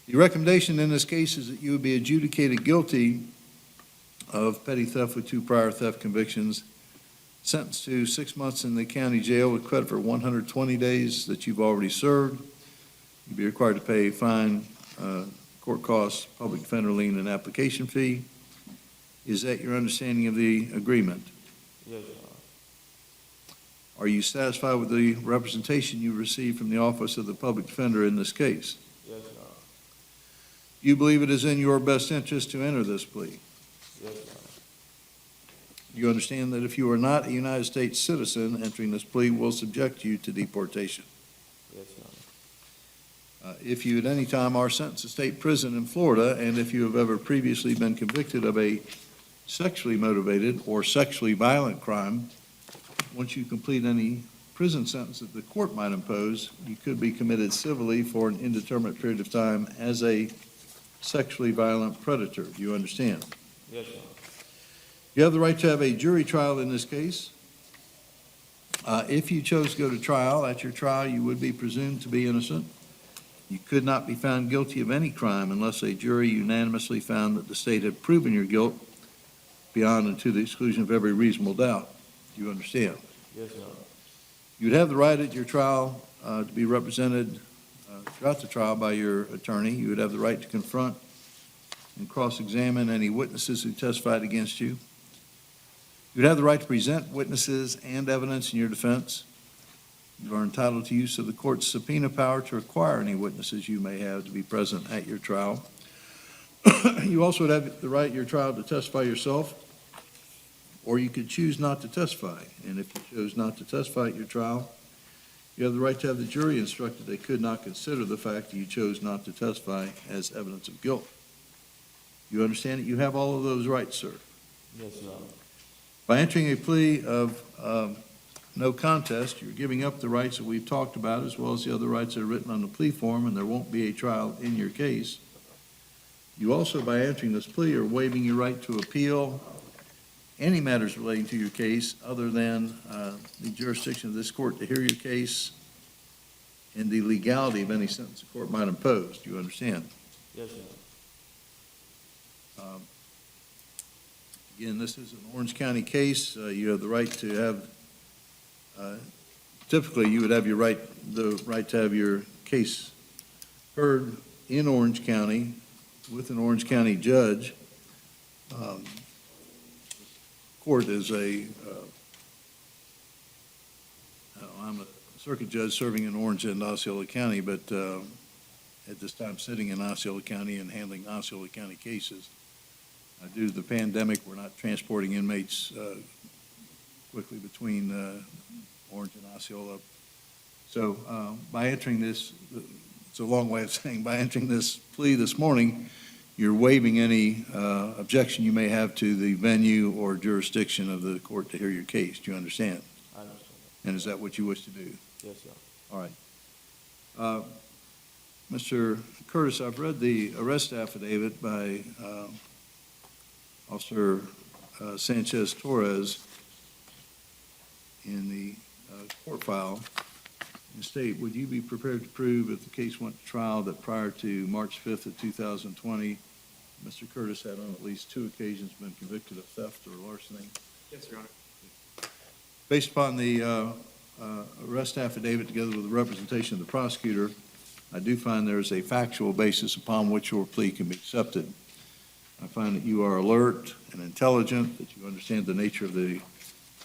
The recommendation in this case is that you would be adjudicated guilty of petty theft with 2 prior theft convictions, sentenced to 6 months in the county jail with credit for 120 days that you've already served. You'd be required to pay a fine, court costs, public defender lien, and application fee. Is that your understanding of the agreement? Yes, Your Honor. Are you satisfied with the representation you received from the Office of the Public Defender in this case? Yes, Your Honor. You believe it is in your best interest to enter this plea? Yes, Your Honor. You understand that if you are not a United States citizen, entering this plea will subject you to deportation. Yes, Your Honor. If you at any time are sentenced to state prison in Florida, and if you have ever previously been convicted of a sexually motivated or sexually violent crime, once you complete any prison sentence that the court might impose, you could be committed civilly for an indeterminate period of time as a sexually violent predator. Do you understand? Yes, Your Honor. You have the right to have a jury trial in this case. If you chose to go to trial, at your trial, you would be presumed to be innocent. You could not be found guilty of any crime unless a jury unanimously found that the state had proven your guilt beyond and to the exclusion of every reasonable doubt. Do you understand? Yes, Your Honor. You'd have the right at your trial to be represented throughout the trial by your attorney. You would have the right to confront and cross-examine any witnesses who testified against you. You'd have the right to present witnesses and evidence in your defense. You are entitled to use of the court's subpoena power to require any witnesses you may have to be present at your trial. You also would have the right at your trial to testify yourself, or you could choose not to testify. And if you chose not to testify at your trial, you have the right to have the jury instructed they could not consider the fact that you chose not to testify as evidence of guilt. You understand that you have all of those rights, sir? Yes, Your Honor. By entering a plea of no contest, you're giving up the rights that we've talked about, as well as the other rights that are written on the plea form, and there won't be a trial in your case. You also, by entering this plea, are waiving your right to appeal any matters relating to your case other than the jurisdiction of this court to hear your case and the legality of any sentence the court might impose. Do you understand? Yes, Your Honor. Again, this is an Orange County case. You have the right to have, typically, you would have the right to have your case heard in Orange County with an Orange County judge. Court is I'm a circuit judge serving in Orange and Osceola County, but at this time sitting in Osceola County and handling Osceola County cases. Due to the pandemic, we're not transporting inmates quickly between Orange and Osceola. So by entering this, it's a long way of saying, by entering this plea this morning, you're waiving any objection you may have to the venue or jurisdiction of the court to hear your case. Do you understand? I understand And is that what you wish to do? that. Yes, sir. All right. Mr. Curtis, I've read the arrest affidavit by Officer Sanchez Torres in the court file. And state, would you be prepared to prove if the case went to trial that prior to March 5th of 2020, Mr. Curtis had on at least 2 occasions been convicted of theft or larceny? Yes, Your Honor. Based upon the arrest affidavit together with the representation of the prosecutor, I do find there is a factual basis upon which your plea can be accepted. I find that you are alert and intelligent, that you understand the nature of the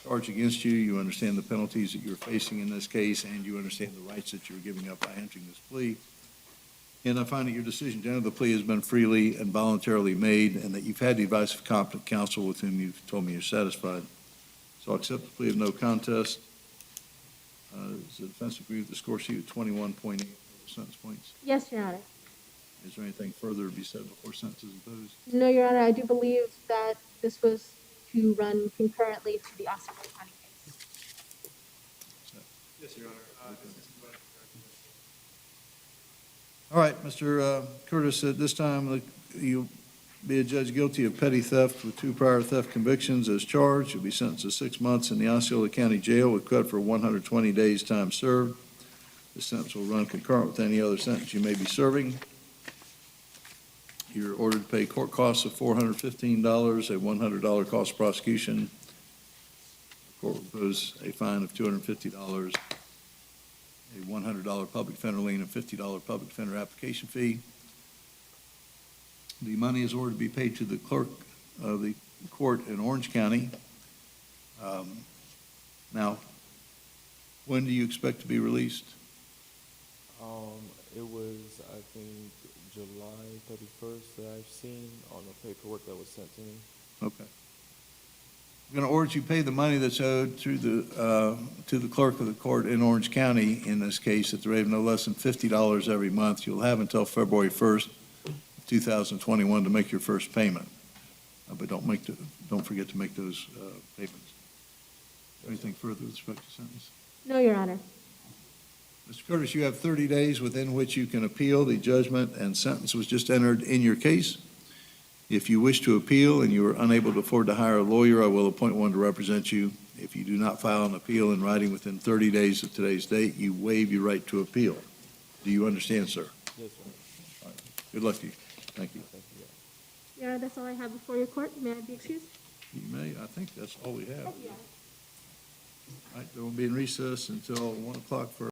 charge against you, you understand the penalties that you're facing in this case, and you understand the rights that you're giving up by entering this plea. And I find that your decision to enter the plea has been freely and voluntarily made, and that you've had the advice of competent counsel with whom you've told me you're satisfied. So I'll accept the plea of no contest. Does the defense agree with the score sheet of 21.8 sentence points? Yes, Your Honor. Is there anything further to be said before sentence is imposed? No, Your Honor, I do believe that this was to run concurrently to the Osceola County case. Yes, Your Honor. All right, Mr. Curtis, at this time, you'll be adjudged guilty of petty theft with 2 prior theft convictions as charged. You'll be sentenced to 6 months in the Osceola County Jail with credit for 120 days time served. This sentence will run concurrent with any other sentence you may be serving. You're ordered to pay court costs of $415, a $100 cost of prosecution. The court will impose a fine of $250, a $100 public defender lien, and $50 public defender application fee. The money is ordered to be paid to the clerk of the court in Orange County. Now, when do you expect to be released? It was, I think, July 31st that I've seen on the paperwork that was sent to me. Okay. I'm going to order you to pay the money that's owed through the, to the clerk of the court in Orange County in this case at the rate of no less than $50 every month. You'll have until February 1st, 2021 to make your first payment. But don't forget to make those payments. Anything further with respect to sentence? No, Your Honor. Mr. Curtis, you have 30 days within which you can appeal the judgment and sentence was just entered in your case. If you wish to appeal and you are unable to afford to hire a lawyer, I will appoint one to represent you. If you do not file an appeal in writing within 30 days of today's date, you waive your right to appeal. Do you understand, sir? Yes, sir. All right. Good luck to you. Thank you. Thank you. Your Honor, that's all I have before your court. May I be excused? You may. I think that's all we have. All right, there will be in recess until 1 o'clock for